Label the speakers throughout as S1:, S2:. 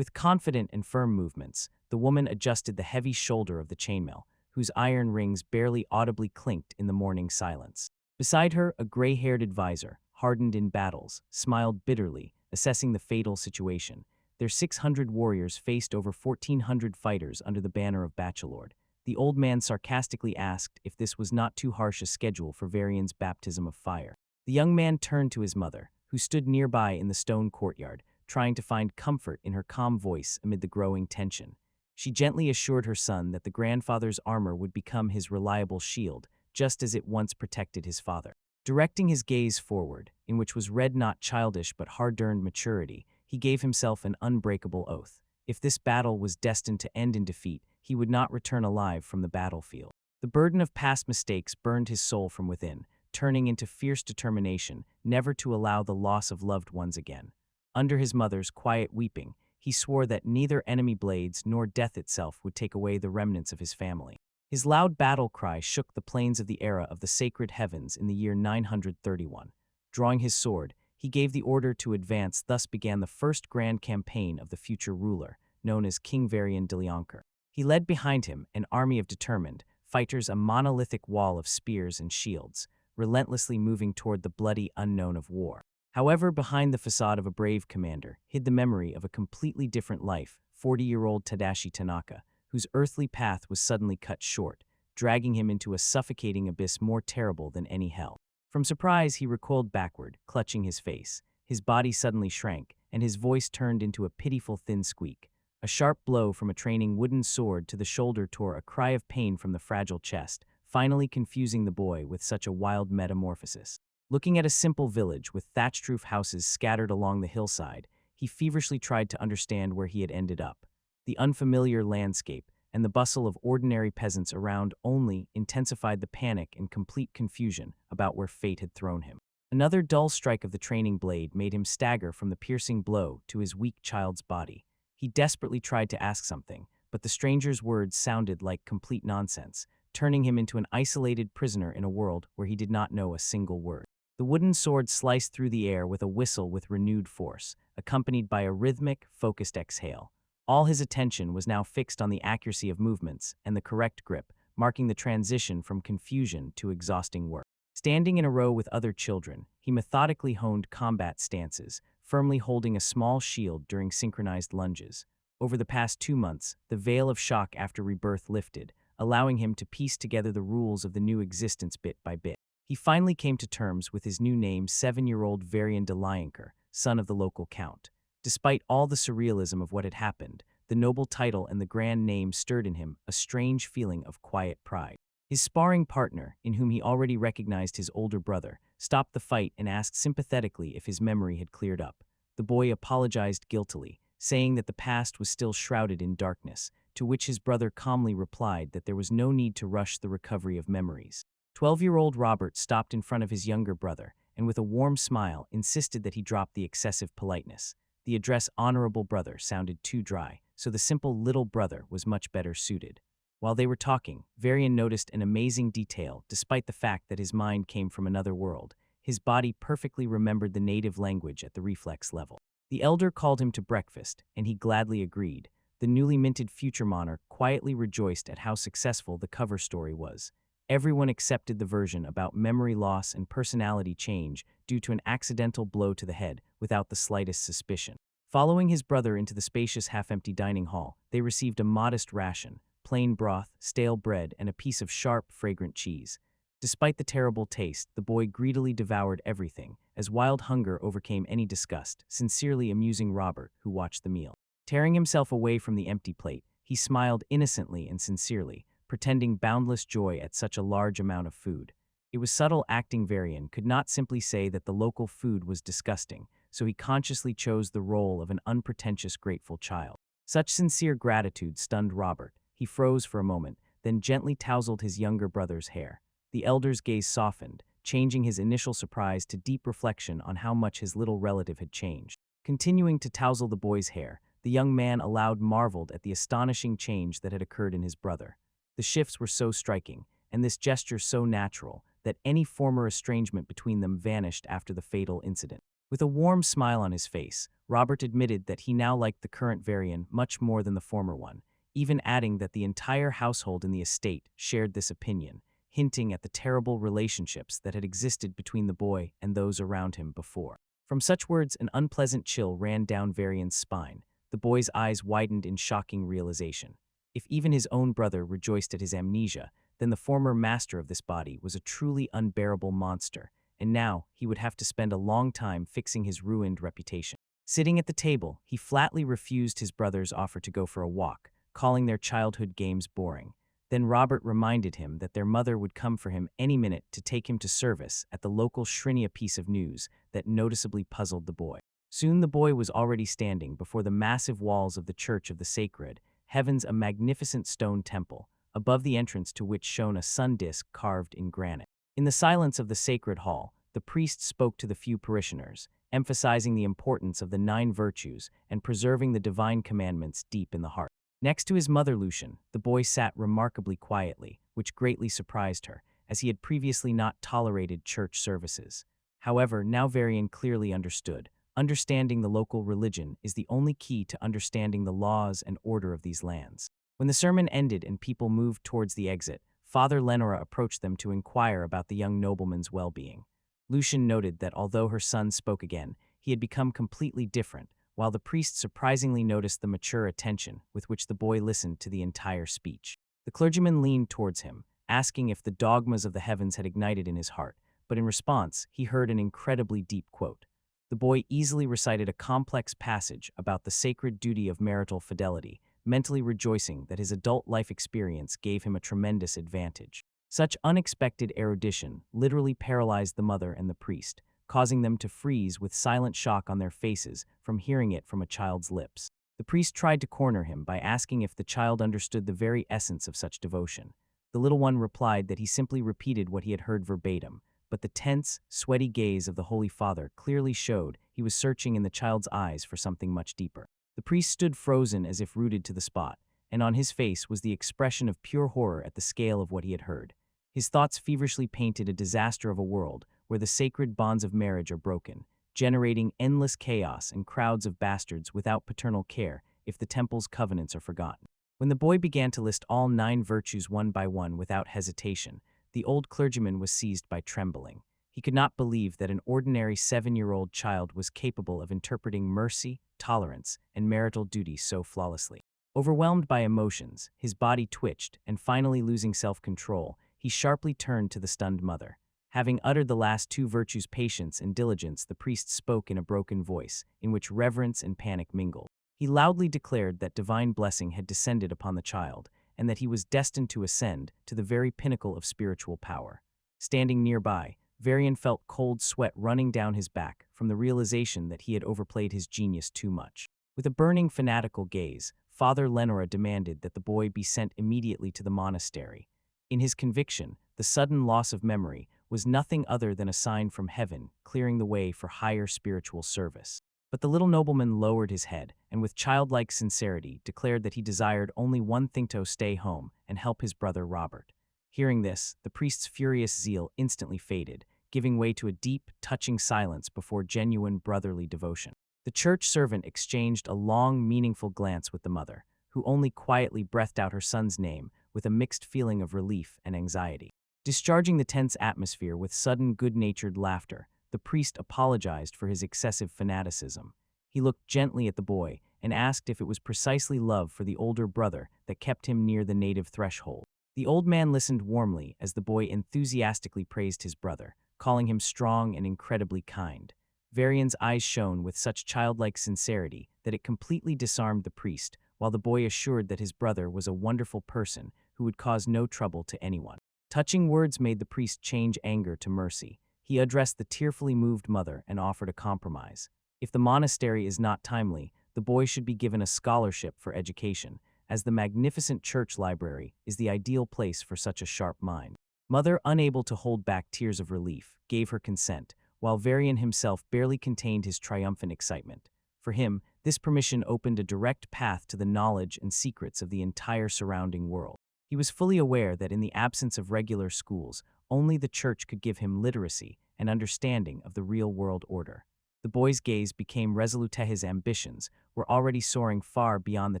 S1: With confident and firm movements, the woman adjusted the heavy shoulder of the chainmail, whose iron rings barely audibly clinked in the morning silence. Beside her, a gray-haired advisor, hardened in battles, smiled bitterly, assessing the fatal situation. Their 600 warriors faced over 1,400 fighters under the banner of Bachelord. The old man sarcastically asked if this was not too harsh a schedule for Varian's baptism of fire. The young man turned to his mother, who stood nearby in the stone courtyard, trying to find comfort in her calm voice amid the growing tension. She gently assured her son that the grandfather's armor would become his reliable shield, just as it once protected his father. Directing his gaze forward, in which was read not childish but hard-earned maturity, he gave himself an unbreakable oath. If this battle was destined to end in defeat, he would not return alive from the battlefield. The burden of past mistakes burned his soul from within, turning into fierce determination never to allow the loss of loved ones again. Under his mother's quiet weeping, he swore that neither enemy blades nor death itself would take away the remnants of his family. His loud battle cry shook the plains of the era of the sacred heavens in the year 931. Drawing his sword, he gave the order to advance. Thus began the first grand campaign of the future ruler, known as King Varian de Leoncoeur. He led behind him an army of determined fighters, a monolithic wall of spears and shields, relentlessly moving toward the bloody unknown of war. However, behind the facade of a brave commander hid the memory of a completely different life, 40-year-old Tadashi Tanaka, whose earthly path was suddenly cut short, dragging him into a suffocating abyss more terrible than any hell. From surprise, he recoiled backward, clutching his face. His body suddenly shrank, and his voice turned into a pitiful thin squeak. A sharp blow from a training wooden sword to the shoulder tore a cry of pain from the fragile chest, finally confusing the boy with such a wild metamorphosis. Looking at a simple village with thatched roof houses scattered along the hillside, he feverishly tried to understand where he had ended up. The unfamiliar landscape and the bustle of ordinary peasants around only intensified the panic and complete confusion about where fate had thrown him. Another dull strike of the training blade made him stagger from the piercing blow to his weak child's body. He desperately tried to ask something, but the stranger's words sounded like complete nonsense, turning him into an isolated prisoner in a world where he did not know a single word. The wooden sword sliced through the air with a whistle with renewed force, accompanied by a rhythmic, focused exhale. All his attention was now fixed on the accuracy of movements and the correct grip, marking the transition from confusion to exhausting work. Standing in a row with other children, he methodically honed combat stances, firmly holding a small shield during synchronized lunges. Over the past 2 months, the veil of shock after rebirth lifted, allowing him to piece together the rules of the new existence bit by bit. He finally came to terms with his new name, 7-year-old Varian de Leoncoeur, son of the local count. Despite all the surrealism of what had happened, the noble title and the grand name stirred in him a strange feeling of quiet pride. His sparring partner, in whom he already recognized his older brother, stopped the fight and asked sympathetically if his memory had cleared up. The boy apologized guiltily, saying that the past was still shrouded in darkness, to which his brother calmly replied that there was no need to rush the recovery of memories. 12-year-old Robert stopped in front of his younger brother and with a warm smile insisted that he drop the excessive politeness. The address "honorable brother" sounded too dry, so the simple "little brother" was much better suited. While they were talking, Varian noticed an amazing detail. Despite the fact that his mind came from another world, his body perfectly remembered the native language at the reflex level. The elder called him to breakfast, and he gladly agreed. The newly minted future monarch quietly rejoiced at how successful the cover story was. Everyone accepted the version about memory loss and personality change due to an accidental blow to the head without the slightest suspicion. Following his brother into the spacious half-empty dining hall, they received a modest ration: plain broth, stale bread, and a piece of sharp, fragrant cheese. Despite the terrible taste, the boy greedily devoured everything, as wild hunger overcame any disgust, sincerely amusing Robert, who watched the meal. Tearing himself away from the empty plate, he smiled innocently and sincerely, pretending boundless joy at such a large amount of food. It was subtle acting. Varian could not simply say that the local food was disgusting, so he consciously chose the role of an unpretentious, grateful child. Such sincere gratitude stunned Robert. He froze for a moment, then gently tousled his younger brother's hair. The elder's gaze softened, changing his initial surprise to deep reflection on how much his little relative had changed. Continuing to tousle the boy's hair, the young man aloud marveled at the astonishing change that had occurred in his brother. The shifts were so striking, and this gesture so natural, that any former estrangement between them vanished after the fatal incident. With a warm smile on his face, Robert admitted that he now liked the current Varian much more than the former one, even adding that the entire household in the estate shared this opinion, hinting at the terrible relationships that had existed between the boy and those around him before. From such words, an unpleasant chill ran down Varian's spine. The boy's eyes widened in shocking realization. If even his own brother rejoiced at his amnesia, then the former master of this body was a truly unbearable monster, and now he would have to spend a long time fixing his ruined reputation. Sitting at the table, he flatly refused his brother's offer to go for a walk, calling their childhood games boring. Then Robert reminded him that their mother would come for him any minute to take him to service at the local Shrinia piece of news that noticeably puzzled the boy. Soon the boy was already standing before the massive walls of the Church of the Sacred Heavens, a magnificent stone temple, above the entrance to which shone a sun disk carved in granite. In the silence of the sacred hall, the priest spoke to the few parishioners, emphasizing the importance of the 9 virtues and preserving the divine commandments deep in the heart. Next to his mother Lucian, the boy sat remarkably quietly, which greatly surprised her, as he had previously not tolerated church services. However, now Varian clearly understood. Understanding the local religion is the only key to understanding the laws and order of these lands. When the sermon ended and people moved towards the exit, Father Lenora approached them to inquire about the young nobleman's well-being. Lucian noted that although her son spoke again, he had become completely different, while the priest surprisingly noticed the mature attention with which the boy listened to the entire speech. The clergyman leaned towards him, asking if the dogmas of the heavens had ignited in his heart, but in response, he heard an incredibly deep quote. The boy easily recited a complex passage about the sacred duty of marital fidelity, mentally rejoicing that his adult life experience gave him a tremendous advantage. Such unexpected erudition literally paralyzed the mother and the priest, causing them to freeze with silent shock on their faces from hearing it from a child's lips. The priest tried to corner him by asking if the child understood the very essence of such devotion. The little one replied that he simply repeated what he had heard verbatim, but the tense, sweaty gaze of the Holy Father clearly showed he was searching in the child's eyes for something much deeper. The priest stood frozen as if rooted to the spot, and on his face was the expression of pure horror at the scale of what he had heard. His thoughts feverishly painted a disaster of a world where the sacred bonds of marriage are broken, generating endless chaos and crowds of bastards without paternal care if the temple's covenants are forgotten. When the boy began to list all 9 virtues one by one without hesitation, the old clergyman was seized by trembling. He could not believe that an ordinary 7-year-old child was capable of interpreting mercy, tolerance, and marital duty so flawlessly. Overwhelmed by emotions, his body twitched, and finally losing self-control, he sharply turned to the stunned mother. Having uttered the last 2 virtues, patience and diligence, the priest spoke in a broken voice, in which reverence and panic mingled. He loudly declared that divine blessing had descended upon the child, and that he was destined to ascend to the very pinnacle of spiritual power. Standing nearby, Varian felt cold sweat running down his back from the realization that he had overplayed his genius too much. With a burning, fanatical gaze, Father Lenora demanded that the boy be sent immediately to the monastery. In his conviction, the sudden loss of memory was nothing other than a sign from heaven clearing the way for higher spiritual service. But the little nobleman lowered his head and with childlike sincerity declared that he desired only one thing: to stay home and help his brother Robert. Hearing this, the priest's furious zeal instantly faded, giving way to a deep, touching silence before genuine brotherly devotion. The church servant exchanged a long, meaningful glance with the mother, who only quietly breathed out her son's name with a mixed feeling of relief and anxiety. Discharging the tense atmosphere with sudden good-natured laughter, the priest apologized for his excessive fanaticism. He looked gently at the boy and asked if it was precisely love for the older brother that kept him near the native threshold. The old man listened warmly as the boy enthusiastically praised his brother, calling him strong and incredibly kind. Varian's eyes shone with such childlike sincerity that it completely disarmed the priest, while the boy assured that his brother was a wonderful person who would cause no trouble to anyone. Touching words made the priest change anger to mercy. He addressed the tearfully moved mother and offered a compromise. If the monastery is not timely, the boy should be given a scholarship for education, as the magnificent church library is the ideal place for such a sharp mind. Mother, unable to hold back tears of relief, gave her consent, while Varian himself barely contained his triumphant excitement. For him, this permission opened a direct path to the knowledge and secrets of the entire surrounding world. He was fully aware that in the absence of regular schools, only the church could give him literacy and understanding of the real world order. The boy's gaze became resolute. His ambitions were already soaring far beyond the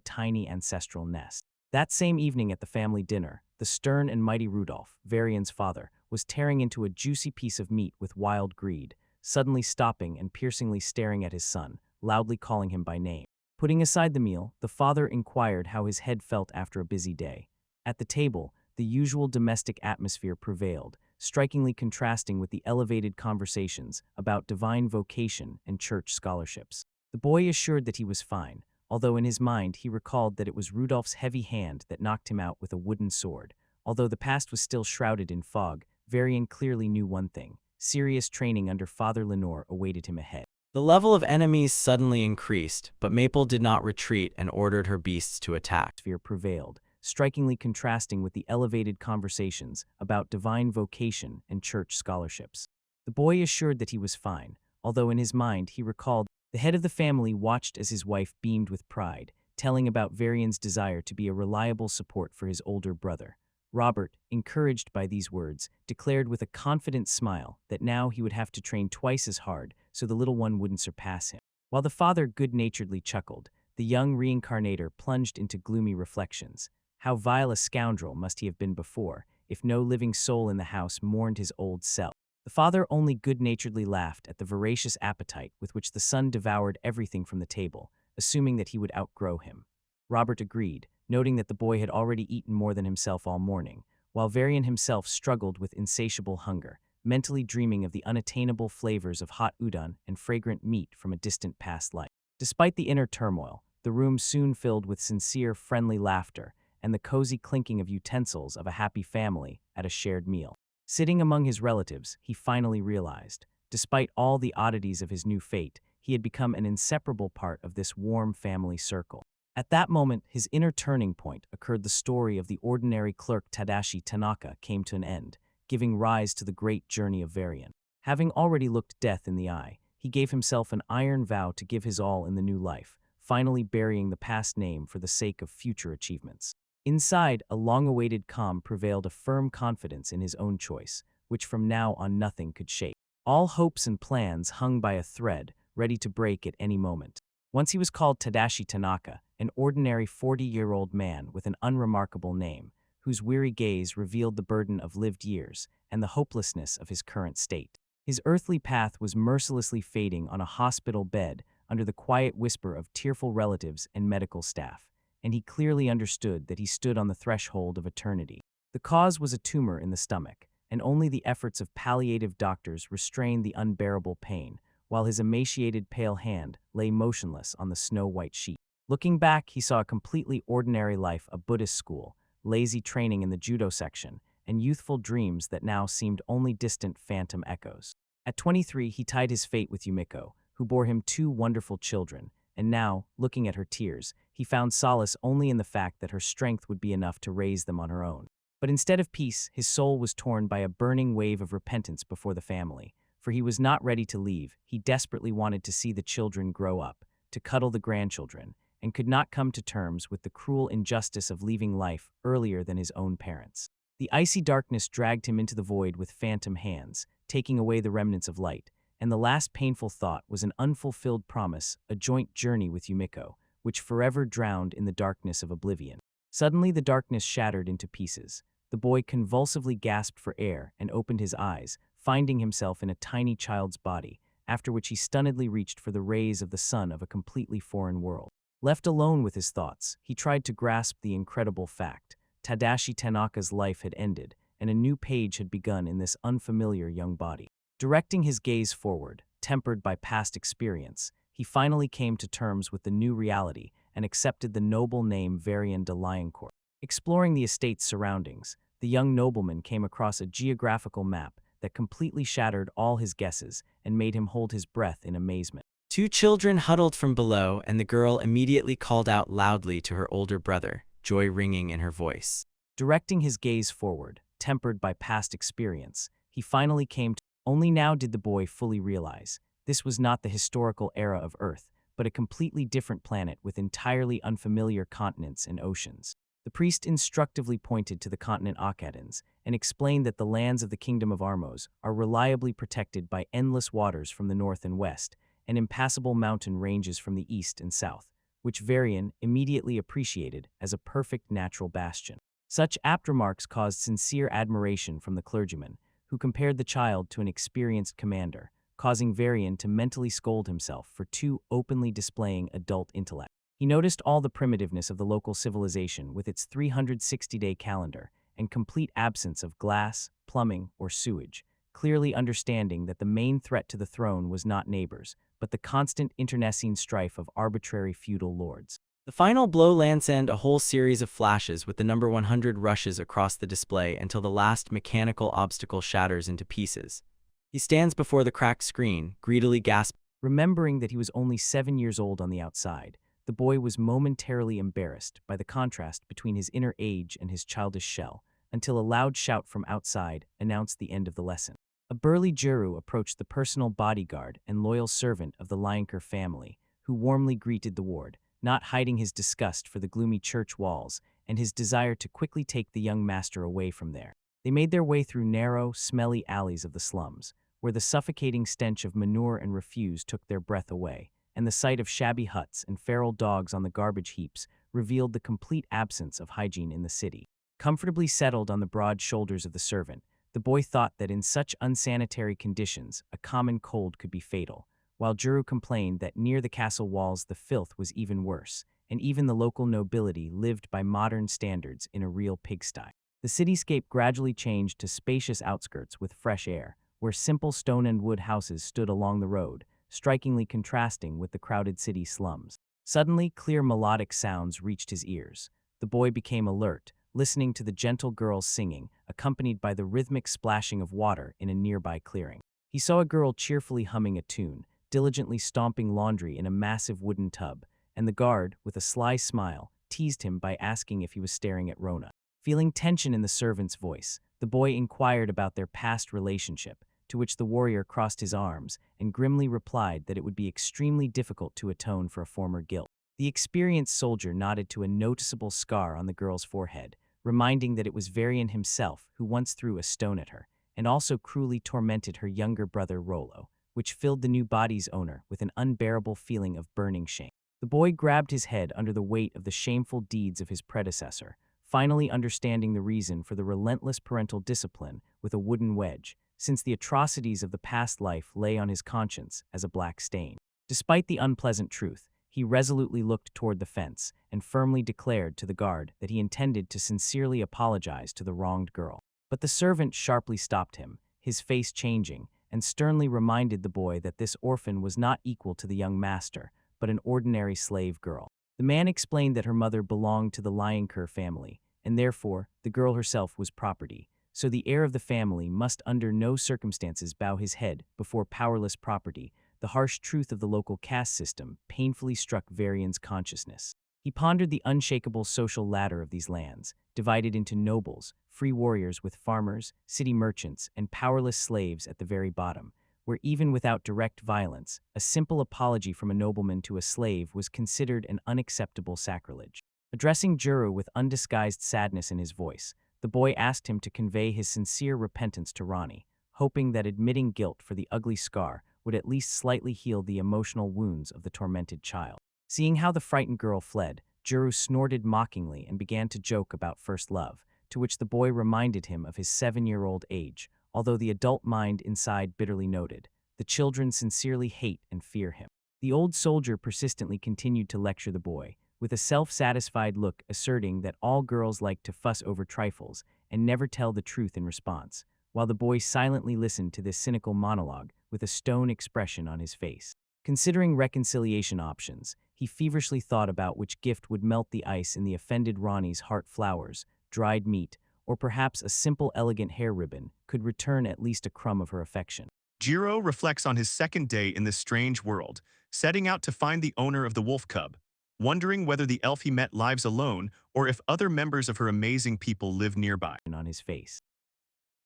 S1: tiny ancestral nest. That same evening at the family dinner, the stern and mighty Rudolph, Varian's father, was tearing into a juicy piece of meat with wild greed, suddenly stopping and piercingly staring at his son, loudly calling him by name. Putting aside the meal, the father inquired how his head felt after a busy day. At the table, the usual domestic atmosphere prevailed, strikingly contrasting with the elevated conversations about divine vocation and church scholarships. The boy assured that he was fine, although in his mind he recalled that it was Rudolph's heavy hand that knocked him out with a wooden sword. Although the past was still shrouded in fog, Varian clearly knew one thing: serious training under Father Lenore awaited him ahead.
S2: The level of enemies suddenly increased, but Maple did not retreat and ordered her beasts to attack.
S1: Fear prevailed, strikingly contrasting with the elevated conversations about divine vocation and church scholarships. The boy assured that he was fine, although in his mind he recalled the head of the family watched as his wife beamed with pride, telling about Varian's desire to be a reliable support for his older brother. Robert, encouraged by these words, declared with a confident smile that now he would have to train twice as hard so the little one wouldn't surpass him. While the father good-naturedly chuckled, the young reincarnator plunged into gloomy reflections. How vile a scoundrel must he have been before, if no living soul in the house mourned his old self. The father only good-naturedly laughed at the voracious appetite with which the son devoured everything from the table, assuming that he would outgrow him. Robert agreed, noting that the boy had already eaten more than himself all morning, while Varian himself struggled with insatiable hunger, mentally dreaming of the unattainable flavors of hot udon and fragrant meat from a distant past life. Despite the inner turmoil, the room soon filled with sincere, friendly laughter and the cozy clinking of utensils of a happy family at a shared meal. Sitting among his relatives, he finally realized, despite all the oddities of his new fate, he had become an inseparable part of this warm family circle. At that moment, his inner turning point occurred. The story of the ordinary clerk Tadashi Tanaka came to an end, giving rise to the great journey of Varian. Having already looked death in the eye, he gave himself an iron vow to give his all in the new life, finally burying the past name for the sake of future achievements. Inside, a long-awaited calm prevailed, a firm confidence in his own choice, which from now on nothing could shake. All hopes and plans hung by a thread, ready to break at any moment. Once he was called Tadashi Tanaka, an ordinary 40-year-old man with an unremarkable name, whose weary gaze revealed the burden of lived years and the hopelessness of his current state. His earthly path was mercilessly fading on a hospital bed under the quiet whisper of tearful relatives and medical staff, and he clearly understood that he stood on the threshold of eternity. The cause was a tumor in the stomach, and only the efforts of palliative doctors restrained the unbearable pain, while his emaciated pale hand lay motionless on the snow-white sheet. Looking back, he saw a completely ordinary life, a Buddhist school, lazy training in the judo section, and youthful dreams that now seemed only distant phantom echoes. At 23, he tied his fate with Yumiko, who bore him 2 wonderful children, and now, looking at her tears, he found solace only in the fact that her strength would be enough to raise them on her own. But instead of peace, his soul was torn by a burning wave of repentance before the family, for he was not ready to leave. He desperately wanted to see the children grow up, to cuddle the grandchildren, and could not come to terms with the cruel injustice of leaving life earlier than his own parents. The icy darkness dragged him into the void with phantom hands, taking away the remnants of light, and the last painful thought was an unfulfilled promise, a joint journey with Yumiko, which forever drowned in the darkness of oblivion. Suddenly the darkness shattered into pieces. The boy convulsively gasped for air and opened his eyes, finding himself in a tiny child's body, after which he stunnedly reached for the rays of the sun of a completely foreign world. Left alone with his thoughts, he tried to grasp the incredible fact. Tadashi Tanaka's life had ended, and a new page had begun in this unfamiliar young body. Directing his gaze forward, tempered by past experience, he finally came to terms with the new reality and accepted the noble name Varian de Lioncourt. Exploring the estate's surroundings, the young nobleman came across a geographical map that completely shattered all his guesses and made him hold his breath in amazement.
S2: 2 children huddled from below, and the girl immediately called out loudly to her older brother, joy ringing in her voice.
S1: Directing his gaze forward, tempered by past experience, he finally came to. Only now did the boy fully realize this was not the historical era of Earth, but a completely different planet with entirely unfamiliar continents and oceans. The priest instructively pointed to the continent Akkadans and explained that the lands of the Kingdom of Armos are reliably protected by endless waters from the north and west, and impassable mountain ranges from the east and south, which Varian immediately appreciated as a perfect natural bastion. Such apt remarks caused sincere admiration from the clergyman, who compared the child to an experienced commander, causing Varian to mentally scold himself for too openly displaying adult intellect. He noticed all the primitiveness of the local civilization with its 360-day calendar and complete absence of glass, plumbing, or sewage, clearly understanding that the main threat to the throne was not neighbors, but the constant internecine strife of arbitrary feudal lords.
S2: The final blow lands a whole series of flashes with the number 100 rushes across the display until the last mechanical obstacle shatters into pieces. He stands before the cracked screen, greedily gasping.
S1: Remembering that he was only 7 years old on the outside, the boy was momentarily embarrassed by the contrast between his inner age and his childish shell, until a loud shout from outside announced the end of the lesson. A burly Juru approached the personal bodyguard and loyal servant of the Lionker family, who warmly greeted the ward, not hiding his disgust for the gloomy church walls and his desire to quickly take the young master away from there. They made their way through narrow, smelly alleys of the slums, where the suffocating stench of manure and refuse took their breath away, and the sight of shabby huts and feral dogs on the garbage heaps revealed the complete absence of hygiene in the city. Comfortably settled on the broad shoulders of the servant, the boy thought that in such unsanitary conditions a common cold could be fatal, while Juru complained that near the castle walls the filth was even worse, and even the local nobility lived by modern standards in a real pigsty. The cityscape gradually changed to spacious outskirts with fresh air, where simple stone and wood houses stood along the road, strikingly contrasting with the crowded city slums. Suddenly, clear melodic sounds reached his ears. The boy became alert, listening to the gentle girls singing, accompanied by the rhythmic splashing of water in a nearby clearing. He saw a girl cheerfully humming a tune, diligently stomping laundry in a massive wooden tub, and the guard, with a sly smile, teased him by asking if he was staring at Rona. Feeling tension in the servant's voice, the boy inquired about their past relationship, to which the warrior crossed his arms and grimly replied that it would be extremely difficult to atone for a former guilt. The experienced soldier nodded to a noticeable scar on the girl's forehead, reminding that it was Varian himself who once threw a stone at her, and also cruelly tormented her younger brother Rollo, which filled the new body's owner with an unbearable feeling of burning shame. The boy grabbed his head under the weight of the shameful deeds of his predecessor, finally understanding the reason for the relentless parental discipline with a wooden wedge, since the atrocities of the past life lay on his conscience as a black stain. Despite the unpleasant truth, he resolutely looked toward the fence and firmly declared to the guard that he intended to sincerely apologize to the wronged girl. But the servant sharply stopped him, his face changing, and sternly reminded the boy that this orphan was not equal to the young master, but an ordinary slave girl. The man explained that her mother belonged to the Lionker family, and therefore the girl herself was property, so the heir of the family must under no circumstances bow his head before powerless property. The harsh truth of the local caste system painfully struck Varian's consciousness. He pondered the unshakable social ladder of these lands, divided into nobles, free warriors with farmers, city merchants, and powerless slaves at the very bottom, where even without direct violence, a simple apology from a nobleman to a slave was considered an unacceptable sacrilege. Addressing Juru with undisguised sadness in his voice, the boy asked him to convey his sincere repentance to Rani, hoping that admitting guilt for the ugly scar would at least slightly heal the emotional wounds of the tormented child. Seeing how the frightened girl fled, Juru snorted mockingly and began to joke about first love, to which the boy reminded him of his 7-year-old age, although the adult mind inside bitterly noted, the children sincerely hate and fear him. The old soldier persistently continued to lecture the boy, with a self-satisfied look asserting that all girls like to fuss over trifles and never tell the truth in response, while the boy silently listened to this cynical monologue with a stone expression on his face. Considering reconciliation options, he feverishly thought about which gift would melt the ice in the offended Ronnie's heart. Flowers, dried meat, or perhaps a simple elegant hair ribbon could return at least a crumb of her affection.
S3: Jiro reflects on his second day in this strange world, setting out to find the owner of the wolf cub, wondering whether the elf he met lives alone or if other members of her amazing people live nearby.
S1: On his face.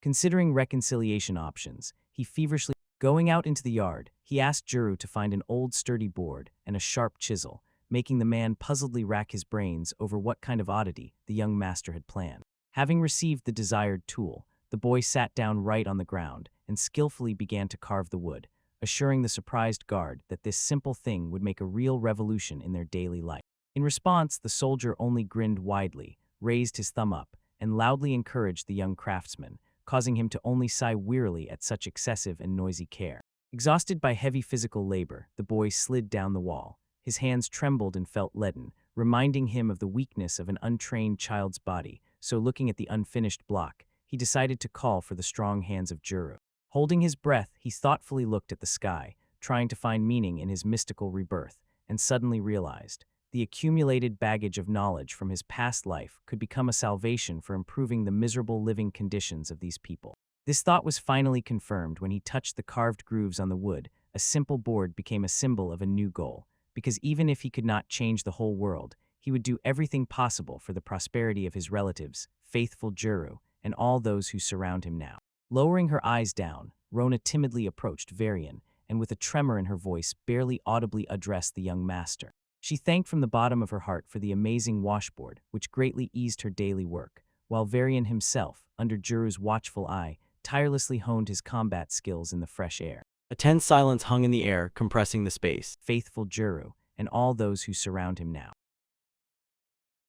S1: Considering reconciliation options, he feverishly going out into the yard, he asked Juru to find an old sturdy board and a sharp chisel, making the man puzzledly rack his brains over what kind of oddity the young master had planned. Having received the desired tool, the boy sat down right on the ground and skillfully began to carve the wood, assuring the surprised guard that this simple thing would make a real revolution in their daily life. In response, the soldier only grinned widely, raised his thumb up, and loudly encouraged the young craftsman, causing him to only sigh wearily at such excessive and noisy care. Exhausted by heavy physical labor, the boy slid down the wall. His hands trembled and felt leaden, reminding him of the weakness of an untrained child's body, so looking at the unfinished block, he decided to call for the strong hands of Juru. Holding his breath, he thoughtfully looked at the sky, trying to find meaning in his mystical rebirth, and suddenly realized the accumulated baggage of knowledge from his past life could become a salvation for improving the miserable living conditions of these people. This thought was finally confirmed when he touched the carved grooves on the wood. A simple board became a symbol of a new goal, because even if he could not change the whole world, he would do everything possible for the prosperity of his relatives, faithful Juru, and all those who surround him now. Lowering her eyes down, Rona timidly approached Varian, and with a tremor in her voice barely audibly addressed the young master. She thanked from the bottom of her heart for the amazing washboard, which greatly eased her daily work, while Varian himself, under Juru's watchful eye, tirelessly honed his combat skills in the fresh air.
S2: A tense silence hung in the air, compressing the space.
S1: Faithful Juru, and all those who surround him now.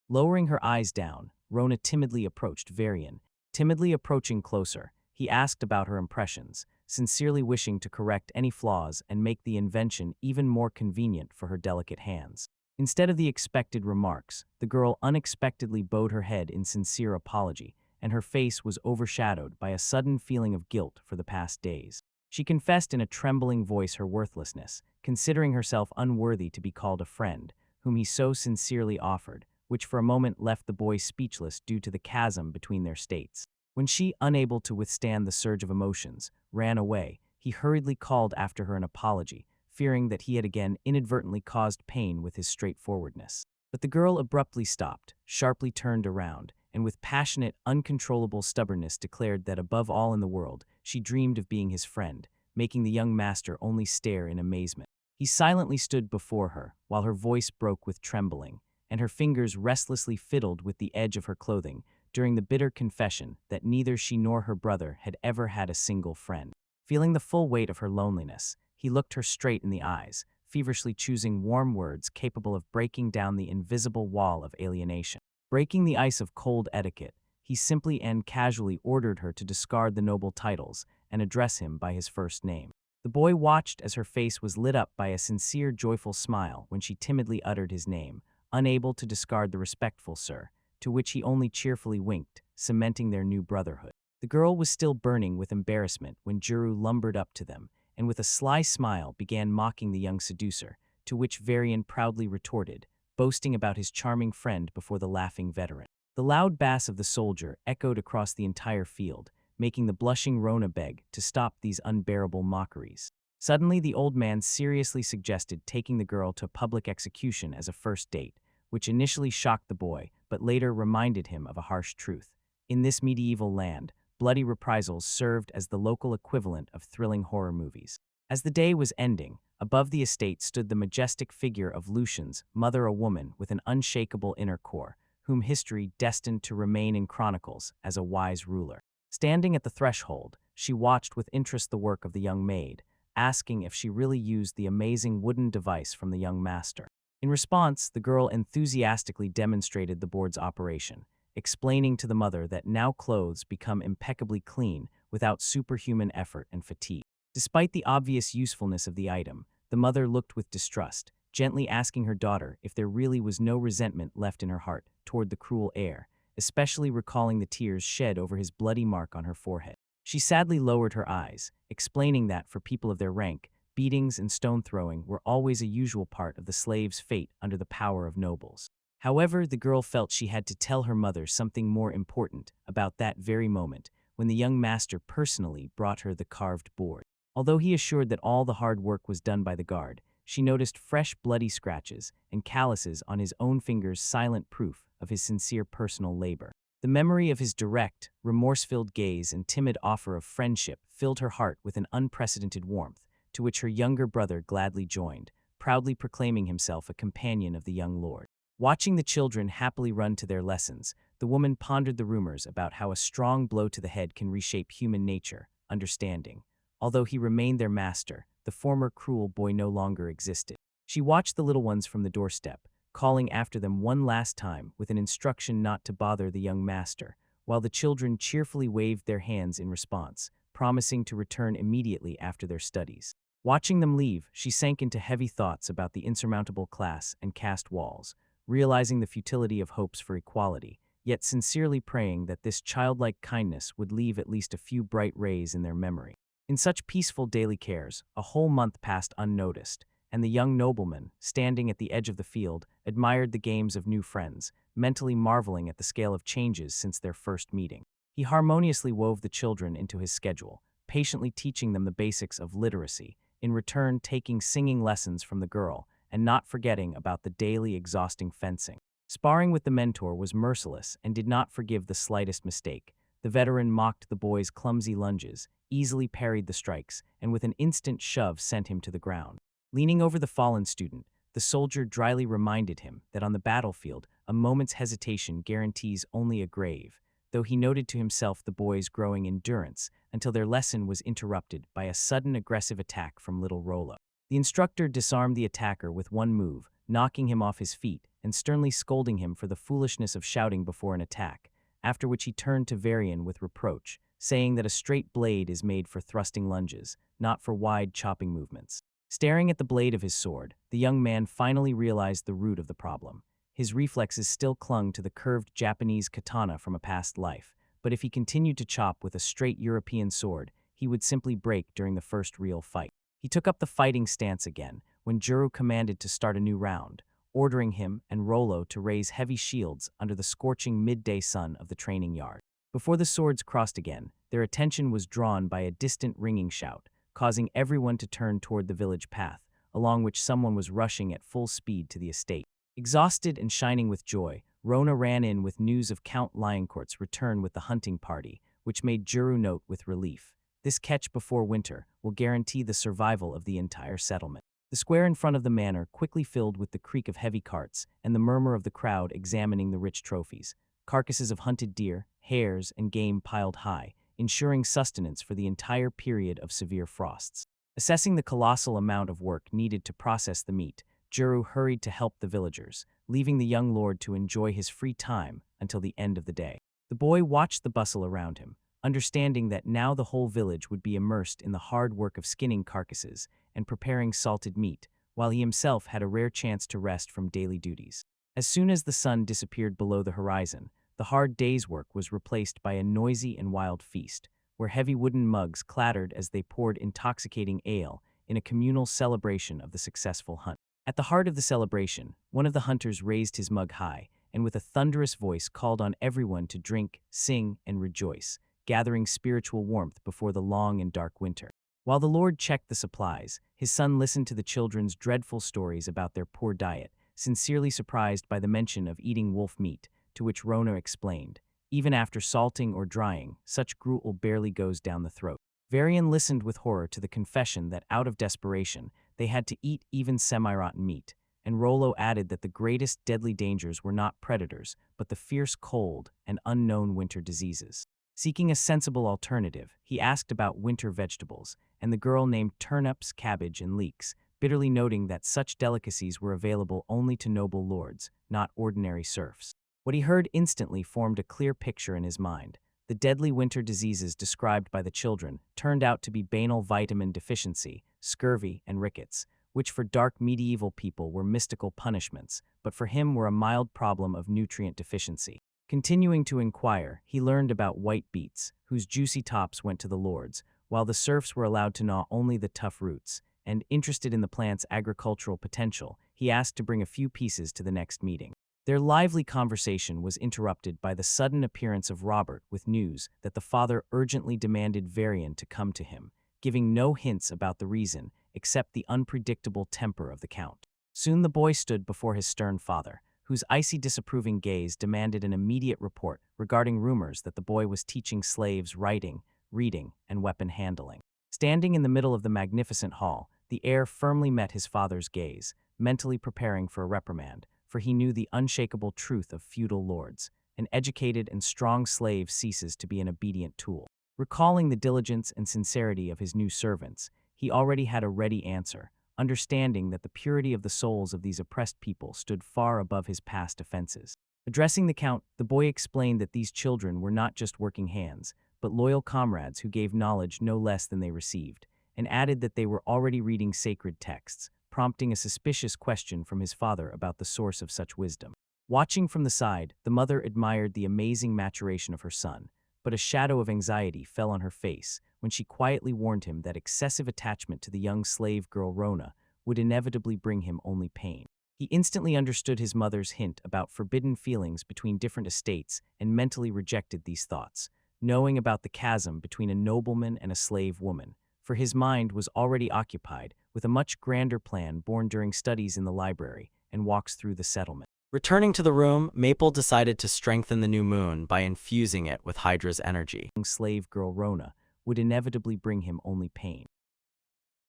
S1: Lowering her eyes down, Rona timidly approached Varian. Timidly approaching closer, he asked about her impressions, sincerely wishing to correct any flaws and make the invention even more convenient for her delicate hands. Instead of the expected remarks, the girl unexpectedly bowed her head in sincere apology, and her face was overshadowed by a sudden feeling of guilt for the past days. She confessed in a trembling voice her worthlessness, considering herself unworthy to be called a friend, whom he so sincerely offered, which for a moment left the boy speechless due to the chasm between their states. When she, unable to withstand the surge of emotions, ran away, he hurriedly called after her an apology, fearing that he had again inadvertently caused pain with his straightforwardness. But the girl abruptly stopped, sharply turned around, and with passionate, uncontrollable stubbornness declared that above all in the world, she dreamed of being his friend, making the young master only stare in amazement. He silently stood before her, while her voice broke with trembling, and her fingers restlessly fiddled with the edge of her clothing, during the bitter confession that neither she nor her brother had ever had a single friend. Feeling the full weight of her loneliness, he looked her straight in the eyes, feverishly choosing warm words capable of breaking down the invisible wall of alienation. Breaking the ice of cold etiquette, he simply and casually ordered her to discard the noble titles and address him by his first name. The boy watched as her face was lit up by a sincere, joyful smile when she timidly uttered his name, unable to discard the respectful sir, to which he only cheerfully winked, cementing their new brotherhood. The girl was still burning with embarrassment when Juru lumbered up to them, and with a sly smile began mocking the young seducer, to which Varian proudly retorted, boasting about his charming friend before the laughing veteran. The loud bass of the soldier echoed across the entire field, making the blushing Rona beg to stop these unbearable mockeries. Suddenly, the old man seriously suggested taking the girl to public execution as a first date, which initially shocked the boy, but later reminded him of a harsh truth. In this medieval land, bloody reprisals served as the local equivalent of thrilling horror movies. As the day was ending, above the estate stood the majestic figure of Lucian's mother, a woman with an unshakable inner core, whom history destined to remain in chronicles as a wise ruler. Standing at the threshold, she watched with interest the work of the young maid, asking if she really used the amazing wooden device from the young master. In response, the girl enthusiastically demonstrated the board's operation, explaining to the mother that now clothes become impeccably clean without superhuman effort and fatigue. Despite the obvious usefulness of the item, the mother looked with distrust, gently asking her daughter if there really was no resentment left in her heart toward the cruel heir, especially recalling the tears shed over his bloody mark on her forehead. She sadly lowered her eyes, explaining that for people of their rank, beatings and stone-throwing were always a usual part of the slave's fate under the power of nobles. However, the girl felt she had to tell her mother something more important about that very moment, when the young master personally brought her the carved board. Although he assured that all the hard work was done by the guard, she noticed fresh bloody scratches and calluses on his own fingers, silent proof of his sincere personal labor. The memory of his direct, remorse-filled gaze and timid offer of friendship filled her heart with an unprecedented warmth, to which her younger brother gladly joined, proudly proclaiming himself a companion of the young lord. Watching the children happily run to their lessons, the woman pondered the rumors about how a strong blow to the head can reshape human nature, understanding. Although he remained their master, the former cruel boy no longer existed. She watched the little ones from the doorstep, calling after them one last time with an instruction not to bother the young master, while the children cheerfully waved their hands in response, promising to return immediately after their studies. Watching them leave, she sank into heavy thoughts about the insurmountable class and caste walls, realizing the futility of hopes for equality, yet sincerely praying that this childlike kindness would leave at least a few bright rays in their memory. In such peaceful daily cares, a whole month passed unnoticed, and the young nobleman, standing at the edge of the field, admired the games of new friends, mentally marveling at the scale of changes since their first meeting. He harmoniously wove the children into his schedule, patiently teaching them the basics of literacy, in return taking singing lessons from the girl, and not forgetting about the daily exhausting fencing. Sparring with the mentor was merciless and did not forgive the slightest mistake. The veteran mocked the boy's clumsy lunges, easily parried the strikes, and with an instant shove sent him to the ground. Leaning over the fallen student, the soldier dryly reminded him that on the battlefield, a moment's hesitation guarantees only a grave, though he noted to himself the boy's growing endurance until their lesson was interrupted by a sudden aggressive attack from little Rollo. The instructor disarmed the attacker with one move, knocking him off his feet and sternly scolding him for the foolishness of shouting before an attack, after which he turned to Varian with reproach, saying that a straight blade is made for thrusting lunges, not for wide chopping movements. Staring at the blade of his sword, the young man finally realized the root of the problem. His reflexes still clung to the curved Japanese katana from a past life, but if he continued to chop with a straight European sword, he would simply break during the first real fight. He took up the fighting stance again when Juru commanded to start a new round, ordering him and Rollo to raise heavy shields under the scorching midday sun of the training yard. Before the swords crossed again, their attention was drawn by a distant ringing shout, causing everyone to turn toward the village path, along which someone was rushing at full speed to the estate. Exhausted and shining with joy, Rona ran in with news of Count Lioncourt's return with the hunting party, which made Juru note with relief. This catch before winter will guarantee the survival of the entire settlement. The square in front of the manor quickly filled with the creak of heavy carts and the murmur of the crowd examining the rich trophies. Carcasses of hunted deer, hares, and game piled high, ensuring sustenance for the entire period of severe frosts. Assessing the colossal amount of work needed to process the meat, Juru hurried to help the villagers, leaving the young lord to enjoy his free time until the end of the day. The boy watched the bustle around him, understanding that now the whole village would be immersed in the hard work of skinning carcasses and preparing salted meat, while he himself had a rare chance to rest from daily duties. As soon as the sun disappeared below the horizon, the hard day's work was replaced by a noisy and wild feast, where heavy wooden mugs clattered as they poured intoxicating ale in a communal celebration of the successful hunt. At the heart of the celebration, one of the hunters raised his mug high and with a thunderous voice called on everyone to drink, sing, and rejoice, gathering spiritual warmth before the long and dark winter. While the Lord checked the supplies, his son listened to the children's dreadful stories about their poor diet, sincerely surprised by the mention of eating wolf meat, to which Rona explained, even after salting or drying, such gruel barely goes down the throat. Varian listened with horror to the confession that out of desperation, they had to eat even semi-rotten meat, and Rollo added that the greatest deadly dangers were not predators, but the fierce cold and unknown winter diseases. Seeking a sensible alternative, he asked about winter vegetables, and the girl named turnips, cabbage, and leeks, bitterly noting that such delicacies were available only to noble lords, not ordinary serfs. What he heard instantly formed a clear picture in his mind. The deadly winter diseases described by the children turned out to be banal vitamin deficiency, scurvy, and rickets, which for dark medieval people were mystical punishments, but for him were a mild problem of nutrient deficiency. Continuing to inquire, he learned about white beets, whose juicy tops went to the lords, while the serfs were allowed to gnaw only the tough roots, and, interested in the plant's agricultural potential, he asked to bring a few pieces to the next meeting. Their lively conversation was interrupted by the sudden appearance of Robert with news that the father urgently demanded Varian to come to him, giving no hints about the reason except the unpredictable temper of the count. Soon the boy stood before his stern father, whose icy disapproving gaze demanded an immediate report regarding rumors that the boy was teaching slaves writing, reading, and weapon handling. Standing in the middle of the magnificent hall, the heir firmly met his father's gaze, mentally preparing for a reprimand, for he knew the unshakable truth of feudal lords. An educated and strong slave ceases to be an obedient tool. Recalling the diligence and sincerity of his new servants, he already had a ready answer, understanding that the purity of the souls of these oppressed people stood far above his past offenses. Addressing the Count, the boy explained that these children were not just working hands, but loyal comrades who gave knowledge no less than they received, and added that they were already reading sacred texts, prompting a suspicious question from his father about the source of such wisdom. Watching from the side, the mother admired the amazing maturation of her son, but a shadow of anxiety fell on her face when she quietly warned him that excessive attachment to the young slave girl Rona would inevitably bring him only pain. He instantly understood his mother's hint about forbidden feelings between different estates and mentally rejected these thoughts, knowing about the chasm between a nobleman and a slave woman, for his mind was already occupied with a much grander plan born during studies in the library and walks through the settlement.
S2: Returning to the room, Maple decided to strengthen the new moon by infusing it with Hydra's energy.
S1: Slave girl Rona would inevitably bring him only pain.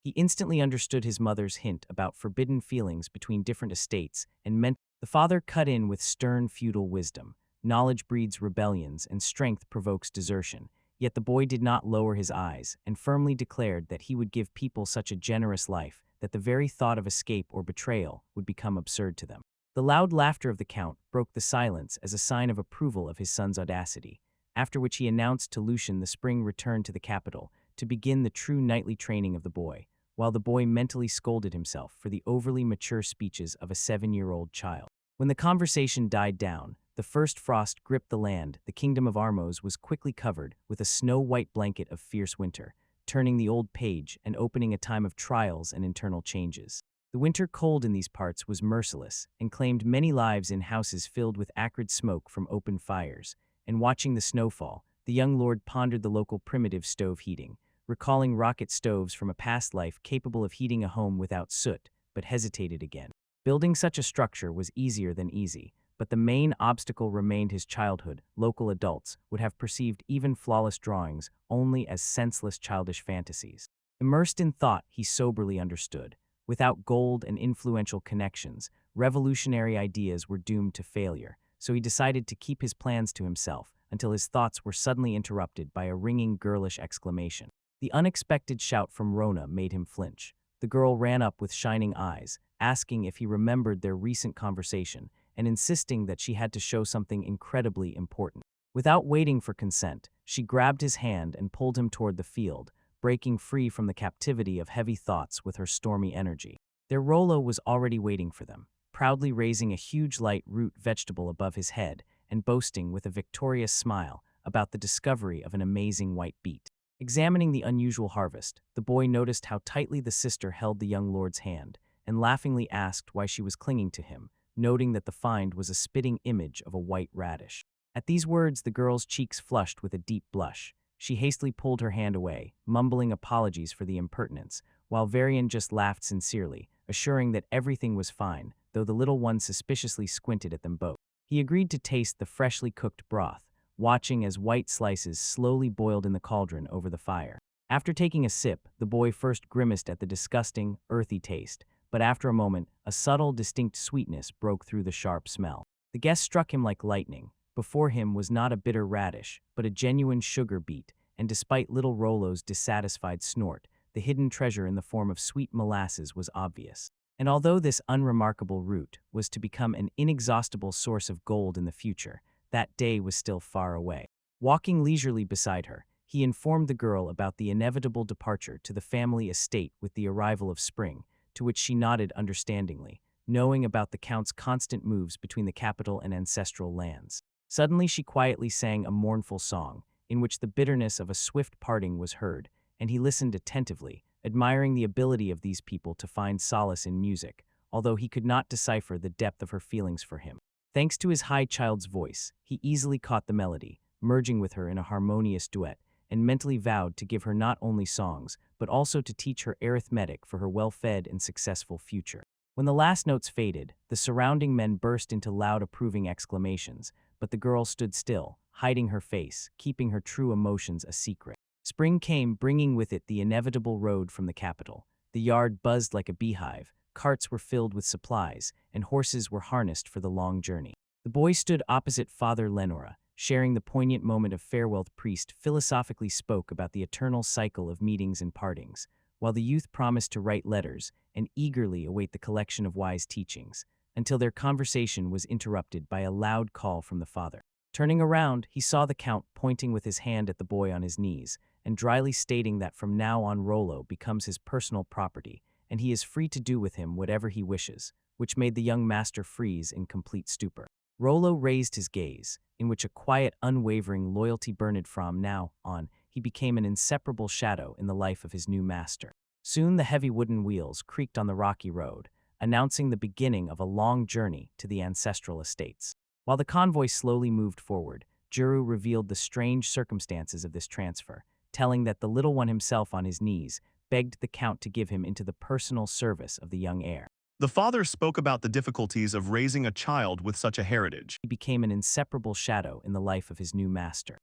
S1: He instantly understood his mother's hint about forbidden feelings between different estates and meant the father cut in with stern feudal wisdom. Knowledge breeds rebellions and strength provokes desertion. Yet the boy did not lower his eyes and firmly declared that he would give people such a generous life that the very thought of escape or betrayal would become absurd to them. The loud laughter of the Count broke the silence as a sign of approval of his son's audacity, after which he announced to Lucian the spring return to the capital to begin the true knightly training of the boy, while the boy mentally scolded himself for the overly mature speeches of a 7-year-old child. When the conversation died down, the first frost gripped the land. The kingdom of Armos was quickly covered with a snow-white blanket of fierce winter, turning the old page and opening a time of trials and internal changes. The winter cold in these parts was merciless and claimed many lives in houses filled with acrid smoke from open fires, and watching the snowfall, the young lord pondered the local primitive stove heating, recalling rocket stoves from a past life capable of heating a home without soot, but hesitated again. Building such a structure was easier than easy, but the main obstacle remained his childhood. Local adults would have perceived even flawless drawings only as senseless childish fantasies. Immersed in thought, he soberly understood. Without gold and influential connections, revolutionary ideas were doomed to failure, so he decided to keep his plans to himself until his thoughts were suddenly interrupted by a ringing girlish exclamation. The unexpected shout from Rona made him flinch. The girl ran up with shining eyes, asking if he remembered their recent conversation and insisting that she had to show something incredibly important. Without waiting for consent, she grabbed his hand and pulled him toward the field, breaking free from the captivity of heavy thoughts with her stormy energy. Their Rolo was already waiting for them, proudly raising a huge light root vegetable above his head and boasting with a victorious smile about the discovery of an amazing white beet. Examining the unusual harvest, the boy noticed how tightly the sister held the young lord's hand and laughingly asked why she was clinging to him, noting that the find was a spitting image of a white radish. At these words, the girl's cheeks flushed with a deep blush. She hastily pulled her hand away, mumbling apologies for the impertinence, while Varian just laughed sincerely, assuring that everything was fine, though the little one suspiciously squinted at them both. He agreed to taste the freshly cooked broth, watching as white slices slowly boiled in the cauldron over the fire. After taking a sip, the boy first grimaced at the disgusting, earthy taste, but after a moment, a subtle, distinct sweetness broke through the sharp smell. The guest struck him like lightning. Before him was not a bitter radish, but a genuine sugar beet, and despite little Rolo's dissatisfied snort, the hidden treasure in the form of sweet molasses was obvious. And although this unremarkable root was to become an inexhaustible source of gold in the future, that day was still far away. Walking leisurely beside her, he informed the girl about the inevitable departure to the family estate with the arrival of spring, to which she nodded understandingly, knowing about the Count's constant moves between the capital and ancestral lands. Suddenly she quietly sang a mournful song, in which the bitterness of a swift parting was heard, and he listened attentively, admiring the ability of these people to find solace in music, although he could not decipher the depth of her feelings for him. Thanks to his high child's voice, he easily caught the melody, merging with her in a harmonious duet, and mentally vowed to give her not only songs, but also to teach her arithmetic for her well-fed and successful future. When the last notes faded, the surrounding men burst into loud approving exclamations, but the girl stood still, hiding her face, keeping her true emotions a secret. Spring came, bringing with it the inevitable road from the capital. The yard buzzed like a beehive, carts were filled with supplies, and horses were harnessed for the long journey. The boy stood opposite Father Lenora, sharing the poignant moment of farewell. The priest philosophically spoke about the eternal cycle of meetings and partings, while the youth promised to write letters and eagerly await the collection of wise teachings, until their conversation was interrupted by a loud call from the father. Turning around, he saw the Count pointing with his hand at the boy on his knees and dryly stating that from now on Rollo becomes his personal property, and he is free to do with him whatever he wishes, which made the young master freeze in complete stupor. Rollo raised his gaze, in which a quiet, unwavering loyalty burned from now on. He became an inseparable shadow in the life of his new master. Soon the heavy wooden wheels creaked on the rocky road, announcing the beginning of a long journey to the ancestral estates. While the convoy slowly moved forward, Juru revealed the strange circumstances of this transfer, telling that the little one himself on his knees begged the Count to give him into the personal service of the young heir.
S3: The father spoke about the difficulties of raising a child with such a heritage.
S1: He became an inseparable shadow in the life of his new master.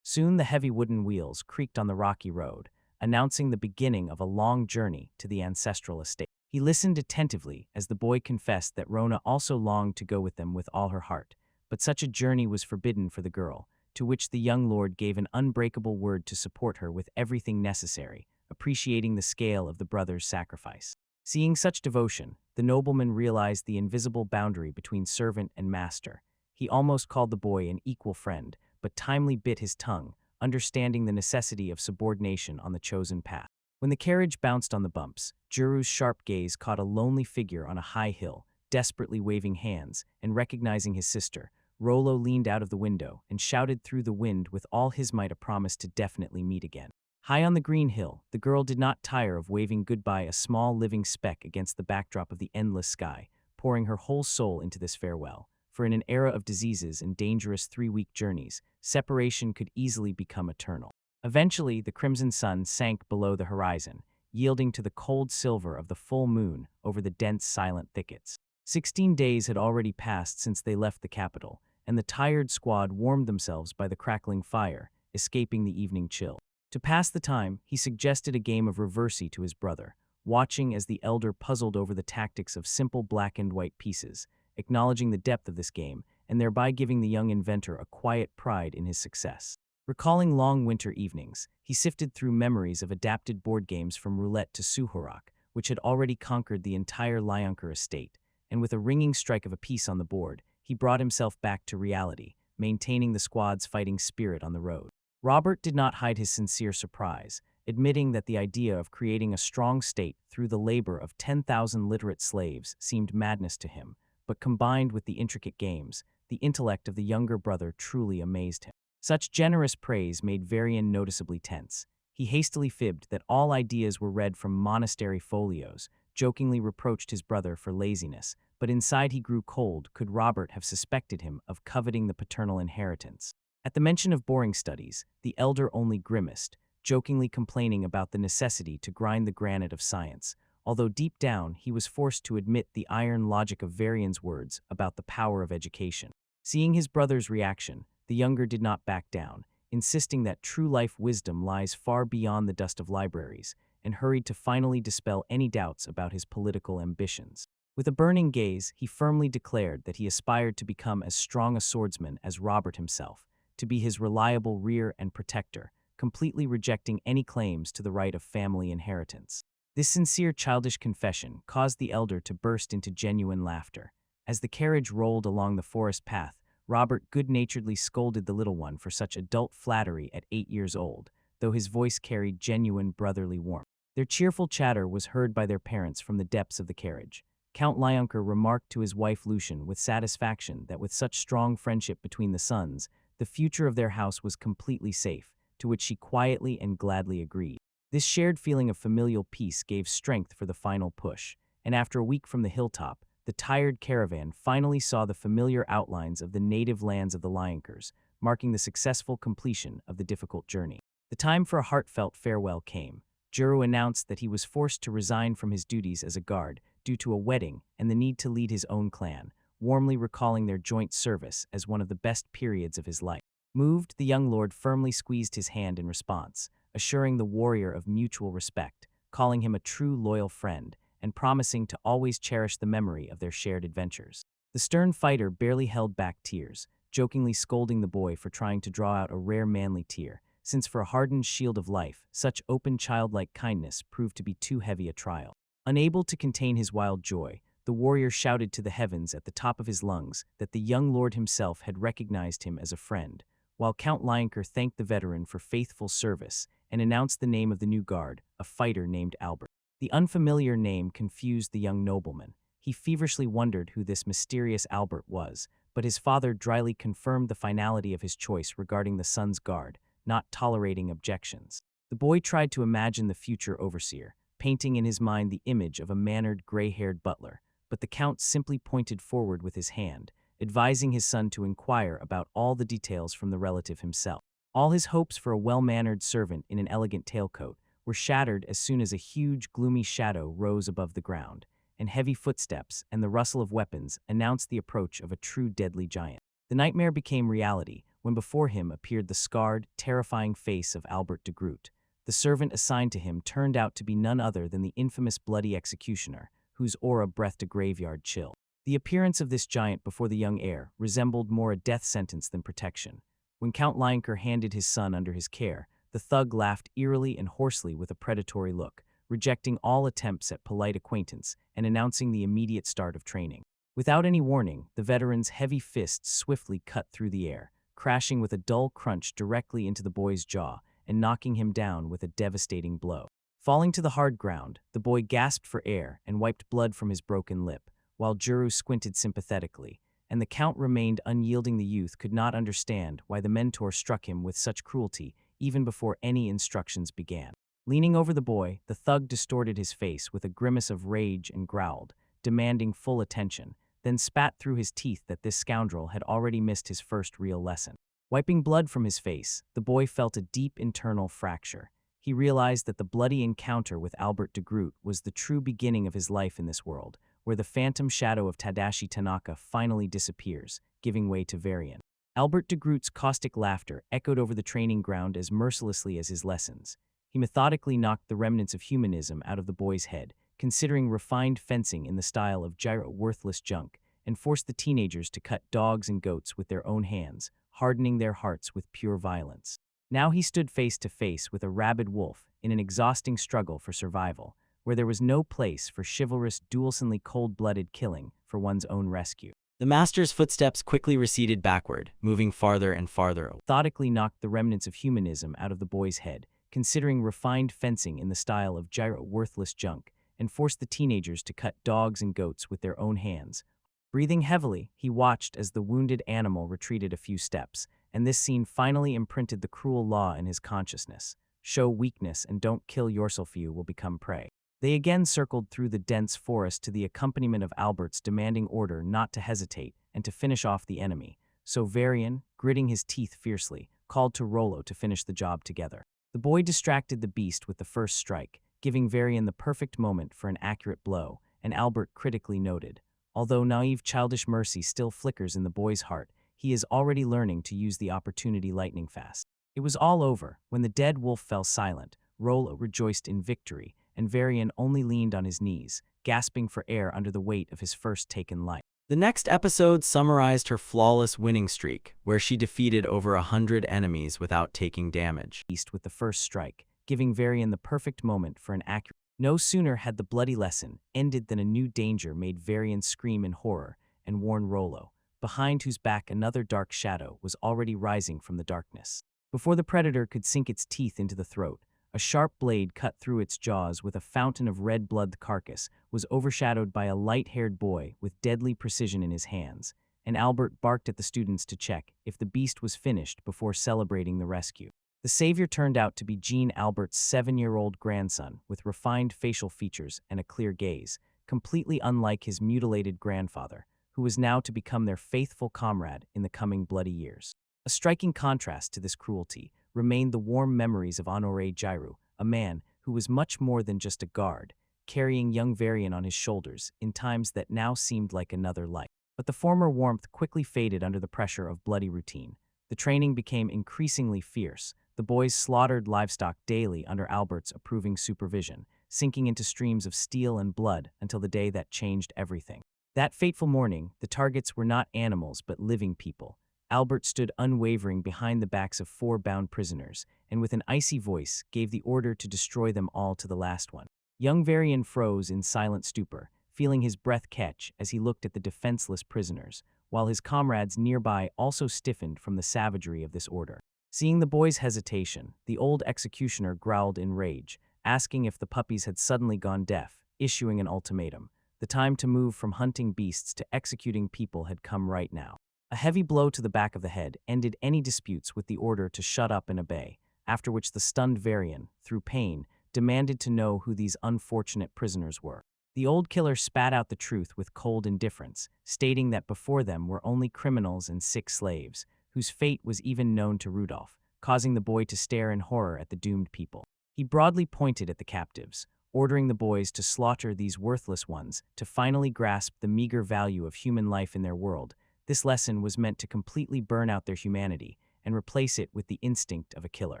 S1: Soon the heavy wooden wheels creaked on the rocky road, announcing the beginning of a long journey to the ancestral estate. He listened attentively as the boy confessed that Rona also longed to go with them with all her heart, but such a journey was forbidden for the girl, to which the young lord gave an unbreakable word to support her with everything necessary, appreciating the scale of the brother's sacrifice. Seeing such devotion, the nobleman realized the invisible boundary between servant and master. He almost called the boy an equal friend, but timely bit his tongue, understanding the necessity of subordination on the chosen path. When the carriage bounced on the bumps, Juru's sharp gaze caught a lonely figure on a high hill, desperately waving hands, and recognizing his sister, Rollo leaned out of the window and shouted through the wind with all his might a promise to definitely meet again. High on the green hill, the girl did not tire of waving goodbye, a small living speck against the backdrop of the endless sky, pouring her whole soul into this farewell. For in an era of diseases and dangerous 3-week journeys, separation could easily become eternal. Eventually, the crimson sun sank below the horizon, yielding to the cold silver of the full moon over the dense, silent thickets. 16 days had already passed since they left the capital, and the tired squad warmed themselves by the crackling fire, escaping the evening chill. To pass the time, he suggested a game of reversey to his brother, watching as the elder puzzled over the tactics of simple black and white pieces, acknowledging the depth of this game, and thereby giving the young inventor a quiet pride in his success. Recalling long winter evenings, he sifted through memories of adapted board games from roulette to suhorak, which had already conquered the entire Lionker estate, and with a ringing strike of a piece on the board, he brought himself back to reality, maintaining the squad's fighting spirit on the road. Robert did not hide his sincere surprise, admitting that the idea of creating a strong state through the labor of 10,000 literate slaves seemed madness to him, but combined with the intricate games, the intellect of the younger brother truly amazed him. Such generous praise made Varian noticeably tense. He hastily fibbed that all ideas were read from monastery folios, jokingly reproached his brother for laziness, but inside he grew cold. Could Robert have suspected him of coveting the paternal inheritance? At the mention of boring studies, the elder only grimaced, jokingly complaining about the necessity to grind the granite of science, although deep down he was forced to admit the iron logic of Varian's words about the power of education. Seeing his brother's reaction, the younger did not back down, insisting that true life wisdom lies far beyond the dust of libraries, and hurried to finally dispel any doubts about his political ambitions. With a burning gaze, he firmly declared that he aspired to become as strong a swordsman as Robert himself, to be his reliable rear and protector, completely rejecting any claims to the right of family inheritance. This sincere childish confession caused the elder to burst into genuine laughter. As the carriage rolled along the forest path, Robert good-naturedly scolded the little one for such adult flattery at 8 years old, though his voice carried genuine brotherly warmth. Their cheerful chatter was heard by their parents from the depths of the carriage. Count Lyonker remarked to his wife Lucian with satisfaction that with such strong friendship between the sons, the future of their house was completely safe, to which she quietly and gladly agreed. This shared feeling of familial peace gave strength for the final push, and after a week from the hilltop, the tired caravan finally saw the familiar outlines of the native lands of the Lyonkers, marking the successful completion of the difficult journey. The time for a heartfelt farewell came. Juru announced that he was forced to resign from his duties as a guard due to a wedding and the need to lead his own clan, warmly recalling their joint service as one of the best periods of his life. Moved, the young lord firmly squeezed his hand in response, assuring the warrior of mutual respect, calling him a true loyal friend, and promising to always cherish the memory of their shared adventures. The stern fighter barely held back tears, jokingly scolding the boy for trying to draw out a rare manly tear, since for a hardened shield of life, such open childlike kindness proved to be too heavy a trial. Unable to contain his wild joy, the warrior shouted to the heavens at the top of his lungs that the young lord himself had recognized him as a friend, while Count Leinker thanked the veteran for faithful service and announced the name of the new guard, a fighter named Albert. The unfamiliar name confused the young nobleman. He feverishly wondered who this mysterious Albert was, but his father dryly confirmed the finality of his choice regarding the son's guard, not tolerating objections. The boy tried to imagine the future overseer, painting in his mind the image of a mannered, gray-haired butler, but the count simply pointed forward with his hand, advising his son to inquire about all the details from the relative himself. All his hopes for a well-mannered servant in an elegant tailcoat were shattered as soon as a huge, gloomy shadow rose above the ground, and heavy footsteps and the rustle of weapons announced the approach of a true deadly giant. The nightmare became reality when before him appeared the scarred, terrifying face of Albert de Groot. The servant assigned to him turned out to be none other than the infamous bloody executioner, whose aura breathed a graveyard chill. The appearance of this giant before the young heir resembled more a death sentence than protection. When Count Leinker handed his son under his care, the thug laughed eerily and hoarsely with a predatory look, rejecting all attempts at polite acquaintance and announcing the immediate start of training. Without any warning, the veteran's heavy fists swiftly cut through the air, crashing with a dull crunch directly into the boy's jaw and knocking him down with a devastating blow. Falling to the hard ground, the boy gasped for air and wiped blood from his broken lip, while Juru squinted sympathetically, and the count remained unyielding. The youth could not understand why the mentor struck him with such cruelty even before any instructions began. Leaning over the boy, the thug distorted his face with a grimace of rage and growled, demanding full attention, then spat through his teeth that this scoundrel had already missed his first real lesson. Wiping blood from his face, the boy felt a deep internal fracture. He realized that the bloody encounter with Albert de Groot was the true beginning of his life in this world, where the phantom shadow of Tadashi Tanaka finally disappears, giving way to Varian. Albert de Groot's caustic laughter echoed over the training ground as mercilessly as his lessons. He methodically knocked the remnants of humanism out of the boy's head, considering refined fencing in the style of gyro worthless junk, and forced the teenagers to cut dogs and goats with their own hands, hardening their hearts with pure violence. Now he stood face to face with a rabid wolf in an exhausting struggle for survival, where there was no place for chivalrous, duelsomely cold-blooded killing for one's own rescue.
S2: The master's footsteps quickly receded backward, moving farther and farther away.
S1: Methodically knocked the remnants of humanism out of the boy's head, considering refined fencing in the style of gyro worthless junk, and forced the teenagers to cut dogs and goats with their own hands. Breathing heavily, he watched as the wounded animal retreated a few steps, and this scene finally imprinted the cruel law in his consciousness. Show weakness and don't kill yourself, you will become prey. They again circled through the dense forest to the accompaniment of Albert's demanding order not to hesitate and to finish off the enemy, so Varian, gritting his teeth fiercely, called to Rollo to finish the job together. The boy distracted the beast with the first strike, giving Varian the perfect moment for an accurate blow, and Albert critically noted, although naive childish mercy still flickers in the boy's heart, he is already learning to use the opportunity lightning fast. It was all over when the dead wolf fell silent. Rollo rejoiced in victory, and Varian only leaned on his knees, gasping for air under the weight of his first taken life.
S2: The next episode summarized her flawless winning streak, where she defeated over 100 enemies without taking damage.
S1: East with the first strike, giving Varian the perfect moment for an accurate. No sooner had the bloody lesson ended than a new danger made Varian scream in horror and warn Rollo, behind whose back another dark shadow was already rising from the darkness. Before the predator could sink its teeth into the throat, a sharp blade cut through its jaws with a fountain of red blood. The carcass was overshadowed by a light-haired boy with deadly precision in his hands, and Albert barked at the students to check if the beast was finished before celebrating the rescue. The savior turned out to be Jean Albert's 7-year-old grandson with refined facial features and a clear gaze, completely unlike his mutilated grandfather, who was now to become their faithful comrade in the coming bloody years. A striking contrast to this cruelty remained the warm memories of Honore Jairu, a man who was much more than just a guard, carrying young Varian on his shoulders in times that now seemed like another life. But the former warmth quickly faded under the pressure of bloody routine. The training became increasingly fierce. The boys slaughtered livestock daily under Albert's approving supervision, sinking into streams of steel and blood until the day that changed everything. That fateful morning, the targets were not animals but living people. Albert stood unwavering behind the backs of 4 bound prisoners, and with an icy voice gave the order to destroy them all to the last one. Young Varian froze in silent stupor, feeling his breath catch as he looked at the defenseless prisoners, while his comrades nearby also stiffened from the savagery of this order. Seeing the boy's hesitation, the old executioner growled in rage, asking if the puppies had suddenly gone deaf, issuing an ultimatum. The time to move from hunting beasts to executing people had come right now. A heavy blow to the back of the head ended any disputes with the order to shut up and obey, after which the stunned Varian, through pain, demanded to know who these unfortunate prisoners were. The old killer spat out the truth with cold indifference, stating that before them were only criminals and sick slaves, whose fate was even known to Rudolph, causing the boy to stare in horror at the doomed people. He broadly pointed at the captives, ordering the boys to slaughter these worthless ones to finally grasp the meager value of human life in their world. This lesson was meant to completely burn out their humanity and replace it with the instinct of a killer.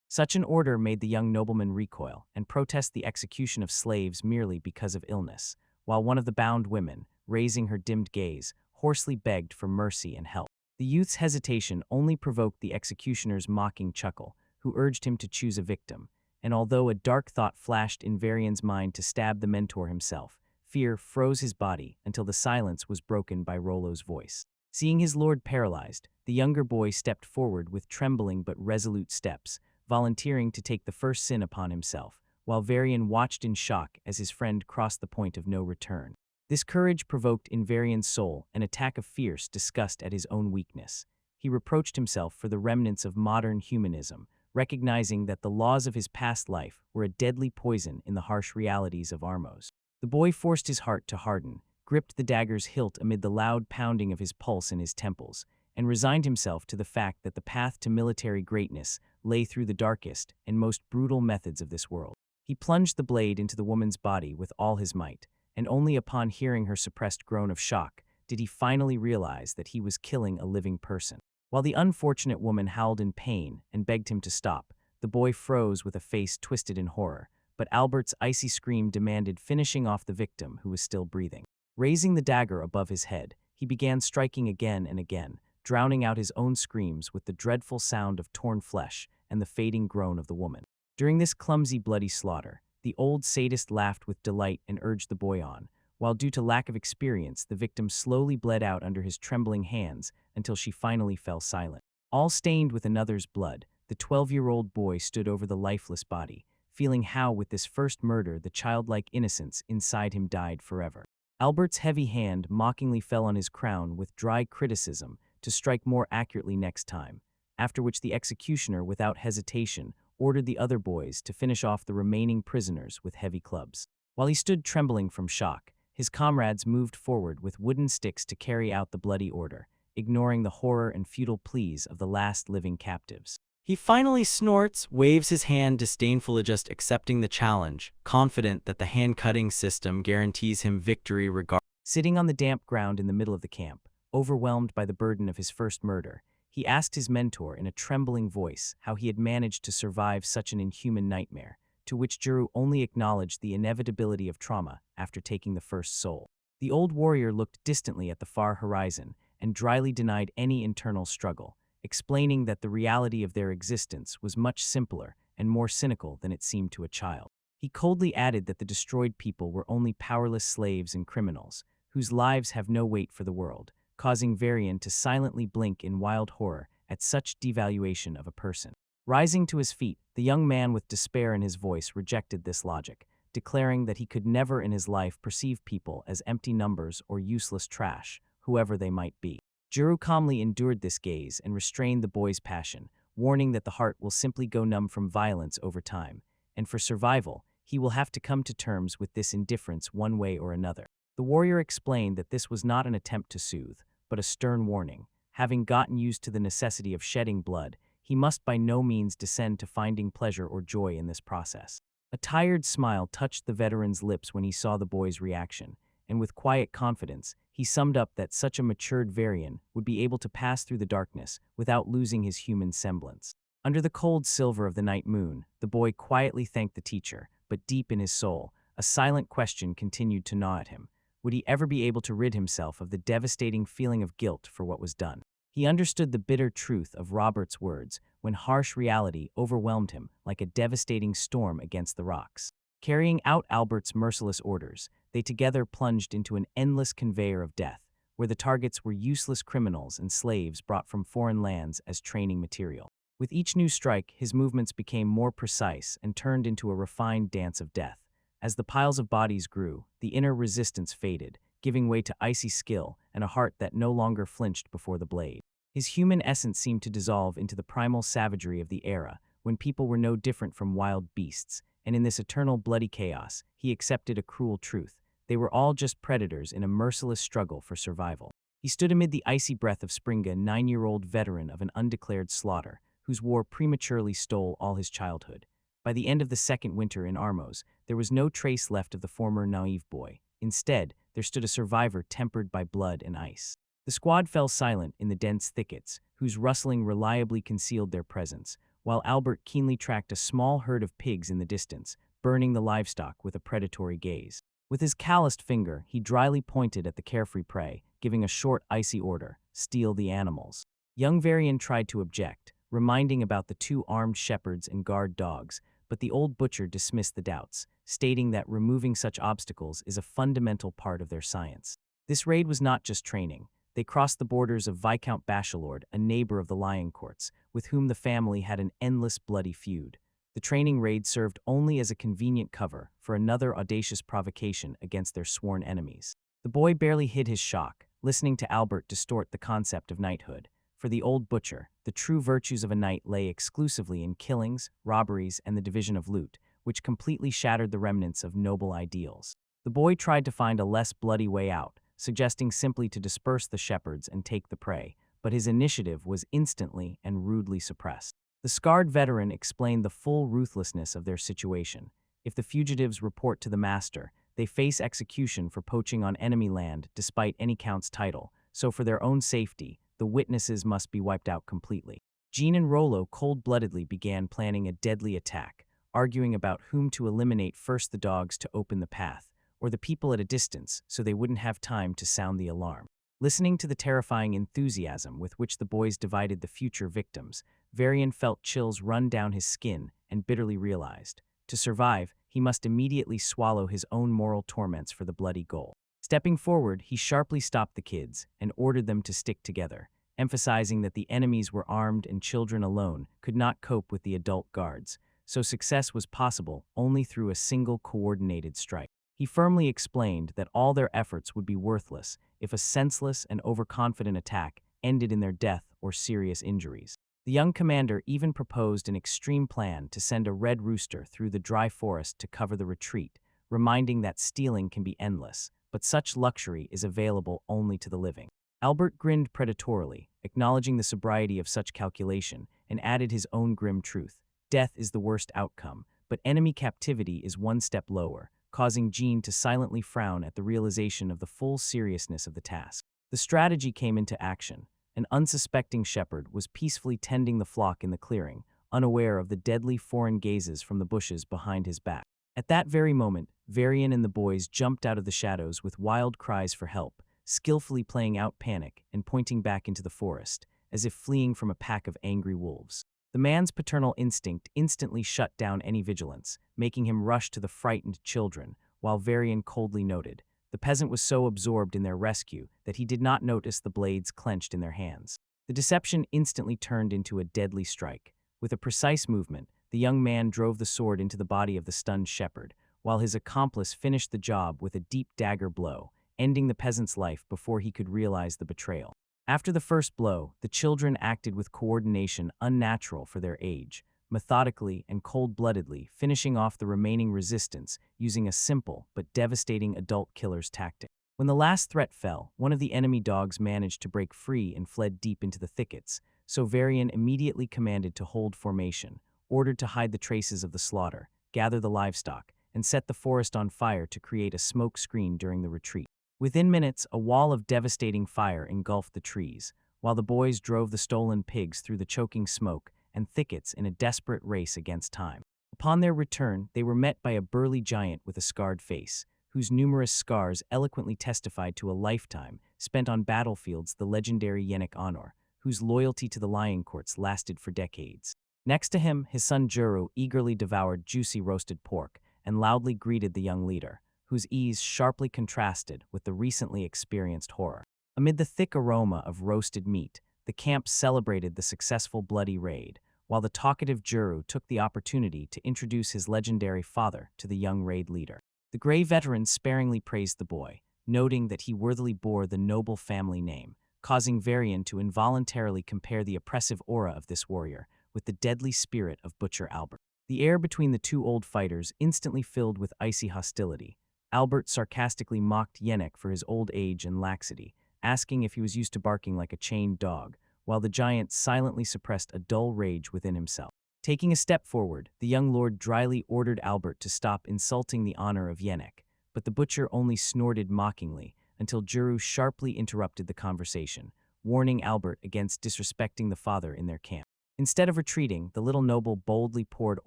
S1: Such an order made the young nobleman recoil and protest the execution of slaves merely because of illness, while one of the bound women, raising her dimmed gaze, hoarsely begged for mercy and help. The youth's hesitation only provoked the executioner's mocking chuckle, who urged him to choose a victim, and although a dark thought flashed in Varian's mind to stab the mentor himself, fear froze his body until the silence was broken by Rollo's voice. Seeing his lord paralyzed, the younger boy stepped forward with trembling but resolute steps, volunteering to take the first sin upon himself, while Varian watched in shock as his friend crossed the point of no return. This courage provoked in Varian's soul an attack of fierce disgust at his own weakness. He reproached himself for the remnants of modern humanism, recognizing that the laws of his past life were a deadly poison in the harsh realities of Armos. The boy forced his heart to harden, gripped the dagger's hilt amid the loud pounding of his pulse in his temples, and resigned himself to the fact that the path to military greatness lay through the darkest and most brutal methods of this world. He plunged the blade into the woman's body with all his might, and only upon hearing her suppressed groan of shock did he finally realize that he was killing a living person. While the unfortunate woman howled in pain and begged him to stop, the boy froze with a face twisted in horror, but Albert's icy scream demanded finishing off the victim who was still breathing. Raising the dagger above his head, he began striking again and again, drowning out his own screams with the dreadful sound of torn flesh and the fading groan of the woman. During this clumsy, bloody slaughter, the old sadist laughed with delight and urged the boy on, while due to lack of experience, the victim slowly bled out under his trembling hands until she finally fell silent. All stained with another's blood, the 12-year-old boy stood over the lifeless body, feeling how with this first murder the childlike innocence inside him died forever. Albert's heavy hand mockingly fell on his crown with dry criticism to strike more accurately next time, after which the executioner, without hesitation, ordered the other boys to finish off the remaining prisoners with heavy clubs. While he stood trembling from shock, his comrades moved forward with wooden sticks to carry out the bloody order, ignoring the horror and futile pleas of the last living captives.
S2: He finally snorts, waves his hand disdainfully, just accepting the challenge, confident that the hand-cutting system guarantees him victory regardless.
S1: Sitting on the damp ground in the middle of the camp, overwhelmed by the burden of his first murder, he asked his mentor in a trembling voice how he had managed to survive such an inhuman nightmare, to which Juru only acknowledged the inevitability of trauma after taking the first soul. The old warrior looked distantly at the far horizon and dryly denied any internal struggle, explaining that the reality of their existence was much simpler and more cynical than it seemed to a child. He coldly added that the destroyed people were only powerless slaves and criminals, whose lives have no weight for the world, causing Varian to silently blink in wild horror at such devaluation of a person. Rising to his feet, the young man with despair in his voice rejected this logic, declaring that he could never in his life perceive people as empty numbers or useless trash, whoever they might be. Juru calmly endured this gaze and restrained the boy's passion, warning that the heart will simply go numb from violence over time, and for survival, he will have to come to terms with this indifference one way or another. The warrior explained that this was not an attempt to soothe, but a stern warning. Having gotten used to the necessity of shedding blood, he must by no means descend to finding pleasure or joy in this process. A tired smile touched the veteran's lips when he saw the boy's reaction, and with quiet confidence, he summed up that such a matured Varian would be able to pass through the darkness without losing his human semblance. Under the cold silver of the night moon, the boy quietly thanked the teacher, but deep in his soul, a silent question continued to gnaw at him. Would he ever be able to rid himself of the devastating feeling of guilt for what was done? He understood the bitter truth of Robert's words when harsh reality overwhelmed him like a devastating storm against the rocks. Carrying out Albert's merciless orders, they together plunged into an endless conveyor of death, where the targets were useless criminals and slaves brought from foreign lands as training material. With each new strike, his movements became more precise and turned into a refined dance of death. As the piles of bodies grew, the inner resistance faded, giving way to icy skill and a heart that no longer flinched before the blade. His human essence seemed to dissolve into the primal savagery of the era, when people were no different from wild beasts, and in this eternal bloody chaos, he accepted a cruel truth. They were all just predators in a merciless struggle for survival. He stood amid the icy breath of Springa, 9-year-old veteran of an undeclared slaughter, whose war prematurely stole all his childhood. By the end of the second winter in Armos, there was no trace left of the former naive boy. Instead, there stood a survivor tempered by blood and ice. The squad fell silent in the dense thickets, whose rustling reliably concealed their presence, while Albert keenly tracked a small herd of pigs in the distance, burning the livestock with a predatory gaze. With his calloused finger, he dryly pointed at the carefree prey, giving a short, icy order: steal the animals. Young Varian tried to object, reminding about the 2 armed shepherds and guard dogs, but the old butcher dismissed the doubts, stating that removing such obstacles is a fundamental part of their science. This raid was not just training. They crossed the borders of Viscount Bachelord, a neighbor of the Lion Courts, with whom the family had an endless bloody feud. The training raid served only as a convenient cover for another audacious provocation against their sworn enemies. The boy barely hid his shock, listening to Albert distort the concept of knighthood. For the old butcher, the true virtues of a knight lay exclusively in killings, robberies, and the division of loot, which completely shattered the remnants of noble ideals. The boy tried to find a less bloody way out, suggesting simply to disperse the shepherds and take the prey, but his initiative was instantly and rudely suppressed. The scarred veteran explained the full ruthlessness of their situation. If the fugitives report to the master, they face execution for poaching on enemy land despite any count's title, so for their own safety, the witnesses must be wiped out completely. Jean and Rollo cold-bloodedly began planning a deadly attack, arguing about whom to eliminate first: the dogs to open the path, or the people at a distance so they wouldn't have time to sound the alarm. Listening to the terrifying enthusiasm with which the boys divided the future victims, Varian felt chills run down his skin and bitterly realized, to survive, he must immediately swallow his own moral torments for the bloody goal. Stepping forward, he sharply stopped the kids and ordered them to stick together, emphasizing that the enemies were armed and children alone could not cope with the adult guards, so success was possible only through a single coordinated strike. He firmly explained that all their efforts would be worthless if a senseless and overconfident attack ended in their death or serious injuries. The young commander even proposed an extreme plan to send a red rooster through the dry forest to cover the retreat, reminding that stealing can be endless, but such luxury is available only to the living. Albert grinned predatorily, acknowledging the sobriety of such calculation, and added his own grim truth: death is the worst outcome, but enemy captivity is one step lower, causing Jean to silently frown at the realization of the full seriousness of the task. The strategy came into action. An unsuspecting shepherd was peacefully tending the flock in the clearing, unaware of the deadly foreign gazes from the bushes behind his back. At that very moment, Varian and the boys jumped out of the shadows with wild cries for help, skillfully playing out panic and pointing back into the forest, as if fleeing from a pack of angry wolves. The man's paternal instinct instantly shut down any vigilance, making him rush to the frightened children, while Varian coldly noted, the peasant was so absorbed in their rescue that he did not notice the blades clenched in their hands. The deception instantly turned into a deadly strike. With a precise movement, the young man drove the sword into the body of the stunned shepherd, while his accomplice finished the job with a deep dagger blow, ending the peasant's life before he could realize the betrayal. After the first blow, the children acted with coordination unnatural for their age, methodically and cold-bloodedly finishing off the remaining resistance using a simple but devastating adult killer's tactic. When the last threat fell, one of the enemy dogs managed to break free and fled deep into the thickets, so Varian immediately commanded to hold formation, ordered to hide the traces of the slaughter, gather the livestock, and set the forest on fire to create a smoke screen during the retreat. Within minutes, a wall of devastating fire engulfed the trees, while the boys drove the stolen pigs through the choking smoke and thickets in a desperate race against time. Upon their return, they were met by a burly giant with a scarred face, whose numerous scars eloquently testified to a lifetime spent on battlefields the legendary Yenik Honor, whose loyalty to the lion courts lasted for decades. Next to him, his son Juru eagerly devoured juicy roasted pork and loudly greeted the young leader, whose ease sharply contrasted with the recently experienced horror. Amid the thick aroma of roasted meat, the camp celebrated the successful bloody raid, while the talkative Juru took the opportunity to introduce his legendary father to the young raid leader. The gray veteran sparingly praised the boy, noting that he worthily bore the noble family name, causing Varian to involuntarily compare the oppressive aura of this warrior with the deadly spirit of Butcher Albert. The air between the two old fighters instantly filled with icy hostility. Albert sarcastically mocked Yenik for his old age and laxity, asking if he was used to barking like a chained dog, while the giant silently suppressed a dull rage within himself. Taking a step forward, the young lord dryly ordered Albert to stop insulting the honor of Yenik, but the butcher only snorted mockingly until Juru sharply interrupted the conversation, warning Albert against disrespecting the father in their camp. Instead of retreating, the little noble boldly poured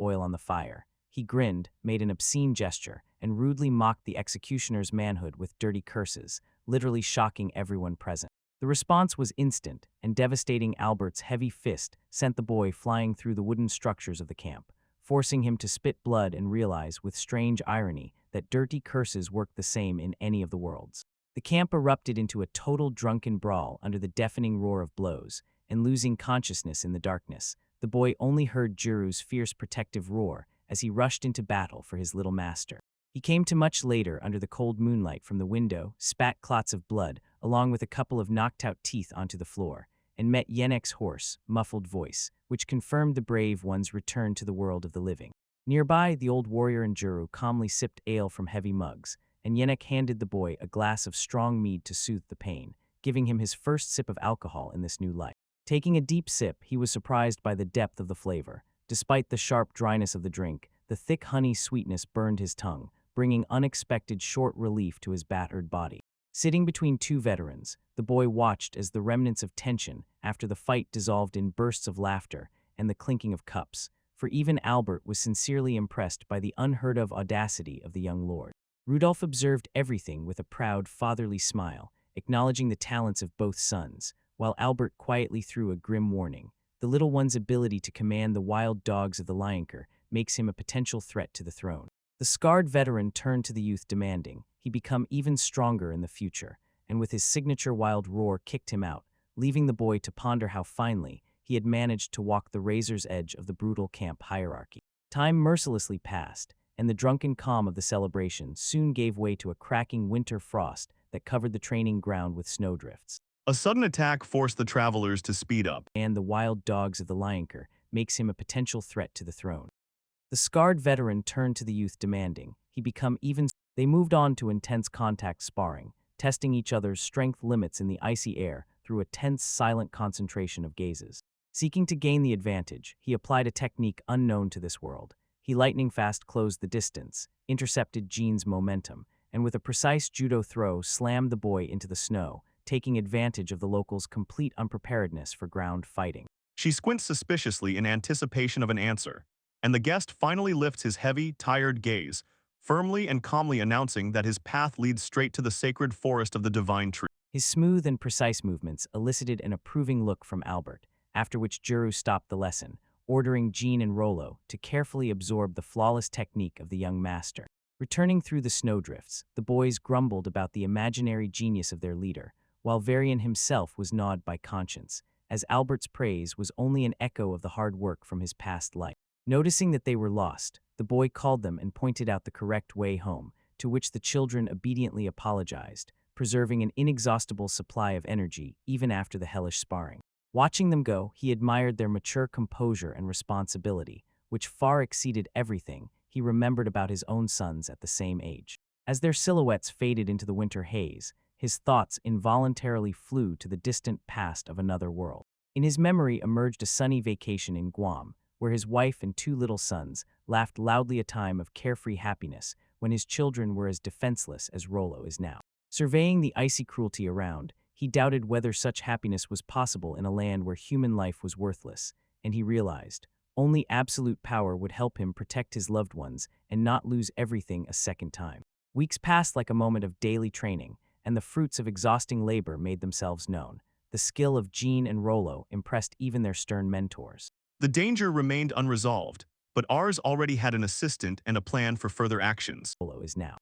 S1: oil on the fire. He grinned, made an obscene gesture, and rudely mocked the executioner's manhood with dirty curses, literally shocking everyone present. The response was instant, and devastating. Albert's heavy fist sent the boy flying through the wooden structures of the camp, forcing him to spit blood and realize with strange irony that dirty curses worked the same in any of the worlds. The camp erupted into a total drunken brawl under the deafening roar of blows, and losing consciousness in the darkness, the boy only heard Juru's fierce protective roar as he rushed into battle for his little master. He came to much later under the cold moonlight from the window, spat clots of blood, along with a couple of knocked-out teeth onto the floor, and met Yenek's hoarse, muffled voice, which confirmed the brave one's return to the world of the living. Nearby, the old warrior and Juru calmly sipped ale from heavy mugs, and Yenek handed the boy a glass of strong mead to soothe the pain, giving him his first sip of alcohol in this new life. Taking a deep sip, he was surprised by the depth of the flavor. Despite the sharp dryness of the drink, the thick honey sweetness burned his tongue, bringing unexpected short relief to his battered body. Sitting between two veterans, the boy watched as the remnants of tension after the fight dissolved in bursts of laughter and the clinking of cups, for even Albert was sincerely impressed by the unheard-of audacity of the young lord. Rudolph observed everything with a proud, fatherly smile, acknowledging the talents of both sons, while Albert quietly threw a grim warning. The little one's ability to command the wild dogs of the Lionker makes him a potential threat to the throne. The scarred veteran turned to the youth demanding he become even stronger in the future, and with his signature wild roar kicked him out, leaving the boy to ponder how finally he had managed to walk the razor's edge of the brutal camp hierarchy. Time mercilessly passed, and the drunken calm of the celebration soon gave way to a cracking winter frost that covered the training ground with snowdrifts.
S3: A sudden attack forced the travelers to speed up.
S1: And the wild dogs of the Lionker makes him a potential threat to the throne. The scarred veteran turned to the youth demanding he become even. They moved on to intense contact sparring, testing each other's strength limits in the icy air through a tense, silent concentration of gazes. Seeking to gain the advantage, he applied a technique unknown to this world. He lightning-fast closed the distance, intercepted Jean's momentum, and with a precise judo throw slammed the boy into the snow, taking advantage of the locals' complete unpreparedness for ground fighting.
S3: She squints suspiciously in anticipation of an answer, and the guest finally lifts his heavy, tired gaze, firmly and calmly announcing that his path leads straight to the sacred forest of the divine tree.
S1: His smooth and precise movements elicited an approving look from Albert, after which Juru stopped the lesson, ordering Jean and Rollo to carefully absorb the flawless technique of the young master. Returning through the snowdrifts, the boys grumbled about the imaginary genius of their leader, while Varian himself was gnawed by conscience, as Albert's praise was only an echo of the hard work from his past life. Noticing that they were lost, the boy called them and pointed out the correct way home, to which the children obediently apologized, preserving an inexhaustible supply of energy even after the hellish sparring. Watching them go, he admired their mature composure and responsibility, which far exceeded everything he remembered about his own sons at the same age. As their silhouettes faded into the winter haze, his thoughts involuntarily flew to the distant past of another world. In his memory emerged a sunny vacation in Guam, where his wife and two little sons laughed loudly, a time of carefree happiness when his children were as defenseless as Rollo is now. Surveying the icy cruelty around, he doubted whether such happiness was possible in a land where human life was worthless, and he realized only absolute power would help him protect his loved ones and not lose everything a second time. Weeks passed like a moment of daily training, and the fruits of exhausting labor made themselves known. the skill of Jean and Rollo impressed even their stern mentors.
S3: The danger remained unresolved, but ours already had an assistant and a plan for further actions.
S1: Rollo is now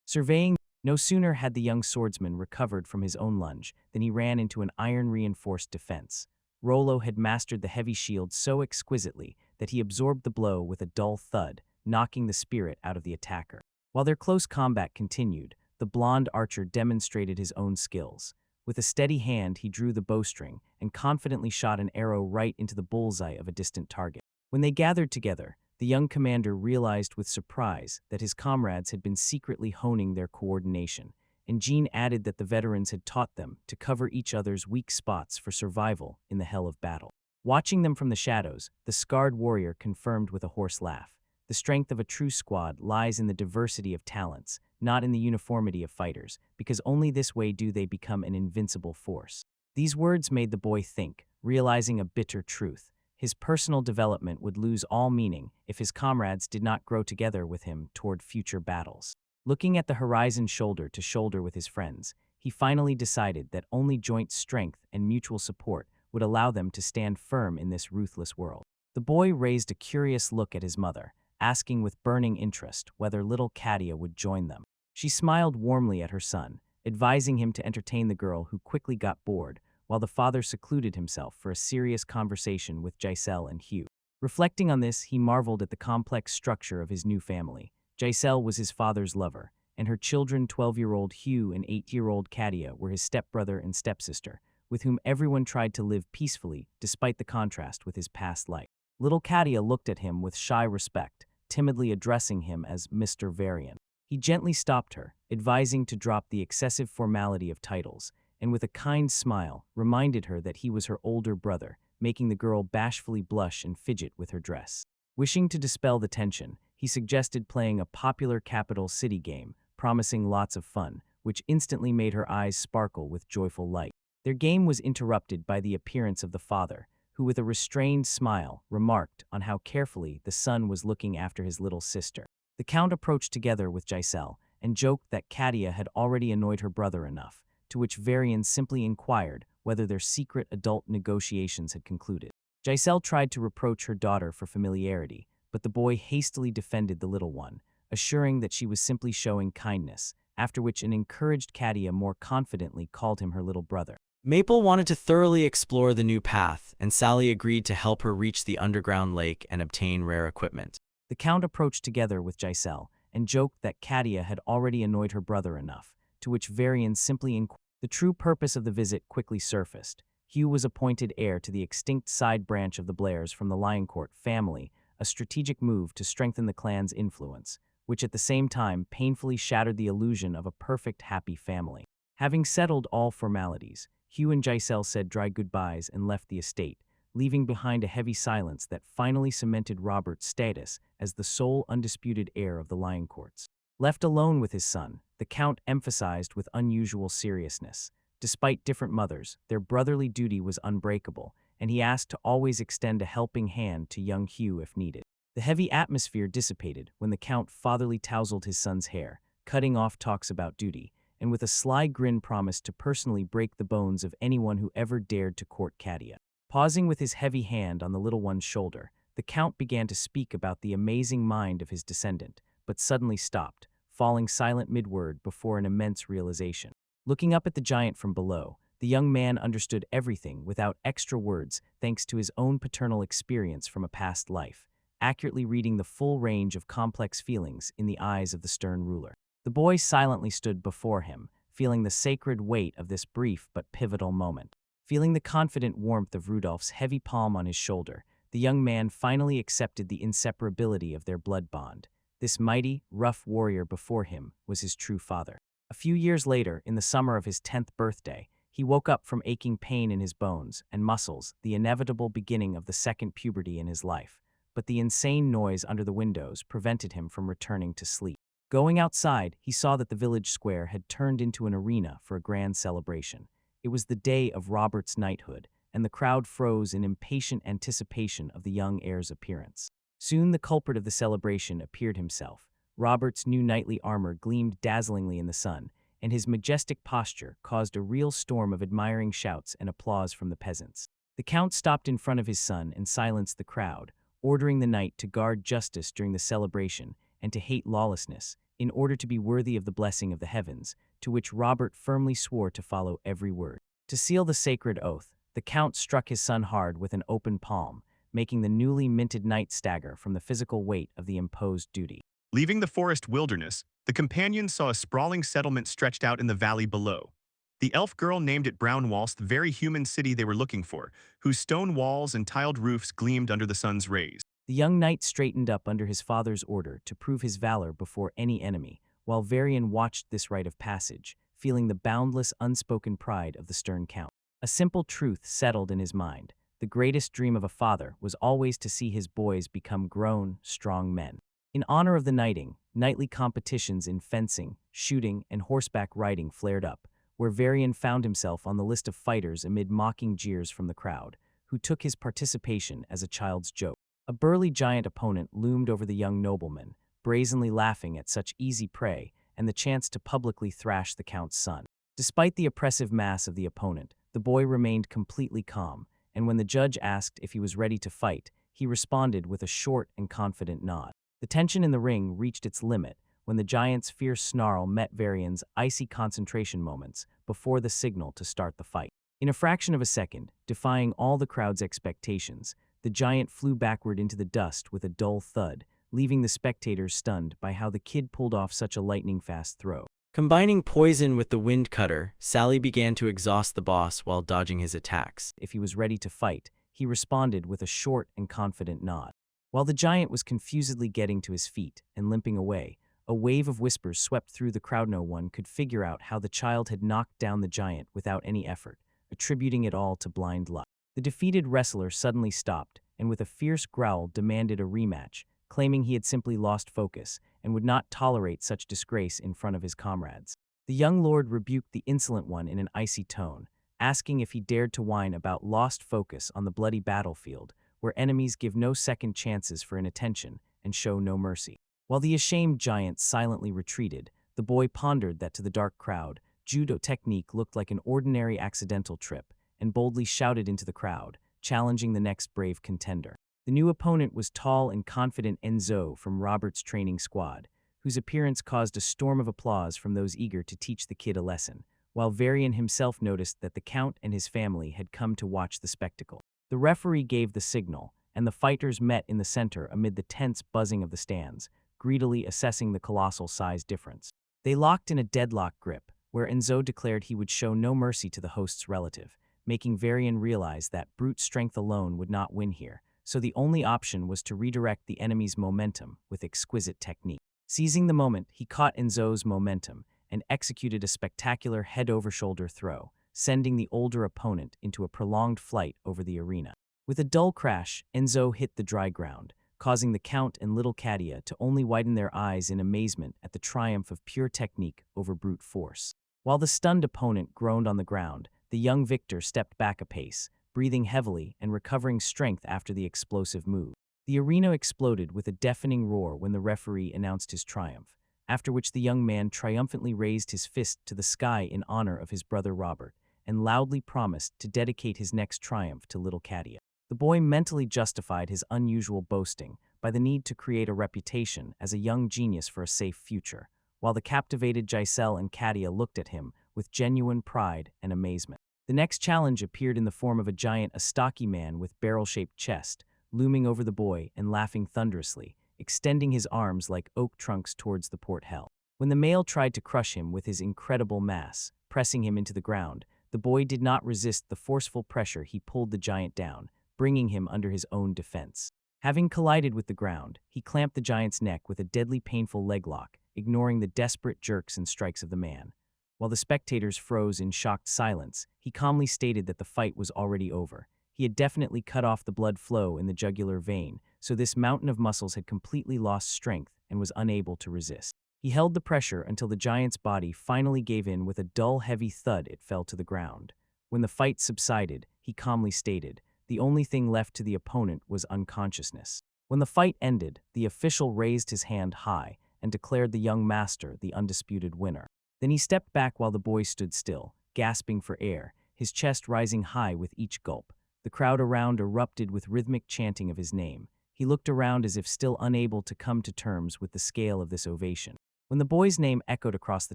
S1: surveying. No sooner had the young swordsman recovered from his own lunge than he ran into an iron-reinforced defense. Rollo had mastered the heavy shield so exquisitely that he absorbed the blow with a dull thud, knocking the spirit out of the attacker. While their close combat continued, the blonde archer demonstrated his own skills. With a steady hand, he drew the bowstring and confidently shot an arrow right into the bullseye of a distant target. When they gathered together, the young commander realized with surprise that his comrades had been secretly honing their coordination, and Jean added that the veterans had taught them to cover each other's weak spots for survival in the hell of battle. Watching them from the shadows, the scarred warrior confirmed with a hoarse laugh, "The strength of a true squad lies in the diversity of talents, not in the uniformity of fighters, because only this way do they become an invincible force." These words made the boy think, realizing a bitter truth. His personal development would lose all meaning if his comrades did not grow together with him toward future battles. Looking at the horizon shoulder to shoulder with his friends, he finally decided that only joint strength and mutual support would allow them to stand firm in this ruthless world. The boy raised a curious look at his mother, asking with burning interest whether little Katia would join them. She smiled warmly at her son, advising him to entertain the girl who quickly got bored, while the father secluded himself for a serious conversation with Giselle and Hugh. Reflecting on this, he marveled at the complex structure of his new family. Giselle was his father's lover, and her children, 12-year-old Hugh and 8-year-old Katia, were his stepbrother and stepsister, with whom everyone tried to live peacefully despite the contrast with his past life. Little Katia looked at him with shy respect, timidly addressing him as Mr. Varian. He gently stopped her, advising to drop the excessive formality of titles, and with a kind smile, reminded her that he was her older brother, making the girl bashfully blush and fidget with her dress. Wishing to dispel the tension, he suggested playing a popular capital city game, promising lots of fun, which instantly made her eyes sparkle with joyful light. Their game was interrupted by the appearance of the father, who with a restrained smile remarked on how carefully the son was looking after his little sister. The count approached together with Giselle and joked that Katia had already annoyed her brother enough, to which Varian simply inquired whether their secret adult negotiations had concluded. Giselle tried to reproach her daughter for familiarity, but the boy hastily defended the little one, assuring that she was simply showing kindness, after which an encouraged Katia more confidently called him her little brother.
S2: Maple wanted to thoroughly explore the new path, and Sally agreed to help her reach the underground lake and obtain rare equipment.
S1: The count approached together with Giselle and joked that Katia had already annoyed her brother enough, to which Varian simply inquired. The true purpose of the visit quickly surfaced. Hugh was appointed heir to the extinct side branch of the Blairs from the Lioncourt family, a strategic move to strengthen the clan's influence, which at the same time painfully shattered the illusion of a perfect happy family. Having settled all formalities, Hugh and Giselle said dry goodbyes and left the estate, leaving behind a heavy silence that finally cemented Robert's status as the sole undisputed heir of the Lioncourts. Left alone with his son, the Count emphasized with unusual seriousness. Despite different mothers, their brotherly duty was unbreakable, and he asked to always extend a helping hand to young Hugh if needed. The heavy atmosphere dissipated when the Count fatherly tousled his son's hair, cutting off talks about duty, and with a sly grin promised to personally break the bones of anyone who ever dared to court Katia. Pausing with his heavy hand on the little one's shoulder, the Count began to speak about the amazing mind of his descendant, but suddenly stopped, falling silent mid-word before an immense realization. Looking up at the giant from below, the young man understood everything without extra words thanks to his own paternal experience from a past life, accurately reading the full range of complex feelings in the eyes of the stern ruler. The boy silently stood before him, feeling the sacred weight of this brief but pivotal moment. Feeling the confident warmth of Rudolph's heavy palm on his shoulder, the young man finally accepted the inseparability of their blood bond. This mighty, rough warrior before him was his true father. A few years later, in the summer of his 10th birthday, he woke up from aching pain in his bones and muscles, the inevitable beginning of the second puberty in his life. But the insane noise under the windows prevented him from returning to sleep. Going outside, he saw that the village square had turned into an arena for a grand celebration. It was the day of Robert's knighthood, and the crowd froze in impatient anticipation of the young heir's appearance. Soon the culprit of the celebration appeared himself. Robert's new knightly armor gleamed dazzlingly in the sun, and his majestic posture caused a real storm of admiring shouts and applause from the peasants. The count stopped in front of his son and silenced the crowd, ordering the knight to guard justice during the celebration and to hate lawlessness, in order to be worthy of the blessing of the heavens, to which Robert firmly swore to follow every word. To seal the sacred oath, the count struck his son hard with an open palm, making the newly minted knight stagger from the physical weight of the imposed duty.
S3: Leaving the forest wilderness, the companions saw a sprawling settlement stretched out in the valley below. The elf girl named it Brown Walls, the very human city they were looking for, whose stone walls and tiled roofs gleamed under the sun's rays.
S1: The young knight straightened up under his father's order to prove his valor before any enemy, while Varian watched this rite of passage, feeling the boundless, unspoken pride of the stern count. A simple truth settled in his mind. The greatest dream of a father was always to see his boys become grown, strong men. In honor of the knighting, nightly competitions in fencing, shooting, and horseback riding flared up, where Varian found himself on the list of fighters amid mocking jeers from the crowd, who took his participation as a child's joke. A burly giant opponent loomed over the young nobleman, brazenly laughing at such easy prey and the chance to publicly thrash the count's son. Despite the oppressive mass of the opponent, the boy remained completely calm, and when the judge asked if he was ready to fight, he responded with a short and confident nod. The tension in the ring reached its limit when the giant's fierce snarl met Varian's icy concentration moments before the signal to start the fight. In a fraction of a second, defying all the crowd's expectations, the giant flew backward into the dust with a dull thud, leaving the spectators stunned by how the kid pulled off such a lightning-fast throw.
S2: Combining poison with the wind cutter, Sally began to exhaust the boss while dodging his attacks.
S1: If he was ready to fight, he responded with a short and confident nod. While the giant was confusedly getting to his feet and limping away, a wave of whispers swept through the crowd. No one could figure out how the child had knocked down the giant without any effort, attributing it all to blind luck. The defeated wrestler suddenly stopped and with a fierce growl demanded a rematch, claiming he had simply lost focus and would not tolerate such disgrace in front of his comrades. The young lord rebuked the insolent one in an icy tone, asking if he dared to whine about lost focus on the bloody battlefield, where enemies give no second chances for inattention and show no mercy. While the ashamed giant silently retreated, the boy pondered that to the dark crowd, judo technique looked like an ordinary accidental trip, and boldly shouted into the crowd, challenging the next brave contender. The new opponent was tall and confident Enzo from Robert's training squad, whose appearance caused a storm of applause from those eager to teach the kid a lesson, while Varian himself noticed that the count and his family had come to watch the spectacle. The referee gave the signal, and the fighters met in the center amid the tense buzzing of the stands, greedily assessing the colossal size difference. They locked in a deadlock grip, where Enzo declared he would show no mercy to the host's relative, making Varian realize that brute strength alone would not win here, so the only option was to redirect the enemy's momentum with exquisite technique. Seizing the moment, he caught Enzo's momentum and executed a spectacular head-over-shoulder throw, sending the older opponent into a prolonged flight over the arena. With a dull crash, Enzo hit the dry ground, causing the Count and little Katia to only widen their eyes in amazement at the triumph of pure technique over brute force. While the stunned opponent groaned on the ground, the young victor stepped back a pace, breathing heavily and recovering strength after the explosive move. The arena exploded with a deafening roar when the referee announced his triumph, after which the young man triumphantly raised his fist to the sky in honor of his brother Robert, and loudly promised to dedicate his next triumph to little Katia. The boy mentally justified his unusual boasting by the need to create a reputation as a young genius for a safe future, while the captivated Giselle and Katia looked at him with genuine pride and amazement. The next challenge appeared in the form of a stocky man with barrel-shaped chest, looming over the boy and laughing thunderously, extending his arms like oak trunks towards the port hell. When the male tried to crush him with his incredible mass, pressing him into the ground, the boy did not resist the forceful pressure. He pulled the giant down, bringing him under his own defense. Having collided with the ground, he clamped the giant's neck with a deadly painful leg lock, ignoring the desperate jerks and strikes of the man. While the spectators froze in shocked silence, he calmly stated that the fight was already over. He had definitely cut off the blood flow in the jugular vein, so this mountain of muscles had completely lost strength and was unable to resist. He held the pressure until the giant's body finally gave in. With a dull, heavy thud, it fell to the ground. When the fight subsided, he calmly stated, the only thing left to the opponent was unconsciousness. When the fight ended, the official raised his hand high and declared the young master the undisputed winner. Then he stepped back while the boy stood still, gasping for air, his chest rising high with each gulp. The crowd around erupted with rhythmic chanting of his name. He looked around as if still unable to come to terms with the scale of this ovation. When the boy's name echoed across the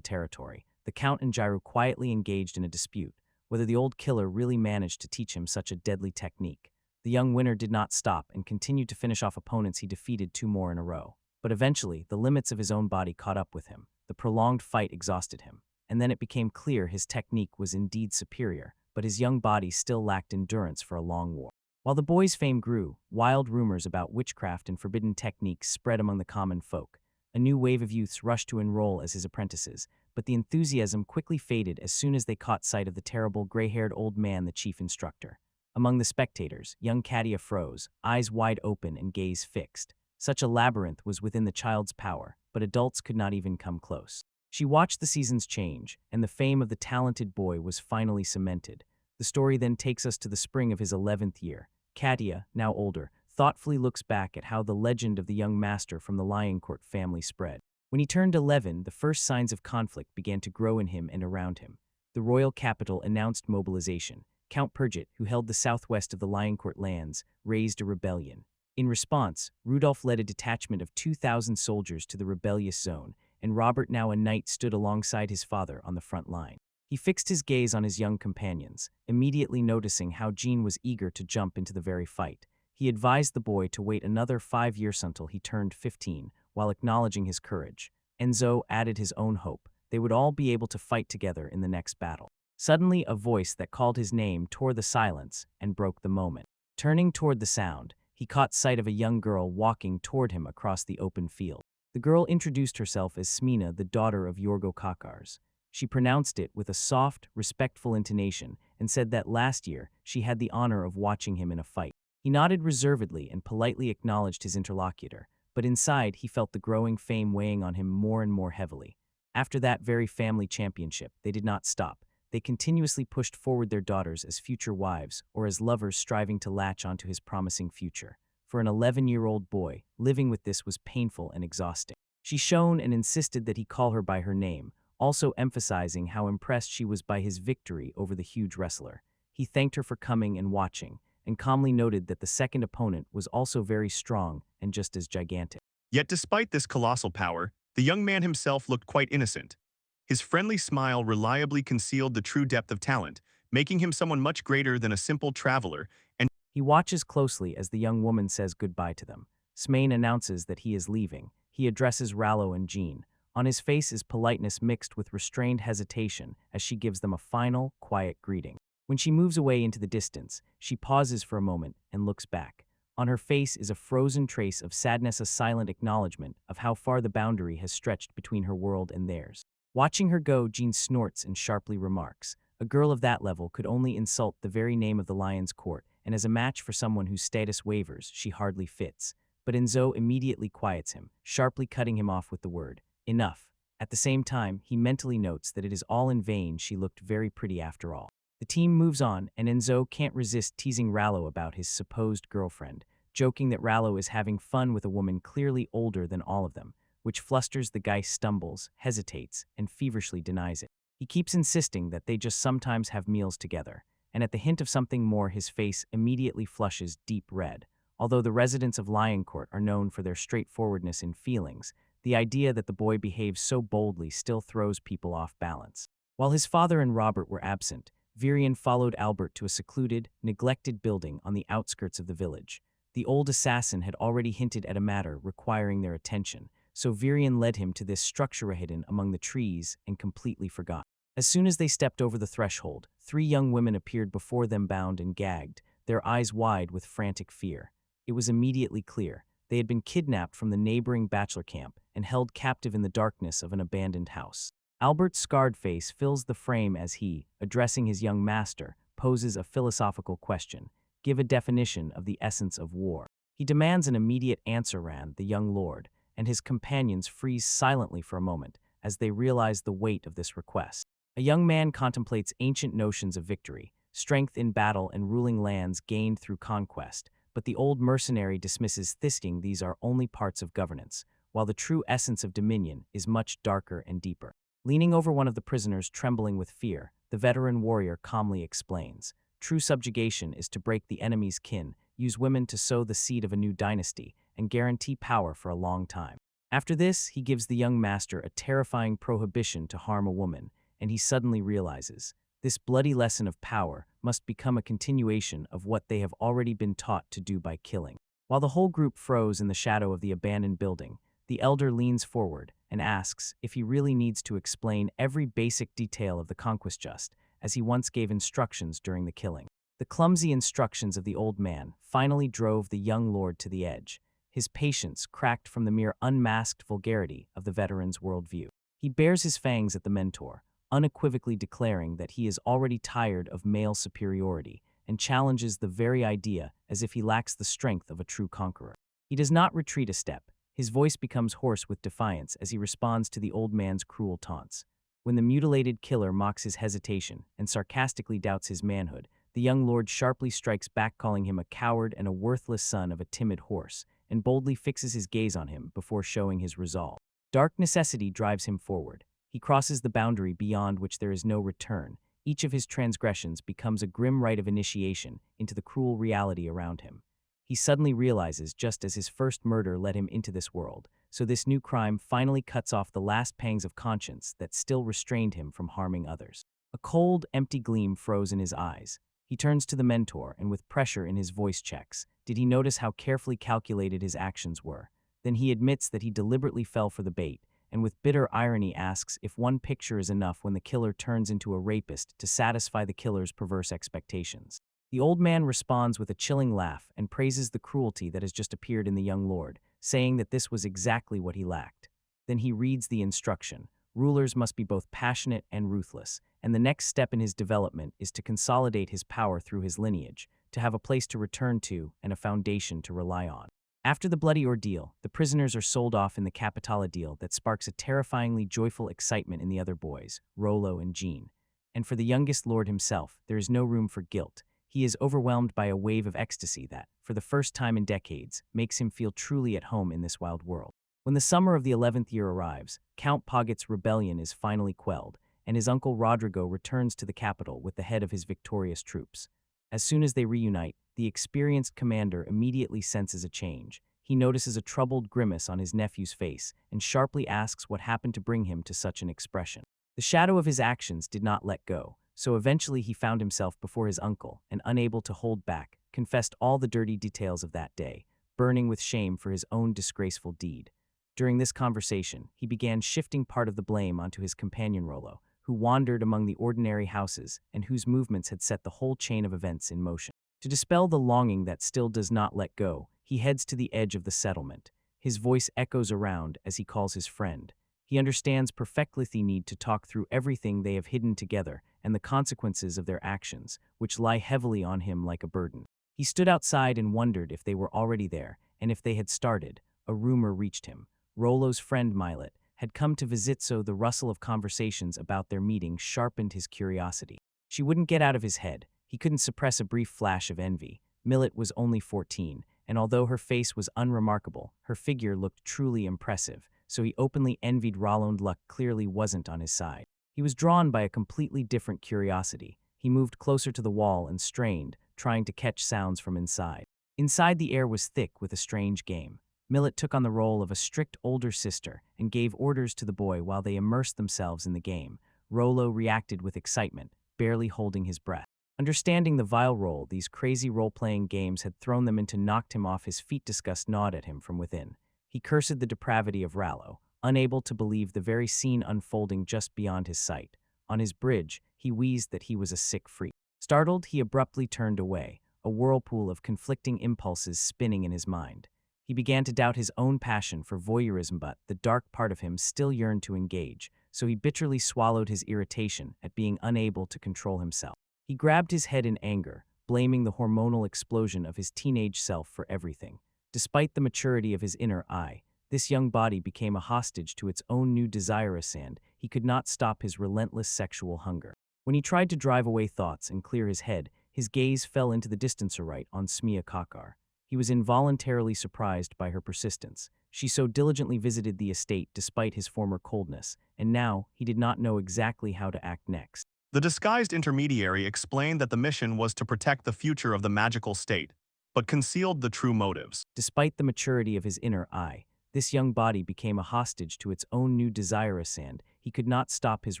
S1: territory, the Count and Jiru quietly engaged in a dispute, whether the old killer really managed to teach him such a deadly technique. The young winner did not stop and continued to finish off opponents he defeated 2 more in a row. But eventually, the limits of his own body caught up with him. The prolonged fight exhausted him, and then it became clear his technique was indeed superior, but his young body still lacked endurance for a long war. While the boy's fame grew, wild rumors about witchcraft and forbidden techniques spread among the common folk. A new wave of youths rushed to enroll as his apprentices, but the enthusiasm quickly faded as soon as they caught sight of the terrible gray-haired old man, the chief instructor. Among the spectators, young Katia froze, eyes wide open and gaze fixed. Such a labyrinth was within the child's power, but adults could not even come close. She watched the seasons change, and the fame of the talented boy was finally cemented. The story then takes us to the spring of his 11th year. Katia, now older, thoughtfully looks back at how the legend of the young master from the Lioncourt family spread. When he turned 11, the first signs of conflict began to grow in him and around him. The royal capital announced mobilization. Count Purgit, who held the southwest of the Lioncourt lands, raised a rebellion. In response, Rudolph led a detachment of 2,000 soldiers to the rebellious zone, and Robert, now a knight, stood alongside his father on the front line. He fixed his gaze on his young companions, immediately noticing how Jean was eager to jump into the very fight. He advised the boy to wait another 5 years until he turned 15, while acknowledging his courage. Enzo added his own hope. They would all be able to fight together in the next battle. Suddenly, a voice that called his name tore the silence and broke the moment. Turning toward the sound, he caught sight of a young girl walking toward him across the open field. The girl introduced herself as Smina, the daughter of Yorgo Kakars. She pronounced it with a soft, respectful intonation and said that last year she had the honor of watching him in a fight. He nodded reservedly and politely acknowledged his interlocutor, but inside he felt the growing fame weighing on him more and more heavily. After that very family championship, they did not stop. They continuously pushed forward their daughters as future wives or as lovers striving to latch onto his promising future. For an 11-year-old boy, living with this was painful and exhausting. She shone and insisted that he call her by her name, also emphasizing how impressed she was by his victory over the huge wrestler. He thanked her for coming and watching, and calmly noted that the second opponent was also very strong and just as gigantic.
S3: Yet despite this colossal power, the young man himself looked quite innocent. His friendly smile reliably concealed the true depth of talent, making him someone much greater than a simple traveler, and
S1: He watches closely as the young woman says goodbye to them. Smain announces that he is leaving. He addresses Rallo and Jean. On his face is politeness mixed with restrained hesitation as she gives them a final, quiet greeting. When she moves away into the distance, she pauses for a moment and looks back. On her face is a frozen trace of sadness, a silent acknowledgement of how far the boundary has stretched between her world and theirs. Watching her go, Jean snorts and sharply remarks, "A girl of that level could only insult the very name of the Lion's Court, and as a match for someone whose status wavers, she hardly fits." But Enzo immediately quiets him, sharply cutting him off with the word, "Enough." At the same time, he mentally notes that it is all in vain. She looked very pretty after all. The team moves on, and Enzo can't resist teasing Rallo about his supposed girlfriend, joking that Rallo is having fun with a woman clearly older than all of them, which flusters the guy. Stumbles, hesitates, and feverishly denies it. He keeps insisting that they just sometimes have meals together, and at the hint of something more, his face immediately flushes deep red. Although the residents of Lioncourt are known for their straightforwardness in feelings, the idea that the boy behaves so boldly still throws people off balance. While his father and Robert were absent, Virion followed Albert to a secluded, neglected building on the outskirts of the village. The old assassin had already hinted at a matter requiring their attention, so Virion led him to this structure hidden among the trees and completely forgotten. As soon as they stepped over the threshold, 3 young women appeared before them, bound and gagged, their eyes wide with frantic fear. It was immediately clear. They had been kidnapped from the neighboring bachelor camp and held captive in the darkness of an abandoned house. Albert's scarred face fills the frame as he, addressing his young master, poses a philosophical question. Give a definition of the essence of war. He demands an immediate answer. Rand, the young lord, and his companions freeze silently for a moment as they realize the weight of this request. A young man contemplates ancient notions of victory, strength in battle and ruling lands gained through conquest, but the old mercenary dismisses thisting. These are only parts of governance, while the true essence of dominion is much darker and deeper. Leaning over one of the prisoners trembling with fear, the veteran warrior calmly explains, "True subjugation is to break the enemy's kin, use women to sow the seed of a new dynasty, and guarantee power for a long time." After this, he gives the young master a terrifying prohibition to harm a woman, and he suddenly realizes, this bloody lesson of power must become a continuation of what they have already been taught to do by killing. While the whole group froze in the shadow of the abandoned building, the elder leans forward and asks if he really needs to explain every basic detail of the conquest just as he once gave instructions during the killing. The clumsy instructions of the old man finally drove the young lord to the edge, his patience cracked from the mere unmasked vulgarity of the veteran's worldview. He bares his fangs at the mentor, unequivocally declaring that he is already tired of male superiority and challenges the very idea as if he lacks the strength of a true conqueror. He does not retreat a step. His voice becomes hoarse with defiance as he responds to the old man's cruel taunts. When the mutilated killer mocks his hesitation and sarcastically doubts his manhood, the young lord sharply strikes back, calling him a coward and a worthless son of a timid horse, and boldly fixes his gaze on him before showing his resolve. Dark necessity drives him forward. He crosses the boundary beyond which there is no return. Each of his transgressions becomes a grim rite of initiation into the cruel reality around him. He suddenly realizes just as his first murder led him into this world, so this new crime finally cuts off the last pangs of conscience that still restrained him from harming others. A cold, empty gleam froze in his eyes. He turns to the mentor and with pressure in his voice checks, did he notice how carefully calculated his actions were? Then he admits that he deliberately fell for the bait, and with bitter irony asks if one picture is enough when the killer turns into a rapist to satisfy the killer's perverse expectations. The old man responds with a chilling laugh and praises the cruelty that has just appeared in the young lord, saying that this was exactly what he lacked. Then he reads the instruction. Rulers must be both passionate and ruthless, and the next step in his development is to consolidate his power through his lineage, to have a place to return to and a foundation to rely on. After the bloody ordeal, the prisoners are sold off in the Capitala deal that sparks a terrifyingly joyful excitement in the other boys, Rollo and Jean. And for the youngest lord himself, there is no room for guilt. He is overwhelmed by a wave of ecstasy that, for the first time in decades, makes him feel truly at home in this wild world. When the summer of the 11th year arrives, Count Pogget's rebellion is finally quelled, and his uncle Rodrigo returns to the capital with the head of his victorious troops. As soon as they reunite, the experienced commander immediately senses a change. He notices a troubled grimace on his nephew's face and sharply asks what happened to bring him to such an expression. The shadow of his actions did not let go, so eventually he found himself before his uncle and, unable to hold back, confessed all the dirty details of that day, burning with shame for his own disgraceful deed. During this conversation, he began shifting part of the blame onto his companion Rollo, who wandered among the ordinary houses and whose movements had set the whole chain of events in motion. To dispel the longing that still does not let go, he heads to the edge of the settlement. His voice echoes around as he calls his friend. He understands perfectly the need to talk through everything they have hidden together and the consequences of their actions, which lie heavily on him like a burden. He stood outside and wondered if they were already there, and if they had started. A rumor reached him. Rollo's friend Millet had come to visit, so the rustle of conversations about their meeting sharpened his curiosity. She wouldn't get out of his head. He couldn't suppress a brief flash of envy. Millet was only 14, and although her face was unremarkable, her figure looked truly impressive, so he openly envied Rollond. Luck clearly wasn't on his side. He was drawn by a completely different curiosity. He moved closer to the wall and strained, trying to catch sounds from inside. Inside, the air was thick with a strange game. Millet took on the role of a strict older sister and gave orders to the boy while they immersed themselves in the game. Rollo reacted with excitement, barely holding his breath. Understanding the vile role these crazy role-playing games had thrown them into knocked him off his feet. Disgust gnawed at him from within. He cursed the depravity of Rollo, unable to believe the very scene unfolding just beyond his sight. On his bridge, he wheezed that he was a sick freak. Startled, he abruptly turned away, a whirlpool of conflicting impulses spinning in his mind. He began to doubt his own passion for voyeurism, but the dark part of him still yearned to engage, so he bitterly swallowed his irritation at being unable to control himself. He grabbed his head in anger, blaming the hormonal explosion of his teenage self for everything. Despite the maturity of his inner eye, this young body became a hostage to its own new desires, and he could not stop his relentless sexual hunger. When he tried to drive away thoughts and clear his head, his gaze fell into the distance right on Smia Kakar. He was involuntarily surprised by her persistence. She so diligently visited the estate despite his former coldness, and now he did not know exactly how to act next.
S3: The disguised intermediary explained that the mission was to protect the future of the magical state, but concealed the true motives.
S1: Despite the maturity of his inner eye, this young body became a hostage to its own new desirous and he could not stop his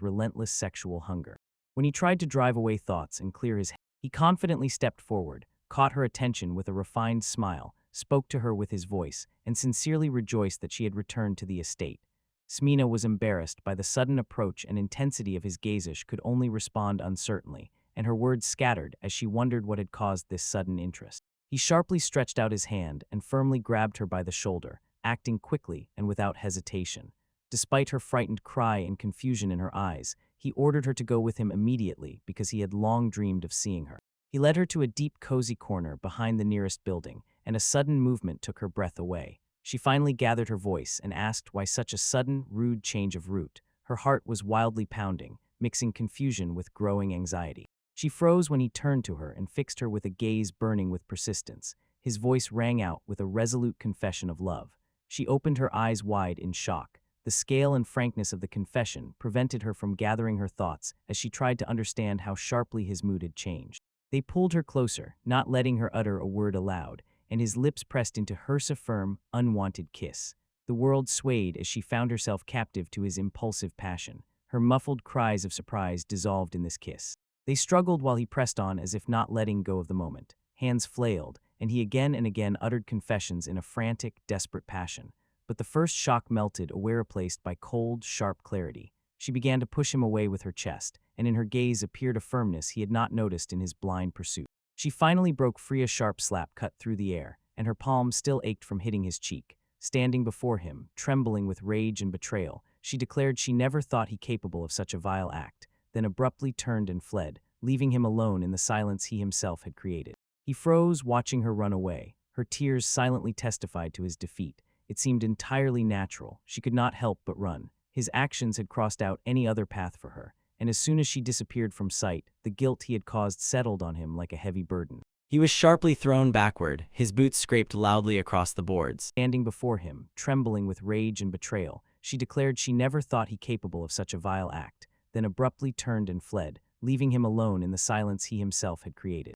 S1: relentless sexual hunger. When he tried to drive away thoughts and clear his head, he confidently stepped forward, caught her attention with a refined smile, spoke to her with his voice, and sincerely rejoiced that she had returned to the estate. Smina was embarrassed by the sudden approach and intensity of his gaze, could only respond uncertainly, and her words scattered as she wondered what had caused this sudden interest. He sharply stretched out his hand and firmly grabbed her by the shoulder, acting quickly and without hesitation. Despite her frightened cry and confusion in her eyes, he ordered her to go with him immediately because he had long dreamed of seeing her. He led her to a deep, cozy corner behind the nearest building, and a sudden movement took her breath away. She finally gathered her voice and asked why such a sudden, rude change of route. Her heart was wildly pounding, mixing confusion with growing anxiety. She froze when he turned to her and fixed her with a gaze burning with persistence. His voice rang out with a resolute confession of love. She opened her eyes wide in shock. The scale and frankness of the confession prevented her from gathering her thoughts as she tried to understand how sharply his mood had changed. They pulled her closer, not letting her utter a word aloud, and his lips pressed into hers a firm, unwanted kiss. The world swayed as she found herself captive to his impulsive passion. Her muffled cries of surprise dissolved in this kiss. They struggled while he pressed on as if not letting go of the moment. Hands flailed, and he again and again uttered confessions in a frantic, desperate passion. But the first shock melted, aware replaced by cold, sharp clarity. She began to push him away with her chest, and in her gaze appeared a firmness he had not noticed in his blind pursuit. She finally broke free. A sharp slap cut through the air, and her palm still ached from hitting his cheek. Standing before him, trembling with rage and betrayal, she declared she never thought he capable of such a vile act, then abruptly turned and fled, leaving him alone in the silence he himself had created. He froze, watching her run away. Her tears silently testified to his defeat. It seemed entirely natural. She could not help but run. His actions had crossed out any other path for her, and as soon as she disappeared from sight, the guilt he had caused settled on him like a heavy burden.
S2: He was sharply thrown backward, his boots scraped loudly across the boards.
S1: Standing before him, trembling with rage and betrayal, she declared she never thought he capable of such a vile act, then abruptly turned and fled, leaving him alone in the silence he himself had created.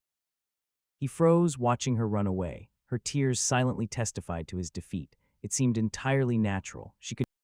S1: He froze, watching her run away. Her tears silently testified to his defeat. It seemed entirely natural.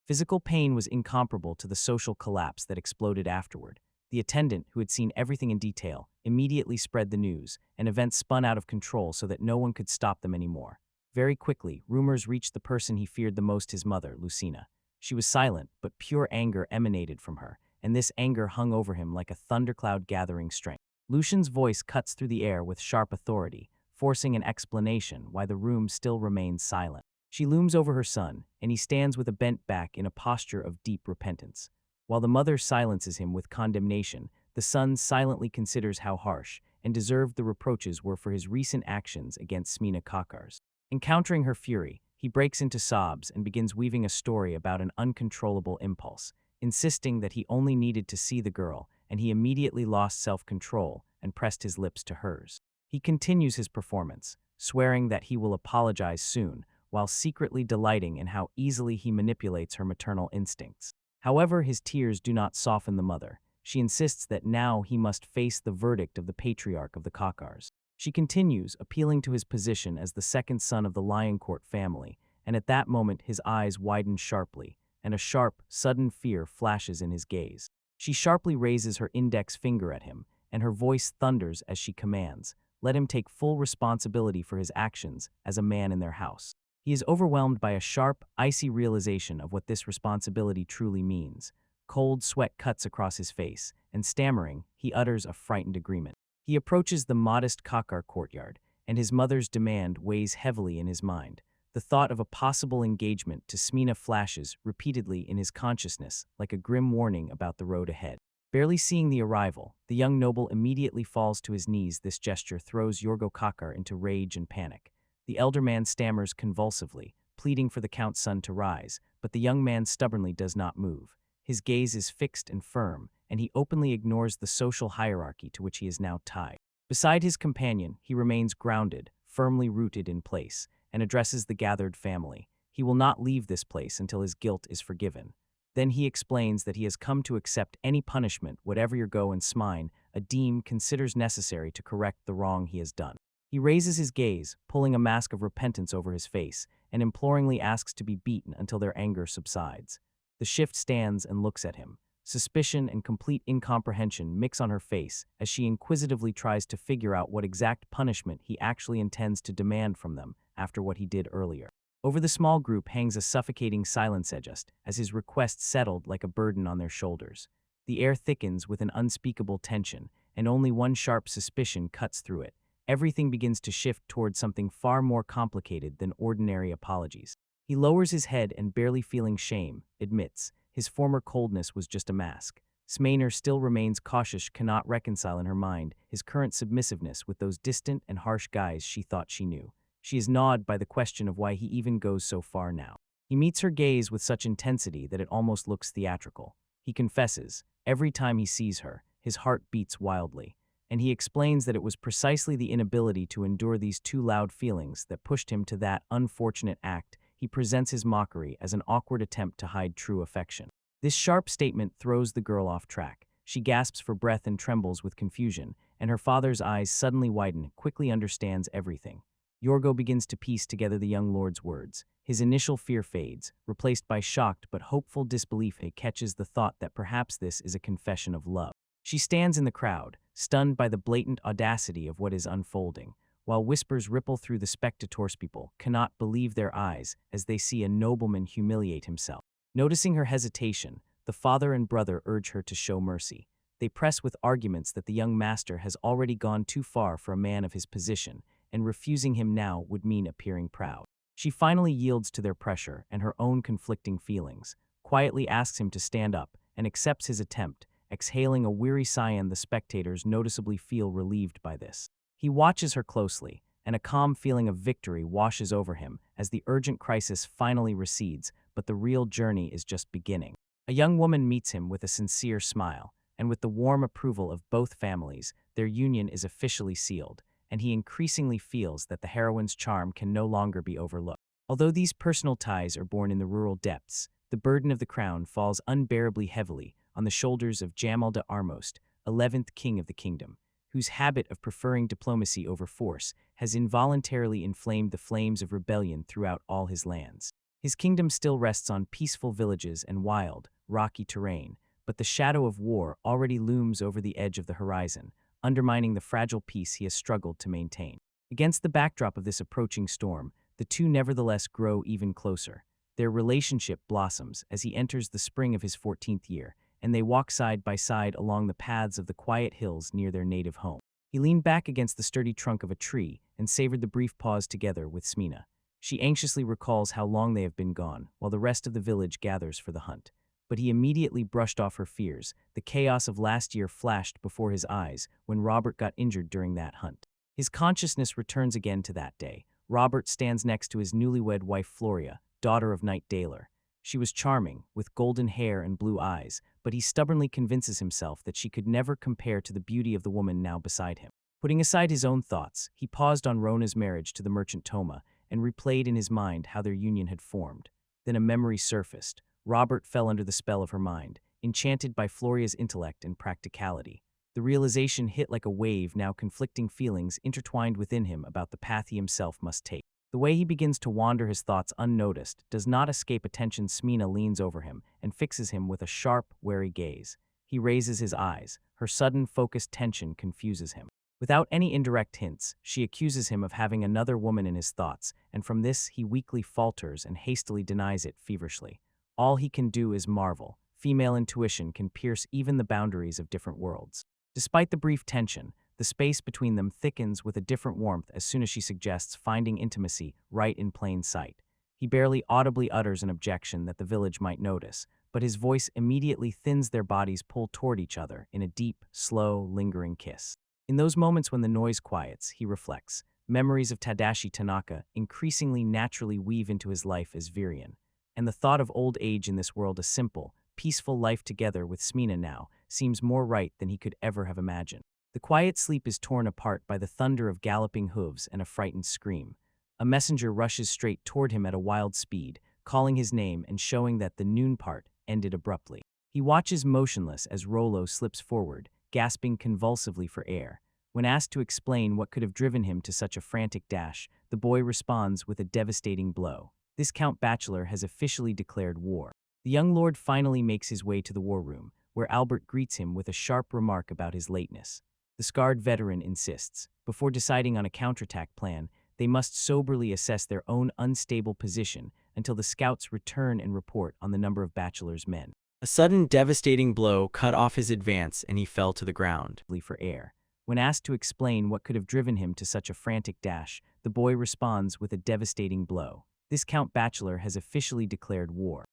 S1: Physical pain was incomparable to the social collapse that exploded afterward. The attendant, who had seen everything in detail, immediately spread the news, and events spun out of control so that no one could stop them anymore. Very quickly, rumors reached the person he feared the most, his mother, Lucina. She was silent, but pure anger emanated from her, and this anger hung over him like a thundercloud gathering strength. Lucian's voice cuts through the air with sharp authority, forcing an explanation why the room still remains silent. She looms over her son, and he stands with a bent back in a posture of deep repentance. While the mother silences him with condemnation, the son silently considers how harsh and deserved the reproaches were for his recent actions against Smina Kakars. Encountering her fury, he breaks into sobs and begins weaving a story about an uncontrollable impulse, insisting that he only needed to see the girl, and he immediately lost self-control and pressed his lips to hers. He continues his performance, swearing that he will apologize soon, while secretly delighting in how easily he manipulates her maternal instincts. However, his tears do not soften the mother. She insists that now he must face the verdict of the patriarch of the Kakars. She continues, appealing to his position as the second son of the Lioncourt family, and at that moment his eyes widen sharply, and a sharp, sudden fear flashes in his gaze. She sharply raises her index finger at him, and her voice thunders as she commands, "Let him take full responsibility for his actions as a man in their house." He is overwhelmed by a sharp, icy realization of what this responsibility truly means. Cold sweat cuts across his face, and stammering, he utters a frightened agreement. He approaches the modest Kakar courtyard, and his mother's demand weighs heavily in his mind. The thought of a possible engagement to Smina flashes repeatedly in his consciousness like a grim warning about the road ahead. Barely seeing the arrival, the young noble immediately falls to his knees. This gesture throws Yorgo Kakar into rage and panic. The elder man stammers convulsively, pleading for the count's son to rise, but the young man stubbornly does not move. His gaze is fixed and firm, and he openly ignores the social hierarchy to which he is now tied. Beside his companion, he remains grounded, firmly rooted in place, and addresses the gathered family. He will not leave this place until his guilt is forgiven. Then he explains that he has come to accept any punishment, whatever your go and smine, a deem considers necessary to correct the wrong he has done. He raises his gaze, pulling a mask of repentance over his face, and imploringly asks to be beaten until their anger subsides. The shift stands and looks at him. Suspicion and complete incomprehension mix on her face as she inquisitively tries to figure out what exact punishment he actually intends to demand from them after what he did earlier. Over the small group hangs a suffocating silence as his request settled like a burden on their shoulders. The air thickens with an unspeakable tension, and only one sharp suspicion cuts through it. Everything begins to shift towards something far more complicated than ordinary apologies. He lowers his head and, barely feeling shame, admits his former coldness was just a mask. Smainer still remains cautious, cannot reconcile in her mind his current submissiveness with those distant and harsh guys she thought she knew. She is gnawed by the question of why he even goes so far now. He meets her gaze with such intensity that it almost looks theatrical. He confesses, every time he sees her, his heart beats wildly, and he explains that it was precisely the inability to endure these too loud feelings that pushed him to that unfortunate act. He presents his mockery as an awkward attempt to hide true affection. This sharp statement throws the girl off track. She gasps for breath and trembles with confusion, and her father's eyes suddenly widen, quickly understands everything. Yorgo begins to piece together the young lord's words. His initial fear fades, replaced by shocked but hopeful disbelief. He catches the thought that perhaps this is a confession of love. She stands in the crowd, stunned by the blatant audacity of what is unfolding, while whispers ripple through the spectators. People cannot believe their eyes as they see a nobleman humiliate himself. Noticing her hesitation, the father and brother urge her to show mercy. They press with arguments that the young master has already gone too far for a man of his position, and refusing him now would mean appearing proud. She finally yields to their pressure and her own conflicting feelings, quietly asks him to stand up, and accepts his attempt, exhaling a weary sigh. The spectators noticeably feel relieved by this. He watches her closely, and a calm feeling of victory washes over him as the urgent crisis finally recedes, but the real journey is just beginning. A young woman meets him with a sincere smile, and with the warm approval of both families, their union is officially sealed, and he increasingly feels that the heroine's charm can no longer be overlooked. Although these personal ties are born in the rural depths, the burden of the crown falls unbearably heavily on the shoulders of Jamal de Armost, 11th king of the kingdom, whose habit of preferring diplomacy over force has involuntarily inflamed the flames of rebellion throughout all his lands. His kingdom still rests on peaceful villages and wild, rocky terrain, but the shadow of war already looms over the edge of the horizon, undermining the fragile peace he has struggled to maintain. Against the backdrop of this approaching storm, the two nevertheless grow even closer. Their relationship blossoms as he enters the spring of his 14th year, and they walk side by side along the paths of the quiet hills near their native home. He leaned back against the sturdy trunk of a tree and savored the brief pause together with Smina. She anxiously recalls how long they have been gone, while the rest of the village gathers for the hunt. But he immediately brushed off her fears. The chaos of last year flashed before his eyes when Robert got injured during that hunt. His consciousness returns again to that day. Robert stands next to his newlywed wife Floria, daughter of Knight Daler. She was charming, with golden hair and blue eyes, but he stubbornly convinces himself that she could never compare to the beauty of the woman now beside him. Putting aside his own thoughts, he paused on Rona's marriage to the merchant Toma and replayed in his mind how their union had formed. Then a memory surfaced. Robert fell under the spell of her mind, enchanted by Floria's intellect and practicality. The realization hit like a wave, now conflicting feelings intertwined within him about the path he himself must take. The way he begins to wander his thoughts unnoticed does not escape attention. Smina leans over him and fixes him with a sharp, wary gaze. He raises his eyes. Her sudden, focused tension confuses him. Without any indirect hints, she accuses him of having another woman in his thoughts, and from this he weakly falters and hastily denies it feverishly. All he can do is marvel. Female intuition can pierce even the boundaries of different worlds. Despite the brief tension, the space between them thickens with a different warmth as soon as she suggests finding intimacy right in plain sight. He barely audibly utters an objection that the village might notice, but his voice immediately thins. Their bodies pull toward each other in a deep, slow, lingering kiss. In those moments when the noise quiets, he reflects. Memories of Tadashi Tanaka increasingly naturally weave into his life as Virion, and the thought of old age in this world, a simple, peaceful life together with Smina now, seems more right than he could ever have imagined. The quiet sleep is torn apart by the thunder of galloping hooves and a frightened scream. A messenger rushes straight toward him at a wild speed, calling his name and showing that the noon part ended abruptly. He watches motionless as Rollo slips forward, gasping convulsively for air. When asked to explain what could have driven him to such a frantic dash, the boy responds with a devastating blow. This Count Bachelor has officially declared war. The young lord finally makes his way to the war room, where Albert greets him with a sharp remark about his lateness. The scarred veteran insists, before deciding on a counterattack plan, they must soberly assess their own unstable position until the scouts return and report on the number of Bachelor's men.
S2: A sudden devastating blow cut off his advance and he fell to the ground.
S1: For air. When asked to explain what could have driven him to such a frantic dash, the boy responds with a devastating blow. This Count Bachelor has officially declared war.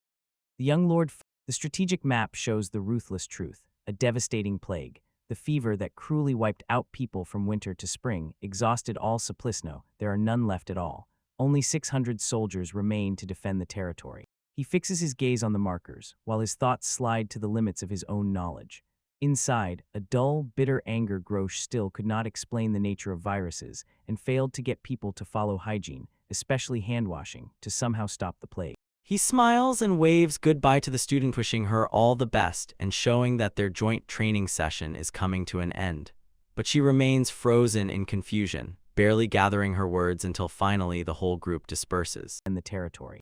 S1: The young lord. The strategic map shows the ruthless truth, a devastating plague. The fever that cruelly wiped out people from winter to spring, exhausted all Suplisno. There are none left at all. Only 600 soldiers remain to defend the territory. He fixes his gaze on the markers, while his thoughts slide to the limits of his own knowledge. Inside, a dull, bitter anger Grosh still could not explain the nature of viruses and failed to get people to follow hygiene, especially hand-washing, to somehow stop the plague.
S2: He smiles and waves goodbye to the student, wishing her all the best and showing that their joint training session is coming to an end. But she remains frozen in confusion, barely gathering her words until finally the whole group disperses.
S1: In the territory.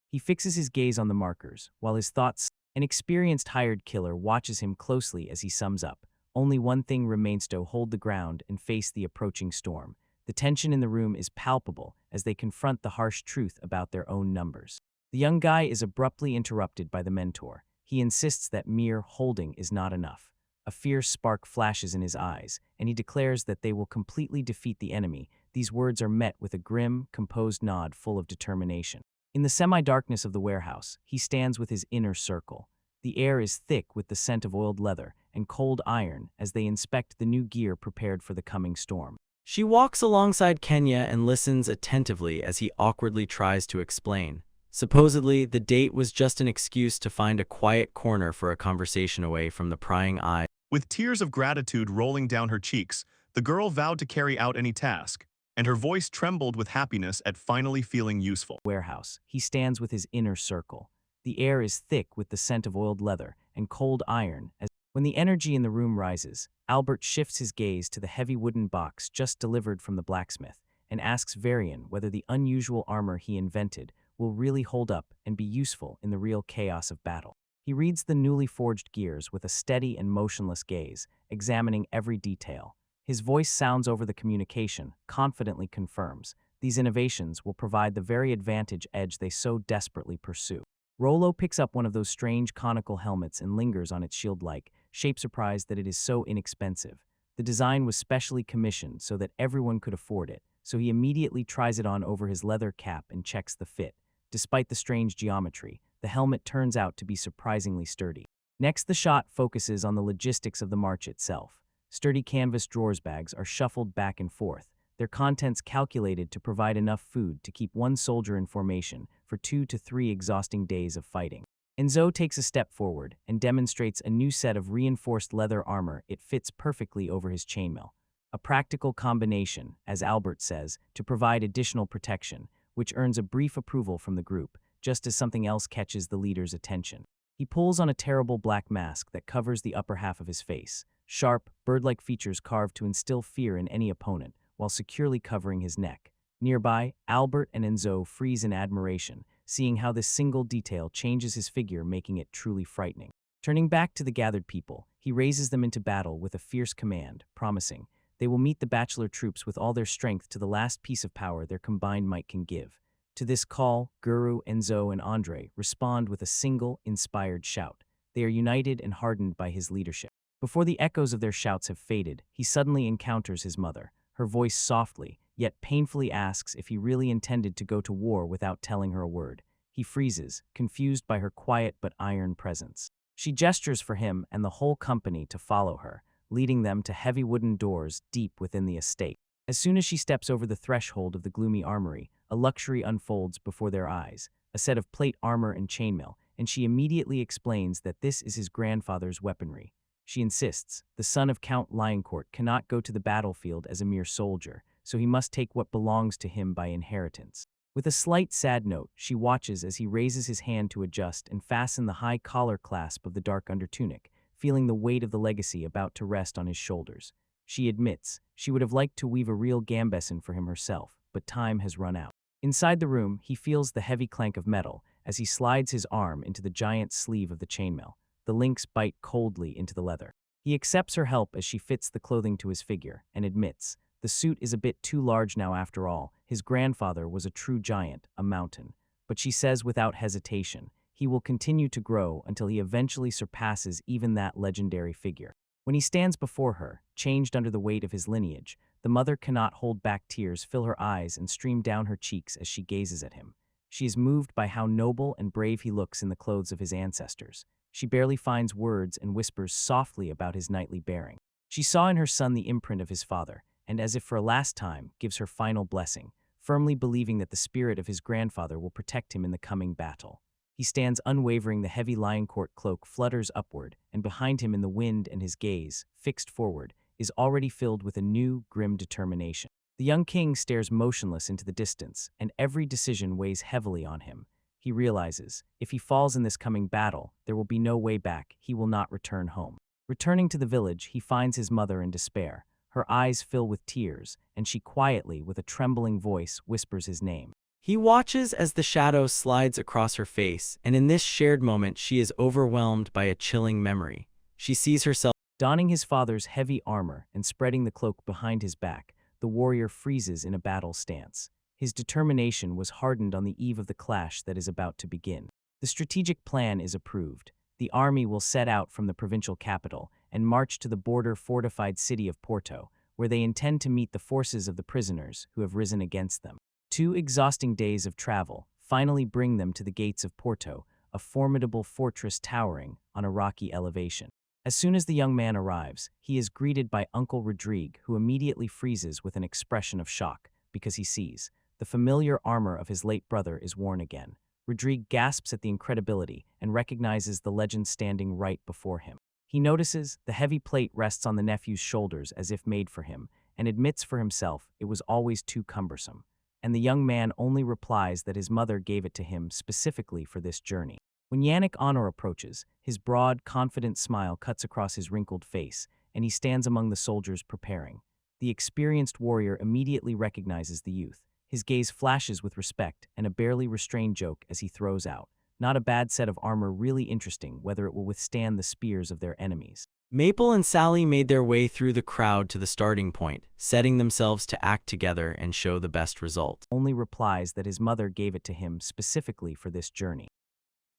S1: He fixes his gaze on the markers, while his thoughts. An experienced hired killer watches him closely as he sums up. Only one thing remains: to hold the ground and face the approaching storm. The tension in the room is palpable as they confront the harsh truth about their own numbers. The young guy is abruptly interrupted by the mentor. He insists that mere holding is not enough. A fierce spark flashes in his eyes, and he declares that they will completely defeat the enemy. These words are met with a grim, composed nod full of determination. In the semi-darkness of the warehouse, he stands with his inner circle. The air is thick with the scent of oiled leather and cold iron as they inspect the new gear prepared for the coming storm.
S2: She walks alongside Kenya and listens attentively as he awkwardly tries to explain. Supposedly, the date was just an excuse to find a quiet corner for a conversation away from the prying eye.
S3: With tears of gratitude rolling down her cheeks, the girl vowed to carry out any task, and her voice trembled with happiness at finally feeling useful.
S1: Warehouse, he stands with his inner circle. The air is thick with the scent of oiled leather and cold iron as when the energy in the room rises, Albert shifts his gaze to the heavy wooden box just delivered from the blacksmith and asks Varian whether the unusual armor he invented will really hold up and be useful in the real chaos of battle. He reads the newly forged gears with a steady and motionless gaze, examining every detail. His voice sounds over the communication, confidently confirms these innovations will provide the very advantage edge they so desperately pursue. Rollo picks up one of those strange conical helmets and lingers on its shield-like shape, surprised that it is so inexpensive. The design was specially commissioned so that everyone could afford it, so he immediately tries it on over his leather cap and checks the fit. Despite the strange geometry, the helmet turns out to be surprisingly sturdy. Next, the shot focuses on the logistics of the march itself. Sturdy canvas drawers bags are shuffled back and forth, their contents calculated to provide enough food to keep one soldier in formation for 2 to 3 exhausting days of fighting. Enzo takes a step forward and demonstrates a new set of reinforced leather armor. It fits perfectly over his chainmail. A practical combination, as Albert says, to provide additional protection, which earns a brief approval from the group, just as something else catches the leader's attention. He pulls on a terrible black mask that covers the upper half of his face. Sharp, bird-like features carved to instill fear in any opponent, while securely covering his neck. Nearby, Albert and Enzo freeze in admiration, seeing how this single detail changes his figure, making it truly frightening. Turning back to the gathered people, he raises them into battle with a fierce command, promising they will meet the Bachelor troops with all their strength to the last piece of power their combined might can give. To this call, Guru, Enzo, and Andre respond with a single, inspired shout. They are united and hardened by his leadership. Before the echoes of their shouts have faded, he suddenly encounters his mother. Her voice softly, yet painfully asks if he really intended to go to war without telling her a word. He freezes, confused by her quiet but iron presence. She gestures for him and the whole company to follow her, leading them to heavy wooden doors deep within the estate. As soon as she steps over the threshold of the gloomy armory, a luxury unfolds before their eyes, a set of plate armor and chainmail, and she immediately explains that this is his grandfather's weaponry. She insists the son of Count Lioncourt cannot go to the battlefield as a mere soldier, so he must take what belongs to him by inheritance. With a slight sad note, she watches as he raises his hand to adjust and fasten the high collar clasp of the dark undertunic, feeling the weight of the legacy about to rest on his shoulders. She admits she would have liked to weave a real gambeson for him herself, but time has run out. Inside the room, he feels the heavy clank of metal as he slides his arm into the giant sleeve of the chainmail. The links bite coldly into the leather. He accepts her help as she fits the clothing to his figure and admits the suit is a bit too large now after all. His grandfather was a true giant, a mountain. But she says without hesitation, he will continue to grow until he eventually surpasses even that legendary figure. When he stands before her, changed under the weight of his lineage, the mother cannot hold back tears fill her eyes and stream down her cheeks as she gazes at him. She is moved by how noble and brave he looks in the clothes of his ancestors. She barely finds words and whispers softly about his knightly bearing. She saw in her son the imprint of his father, and as if for a last time, gives her final blessing, firmly believing that the spirit of his grandfather will protect him in the coming battle. He stands unwavering, the heavy lion court cloak flutters upward, and behind him in the wind and his gaze, fixed forward, is already filled with a new, grim determination. The young king stares motionless into the distance, and every decision weighs heavily on him. He realizes, if he falls in this coming battle, there will be no way back. He will not return home. Returning to the village, he finds his mother in despair. Her eyes fill with tears, and she quietly, with a trembling voice, whispers his name.
S2: He watches as the shadow slides across her face, and in this shared moment she is overwhelmed by a chilling memory. She sees herself
S1: donning his father's heavy armor and spreading the cloak behind his back. The warrior freezes in a battle stance. His determination was hardened on the eve of the clash that is about to begin. The strategic plan is approved. The army will set out from the provincial capital and march to the border fortified city of Porto, where they intend to meet the forces of the prisoners who have risen against them. 2 exhausting days of travel finally bring them to the gates of Porto, a formidable fortress towering on a rocky elevation. As soon as the young man arrives, he is greeted by Uncle Rodrigue, who immediately freezes with an expression of shock because he sees the familiar armor of his late brother is worn again. Rodrigue gasps at the incredibility and recognizes the legend standing right before him. He notices the heavy plate rests on the nephew's shoulders as if made for him, and admits for himself it was always too cumbersome. And the young man only replies that his mother gave it to him specifically for this journey. When Yannick Honor approaches, his broad, confident smile cuts across his wrinkled face, and he stands among the soldiers preparing. The experienced warrior immediately recognizes the youth. His gaze flashes with respect and a barely restrained joke as he throws out, "Not a bad set of armor, really interesting whether it will withstand the spears of their enemies."
S2: Maple and Sally made their way through the crowd to the starting point, setting themselves to act together and show the best result.
S1: Only replies that his mother gave it to him specifically for this journey.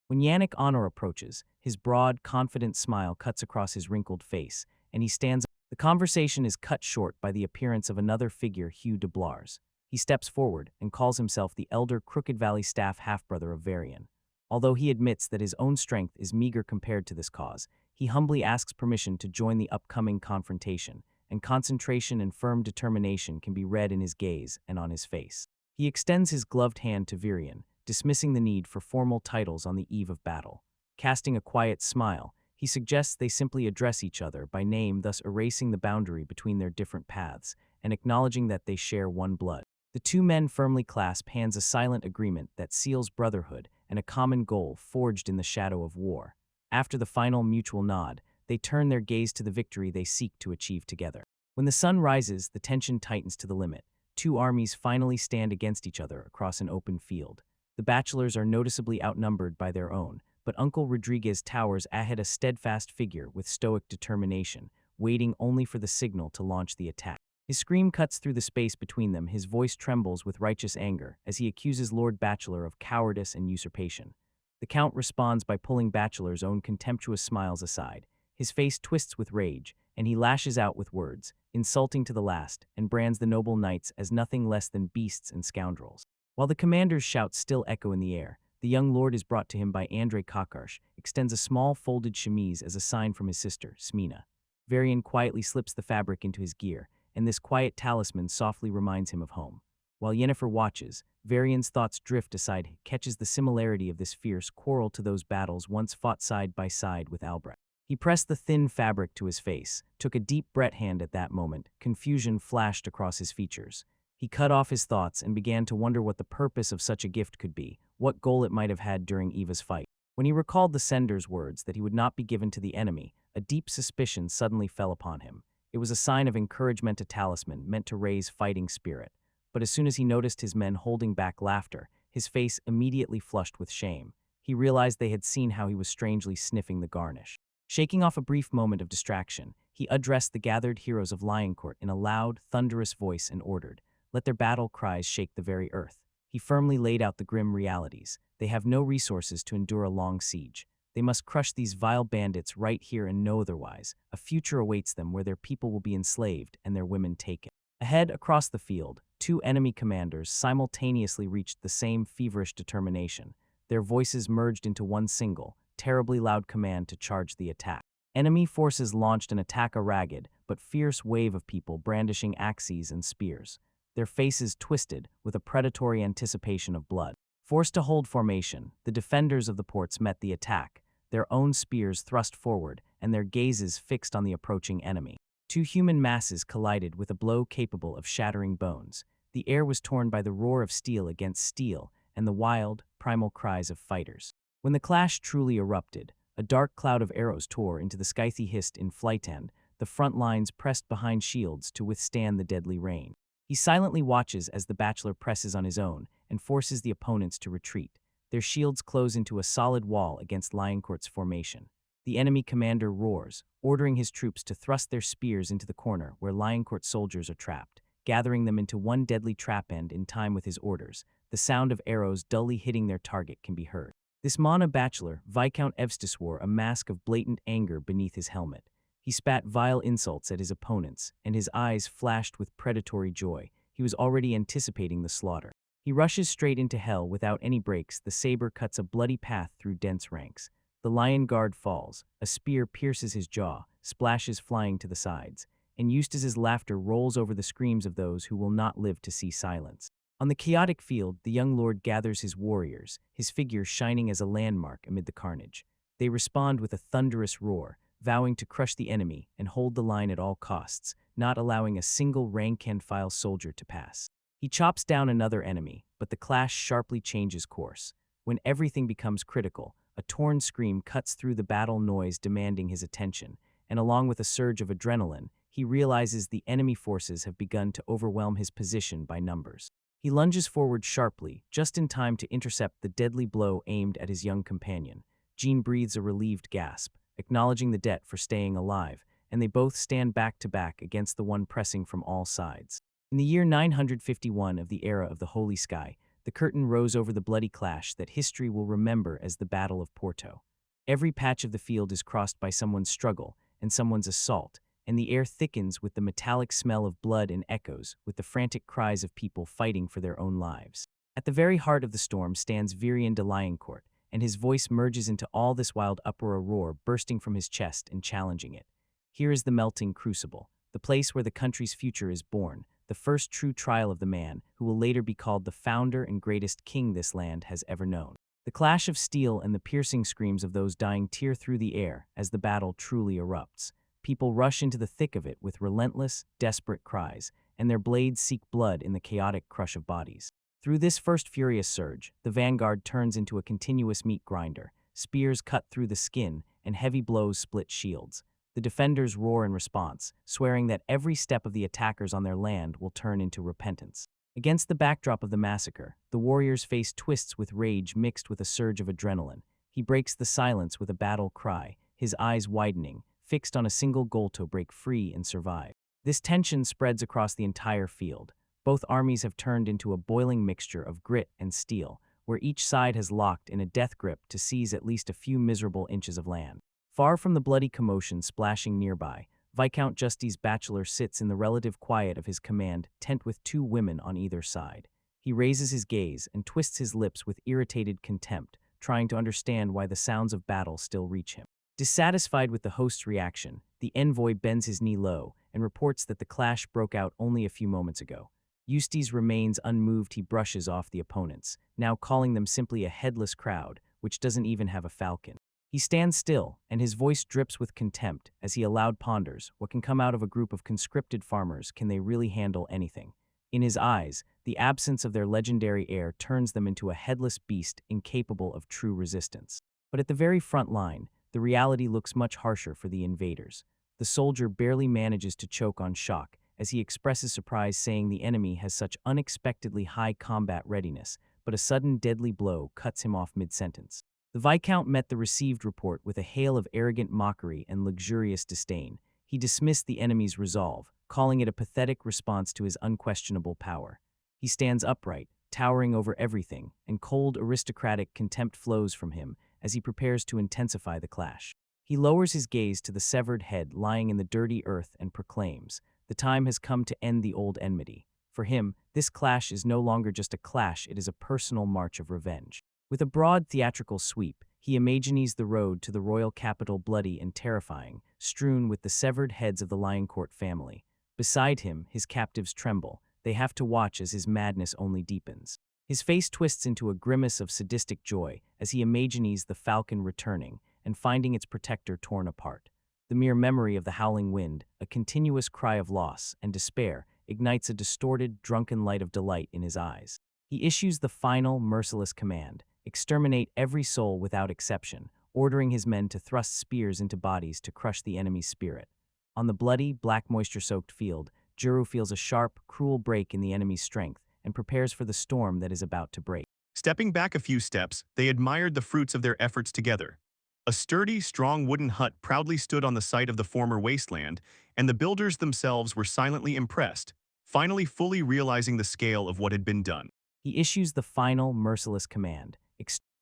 S1: When Yannick Honor approaches, his broad, confident smile cuts across his wrinkled face, and he stands. The conversation is cut short by the appearance of another figure, Hugh de Blars. He steps forward and calls himself the elder Crooked Valley staff half-brother of Varian. Although he admits that his own strength is meager compared to this cause, he humbly asks permission to join the upcoming confrontation, and concentration and firm determination can be read in his gaze and on his face. He extends his gloved hand to Varian, dismissing the need for formal titles on the eve of battle. Casting a quiet smile, he suggests they simply address each other by name, thus erasing the boundary between their different paths, and acknowledging that they share one blood. The 2 men firmly clasp hands, a silent agreement that seals brotherhood and a common goal forged in the shadow of war. After the final mutual nod, they turn their gaze to the victory they seek to achieve together. When the sun rises, the tension tightens to the limit. 2 armies finally stand against each other across an open field. The bachelors are noticeably outnumbered by their own, but Uncle Rodriguez towers ahead, a steadfast figure with stoic determination, waiting only for the signal to launch the attack. His scream cuts through the space between them. His voice trembles with righteous anger as he accuses Lord Bachelor of cowardice and usurpation. The Count responds by pulling Bachelor's own contemptuous smiles aside. His face twists with rage, and he lashes out with words, insulting to the last, and brands the noble knights as nothing less than beasts and scoundrels. While the commander's shouts still echo in the air, the young lord is brought to him by Andrei Kakarsh, extends a small folded chemise as a sign from his sister, Smina. Varian quietly slips the fabric into his gear, and this quiet talisman softly reminds him of home. While Yennefer watches, Varian's thoughts drift aside, catches the similarity of this fierce quarrel to those battles once fought side by side with Albrecht. He pressed the thin fabric to his face, took a deep breath. At that moment, confusion flashed across his features. He cut off his thoughts and began to wonder what the purpose of such a gift could be, what goal it might have had during Eva's fight. When he recalled the sender's words that he would not be given to the enemy, a deep suspicion suddenly fell upon him. It was a sign of encouragement, a talisman meant to raise fighting spirit. But as soon as he noticed his men holding back laughter, his face immediately flushed with shame. He realized they had seen how he was strangely sniffing the garnish. Shaking off a brief moment of distraction, he addressed the gathered heroes of Lioncourt in a loud, thunderous voice and ordered, "Let their battle cries shake the very earth." He firmly laid out the grim realities. They have no resources to endure a long siege. They must crush these vile bandits right here and no otherwise. A future awaits them where their people will be enslaved and their women taken. Ahead, across the field, two enemy commanders simultaneously reached the same feverish determination. Their voices merged into one single, terribly loud command to charge the attack. Enemy forces launched an attack, a ragged but fierce wave of people brandishing axes and spears. Their faces twisted with a predatory anticipation of blood. Forced to hold formation, the defenders of the ports met the attack, their own spears thrust forward and their gazes fixed on the approaching enemy. Two human masses collided with a blow capable of shattering bones. The air was torn by the roar of steel against steel and the wild, primal cries of fighters. When the clash truly erupted, a dark cloud of arrows tore into the sky. They hissed in flight, and the front lines pressed behind shields to withstand the deadly rain. He silently watches as the bachelor presses on his own and forces the opponents to retreat. Their shields close into a solid wall against Lioncourt's formation. The enemy commander roars, ordering his troops to thrust their spears into the corner where Lioncourt soldiers are trapped, gathering them into one deadly trap. And in time with his orders, the sound of arrows dully hitting their target can be heard. This Mana bachelor, Viscount Evstis, wore a mask of blatant anger beneath his helmet. He spat vile insults at his opponents, and his eyes flashed with predatory joy. He was already anticipating the slaughter. He rushes straight into hell without any breaks. The saber cuts a bloody path through dense ranks. The lion guard falls. A spear pierces his jaw, splashes flying to the sides, and Eustace's laughter rolls over the screams of those who will not live to see silence. On the chaotic field, the young lord gathers his warriors, his figure shining as a landmark amid the carnage. They respond with a thunderous roar, vowing to crush the enemy and hold the line at all costs, not allowing a single rank-and-file soldier to pass. He chops down another enemy, but the clash sharply changes course. When everything becomes critical, a torn scream cuts through the battle noise, demanding his attention, and along with a surge of adrenaline, he realizes the enemy forces have begun to overwhelm his position by numbers. He lunges forward sharply, just in time to intercept the deadly blow aimed at his young companion. Jean breathes a relieved gasp, acknowledging the debt for staying alive, and they both stand back to back against the one pressing from all sides. In the year 951 of the era of the Holy Sky, the curtain rose over the bloody clash that history will remember as the Battle of Porto. Every patch of the field is crossed by someone's struggle and someone's assault, and the air thickens with the metallic smell of blood and echoes with the frantic cries of people fighting for their own lives. At the very heart of the storm stands Virion de Lioncourt, and his voice merges into all this wild uproar, a roar bursting from his chest and challenging it. Here is the melting crucible, the place where the country's future is born, the first true trial of the man who will later be called the founder and greatest king this land has ever known. The clash of steel and the piercing screams of those dying tear through the air as the battle truly erupts. People rush into the thick of it with relentless, desperate cries, and their blades seek blood in the chaotic crush of bodies. Through this first furious surge, the vanguard turns into a continuous meat grinder. Spears cut through the skin, and heavy blows split shields. The defenders roar in response, swearing that every step of the attackers on their land will turn into repentance. Against the backdrop of the massacre, the warrior's face twists with rage mixed with a surge of adrenaline. He breaks the silence with a battle cry, his eyes widening, fixed on a single goal: to break free and survive. This tension spreads across the entire field. Both armies have turned into a boiling mixture of grit and steel, where each side has locked in a death grip to seize at least a few miserable inches of land. Far from the bloody commotion splashing nearby, Viscount Justice Bachelor sits in the relative quiet of his command tent with two women on either side. He raises his gaze and twists his lips with irritated contempt, trying to understand why the sounds of battle still reach him. Dissatisfied with the host's reaction, the envoy bends his knee low and reports that the clash broke out only a few moments ago. Eustace remains unmoved. He brushes off the opponents, now calling them simply a headless crowd, which doesn't even have a falcon. He stands still, and his voice drips with contempt as he aloud ponders what can come out of a group of conscripted farmers. Can they really handle anything? In his eyes, the absence of their legendary heir turns them into a headless beast incapable of true resistance. But at the very front line, the reality looks much harsher for the invaders. The soldier barely manages to choke on shock as he expresses surprise, saying the enemy has such unexpectedly high combat readiness, but a sudden deadly blow cuts him off mid-sentence. The Viscount met the received report with a hail of arrogant mockery and luxurious disdain. He dismissed the enemy's resolve, calling it a pathetic response to his unquestionable power. He stands upright, towering over everything, and cold aristocratic contempt flows from him as he prepares to intensify the clash. He lowers his gaze to the severed head lying in the dirty earth and proclaims, "The time has come to end the old enmity." For him, this clash is no longer just a clash, it is a personal march of revenge. With a broad theatrical sweep, he imagines the road to the royal capital bloody and terrifying, strewn with the severed heads of the Lioncourt family. Beside him, his captives tremble. They have to watch as his madness only deepens. His face twists into a grimace of sadistic joy as he imagines the falcon returning and finding its protector torn apart. The mere memory of the howling wind, a continuous cry of loss and despair, ignites a distorted, drunken light of delight in his eyes. He issues the final, merciless command: exterminate every soul without exception, ordering his men to thrust spears into bodies to crush the enemy's spirit. On the bloody, black moisture-soaked field, Juru feels a sharp, cruel break in the enemy's strength and prepares for the storm that is about to break.
S3: Stepping back a few steps, they admired the fruits of their efforts together. A sturdy, strong wooden hut proudly stood on the site of the former wasteland, and the builders themselves were silently impressed, finally fully realizing the scale of what had been done.
S1: He issues the final, merciless command.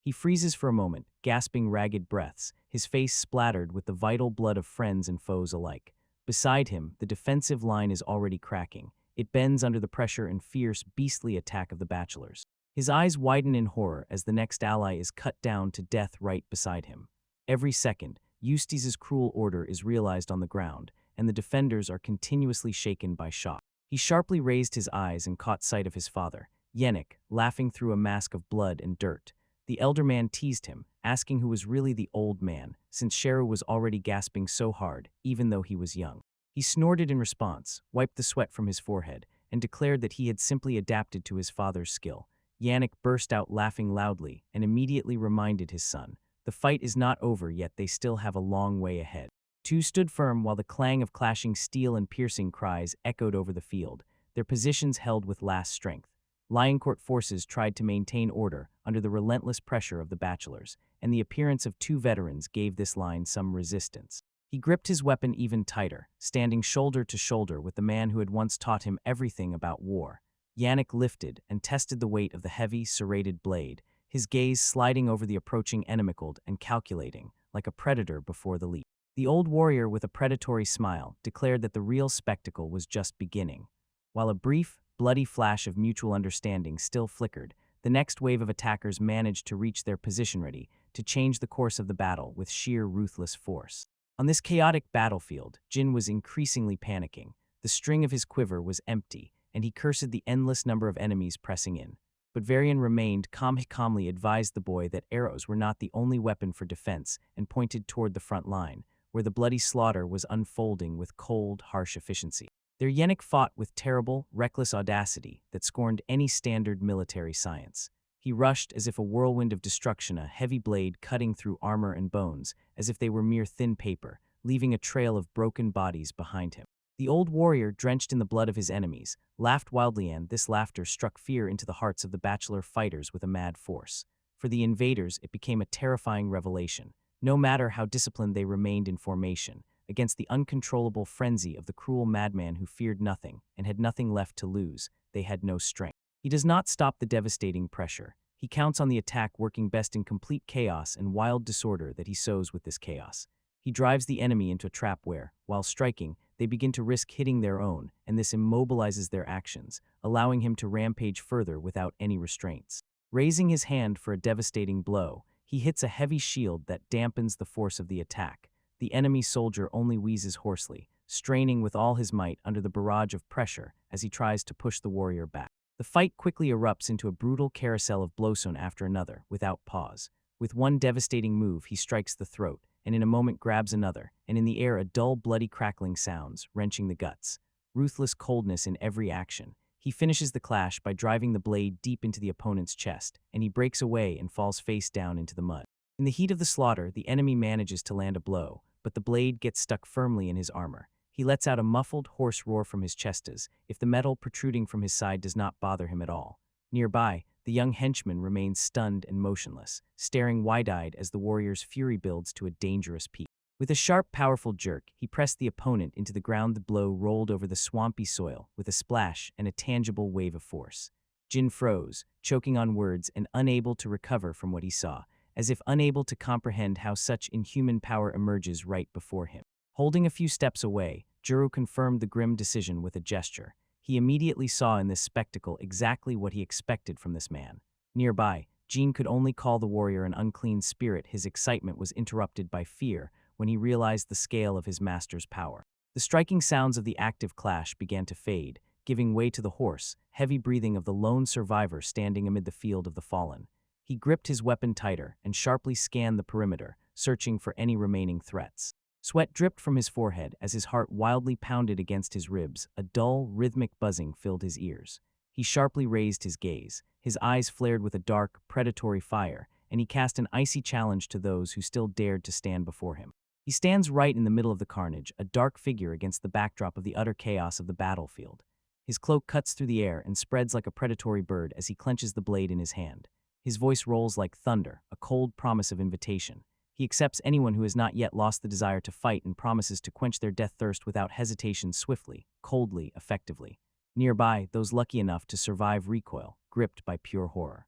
S1: He freezes for a moment, gasping ragged breaths, his face splattered with the vital blood of friends and foes alike. Beside him, the defensive line is already cracking. It bends under the pressure and fierce, beastly attack of the bachelors. His eyes widen in horror as the next ally is cut down to death right beside him. Every second, Eustace's cruel order is realized on the ground, and the defenders are continuously shaken by shock. He sharply raised his eyes and caught sight of his father, Yannick, laughing through a mask of blood and dirt. The elder man teased him, asking who was really the old man, since Sheru was already gasping so hard, even though he was young. He snorted in response, wiped the sweat from his forehead, and declared that he had simply adapted to his father's skill. Yannick burst out laughing loudly and immediately reminded his son, "The fight is not over yet, they still have a long way ahead." Two stood firm while the clang of clashing steel and piercing cries echoed over the field, their positions held with last strength. Lioncourt forces tried to maintain order under the relentless pressure of the bachelors, and the appearance of two veterans gave this line some resistance. He gripped his weapon even tighter, standing shoulder to shoulder with the man who had once taught him everything about war. Yannick lifted and tested the weight of the heavy, serrated blade, his gaze sliding over the approaching animecaps and calculating, like a predator before the leap. The old warrior, with a predatory smile, declared that the real spectacle was just beginning. While a brief, bloody flash of mutual understanding still flickered, the next wave of attackers managed to reach their position ready to change the course of the battle with sheer ruthless force. On this chaotic battlefield, Jin was increasingly panicking. The string of his quiver was empty, and he cursed the endless number of enemies pressing in. But Varian remained calmly advised the boy that arrows were not the only weapon for defense and pointed toward the front line, where the bloody slaughter was unfolding with cold, harsh efficiency. Their Yannick fought with terrible, reckless audacity that scorned any standard military science. He rushed as if a whirlwind of destruction, a heavy blade cutting through armor and bones, as if they were mere thin paper, leaving a trail of broken bodies behind him. The old warrior, drenched in the blood of his enemies, laughed wildly, and this laughter struck fear into the hearts of the bachelor fighters with a mad force. For the invaders, it became a terrifying revelation. No matter how disciplined they remained in formation, against the uncontrollable frenzy of the cruel madman who feared nothing and had nothing left to lose, they had no strength. He does not stop the devastating pressure. He counts on the attack working best in complete chaos and wild disorder that he sows with this chaos. He drives the enemy into a trap where, while striking, they begin to risk hitting their own, and this immobilizes their actions, allowing him to rampage further without any restraints. Raising his hand for a devastating blow, he hits a heavy shield that dampens the force of the attack. The enemy soldier only wheezes hoarsely, straining with all his might under the barrage of pressure as he tries to push the warrior back. The fight quickly erupts into a brutal carousel of blowstone after another, without pause. With one devastating move, he strikes the throat, and in a moment grabs another, and in the air a dull, bloody crackling sounds, wrenching the guts. Ruthless coldness in every action. He finishes the clash by driving the blade deep into the opponent's chest, and he breaks away and falls face down into the mud. In the heat of the slaughter, the enemy manages to land a blow, but the blade gets stuck firmly in his armor. He lets out a muffled, hoarse roar from his chest as if the metal protruding from his side does not bother him at all. Nearby, the young henchman remains stunned and motionless, staring wide-eyed as the warrior's fury builds to a dangerous peak. With a sharp, powerful jerk, he pressed the opponent into the ground. The blow rolled over the swampy soil with a splash and a tangible wave of force. Jin froze, choking on words and unable to recover from what he saw, as if unable to comprehend how such inhuman power emerges right before him. Holding a few steps away, Jiro confirmed the grim decision with a gesture. He immediately saw in this spectacle exactly what he expected from this man. Nearby, Jin could only call the warrior an unclean spirit. His excitement was interrupted by fear when he realized the scale of his master's power. The striking sounds of the active clash began to fade, giving way to the hoarse, heavy breathing of the lone survivor standing amid the field of the fallen. He gripped his weapon tighter and sharply scanned the perimeter, searching for any remaining threats. Sweat dripped from his forehead as his heart wildly pounded against his ribs. A dull, rhythmic buzzing filled his ears. He sharply raised his gaze. His eyes flared with a dark, predatory fire, and he cast an icy challenge to those who still dared to stand before him. He stands right in the middle of the carnage, a dark figure against the backdrop of the utter chaos of the battlefield. His cloak cuts through the air and spreads like a predatory bird as he clenches the blade in his hand. His voice rolls like thunder, a cold promise of invitation. He accepts anyone who has not yet lost the desire to fight and promises to quench their death thirst without hesitation, swiftly, coldly, effectively. Nearby, those lucky enough to survive recoil, gripped by pure horror.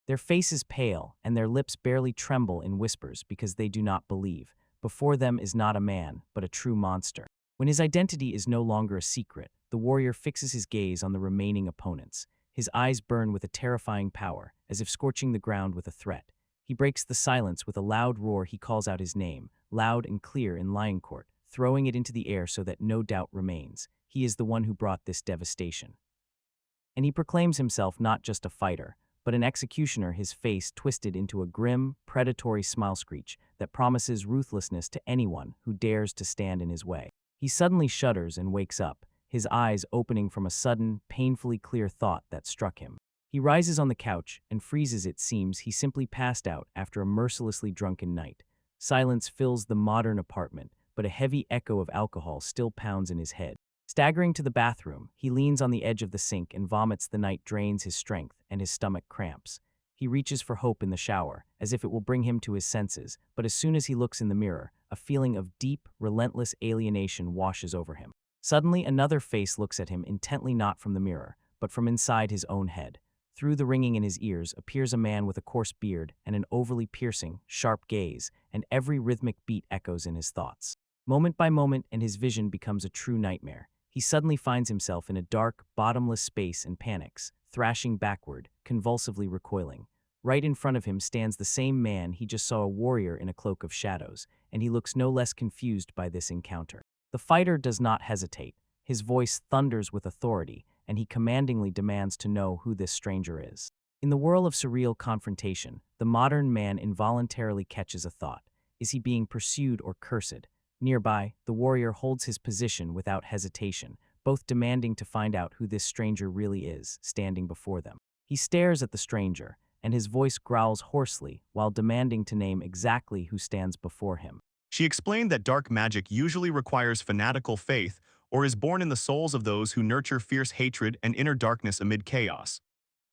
S1: Their faces pale, and their lips barely tremble in whispers because they do not believe. Before them is not a man, but a true monster. When his identity is no longer a secret, the warrior fixes his gaze on the remaining opponents. His eyes burn with a terrifying power, as if scorching the ground with a threat. He breaks the silence with a loud roar. He calls out his name, loud and clear in lion court, throwing it into the air so that no doubt remains. He is the one who brought this devastation. And he proclaims himself not just a fighter, but an executioner, his face twisted into a grim, predatory smile screech that promises ruthlessness to anyone who dares to stand in his way. He suddenly shudders and wakes up, his eyes opening from a sudden, painfully clear thought that struck him. He rises on the couch and freezes. It seems he simply passed out after a mercilessly drunken night. Silence fills the modern apartment, but a heavy echo of alcohol still pounds in his head. Staggering to the bathroom, he leans on the edge of the sink and vomits. The night drains his strength and his stomach cramps. He reaches for hope in the shower, as if it will bring him to his senses, but as soon as he looks in the mirror, a feeling of deep, relentless alienation washes over him. Suddenly, another face looks at him intently, not from the mirror, but from inside his own head. Through the ringing in his ears appears a man with a coarse beard and an overly piercing, sharp gaze, and every rhythmic beat echoes in his thoughts. Moment by moment, and his vision becomes a true nightmare. He suddenly finds himself in a dark, bottomless space and panics, thrashing backward, convulsively recoiling. Right in front of him stands the same man he just saw, a warrior in a cloak of shadows, and he looks no less confused by this encounter. The fighter does not hesitate. His voice thunders with authority, and he commandingly demands to know who this stranger is. In the whirl of surreal confrontation, the modern man involuntarily catches a thought. Is he being pursued or cursed? Nearby, the warrior holds his position without hesitation, both demanding to find out who this stranger really is, standing before them. He stares at the stranger, and his voice growls hoarsely while demanding to name exactly who stands before him.
S3: She explained that dark magic usually requires fanatical faith or is born in the souls of those who nurture fierce hatred and inner darkness amid chaos.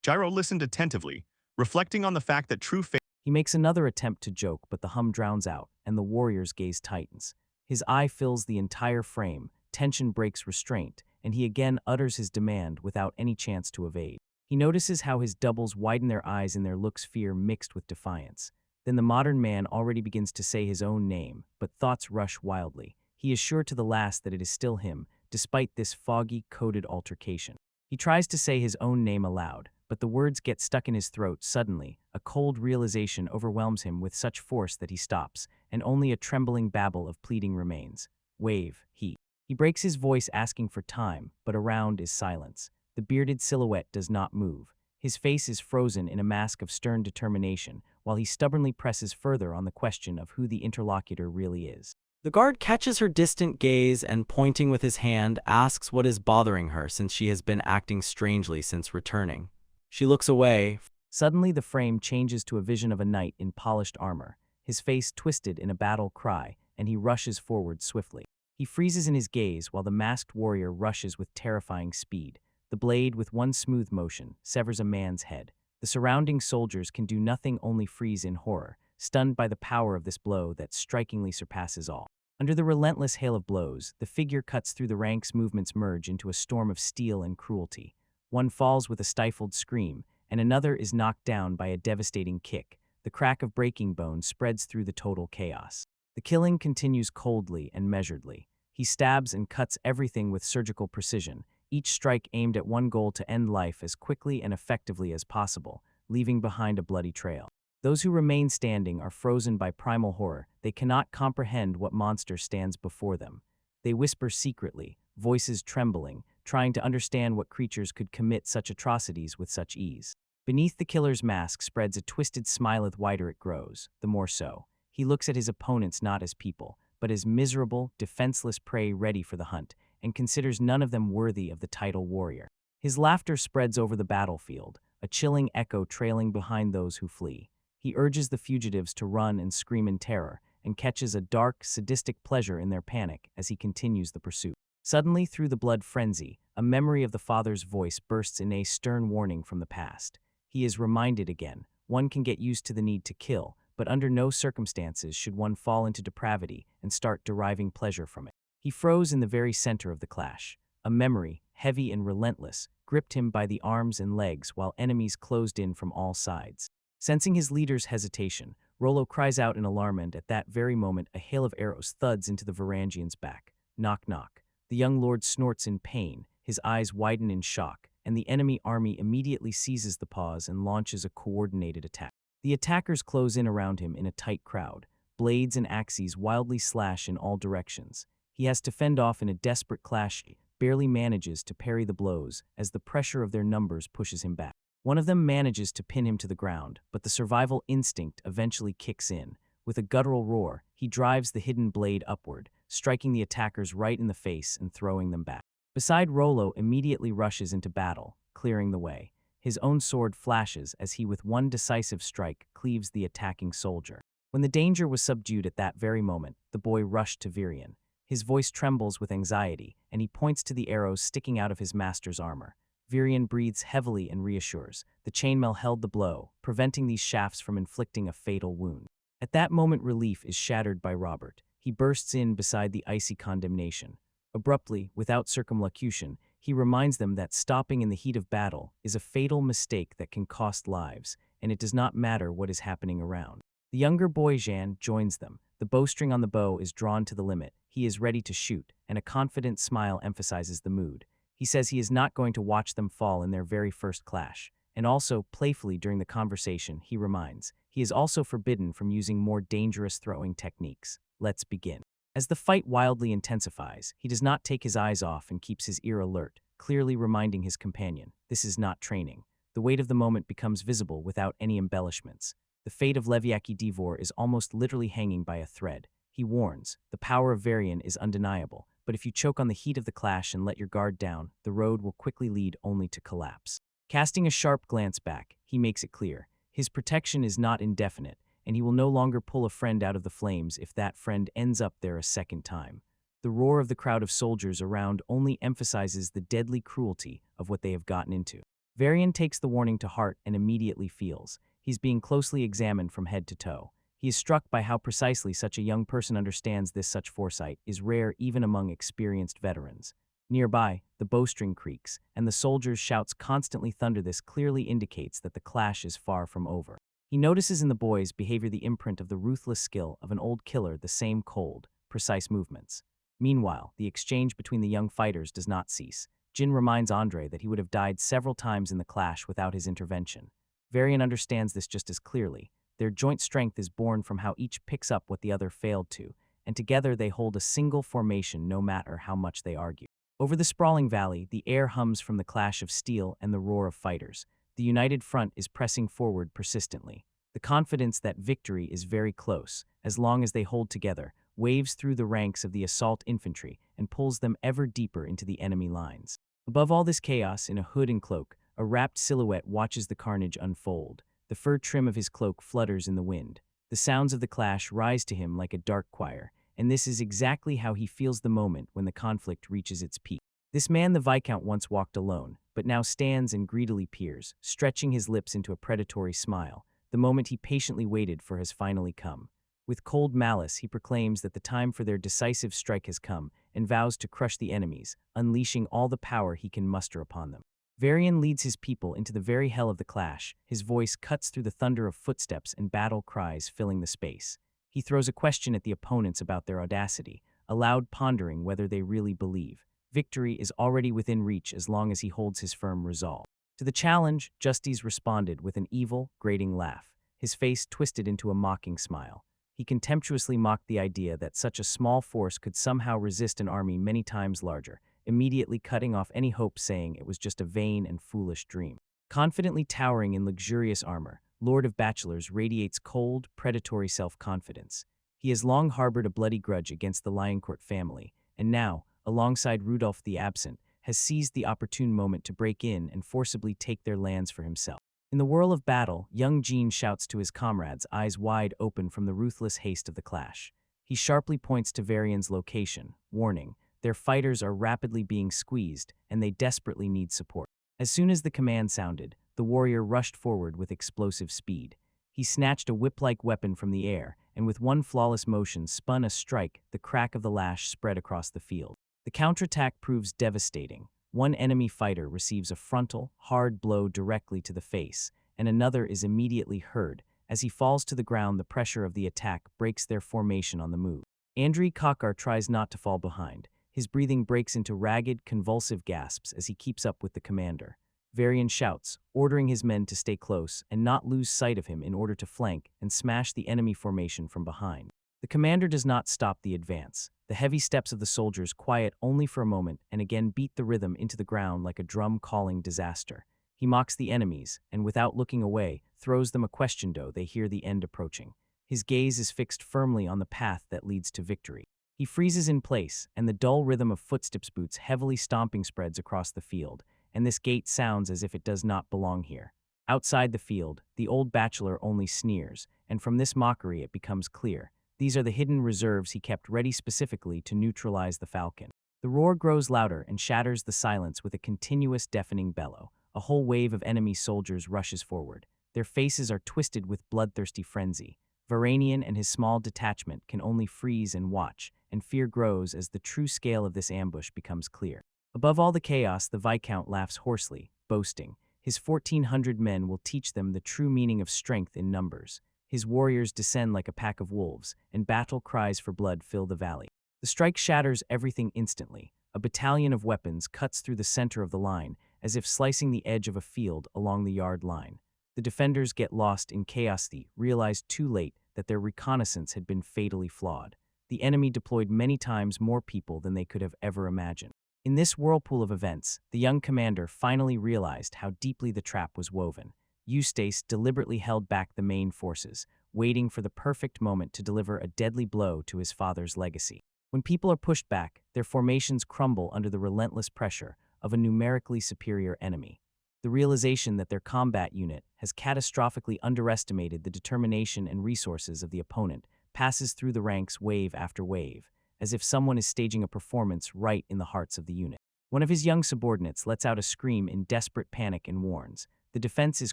S3: Gyro listened attentively, reflecting on the fact that true faith.
S1: He makes another attempt to joke, but the hum drowns out, and the warrior's gaze tightens. His eye fills the entire frame, tension breaks restraint, and he again utters his demand without any chance to evade. He notices how his doubles widen their eyes in their looks, fear mixed with defiance. Then the modern man already begins to say his own name, but thoughts rush wildly. He is sure to the last that it is still him, despite this foggy, coded altercation. He tries to say his own name aloud, but the words get stuck in his throat. Suddenly, a cold realization overwhelms him with such force that he stops, and only a trembling babble of pleading remains. Wave, he. He breaks his voice asking for time, but around is silence. The bearded silhouette does not move. His face is frozen in a mask of stern determination, while he stubbornly presses further on the question of who the interlocutor really is.
S2: The guard catches her distant gaze and, pointing with his hand, asks what is bothering her since she has been acting strangely since returning. She looks away.
S1: Suddenly, the frame changes to a vision of a knight in polished armor, his face twisted in a battle cry, and he rushes forward swiftly. He freezes in his gaze while the masked warrior rushes with terrifying speed. The blade, with one smooth motion, severs a man's head. The surrounding soldiers can do nothing, only freeze in horror, stunned by the power of this blow that strikingly surpasses all. Under the relentless hail of blows, the figure cuts through the ranks. Movements merge into a storm of steel and cruelty. One falls with a stifled scream, and another is knocked down by a devastating kick. The crack of breaking bone spreads through the total chaos. The killing continues coldly and measuredly. He stabs and cuts everything with surgical precision, each strike aimed at one goal: to end life as quickly and effectively as possible, leaving behind a bloody trail. Those who remain standing are frozen by primal horror. They cannot comprehend what monster stands before them. They whisper secretly, voices trembling, trying to understand what creatures could commit such atrocities with such ease. Beneath the killer's mask spreads a twisted smile. The wider it grows, the more so. He looks at his opponents not as people, but as miserable, defenseless prey ready for the hunt, and considers none of them worthy of the title warrior. His laughter spreads over the battlefield, a chilling echo trailing behind those who flee. He urges the fugitives to run and scream in terror, and catches a dark, sadistic pleasure in their panic as he continues the pursuit. Suddenly, through the blood frenzy, a memory of the father's voice bursts in a stern warning from the past. He is reminded again, one can get used to the need to kill, but under no circumstances should one fall into depravity and start deriving pleasure from it. He froze in the very center of the clash. A memory, heavy and relentless, gripped him by the arms and legs while enemies closed in from all sides. Sensing his leader's hesitation, Rollo cries out in alarm, and at that very moment a hail of arrows thuds into the Varangian's back. Knock, knock. The young lord snorts in pain, his eyes widen in shock, and the enemy army immediately seizes the pause and launches a coordinated attack. The attackers close in around him in a tight crowd. Blades and axes wildly slash in all directions. He has to fend off in a desperate clash, barely manages to parry the blows as the pressure of their numbers pushes him back. One of them manages to pin him to the ground, but the survival instinct eventually kicks in. With a guttural roar, he drives the hidden blade upward, striking the attackers right in the face and throwing them back. Beside Rollo immediately rushes into battle, clearing the way. His own sword flashes as he with one decisive strike cleaves the attacking soldier. When the danger was subdued at that very moment, the boy rushed to Virion. His voice trembles with anxiety, and he points to the arrows sticking out of his master's armor. Virion breathes heavily and reassures. The chainmail held the blow, preventing these shafts from inflicting a fatal wound. At that moment, relief is shattered by Robert. He bursts in beside the icy condemnation. Abruptly, without circumlocution, he reminds them that stopping in the heat of battle is a fatal mistake that can cost lives, and it does not matter what is happening around. The younger boy Jean joins them. The bowstring on the bow is drawn to the limit. He is ready to shoot, and a confident smile emphasizes the mood. He says he is not going to watch them fall in their very first clash. And also, playfully during the conversation, he reminds, he is also forbidden from using more dangerous throwing techniques. Let's begin. As the fight wildly intensifies, he does not take his eyes off and keeps his ear alert, clearly reminding his companion, this is not training. The weight of the moment becomes visible without any embellishments. The fate of Leviaki Divor is almost literally hanging by a thread. He warns, the power of Varian is undeniable, but if you choke on the heat of the clash and let your guard down, the road will quickly lead only to collapse. Casting a sharp glance back, he makes it clear, his protection is not indefinite, and he will no longer pull a friend out of the flames if that friend ends up there a second time. The roar of the crowd of soldiers around only emphasizes the deadly cruelty of what they have gotten into. Varian takes the warning to heart and immediately feels. He's being closely examined from head to toe. He is struck by how precisely such a young person understands this. Such foresight is rare even among experienced veterans. Nearby, the bowstring creaks, and the soldiers' shouts constantly thunder. This clearly indicates that the clash is far from over. He notices in the boy's behavior the imprint of the ruthless skill of an old killer, the same cold, precise movements. Meanwhile, the exchange between the young fighters does not cease. Jin reminds Andre that he would have died several times in the clash without his intervention. Varian understands this just as clearly. Their joint strength is born from how each picks up what the other failed to, and together they hold a single formation no matter how much they argue. Over the sprawling valley, the air hums from the clash of steel and the roar of fighters. The united front is pressing forward persistently. The confidence that victory is very close, as long as they hold together, waves through the ranks of the assault infantry and pulls them ever deeper into the enemy lines. Above all this chaos, in a hood and cloak, a wrapped silhouette watches the carnage unfold. The fur trim of his cloak flutters in the wind. The sounds of the clash rise to him like a dark choir, and this is exactly how he feels the moment when the conflict reaches its peak. This man the Viscount once walked alone, but now stands and greedily peers, stretching his lips into a predatory smile. The moment he patiently waited for has finally come. With cold malice, he proclaims that the time for their decisive strike has come, and vows to crush the enemies, unleashing all the power he can muster upon them. Varian leads his people into the very hell of the clash. His voice cuts through the thunder of footsteps and battle cries filling the space. He throws a question at the opponents about their audacity, aloud pondering whether they really believe. Victory is already within reach as long as he holds his firm resolve. To the challenge, Justice responded with an evil, grating laugh, his face twisted into a mocking smile. He contemptuously mocked the idea that such a small force could somehow resist an army many times larger, immediately cutting off any hope, saying it was just a vain and foolish dream. Confidently towering in luxurious armor, Lord of Bachelors radiates cold, predatory self-confidence. He has long harbored a bloody grudge against the Lioncourt family, and now, alongside Rudolph the Absent, has seized the opportune moment to break in and forcibly take their lands for himself. In the whirl of battle, young Jean shouts to his comrades, eyes wide open from the ruthless haste of the clash. He sharply points to Varian's location, warning, their fighters are rapidly being squeezed, and they desperately need support. As soon as the command sounded, the warrior rushed forward with explosive speed. He snatched a whip-like weapon from the air, and with one flawless motion spun a strike. The crack of the lash spread across the field. The counterattack proves devastating. One enemy fighter receives a frontal, hard blow directly to the face, and another is immediately hurt. As he falls to the ground, the pressure of the attack breaks their formation on the move. Andrei Kakar tries not to fall behind. His breathing breaks into ragged, convulsive gasps as he keeps up with the commander. Varian shouts, ordering his men to stay close and not lose sight of him in order to flank and smash the enemy formation from behind. The commander does not stop the advance. The heavy steps of the soldiers quiet only for a moment and again beat the rhythm into the ground like a drum calling disaster. He mocks the enemies and, without looking away, throws them a question though they hear the end approaching. His gaze is fixed firmly on the path that leads to victory. He freezes in place, and the dull rhythm of footsteps boots heavily stomping spreads across the field, and this gate sounds as if it does not belong here. Outside the field, the old bachelor only sneers, and from this mockery it becomes clear. These are the hidden reserves he kept ready specifically to neutralize the falcon. The roar grows louder and shatters the silence with a continuous deafening bellow. A whole wave of enemy soldiers rushes forward. Their faces are twisted with bloodthirsty frenzy. Varanian and his small detachment can only freeze and watch, and fear grows as the true scale of this ambush becomes clear. Above all the chaos, the Viscount laughs hoarsely, boasting. His 1,400 men will teach them the true meaning of strength in numbers. His warriors descend like a pack of wolves, and battle cries for blood fill the valley. The strike shatters everything instantly. A battalion of weapons cuts through the center of the line, as if slicing the edge of a field along the yard line. The defenders get lost in chaos. They realize too late that their reconnaissance had been fatally flawed. The enemy deployed many times more people than they could have ever imagined. In this whirlpool of events, the young commander finally realized how deeply the trap was woven. Eustace deliberately held back the main forces, waiting for the perfect moment to deliver a deadly blow to his father's legacy. When people are pushed back, their formations crumble under the relentless pressure of a numerically superior enemy. The realization that their combat unit has catastrophically underestimated the determination and resources of the opponent passes through the ranks wave after wave, as if someone is staging a performance right in the hearts of the unit. One of his young subordinates lets out a scream in desperate panic and warns. The defense is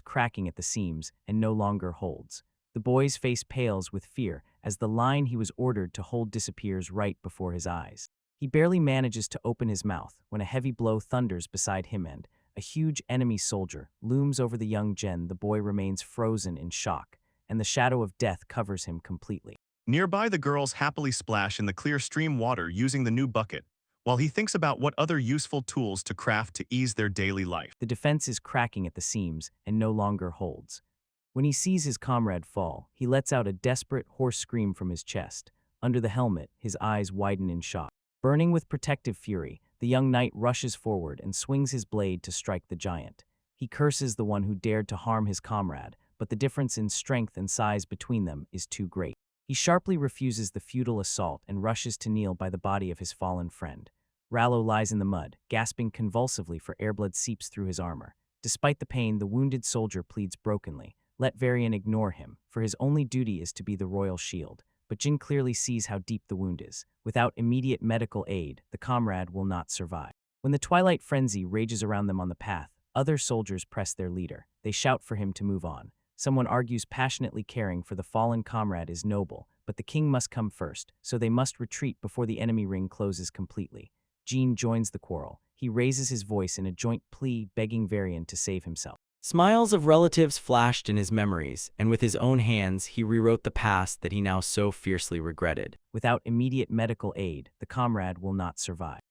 S1: cracking at the seams and no longer holds. The boy's face pales with fear as the line he was ordered to hold disappears right before his eyes. He barely manages to open his mouth when a heavy blow thunders beside him and a huge enemy soldier looms over the young Gen. The boy remains frozen in shock, and the shadow of death covers him completely.
S3: Nearby, the girls happily splash in the clear stream water using the new bucket, while he thinks about what other useful tools to craft to ease their daily life.
S1: The defense is cracking at the seams and no longer holds. When he sees his comrade fall, he lets out a desperate, hoarse scream from his chest. Under the helmet, his eyes widen in shock. Burning with protective fury, the young knight rushes forward and swings his blade to strike the giant. He curses the one who dared to harm his comrade, but the difference in strength and size between them is too great. He sharply refuses the futile assault and rushes to kneel by the body of his fallen friend. Rallo lies in the mud, gasping convulsively for airblood seeps through his armor. Despite the pain, the wounded soldier pleads brokenly. Let Varian ignore him, for his only duty is to be the royal shield. But Jin clearly sees how deep the wound is. Without immediate medical aid, the comrade will not survive. When the twilight frenzy rages around them on the path, other soldiers press their leader. They shout for him to move on. Someone argues passionately caring for the fallen comrade is noble, but the king must come first, so they must retreat before the enemy ring closes completely. Jean joins the quarrel. He raises his voice in a joint plea, begging Varian to save himself.
S2: Smiles of relatives flashed in his memories, and with his own hands he rewrote the past that he now so fiercely regretted.
S1: Without immediate medical aid, the comrade will not survive.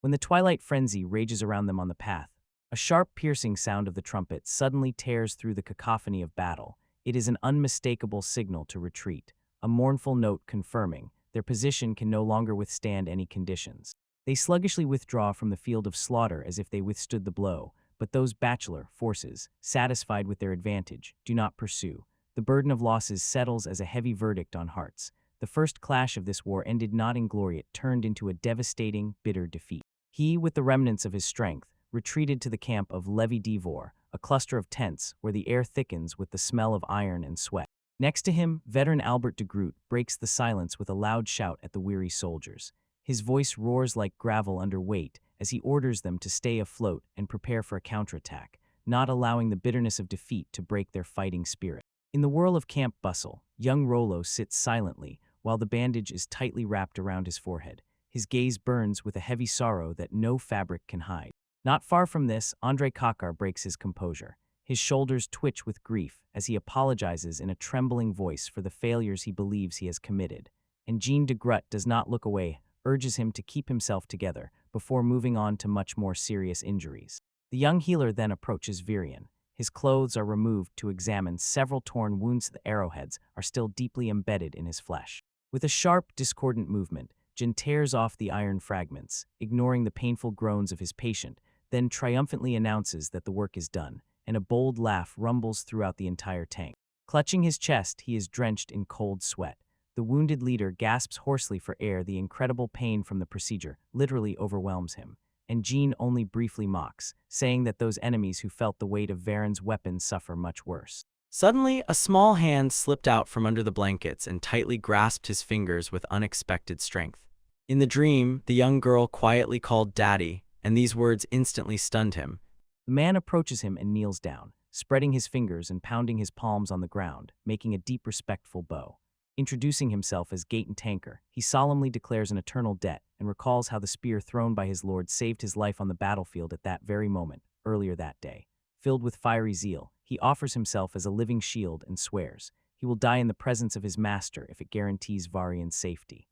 S1: When the twilight frenzy rages around them on the path, a sharp, piercing sound of the trumpet suddenly tears through the cacophony of battle. It is an unmistakable signal to retreat, a mournful note confirming their position can no longer withstand any conditions. They sluggishly withdraw from the field of slaughter as if they withstood the blow, but those bachelor forces, satisfied with their advantage, do not pursue. The burden of losses settles as a heavy verdict on hearts. The first clash of this war ended not in glory, it turned into a devastating, bitter defeat. He, with the remnants of his strength, retreated to the camp of Levi Devor, a cluster of tents where the air thickens with the smell of iron and sweat. Next to him, veteran Albert de Groot breaks the silence with a loud shout at the weary soldiers. His voice roars like gravel under weight as he orders them to stay afloat and prepare for a counterattack, not allowing the bitterness of defeat to break their fighting spirit. In the whirl of camp bustle, young Rollo sits silently while the bandage is tightly wrapped around his forehead. His gaze burns with a heavy sorrow that no fabric can hide. Not far from this, Andrei Kakar breaks his composure. His shoulders twitch with grief as he apologizes in a trembling voice for the failures he believes he has committed. And Jean de Groot does not look away, urges him to keep himself together before moving on to much more serious injuries. The young healer then approaches Varian. His clothes are removed to examine several torn wounds. The arrowheads are still deeply embedded in his flesh. With a sharp, discordant movement, Jin tears off the iron fragments, ignoring the painful groans of his patient, then triumphantly announces that the work is done, and a bold laugh rumbles throughout the entire tank. Clutching his chest, he is drenched in cold sweat. The wounded leader gasps hoarsely for air. The incredible pain from the procedure literally overwhelms him, and Jean only briefly mocks, saying that those enemies who felt the weight of Varen's weapons suffer much worse.
S2: Suddenly, a small hand slipped out from under the blankets and tightly grasped his fingers with unexpected strength. In the dream, the young girl quietly called Daddy, and these words instantly stunned him.
S1: The man approaches him and kneels down, spreading his fingers and pounding his palms on the ground, making a deep respectful bow. Introducing himself as Gaten Tanker, he solemnly declares an eternal debt and recalls how the spear thrown by his lord saved his life on the battlefield at that very moment, earlier that day. Filled with fiery zeal, he offers himself as a living shield and swears he will die in the presence of his master if it guarantees Varian's safety.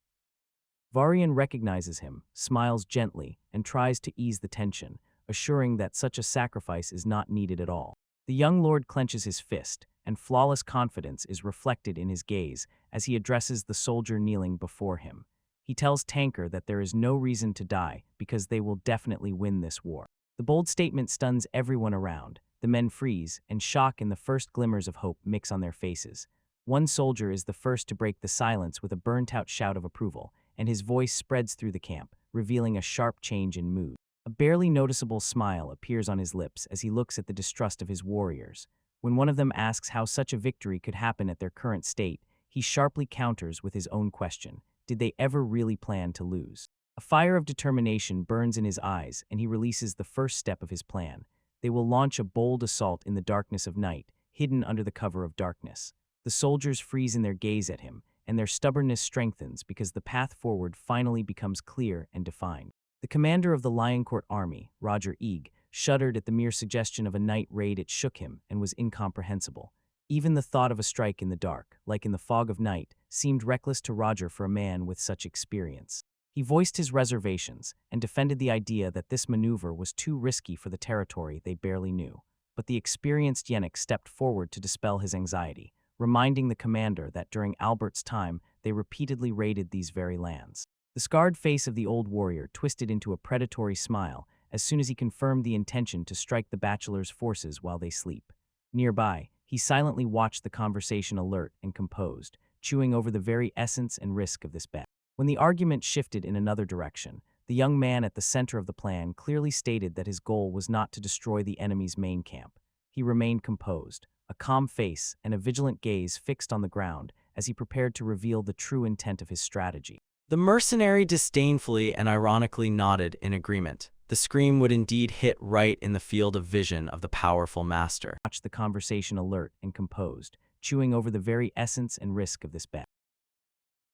S1: Varian recognizes him, smiles gently, and tries to ease the tension, assuring that such a sacrifice is not needed at all. The young lord clenches his fist, and flawless confidence is reflected in his gaze as he addresses the soldier kneeling before him. He tells Tanker that there is no reason to die because they will definitely win this war. The bold statement stuns everyone around. The men freeze, and shock and the first glimmers of hope mix on their faces. One soldier is the first to break the silence with a burnt-out shout of approval, and his voice spreads through the camp, revealing a sharp change in mood. A barely noticeable smile appears on his lips as he looks at the distrust of his warriors. When one of them asks how such a victory could happen at their current state, he sharply counters with his own question. Did they ever really plan to lose? A fire of determination burns in his eyes, and he releases the first step of his plan. They will launch a bold assault in the darkness of night, hidden under the cover of darkness. The soldiers freeze in their gaze at him, and their stubbornness strengthens because the path forward finally becomes clear and defined. The commander of the Lioncourt army, Roger Eeg, shuddered at the mere suggestion of a night raid. It shook him and was incomprehensible. Even the thought of a strike in the dark, like in the fog of night, seemed reckless to Roger for a man with such experience. He voiced his reservations and defended the idea that this maneuver was too risky for the territory they barely knew. But the experienced Yennik stepped forward to dispel his anxiety, reminding the commander that during Albert's time they repeatedly raided these very lands. The scarred face of the old warrior twisted into a predatory smile as soon as he confirmed the intention to strike the bachelor's forces while they sleep. Nearby, he silently watched the conversation, alert and composed, chewing over the very essence and risk of this bet. When the argument shifted in another direction, the young man at the center of the plan clearly stated that his goal was not to destroy the enemy's main camp. He remained composed, a calm face and a vigilant gaze fixed on the ground as he prepared to reveal the true intent of his strategy.
S2: The mercenary disdainfully and ironically nodded in agreement. The scream would indeed hit right in the field of vision of the powerful master.
S1: Watched the conversation alert and composed, chewing over the very essence and risk of this bet.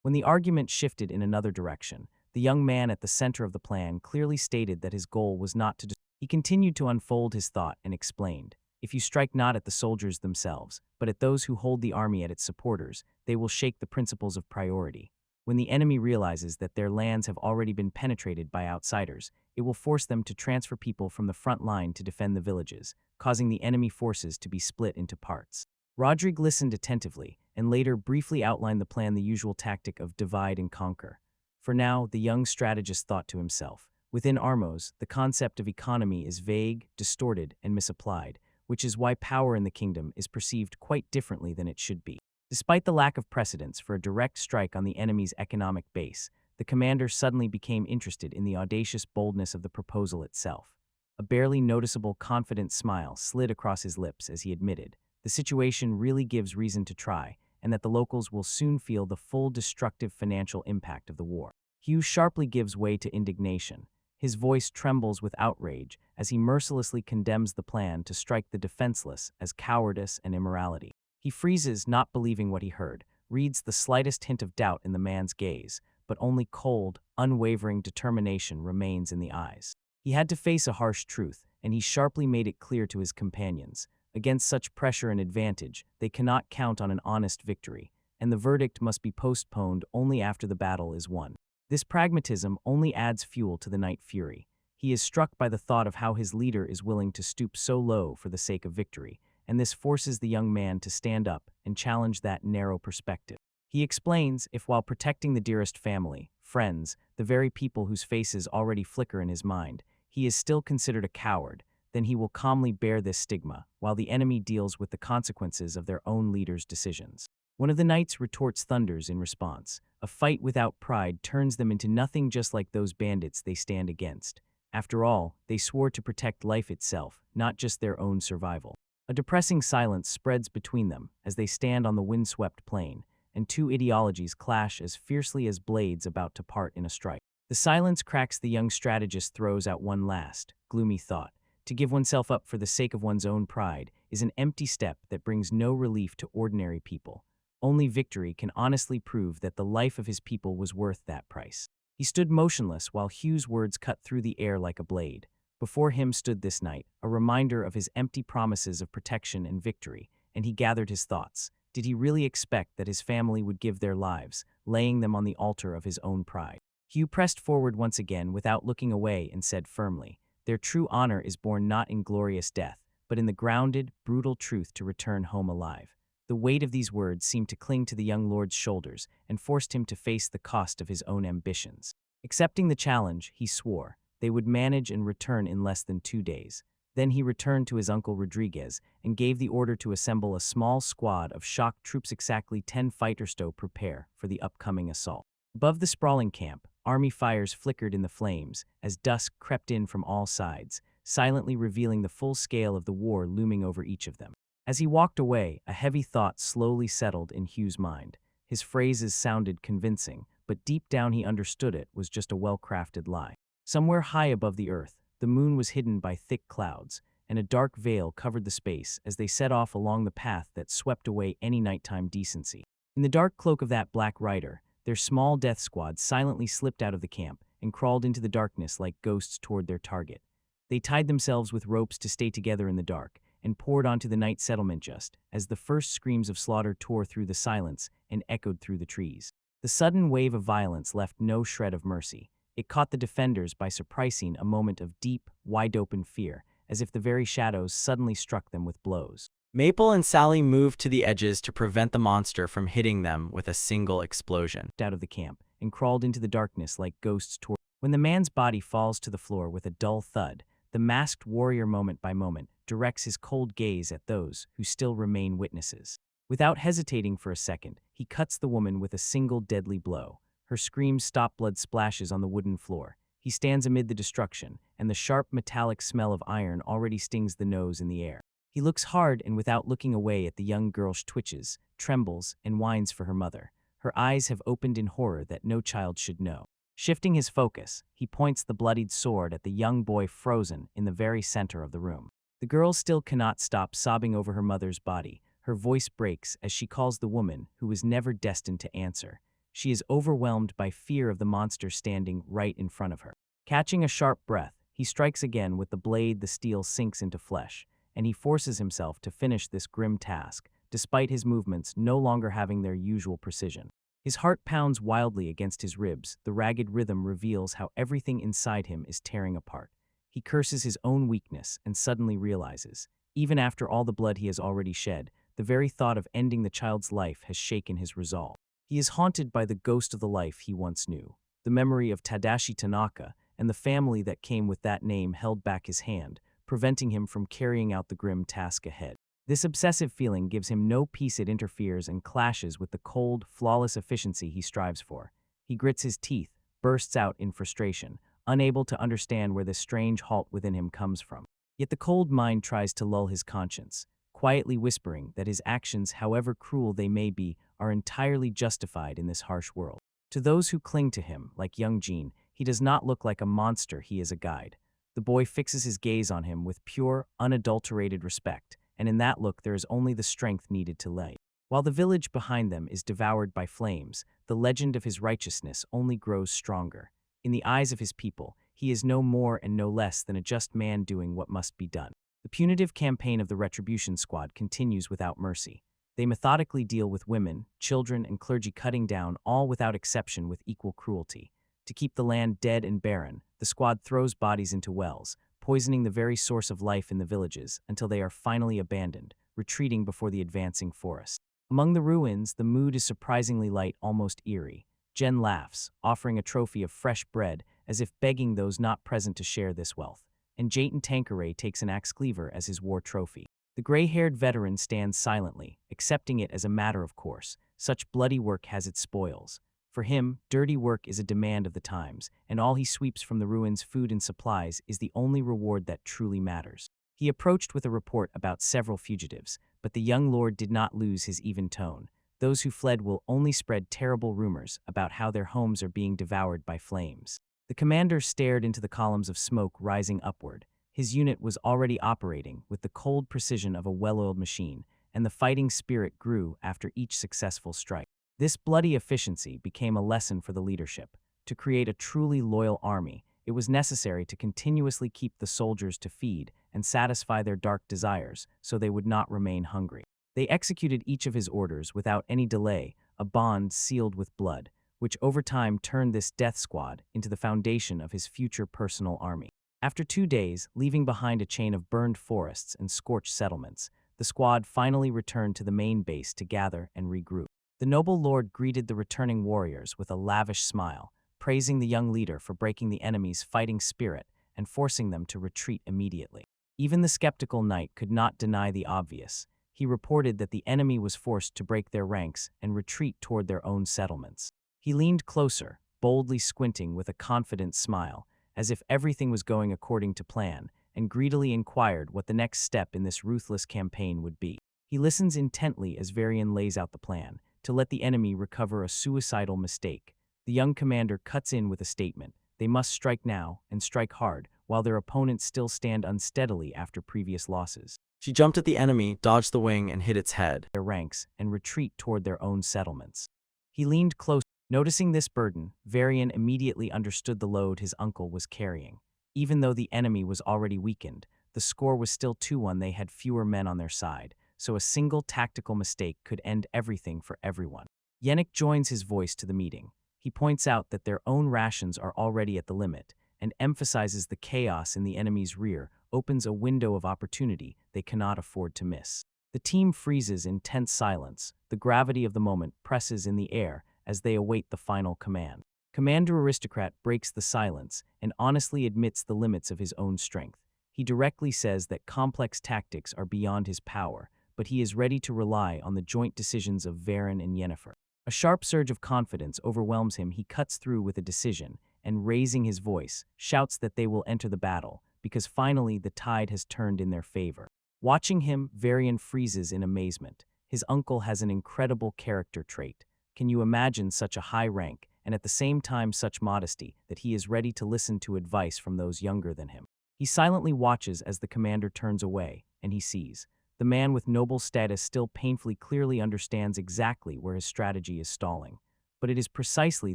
S1: When the argument shifted in another direction, the young man at the center of the plan clearly stated that his goal was not to. He continued to unfold his thought and explained, "If you strike not at the soldiers themselves, but at those who hold the army at its supporters, they will shake the principles of priority. When the enemy realizes that their lands have already been penetrated by outsiders, it will force them to transfer people from the front line to defend the villages, causing the enemy forces to be split into parts." Rodrigue listened attentively and later briefly outlined the plan, the usual tactic of divide and conquer. For now, the young strategist thought to himself, within Armos, the concept of economy is vague, distorted, and misapplied, which is why power in the kingdom is perceived quite differently than it should be. Despite the lack of precedence for a direct strike on the enemy's economic base, the commander suddenly became interested in the audacious boldness of the proposal itself. A barely noticeable confident smile slid across his lips as he admitted, the situation really gives reason to try, and that the locals will soon feel the full destructive financial impact of the war. Hugh sharply gives way to indignation. His voice trembles with outrage as he mercilessly condemns the plan to strike the defenseless as cowardice and immorality. He freezes, not believing what he heard, reads the slightest hint of doubt in the man's gaze, but only cold, unwavering determination remains in the eyes. He had to face a harsh truth, and he sharply made it clear to his companions. Against such pressure and advantage, they cannot count on an honest victory, and the verdict must be postponed only after the battle is won. This pragmatism only adds fuel to the night fury. He is struck by the thought of how his leader is willing to stoop so low for the sake of victory, and this forces the young man to stand up and challenge that narrow perspective. He explains, if while protecting the dearest family, friends, the very people whose faces already flicker in his mind, he is still considered a coward, then he will calmly bear this stigma, while the enemy deals with the consequences of their own leader's decisions. One of the knights retorts thunders in response. A fight without pride turns them into nothing, just like those bandits they stand against. After all, they swore to protect life itself, not just their own survival. A depressing silence spreads between them as they stand on the windswept plain, and two ideologies clash as fiercely as blades about to part in a strike. The silence cracks. The young strategist throws out one last, gloomy thought. To give oneself up for the sake of one's own pride is an empty step that brings no relief to ordinary people. Only victory can honestly prove that the life of his people was worth that price. He stood motionless while Hugh's words cut through the air like a blade. Before him stood this knight, a reminder of his empty promises of protection and victory, and he gathered his thoughts. Did he really expect that his family would give their lives, laying them on the altar of his own pride? Hugh pressed forward once again without looking away and said firmly, "Their true honor is born not in glorious death, but in the grounded, brutal truth to return home alive." The weight of these words seemed to cling to the young lord's shoulders and forced him to face the cost of his own ambitions. Accepting the challenge, he swore, they would manage and return in less than 2 days. Then he returned to his uncle Rodriguez and gave the order to assemble a small squad of shock troops, exactly 10 fighters to prepare for the upcoming assault. Above the sprawling camp, army fires flickered in the flames as dusk crept in from all sides, silently revealing the full scale of the war looming over each of them. As he walked away, a heavy thought slowly settled in Hugh's mind. His phrases sounded convincing, but deep down he understood it was just a well-crafted lie. Somewhere high above the earth, the moon was hidden by thick clouds, and a dark veil covered the space as they set off along the path that swept away any nighttime decency. In the dark cloak of that black rider, their small death squad silently slipped out of the camp and crawled into the darkness like ghosts toward their target. They tied themselves with ropes to stay together in the dark and poured onto the night settlement just as the first screams of slaughter tore through the silence and echoed through the trees. The sudden wave of violence left no shred of mercy. It caught the defenders by surprising a moment of deep, wide-open fear, as if the very shadows suddenly struck them with blows.
S2: Maple and Sally moved to the edges to prevent the monster from hitting them with a single explosion.
S1: Out of the camp and crawled into the darkness like ghosts toward. When the man's body falls to the floor with a dull thud, the masked warrior moment by moment directs his cold gaze at those who still remain witnesses. Without hesitating for a second, he cuts the woman with a single deadly blow. Her screams stop, blood splashes on the wooden floor. He stands amid the destruction, and the sharp metallic smell of iron already stings the nose in the air. He looks hard and without looking away at the young girl. She twitches, trembles, and whines for her mother. Her eyes have opened in horror that no child should know. Shifting his focus, he points the bloodied sword at the young boy frozen in the very center of the room. The girl still cannot stop sobbing over her mother's body. Her voice breaks as she calls the woman who was never destined to answer. She is overwhelmed by fear of the monster standing right in front of her. Catching a sharp breath, he strikes again with the blade. The steel sinks into flesh, and he forces himself to finish this grim task, despite his movements no longer having their usual precision. His heart pounds wildly against his ribs. The ragged rhythm reveals how everything inside him is tearing apart. He curses his own weakness and suddenly realizes, even after all the blood he has already shed, the very thought of ending the child's life has shaken his resolve. He is haunted by the ghost of the life he once knew. The memory of Tadashi Tanaka and the family that came with that name held back his hand, preventing him from carrying out the grim task ahead. This obsessive feeling gives him no peace. It interferes and clashes with the cold, flawless efficiency he strives for. He grits his teeth, bursts out in frustration, unable to understand where this strange halt within him comes from. Yet the cold mind tries to lull his conscience, quietly whispering that his actions, however cruel they may be, are entirely justified in this harsh world. To those who cling to him, like young Jean, he does not look like a monster. He is a guide. The boy fixes his gaze on him with pure, unadulterated respect, and in that look there is only the strength needed to lay. While the village behind them is devoured by flames, the legend of his righteousness only grows stronger. In the eyes of his people, he is no more and no less than a just man doing what must be done. The punitive campaign of the Retribution Squad continues without mercy. They methodically deal with women, children, and clergy, cutting down all without exception with equal cruelty. To keep the land dead and barren, the squad throws bodies into wells, poisoning the very source of life in the villages until they are finally abandoned, retreating before the advancing forest. Among the ruins, the mood is surprisingly light, almost eerie. Jen laughs, offering a trophy of fresh bread as if begging those not present to share this wealth, and Jayton Tanqueray takes an axe cleaver as his war trophy. The gray-haired veteran stands silently, accepting it as a matter of course. Such bloody work has its spoils. For him, dirty work is a demand of the times, and all he sweeps from the ruins, food and supplies, is the only reward that truly matters. He approached with a report about several fugitives, but the young lord did not lose his even tone. Those who fled will only spread terrible rumors about how their homes are being devoured by flames. The commander stared into the columns of smoke rising upward. His unit was already operating with the cold precision of a well-oiled machine, and the fighting spirit grew after each successful strike. This bloody efficiency became a lesson for the leadership. To create a truly loyal army, it was necessary to continuously keep the soldiers to feed and satisfy their dark desires so they would not remain hungry. They executed each of his orders without any delay, a bond sealed with blood, which over time turned this death squad into the foundation of his future personal army. After 2 days, leaving behind a chain of burned forests and scorched settlements, the squad finally returned to the main base to gather and regroup. The noble lord greeted the returning warriors with a lavish smile, praising the young leader for breaking the enemy's fighting spirit and forcing them to retreat immediately. Even the skeptical knight could not deny the obvious. He reported that the enemy was forced to break their ranks and retreat toward their own settlements. He leaned closer, boldly squinting with a confident smile, as if everything was going according to plan, and greedily inquired what the next step in this ruthless campaign would be. He listens intently as Varian lays out the plan, to let the enemy recover a suicidal mistake. The young commander cuts in with a statement. They must strike now, and strike hard, while their opponents still stand unsteadily after previous losses.
S2: She jumped at the enemy, dodged the wing, and hit its head.
S1: Their ranks and retreat toward their own settlements. He leaned close. Noticing this burden, Varian immediately understood the load his uncle was carrying. Even though the enemy was already weakened, the score was still 2-1. They had fewer men on their side, so a single tactical mistake could end everything for everyone. Yannick joins his voice to the meeting. He points out that their own rations are already at the limit, and emphasizes the chaos in the enemy's rear opens a window of opportunity they cannot afford to miss. The team freezes in tense silence. The gravity of the moment presses in the air as they await the final command. Commander Aristocrat breaks the silence and honestly admits the limits of his own strength. He directly says that complex tactics are beyond his power, but he is ready to rely on the joint decisions of Varen and Yennefer. A sharp surge of confidence overwhelms him. He cuts through with a decision and, raising his voice, shouts that they will enter the battle because finally the tide has turned in their favor. Watching him, Varian freezes in amazement. His uncle has an incredible character trait. Can you imagine such a high rank and at the same time such modesty that he is ready to listen to advice from those younger than him? He silently watches as the commander turns away, and he sees. The man with noble status still painfully clearly understands exactly where his strategy is stalling. But it is precisely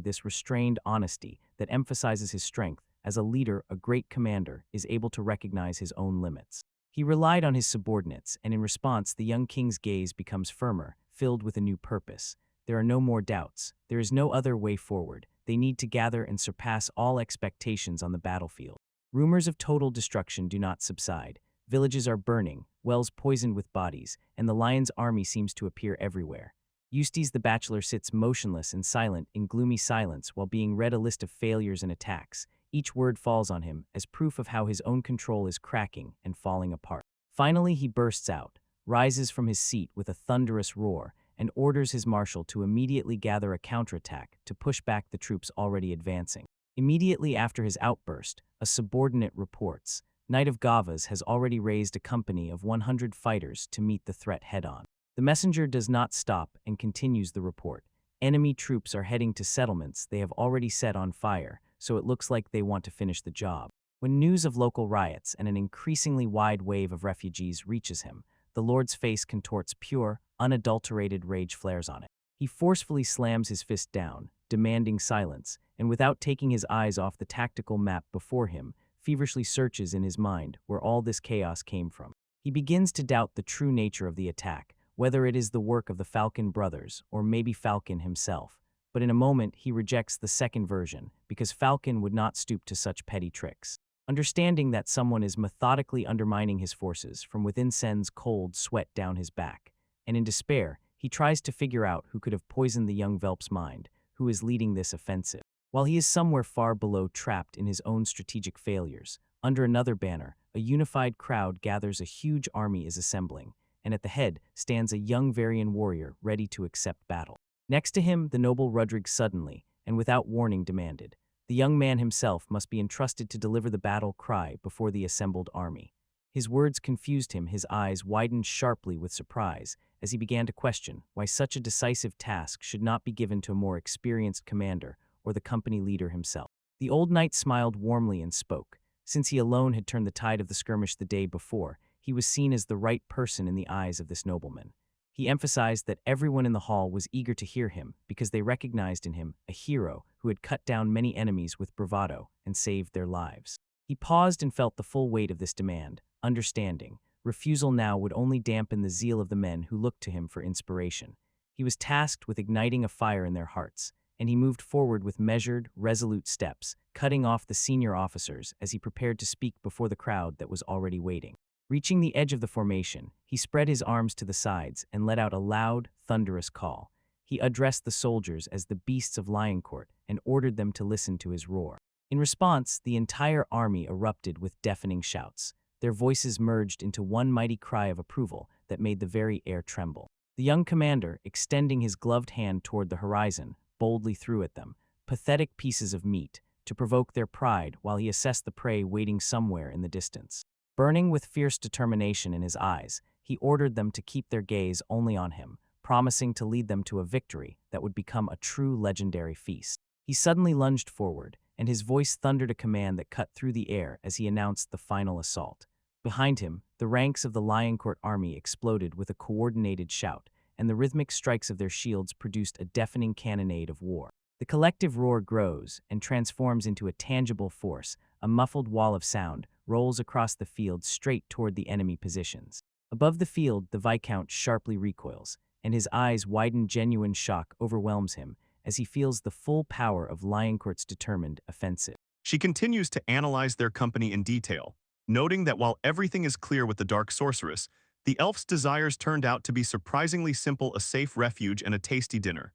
S1: this restrained honesty that emphasizes his strength. As a leader, a great commander is able to recognize his own limits. He relied on his subordinates, and in response, the young king's gaze becomes firmer, filled with a new purpose. There are no more doubts. There is no other way forward. They need to gather and surpass all expectations on the battlefield. Rumors of total destruction do not subside. Villages are burning, wells poisoned with bodies, and the lion's army seems to appear everywhere. Eustace the bachelor sits motionless and silent in gloomy silence while being read a list of failures and attacks. Each word falls on him as proof of how his own control is cracking and falling apart. Finally, he bursts out, rises from his seat with a thunderous roar, and orders his marshal to immediately gather a counterattack to push back the troops already advancing. Immediately after his outburst, a subordinate reports, Knight of Gavas has already raised a company of 100 fighters to meet the threat head-on. The messenger does not stop and continues the report. Enemy troops are heading to settlements they have already set on fire, so it looks like they want to finish the job. When news of local riots and an increasingly wide wave of refugees reaches him, the Lord's face contorts pure, unadulterated rage flares on it. He forcefully slams his fist down, demanding silence, and without taking his eyes off the tactical map before him, feverishly searches in his mind where all this chaos came from. He begins to doubt the true nature of the attack, whether it is the work of the Falcon brothers or maybe Falcon himself. But in a moment, he rejects the second version because Falcon would not stoop to such petty tricks. Understanding that someone is methodically undermining his forces from within sends cold sweat down his back, and in despair, he tries to figure out who could have poisoned the young Velp's mind, who is leading this offensive. While he is somewhere far below, trapped in his own strategic failures, under another banner, a unified crowd gathers. A huge army is assembling, and at the head stands a young Varian warrior ready to accept battle. Next to him, the noble Rudrig suddenly, and without warning, demanded. The young man himself must be entrusted to deliver the battle cry before the assembled army. His words confused him. His eyes widened sharply with surprise as he began to question why such a decisive task should not be given to a more experienced commander or the company leader himself. The old knight smiled warmly and spoke. Since he alone had turned the tide of the skirmish the day before, he was seen as the right person in the eyes of this nobleman. He emphasized that everyone in the hall was eager to hear him because they recognized in him a hero who had cut down many enemies with bravado and saved their lives. He paused and felt the full weight of this demand, understanding. Refusal now would only dampen the zeal of the men who looked to him for inspiration. He was tasked with igniting a fire in their hearts, and he moved forward with measured, resolute steps, cutting off the senior officers as he prepared to speak before the crowd that was already waiting. Reaching the edge of the formation, he spread his arms to the sides and let out a loud, thunderous call. He addressed the soldiers as the beasts of Lioncourt and ordered them to listen to his roar. In response, the entire army erupted with deafening shouts. Their voices merged into one mighty cry of approval that made the very air tremble. The young commander, extending his gloved hand toward the horizon, boldly threw at them pathetic pieces of meat to provoke their pride while he assessed the prey waiting somewhere in the distance. Burning with fierce determination in his eyes, he ordered them to keep their gaze only on him, promising to lead them to a victory that would become a true legendary feast. He suddenly lunged forward, and his voice thundered a command that cut through the air as he announced the final assault. Behind him, the ranks of the Lioncourt army exploded with a coordinated shout, and the rhythmic strikes of their shields produced a deafening cannonade of war. The collective roar grows and transforms into a tangible force. A muffled wall of sound rolls across the field straight toward the enemy positions. Above the field, the Viscount sharply recoils, and his eyes widen. Genuine shock overwhelms him as he feels the full power of Lioncourt's determined offensive.
S3: She continues to analyze their company in detail, noting that while everything is clear with the Dark Sorceress, the elf's desires turned out to be surprisingly simple: a safe refuge and a tasty dinner.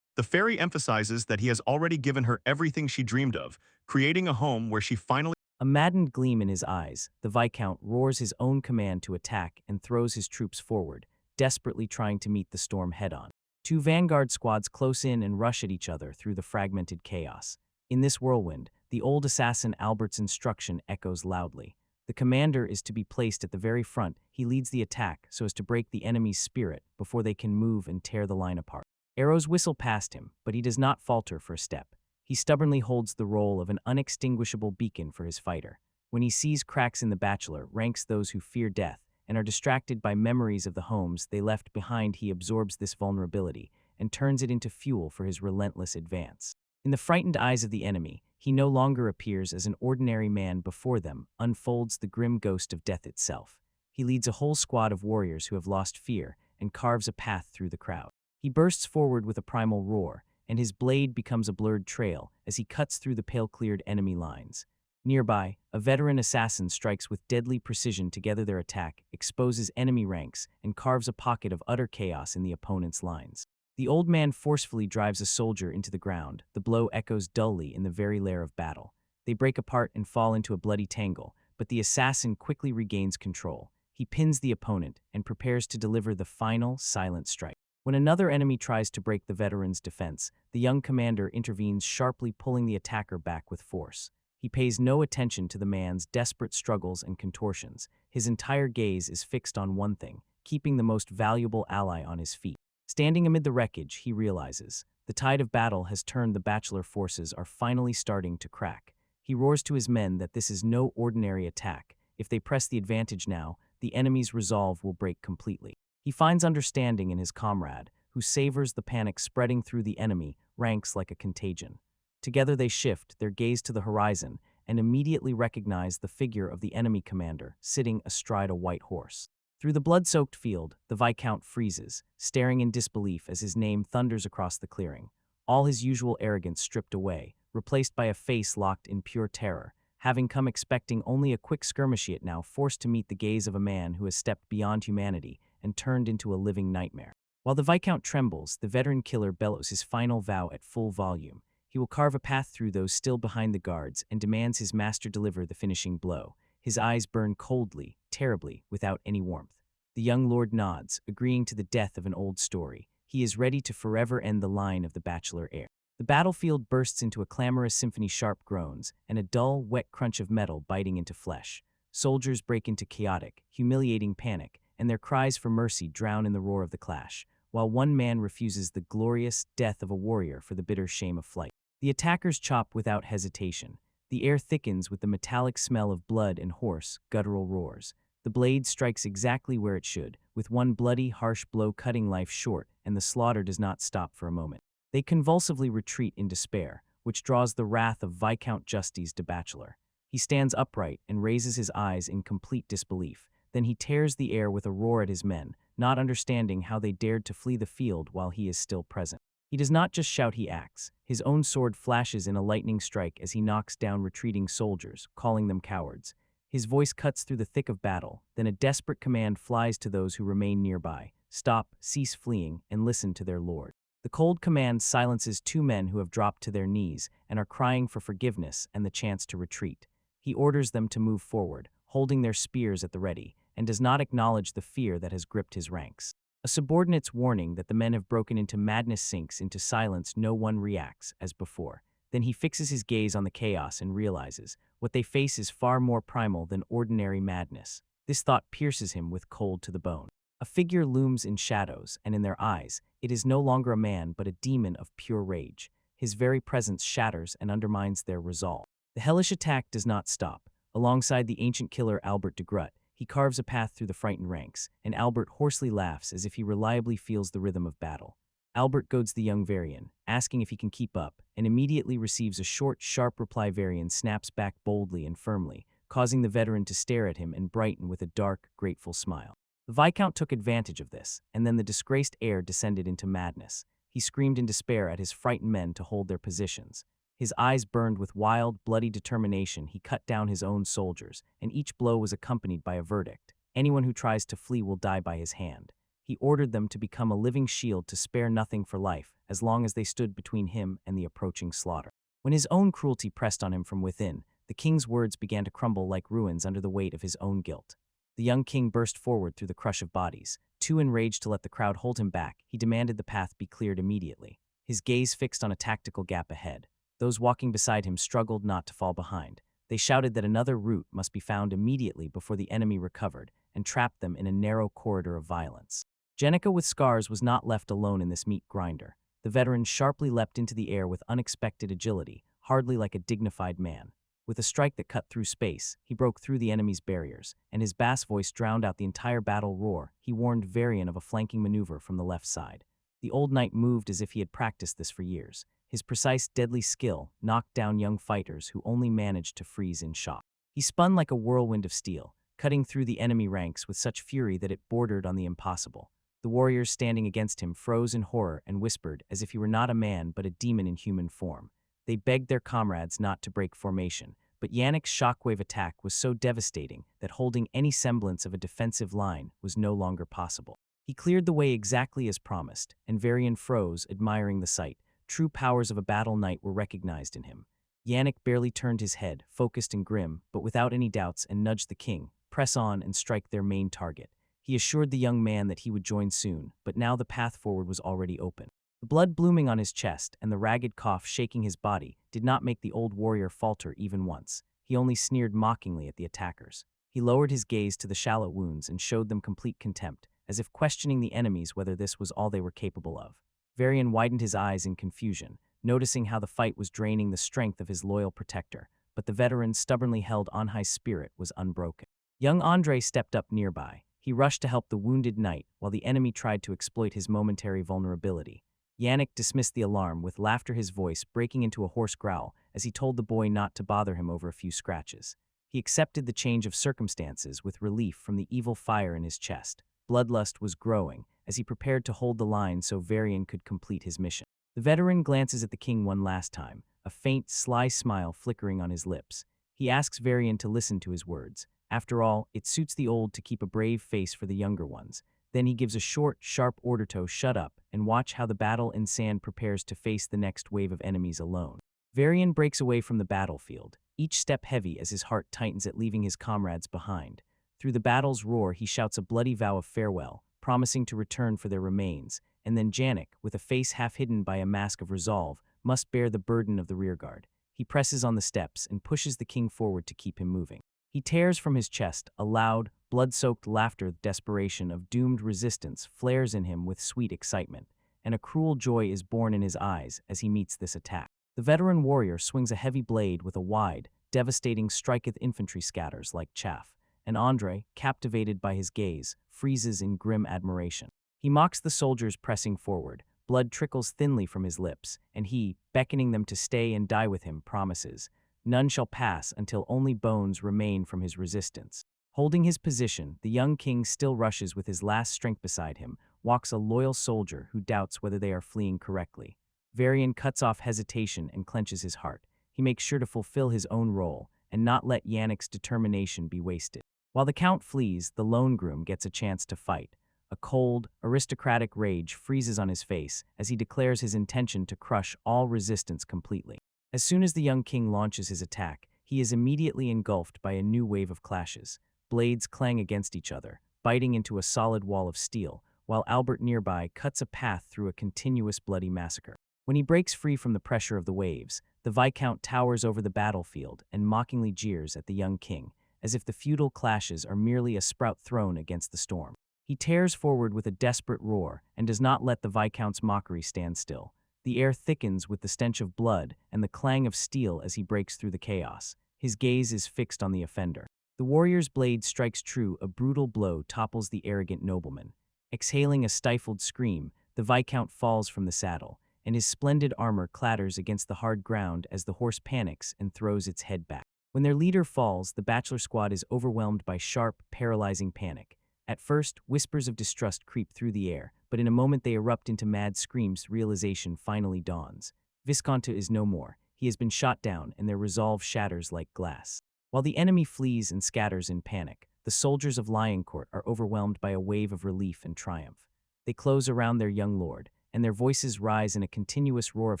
S3: The fairy emphasizes that he has already given her everything she dreamed of, creating a home where she finally...
S1: A maddened gleam in his eyes, the Viscount roars his own command to attack and throws his troops forward, desperately trying to meet the storm head-on. Two vanguard squads close in and rush at each other through the fragmented chaos. In this whirlwind, the old assassin Albert's instruction echoes loudly. The commander is to be placed at the very front. He leads the attack so as to break the enemy's spirit before they can move and tear the line apart. Arrows whistle past him, but he does not falter for a step. He stubbornly holds the role of an unextinguishable beacon for his fighter. When he sees cracks in the bachelor, ranks those who fear death and are distracted by memories of the homes they left behind, he absorbs this vulnerability and turns it into fuel for his relentless advance. In the frightened eyes of the enemy, he no longer appears as an ordinary man. Before them unfolds the grim ghost of death itself. He leads a whole squad of warriors who have lost fear and carves a path through the crowd. He bursts forward with a primal roar, and his blade becomes a blurred trail as he cuts through the pale-cleared enemy lines. Nearby, a veteran assassin strikes with deadly precision to gather their attack, exposes enemy ranks, and carves a pocket of utter chaos in the opponent's lines. The old man forcefully drives a soldier into the ground. The blow echoes dully in the very lair of battle. They break apart and fall into a bloody tangle, but the assassin quickly regains control. He pins the opponent and prepares to deliver the final, silent strike. When another enemy tries to break the veteran's defense, the young commander intervenes sharply, pulling the attacker back with force. He pays no attention to the man's desperate struggles and contortions. His entire gaze is fixed on one thing, keeping the most valuable ally on his feet. Standing amid the wreckage, he realizes the tide of battle has turned. The bachelor forces are finally starting to crack. He roars to his men that this is no ordinary attack. If they press the advantage now, the enemy's resolve will break completely. He finds understanding in his comrade, who savors the panic spreading through the enemy ranks like a contagion. Together they shift their gaze to the horizon and immediately recognize the figure of the enemy commander sitting astride a white horse. Through the blood-soaked field, the Viscount freezes, staring in disbelief as his name thunders across the clearing. All his usual arrogance stripped away, replaced by a face locked in pure terror. Having come expecting only a quick skirmish, yet now forced to meet the gaze of a man who has stepped beyond humanity and turned into a living nightmare. While the Viscount trembles, the veteran killer bellows his final vow at full volume. He will carve a path through those still behind the guards and demands his master deliver the finishing blow. His eyes burn coldly, terribly, without any warmth. The young lord nods, agreeing to the death of an old story. He is ready to forever end the line of the bachelor heir. The battlefield bursts into a clamorous symphony, sharp groans, and a dull, wet crunch of metal biting into flesh. Soldiers break into chaotic, humiliating panic, and their cries for mercy drown in the roar of the clash, while one man refuses the glorious death of a warrior for the bitter shame of flight. The attackers chop without hesitation. The air thickens with the metallic smell of blood and hoarse, guttural roars. The blade strikes exactly where it should, with one bloody, harsh blow cutting life short, and the slaughter does not stop for a moment. They convulsively retreat in despair, which draws the wrath of Viscount Justice de Bachelor. He stands upright and raises his eyes in complete disbelief. Then he tears the air with a roar at his men, not understanding how they dared to flee the field while he is still present. He does not just shout, he acts. His own sword flashes in a lightning strike as he knocks down retreating soldiers, calling them cowards. His voice cuts through the thick of battle, then a desperate command flies to those who remain nearby. Stop, cease fleeing, and listen to their lord. The cold command silences two men who have dropped to their knees and are crying for forgiveness and the chance to retreat. He orders them to move forward, holding their spears at the ready, and does not acknowledge the fear that has gripped his ranks. A subordinate's warning that the men have broken into madness sinks into silence. No one reacts, as before. Then he fixes his gaze on the chaos and realizes what they face is far more primal than ordinary madness. This thought pierces him with cold to the bone. A figure looms in shadows, and in their eyes, it is no longer a man but a demon of pure rage. His very presence shatters and undermines their resolve. The hellish attack does not stop. Alongside the ancient killer Albert de Groot, he carves a path through the frightened ranks, and Albert hoarsely laughs as if he reliably feels the rhythm of battle. Albert goads the young Varian, asking if he can keep up, and immediately receives a short, sharp reply. Varian snaps back boldly and firmly, causing the veteran to stare at him and brighten with a dark, grateful smile. The Viscount took advantage of this, and then the disgraced heir descended into madness. He screamed in despair at his frightened men to hold their positions. His eyes burned with wild, bloody determination. He cut down his own soldiers, and each blow was accompanied by a verdict. Anyone who tries to flee will die by his hand. He ordered them to become a living shield, to spare nothing for life, as long as they stood between him and the approaching slaughter. When his own cruelty pressed on him from within, the king's words began to crumble like ruins under the weight of his own guilt. The young king burst forward through the crush of bodies, too enraged to let the crowd hold him back, he demanded the path be cleared immediately, his gaze fixed on a tactical gap ahead. Those walking beside him struggled not to fall behind. They shouted that another route must be found immediately before the enemy recovered, and trapped them in a narrow corridor of violence. Jenica with scars was not left alone in this meat grinder. The veteran sharply leapt into the air with unexpected agility, hardly like a dignified man. With a strike that cut through space, he broke through the enemy's barriers, and his bass voice drowned out the entire battle roar. He warned Varian of a flanking maneuver from the left side. The old knight moved as if he had practiced this for years. His precise, deadly skill knocked down young fighters who only managed to freeze in shock. He spun like a whirlwind of steel, cutting through the enemy ranks with such fury that it bordered on the impossible. The warriors standing against him froze in horror and whispered as if he were not a man but a demon in human form. They begged their comrades not to break formation, but Yannick's shockwave attack was so devastating that holding any semblance of a defensive line was no longer possible. He cleared the way exactly as promised, and Varian froze, admiring the sight. True powers of a battle knight were recognized in him. Yannick barely turned his head, focused and grim, but without any doubts, and nudged the king, press on and strike their main target. He assured the young man that he would join soon, but now the path forward was already open. The blood blooming on his chest and the ragged cough shaking his body did not make the old warrior falter even once. He only sneered mockingly at the attackers. He lowered his gaze to the shallow wounds and showed them complete contempt, as if questioning the enemies whether this was all they were capable of. Varian widened his eyes in confusion, noticing how the fight was draining the strength of his loyal protector, but the veteran stubbornly held on high spirit was unbroken. Young Andre stepped up nearby. He rushed to help the wounded knight while the enemy tried to exploit his momentary vulnerability. Yannick dismissed the alarm with laughter, his voice breaking into a hoarse growl as he told the boy not to bother him over a few scratches. He accepted the change of circumstances with relief from the evil fire in his chest. Bloodlust was growing as he prepared to hold the line so Varian could complete his mission. The veteran glances at the king one last time, a faint, sly smile flickering on his lips. He asks Varian to listen to his words. After all, it suits the old to keep a brave face for the younger ones. Then he gives a short, sharp order to shut up and watch how the battle in sand prepares to face the next wave of enemies alone. Varian breaks away from the battlefield, each step heavy as his heart tightens at leaving his comrades behind. Through the battle's roar, he shouts a bloody vow of farewell, promising to return for their remains, and then Janik, with a face half hidden by a mask of resolve, must bear the burden of the rearguard. He presses on the steps and pushes the king forward to keep him moving. He tears from his chest a loud, blood-soaked laughter. The desperation of doomed resistance flares in him with sweet excitement, and a cruel joy is born in his eyes as he meets this attack. The veteran warrior swings a heavy blade with a wide, devastating striketh infantry scatters like chaff, and Andre, captivated by his gaze, freezes in grim admiration. He mocks the soldiers pressing forward. Blood trickles thinly from his lips, and he, beckoning them to stay and die with him, promises, "None shall pass until only bones remain from his resistance." Holding his position, the young king still rushes with his last strength. Beside him walks a loyal soldier who doubts whether they are fleeing correctly. Varian cuts off hesitation and clenches his heart. He makes sure to fulfill his own role and not let Yannick's determination be wasted. While the count flees, the lone groom gets a chance to fight. A cold, aristocratic rage freezes on his face as he declares his intention to crush all resistance completely. As soon as the young king launches his attack, he is immediately engulfed by a new wave of clashes. Blades clang against each other, biting into a solid wall of steel, while Albert nearby cuts a path through a continuous bloody massacre. When he breaks free from the pressure of the waves, the Viscount towers over the battlefield and mockingly jeers at the young king, as if the feudal clashes are merely a sprout thrown against the storm. He tears forward with a desperate roar and does not let the Viscount's mockery stand still. The air thickens with the stench of blood and the clang of steel as he breaks through the chaos. His gaze is fixed on the offender. The warrior's blade strikes true, a brutal blow topples the arrogant nobleman. Exhaling a stifled scream, the Viscount falls from the saddle, and his splendid armor clatters against the hard ground as the horse panics and throws its head back. When their leader falls, the bachelor squad is overwhelmed by sharp, paralyzing panic. At first, whispers of distrust creep through the air, but in a moment they erupt into mad screams. Realization finally dawns. Visconti is no more. He has been shot down, and their resolve shatters like glass. While the enemy flees and scatters in panic, the soldiers of Lioncourt are overwhelmed by a wave of relief and triumph. They close around their young lord, and their voices rise in a continuous roar of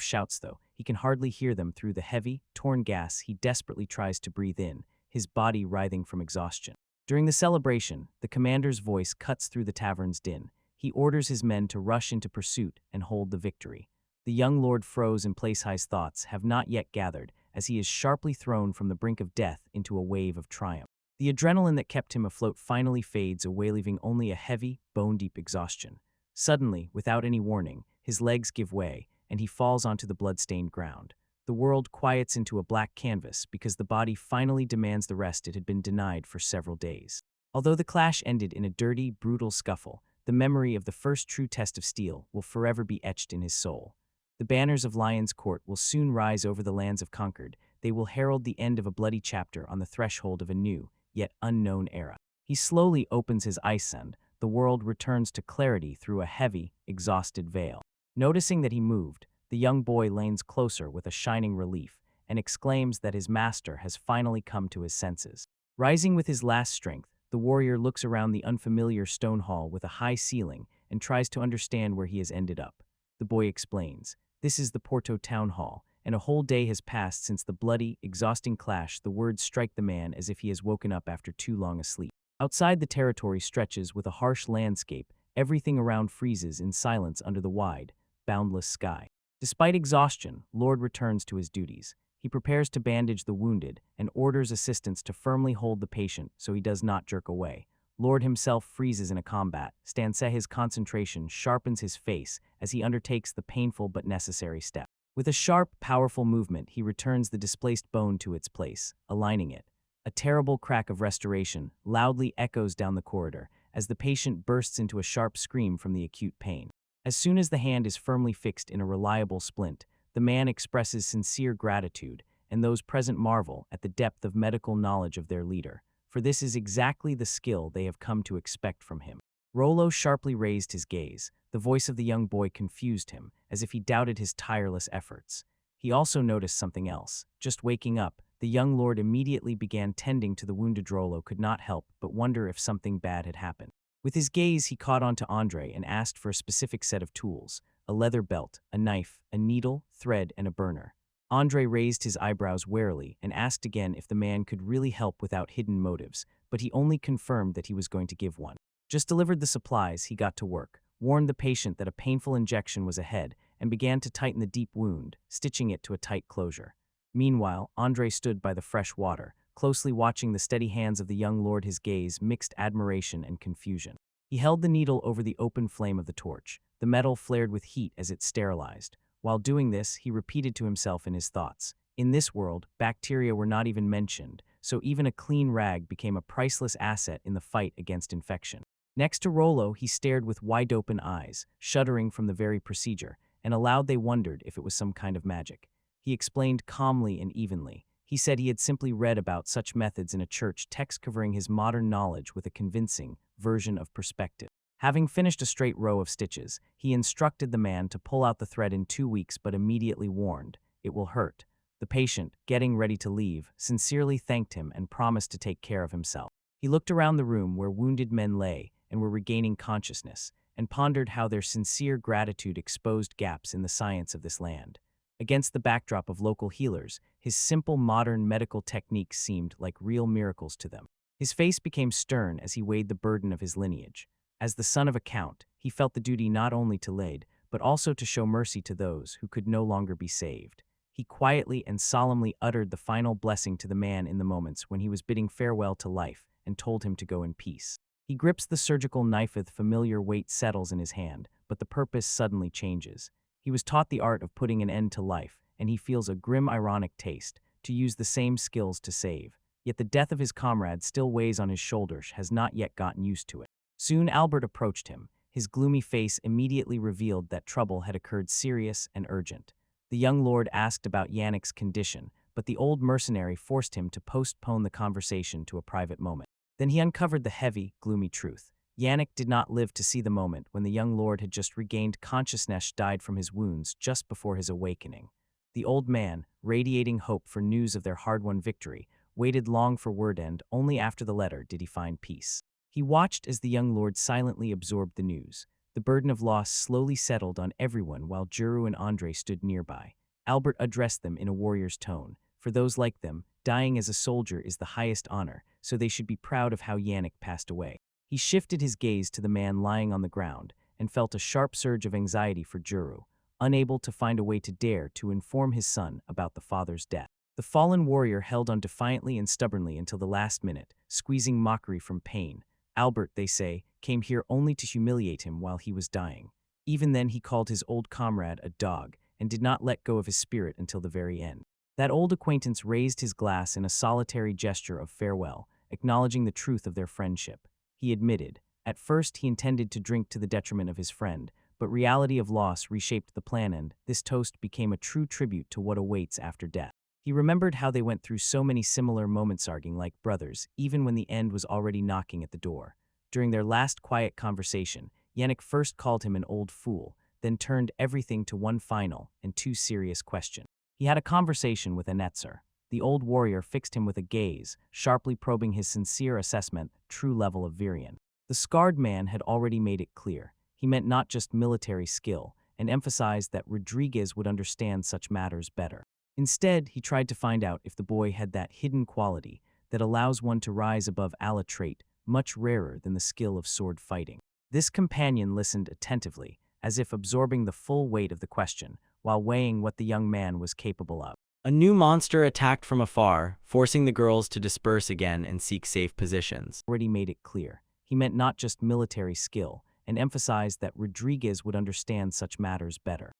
S1: shouts. Though he can hardly hear them through the heavy, torn gas he desperately tries to breathe in, his body writhing from exhaustion. During the celebration, the commander's voice cuts through the tavern's din. He orders his men to rush into pursuit and hold the victory. The young lord froze in place. His thoughts have not yet gathered, as he is sharply thrown from the brink of death into a wave of triumph. The adrenaline that kept him afloat finally fades away, leaving only a heavy, bone-deep exhaustion. Suddenly, without any warning, his legs give way, and he falls onto the blood-stained ground. The world quiets into a black canvas because the body finally demands the rest it had been denied for several days. Although the clash ended in a dirty, brutal scuffle, the memory of the first true test of steel will forever be etched in his soul. The banners of Lion's Court will soon rise over the lands of conquered. They will herald the end of a bloody chapter on the threshold of a new, yet unknown era. He slowly opens his eyes and the world returns to clarity through a heavy, exhausted veil. Noticing that he moved, the young boy leans closer with a shining relief and exclaims that his master has finally come to his senses. Rising with his last strength, the warrior looks around the unfamiliar stone hall with a high ceiling and tries to understand where he has ended up. The boy explains, "This is the Porto Town Hall, and a whole day has passed since the bloody, exhausting clash." The words strike the man as if he has woken up after too long a sleep. Outside, the territory stretches with a harsh landscape. Everything around freezes in silence under the wide, boundless sky. Despite exhaustion, Lord returns to his duties. He prepares to bandage the wounded and orders assistants to firmly hold the patient so he does not jerk away. Lord himself freezes in a combat. His concentration sharpens his face as he undertakes the painful but necessary step. With a sharp, powerful movement, he returns the displaced bone to its place, aligning it. A terrible crack of restoration loudly echoes down the corridor as the patient bursts into a sharp scream from the acute pain. As soon as the hand is firmly fixed in a reliable splint, the man expresses sincere gratitude, and those present marvel at the depth of medical knowledge of their leader, for this is exactly the skill they have come to expect from him. Rollo sharply raised his gaze. The voice of the young boy confused him, as if he doubted his tireless efforts. He also noticed something else. Just waking up, the young lord immediately began tending to the wounded. Rollo could not help but wonder if something bad had happened. With his gaze, he caught on to Andre and asked for a specific set of tools: a leather belt, a knife, a needle, thread, and a burner. Andre raised his eyebrows warily and asked again if the man could really help without hidden motives, but he only confirmed that he was going to give one. Just delivered the supplies, he got to work, warned the patient that a painful injection was ahead, and began to tighten the deep wound, stitching it to a tight closure. Meanwhile, Andre stood by the fresh water, closely watching the steady hands of the young lord. His gaze mixed admiration and confusion. He held the needle over the open flame of the torch. The metal flared with heat as it sterilized. While doing this, he repeated to himself in his thoughts, "In this world, bacteria were not even mentioned, so even a clean rag became a priceless asset in the fight against infection." Next to Rollo, he stared with wide-open eyes, shuddering from the very procedure, and aloud they wondered if it was some kind of magic. He explained calmly and evenly. He said he had simply read about such methods in a church text, covering his modern knowledge with a convincing version of perspective. Having finished a straight row of stitches, he instructed the man to pull out the thread in 2 weeks, but immediately warned, "It will hurt." The patient, getting ready to leave, sincerely thanked him and promised to take care of himself. He looked around the room where wounded men lay and were regaining consciousness, and pondered how their sincere gratitude exposed gaps in the science of this land. Against the backdrop of local healers, his simple modern medical techniques seemed like real miracles to them. His face became stern as he weighed the burden of his lineage. As the son of a count, he felt the duty not only to lead, but also to show mercy to those who could no longer be saved. He quietly and solemnly uttered the final blessing to the man in the moments when he was bidding farewell to life, and told him to go in peace. He grips the surgical knife. The familiar weight settles in his hand, but the purpose suddenly changes. He was taught the art of putting an end to life, and he feels a grim, ironic taste to use the same skills to save. Yet the death of his comrade still weighs on his shoulders, has not yet gotten used to it. Soon Albert approached him. His gloomy face immediately revealed that trouble had occurred, serious and urgent. The young lord asked about Yannick's condition, but the old mercenary forced him to postpone the conversation to a private moment. Then he uncovered the heavy, gloomy truth. Yannick did not live to see the moment when the young lord had just regained consciousness, died from his wounds just before his awakening. The old man, radiating hope for news of their hard-won victory, waited long for word, and only after the letter did he find peace. He watched as the young lord silently absorbed the news. The burden of loss slowly settled on everyone while Juru and Andre stood nearby. Albert addressed them in a warrior's tone. For those like them, dying as a soldier is the highest honor, so they should be proud of how Yannick passed away. He shifted his gaze to the man lying on the ground and felt a sharp surge of anxiety for Juru, unable to find a way to dare to inform his son about the father's death. The fallen warrior held on defiantly and stubbornly until the last minute, squeezing mockery from pain. Albert, they say, came here only to humiliate him while he was dying. Even then he called his old comrade a dog and did not let go of his spirit until the very end. That old acquaintance raised his glass in a solitary gesture of farewell, acknowledging the truth of their friendship. He admitted, at first he intended to drink to the detriment of his friend, but reality of loss reshaped the plan and this toast became a true tribute to what awaits after death. He remembered how they went through so many similar moments arguing like brothers, even when the end was already knocking at the door. During their last quiet conversation, Yannick first called him an old fool, then turned everything to one final and too serious question. He had a conversation with Anetzer. The old warrior fixed him with a gaze, sharply probing his sincere assessment, true level of Virion. The scarred man had already made it clear. He meant not just military skill, and emphasized that Rodriguez would understand such matters better. Instead, he tried to find out if the boy had that hidden quality that allows one to rise above a trait, much rarer than the skill of sword fighting. This companion listened attentively, as if absorbing the full weight of the question, while weighing what the young man was capable of.
S2: A new monster attacked from afar, forcing the girls to disperse again and seek safe positions.
S1: Already made it clear. He meant not just military skill, and emphasized that Rodriguez would understand such matters better.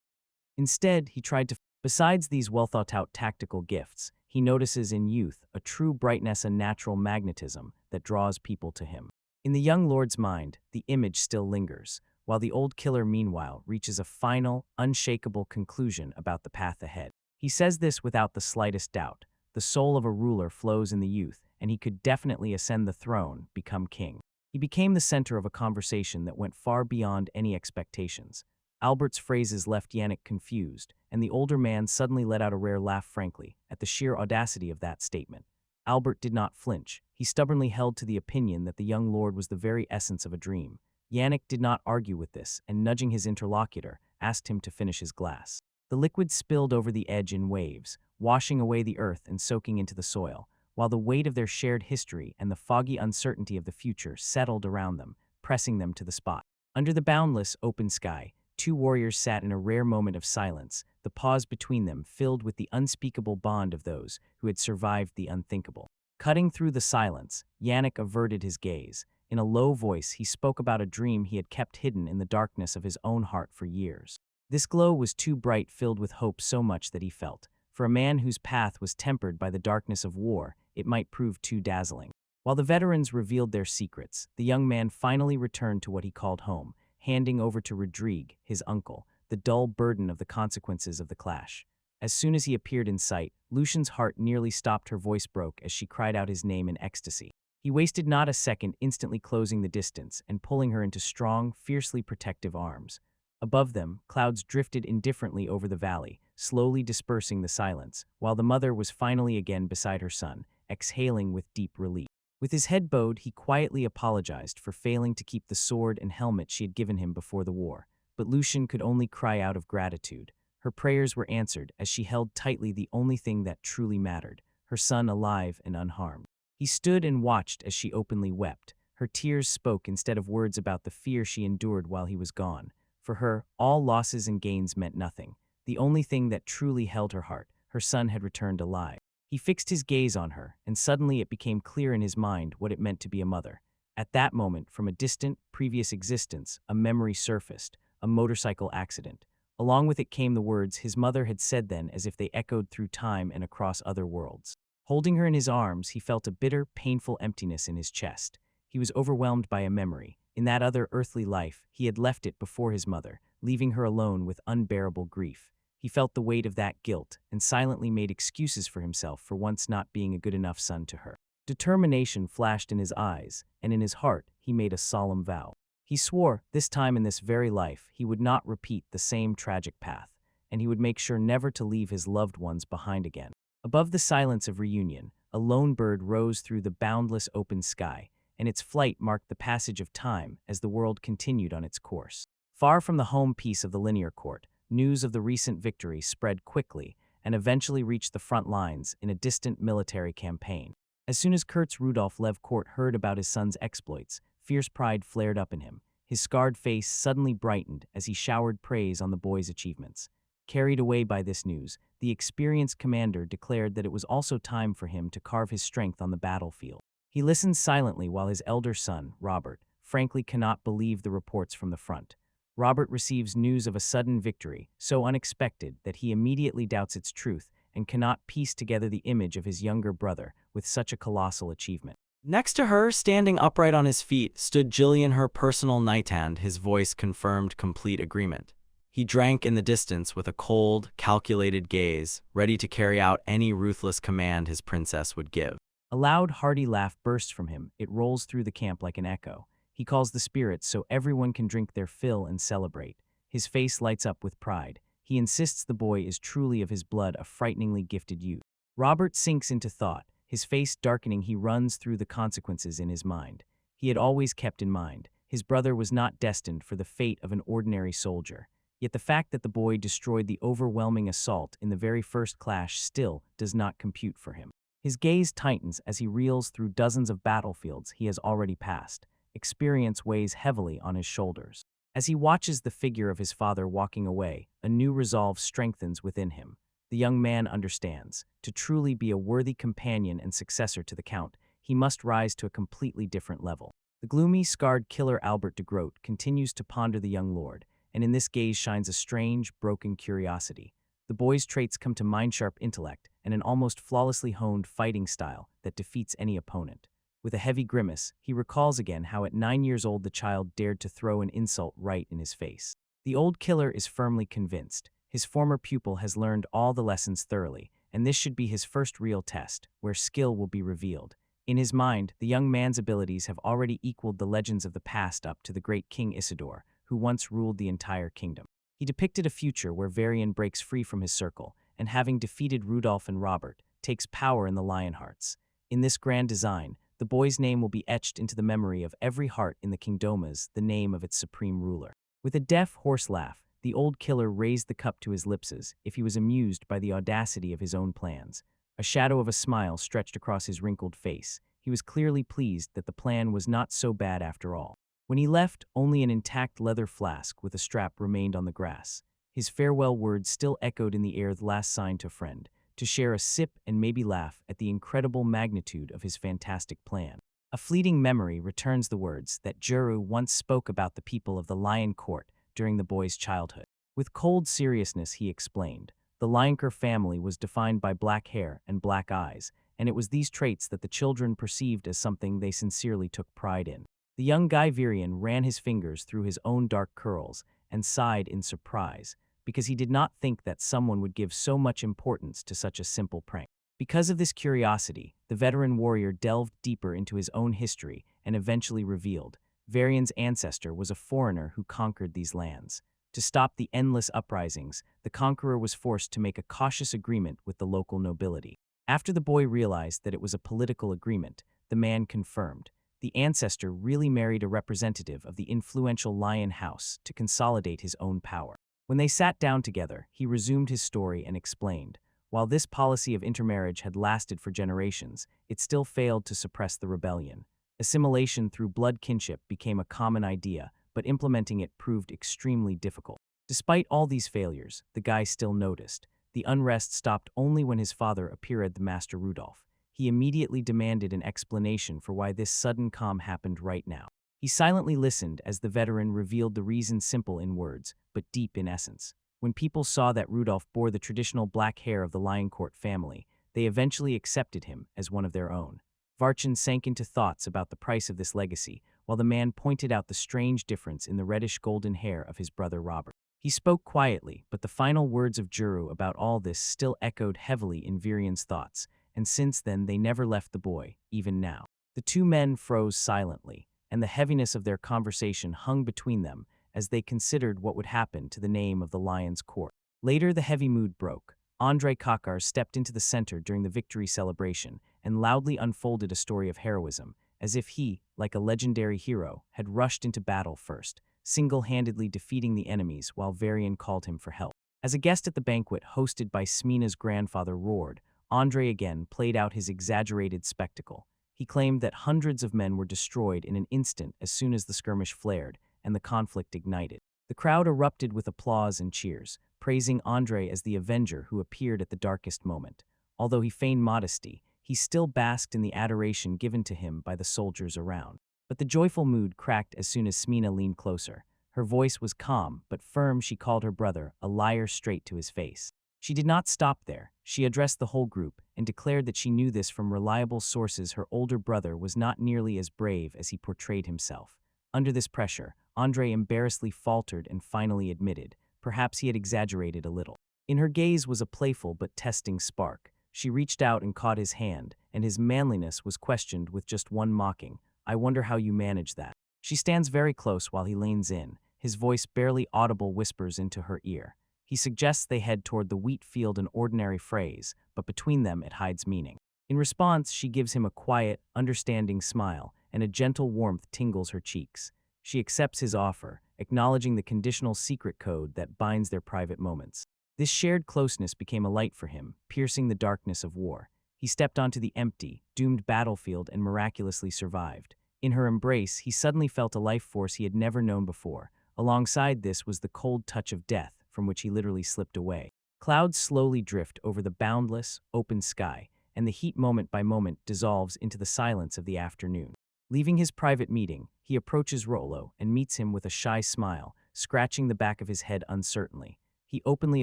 S1: Instead, he tried to besides these well-thought-out tactical gifts, he notices in youth a true brightness and natural magnetism that draws people to him. In the young lord's mind, the image still lingers, while the old killer meanwhile reaches a final, unshakable conclusion about the path ahead. He says this without the slightest doubt. The soul of a ruler flows in the youth, and he could definitely ascend the throne, become king. He became the center of a conversation that went far beyond any expectations. Albert's phrases left Yannick confused, and the older man suddenly let out a rare laugh frankly, at the sheer audacity of that statement. Albert did not flinch. He stubbornly held to the opinion that the young lord was the very essence of a dream. Yannick did not argue with this, and nudging his interlocutor, asked him to finish his glass. The liquid spilled over the edge in waves, washing away the earth and soaking into the soil, while the weight of their shared history and the foggy uncertainty of the future settled around them, pressing them to the spot. Under the boundless, open sky, two warriors sat in a rare moment of silence, the pause between them filled with the unspeakable bond of those who had survived the unthinkable. Cutting through the silence, Yannick averted his gaze. In a low voice, he spoke about a dream he had kept hidden in the darkness of his own heart for years. This glow was too bright, filled with hope so much that he felt, for a man whose path was tempered by the darkness of war, it might prove too dazzling. While the veterans revealed their secrets, the young man finally returned to what he called home, handing over to Rodrigue, his uncle, the dull burden of the consequences of the clash. As soon as he appeared in sight, Lucian's heart nearly stopped. Her voice broke as she cried out his name in ecstasy. He wasted not a second, instantly closing the distance and pulling her into strong, fiercely protective arms. Above them, clouds drifted indifferently over the valley, slowly dispersing the silence, while the mother was finally again beside her son, exhaling with deep relief. With his head bowed, he quietly apologized for failing to keep the sword and helmet she had given him before the war. But Lucian could only cry out of gratitude. Her prayers were answered as she held tightly the only thing that truly mattered, her son alive and unharmed. He stood and watched as she openly wept. Her tears spoke instead of words about the fear she endured while he was gone. For her, all losses and gains meant nothing. The only thing that truly held her heart, her son had returned alive. He fixed his gaze on her, and suddenly it became clear in his mind what it meant to be a mother. At that moment, from a distant, previous existence, a memory surfaced, a motorcycle accident. Along with it came the words his mother had said then, as if they echoed through time and across other worlds. Holding her in his arms, he felt a bitter, painful emptiness in his chest. He was overwhelmed by a memory. In that other earthly life, he had left it before his mother, leaving her alone with unbearable grief. He felt the weight of that guilt and silently made excuses for himself for once not being a good enough son to her. Determination flashed in his eyes, and in his heart he made a solemn vow. He swore, this time in this very life, he would not repeat the same tragic path, and he would make sure never to leave his loved ones behind again. Above the silence of reunion, a lone bird rose through the boundless open sky, and its flight marked the passage of time as the world continued on its course. Far from the home peace of the linear court, news of the recent victory spread quickly, and eventually reached the front lines in a distant military campaign. As soon as Kurtz Rudolf Levcourt heard about his son's exploits, fierce pride flared up in him. His scarred face suddenly brightened as he showered praise on the boy's achievements. Carried away by this news, the experienced commander declared that it was also time for him to carve his strength on the battlefield. He listened silently while his elder son, Robert, frankly cannot believe the reports from the front. Robert receives news of a sudden victory, so unexpected that he immediately doubts its truth and cannot piece together the image of his younger brother with such a colossal achievement.
S2: Next to her, standing upright on his feet, stood Jillian, her personal knight-hand. His voice confirmed complete agreement. He drank in the distance with a cold, calculated gaze, ready to carry out any ruthless command his princess would give.
S1: A loud, hearty laugh bursts from him. It rolls through the camp like an echo. He calls the spirits so everyone can drink their fill and celebrate. His face lights up with pride. He insists the boy is truly of his blood, a frighteningly gifted youth. Robert sinks into thought. His face darkening, he runs through the consequences in his mind. He had always kept in mind, his brother was not destined for the fate of an ordinary soldier. Yet the fact that the boy destroyed the overwhelming assault in the very first clash still does not compute for him. His gaze tightens as he reels through dozens of battlefields he has already passed. Experience weighs heavily on his shoulders. As he watches the figure of his father walking away, a new resolve strengthens within him. The young man understands. To truly be a worthy companion and successor to the Count, he must rise to a completely different level. The gloomy, scarred killer Albert de Groot continues to ponder the young lord, and in this gaze shines a strange, broken curiosity. The boy's traits come to mind-sharp intellect and an almost flawlessly honed fighting style that defeats any opponent. With a heavy grimace, he recalls again how at 9 years old the child dared to throw an insult right in his face. The old killer is firmly convinced. His former pupil has learned all the lessons thoroughly, and this should be his first real test, where skill will be revealed. In his mind, the young man's abilities have already equaled the legends of the past up to the great King Isidore, who once ruled the entire kingdom. He depicted a future where Varian breaks free from his circle, and having defeated Rudolph and Robert, takes power in the Lionhearts. In this grand design, the boy's name will be etched into the memory of every heart in the kingdomas, the name of its supreme ruler. With a deaf, hoarse laugh, the old killer raised the cup to his lips as if he was amused by the audacity of his own plans. A shadow of a smile stretched across his wrinkled face. He was clearly pleased that the plan was not so bad after all. When he left, only an intact leather flask with a strap remained on the grass. His farewell words still echoed in the air, the last sign to a friend, to share a sip and maybe laugh at the incredible magnitude of his fantastic plan. A fleeting memory returns the words that Juru once spoke about the people of the Lion Court during the boy's childhood. With cold seriousness, he explained, the Lionker family was defined by black hair and black eyes, and it was these traits that the children perceived as something they sincerely took pride in. The young Guy Virian ran his fingers through his own dark curls and sighed in surprise, because he did not think that someone would give so much importance to such a simple prank. Because of this curiosity, the veteran warrior delved deeper into his own history and eventually revealed Varian's ancestor was a foreigner who conquered these lands. To stop the endless uprisings, the conqueror was forced to make a cautious agreement with the local nobility. After the boy realized that it was a political agreement, the man confirmed. The ancestor really married a representative of the influential Lion House to consolidate his own power. When they sat down together, he resumed his story and explained, while this policy of intermarriage had lasted for generations, it still failed to suppress the rebellion. Assimilation through blood kinship became a common idea, but implementing it proved extremely difficult. Despite all these failures, the guy still noticed. The unrest stopped only when his father appeared, the Master Rudolph. He immediately demanded an explanation for why this sudden calm happened right now. He silently listened as the veteran revealed the reason, simple in words, but deep in essence. When people saw that Rudolph bore the traditional black hair of the Lion Court family, they eventually accepted him as one of their own. Varchin sank into thoughts about the price of this legacy, while the man pointed out the strange difference in the reddish-golden hair of his brother Robert. He spoke quietly, but the final words of Juru about all this still echoed heavily in Virian's thoughts, and since then they never left the boy, even now. The two men froze silently, and the heaviness of their conversation hung between them as they considered what would happen to the name of the Lion's Court. Later, the heavy mood broke. Andrei Kakar stepped into the center during the victory celebration and loudly unfolded a story of heroism, as if he, like a legendary hero, had rushed into battle first, single-handedly defeating the enemies while Varian called him for help. As a guest at the banquet hosted by Smina's grandfather roared, Andre again played out his exaggerated spectacle. He claimed that hundreds of men were destroyed in an instant as soon as the skirmish flared and the conflict ignited. The crowd erupted with applause and cheers, praising Andre as the avenger who appeared at the darkest moment. Although he feigned modesty, he still basked in the adoration given to him by the soldiers around. But the joyful mood cracked as soon as Smina leaned closer. Her voice was calm but firm. She called her brother a liar straight to his face. She did not stop there. She addressed the whole group and declared that she knew this from reliable sources. Her older brother was not nearly as brave as he portrayed himself. Under this pressure, Andre embarrassedly faltered and finally admitted, perhaps he had exaggerated a little. In her gaze was a playful but testing spark. She reached out and caught his hand, and his manliness was questioned with just one mocking, "I wonder how you manage that." She stands very close while he leans in. His voice, barely audible, whispers into her ear. He suggests they head toward the wheat field, an ordinary phrase, but between them it hides meaning. In response, she gives him a quiet, understanding smile, and a gentle warmth tingles her cheeks. She accepts his offer, acknowledging the conditional secret code that binds their private moments. This shared closeness became a light for him, piercing the darkness of war. He stepped onto the empty, doomed battlefield and miraculously survived. In her embrace, he suddenly felt a life force he had never known before. Alongside this was the cold touch of death, from which he literally slipped away. Clouds slowly drift over the boundless, open sky, and the heat moment by moment dissolves into the silence of the afternoon. Leaving his private meeting, he approaches Rollo and meets him with a shy smile, scratching the back of his head uncertainly. He openly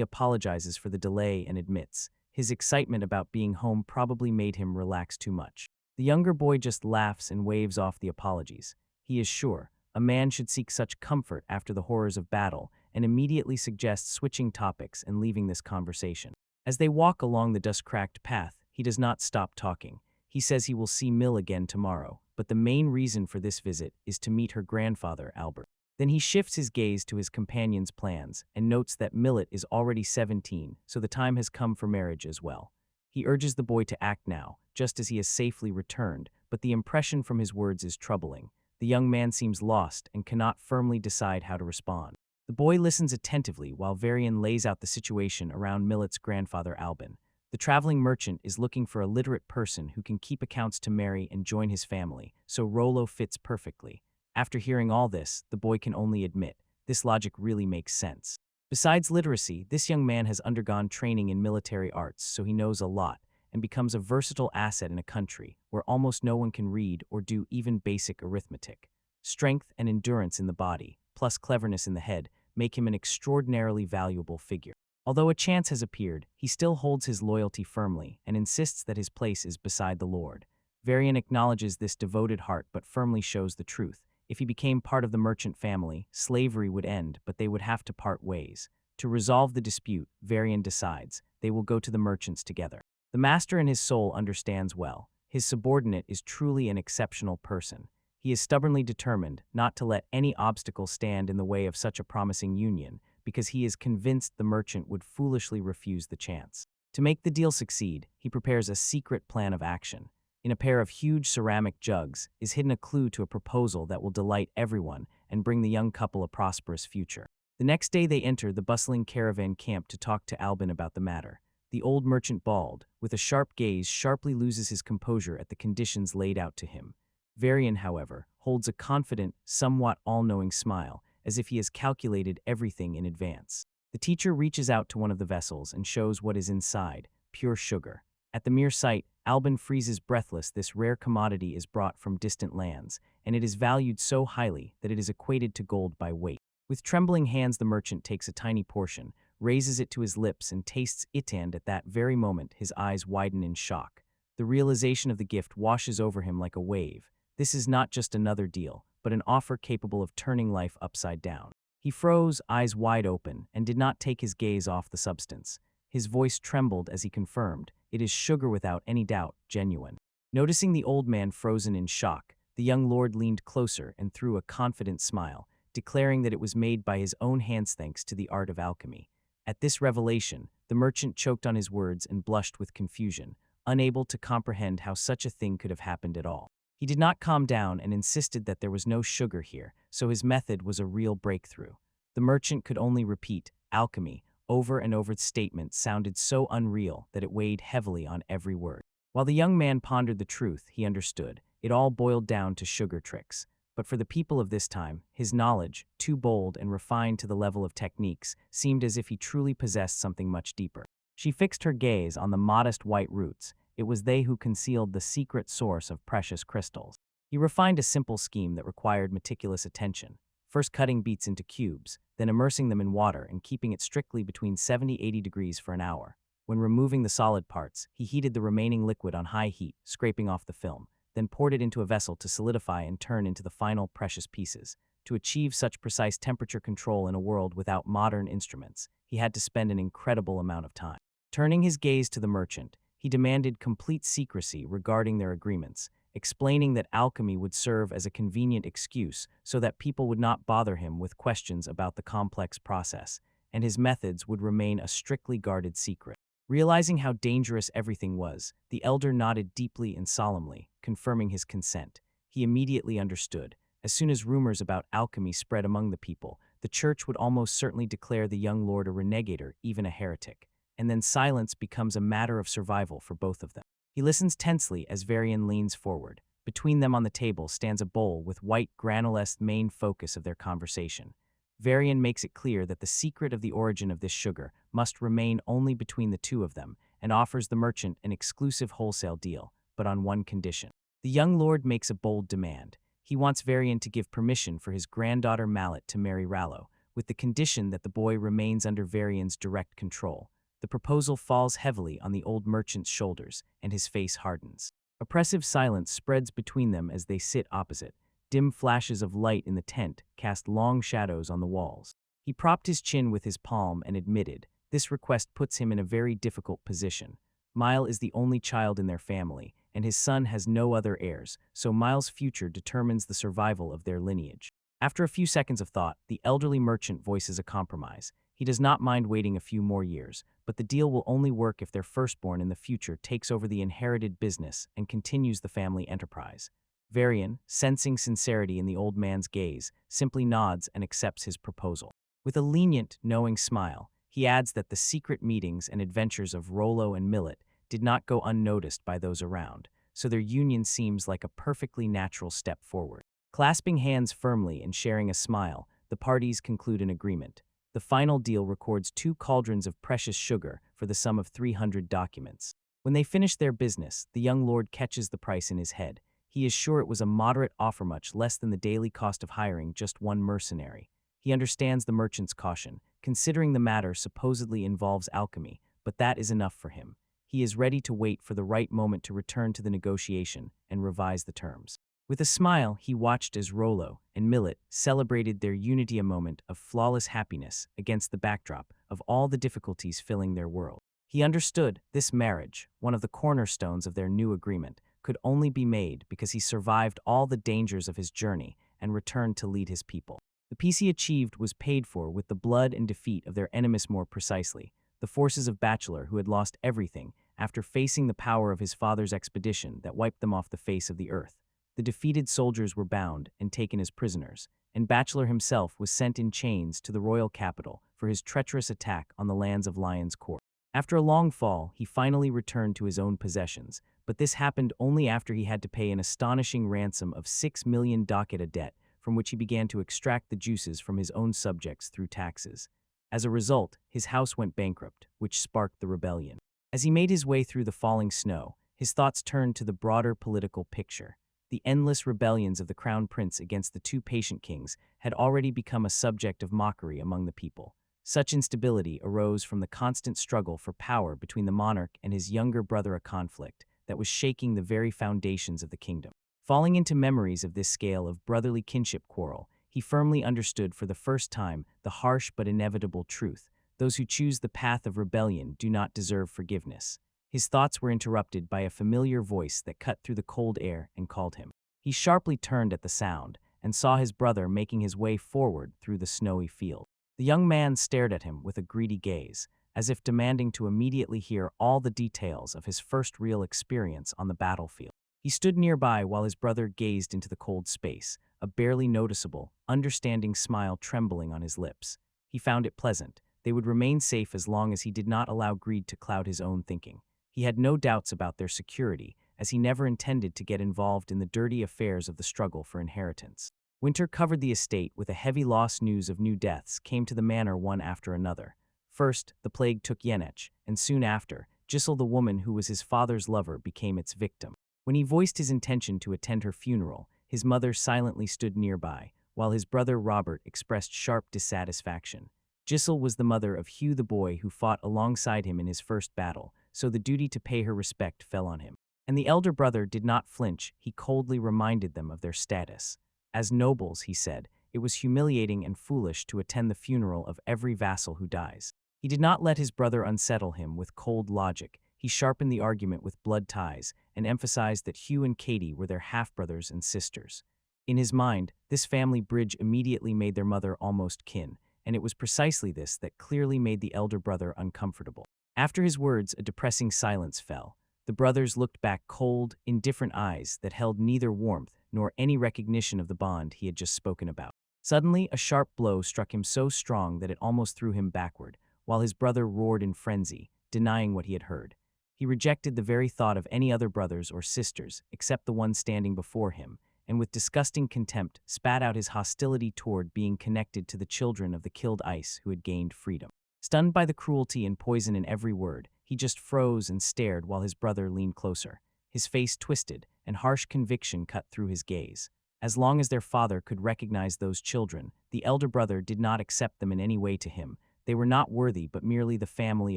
S1: apologizes for the delay and admits, his excitement about being home probably made him relax too much. The younger boy just laughs and waves off the apologies. He is sure, a man should seek such comfort after the horrors of battle, and immediately suggests switching topics and leaving this conversation. As they walk along the dust-cracked path, he does not stop talking. He says he will see Mill again tomorrow, but the main reason for this visit is to meet her grandfather, Albert. Then he shifts his gaze to his companion's plans and notes that Millet is already 17, so the time has come for marriage as well. He urges the boy to act now, just as he has safely returned, but the impression from his words is troubling. The young man seems lost and cannot firmly decide how to respond. The boy listens attentively while Varian lays out the situation around Millet's grandfather, Albin. The traveling merchant is looking for a literate person who can keep accounts to marry and join his family, so Rollo fits perfectly. After hearing all this, the boy can only admit, this logic really makes sense. Besides literacy, this young man has undergone training in military arts, so he knows a lot, and becomes a versatile asset in a country where almost no one can read or do even basic arithmetic. Strength and endurance in the body, plus cleverness in the head, make him an extraordinarily valuable figure. Although a chance has appeared, he still holds his loyalty firmly and insists that his place is beside the Lord. Varian acknowledges this devoted heart but firmly shows the truth. If he became part of the merchant family, slavery would end, but they would have to part ways. To resolve the dispute, Varian decides they will go to the merchants together. The master in his soul understands well. His subordinate is truly an exceptional person. He is stubbornly determined not to let any obstacle stand in the way of such a promising union, because he is convinced the merchant would foolishly refuse the chance. To make the deal succeed, he prepares a secret plan of action. In a pair of huge ceramic jugs is hidden a clue to a proposal that will delight everyone and bring the young couple a prosperous future. The next day they enter the bustling caravan camp to talk to Albin about the matter. The old merchant, bald, with a sharp gaze, sharply loses his composure at the conditions laid out to him. Varian, however, holds a confident, somewhat all-knowing smile, as if he has calculated everything in advance. The teacher reaches out to one of the vessels and shows what is inside, pure sugar. At the mere sight, Albin freezes breathless. This rare commodity is brought from distant lands, and it is valued so highly that it is equated to gold by weight. With trembling hands, the merchant takes a tiny portion, raises it to his lips and tastes it, and at that very moment his eyes widen in shock. The realization of the gift washes over him like a wave. This is not just another deal, but an offer capable of turning life upside down. He froze, eyes wide open, and did not take his gaze off the substance. His voice trembled as he confirmed, "It is sugar without any doubt, genuine." Noticing the old man frozen in shock, the young lord leaned closer and threw a confident smile, declaring that it was made by his own hands thanks to the art of alchemy. At this revelation, the merchant choked on his words and blushed with confusion, unable to comprehend how such a thing could have happened at all. He did not calm down and insisted that there was no sugar here, so his method was a real breakthrough. The merchant could only repeat, "Alchemy," over and over statement sounded so unreal that it weighed heavily on every word. While the young man pondered the truth, he understood. It all boiled down to sugar tricks. But for the people of this time, his knowledge, too bold and refined to the level of techniques, seemed as if he truly possessed something much deeper. She fixed her gaze on the modest white roots. It was they who concealed the secret source of precious crystals. He refined a simple scheme that required meticulous attention, first cutting beets into cubes, then immersing them in water and keeping it strictly between 70–80 degrees for an hour. When removing the solid parts, he heated the remaining liquid on high heat, scraping off the film, then poured it into a vessel to solidify and turn into the final precious pieces. To achieve such precise temperature control in a world without modern instruments, he had to spend an incredible amount of time. Turning his gaze to the merchant, he demanded complete secrecy regarding their agreements, explaining that alchemy would serve as a convenient excuse so that people would not bother him with questions about the complex process, and his methods would remain a strictly guarded secret. Realizing how dangerous everything was, the elder nodded deeply and solemnly, confirming his consent. He immediately understood. As soon as rumors about alchemy spread among the people, the church would almost certainly declare the young lord a renegade or even a heretic, and then silence becomes a matter of survival for both of them. He listens tensely as Varian leans forward. Between them on the table stands a bowl with white granulous main focus of their conversation. Varian makes it clear that the secret of the origin of this sugar must remain only between the two of them and offers the merchant an exclusive wholesale deal, but on one condition. The young lord makes a bold demand. He wants Varian to give permission for his granddaughter Mallet to marry Rallo, with the condition that the boy remains under Varian's direct control. The proposal falls heavily on the old merchant's shoulders, and his face hardens. Oppressive silence spreads between them as they sit opposite. Dim flashes of light in the tent cast long shadows on the walls. He propped his chin with his palm and admitted, this request puts him in a very difficult position. Mile is the only child in their family, and his son has no other heirs, so Mile's future determines the survival of their lineage. After a few seconds of thought, the elderly merchant voices a compromise. He does not mind waiting a few more years, but the deal will only work if their firstborn in the future takes over the inherited business and continues the family enterprise. Varian, sensing sincerity in the old man's gaze, simply nods and accepts his proposal. With a lenient, knowing smile, he adds that the secret meetings and adventures of Rollo and Millet did not go unnoticed by those around, so their union seems like a perfectly natural step forward. Clasping hands firmly and sharing a smile, the parties conclude an agreement. The final deal records 2 cauldrons of precious sugar for the sum of 300 documents. When they finish their business, the young lord catches the price in his head. He is sure it was a moderate offer, much less than the daily cost of hiring just one mercenary. He understands the merchant's caution, considering the matter supposedly involves alchemy, but that is enough for him. He is ready to wait for the right moment to return to the negotiation and revise the terms. With a smile, he watched as Rollo and Millet celebrated their unity, a moment of flawless happiness against the backdrop of all the difficulties filling their world. He understood this marriage, one of the cornerstones of their new agreement, could only be made because he survived all the dangers of his journey and returned to lead his people. The peace he achieved was paid for with the blood and defeat of their enemies, more precisely, the forces of Bachelor, who had lost everything after facing the power of his father's expedition that wiped them off the face of the earth. The defeated soldiers were bound and taken as prisoners, and Bachelor himself was sent in chains to the royal capital for his treacherous attack on the lands of Lion's Court. After a long fall, he finally returned to his own possessions, but this happened only after he had to pay an astonishing ransom of 6 million ducat, a debt from which he began to extract the juices from his own subjects through taxes. As a result, his house went bankrupt, which sparked the rebellion. As he made his way through the falling snow, his thoughts turned to the broader political picture. The endless rebellions of the crown prince against the 2 patient kings had already become a subject of mockery among the people. Such instability arose from the constant struggle for power between the monarch and his younger brother, a conflict that was shaking the very foundations of the kingdom. Falling into memories of this scale of brotherly kinship quarrel, he firmly understood for the first time the harsh but inevitable truth: those who choose the path of rebellion do not deserve forgiveness. His thoughts were interrupted by a familiar voice that cut through the cold air and called him. He sharply turned at the sound and saw his brother making his way forward through the snowy field. The young man stared at him with a greedy gaze, as if demanding to immediately hear all the details of his first real experience on the battlefield. He stood nearby while his brother gazed into the cold space, a barely noticeable, understanding smile trembling on his lips. He found it pleasant, they would remain safe as long as he did not allow greed to cloud his own thinking. He had no doubts about their security, as he never intended to get involved in the dirty affairs of the struggle for inheritance. Winter covered the estate with a heavy loss. News of new deaths came to the manor one after another. First, the plague took Yenech, and soon after, Giselle, the woman who was his father's lover, became its victim. When he voiced his intention to attend her funeral, his mother silently stood nearby, while his brother Robert expressed sharp dissatisfaction. Giselle was the mother of Hugh, the boy who fought alongside him in his first battle, so the duty to pay her respect fell on him. And the elder brother did not flinch. He coldly reminded them of their status. As nobles, he said, it was humiliating and foolish to attend the funeral of every vassal who dies. He did not let his brother unsettle him with cold logic. He sharpened the argument with blood ties and emphasized that Hugh and Katie were their half-brothers and sisters. In his mind, this family bridge immediately made their mother almost kin, and it was precisely this that clearly made the elder brother uncomfortable. After his words, a depressing silence fell. The brothers looked back, cold, indifferent eyes that held neither warmth nor any recognition of the bond he had just spoken about. Suddenly, a sharp blow struck him so strong that it almost threw him backward, while his brother roared in frenzy, denying what he had heard. He rejected the very thought of any other brothers or sisters except the one standing before him, and with disgusting contempt spat out his hostility toward being connected to the children of the killed ice who had gained freedom. Stunned by the cruelty and poison in every word, he just froze and stared while his brother leaned closer. His face twisted, and harsh conviction cut through his gaze. As long as their father could recognize those children, the elder brother did not accept them in any way to him. They were not worthy but merely the family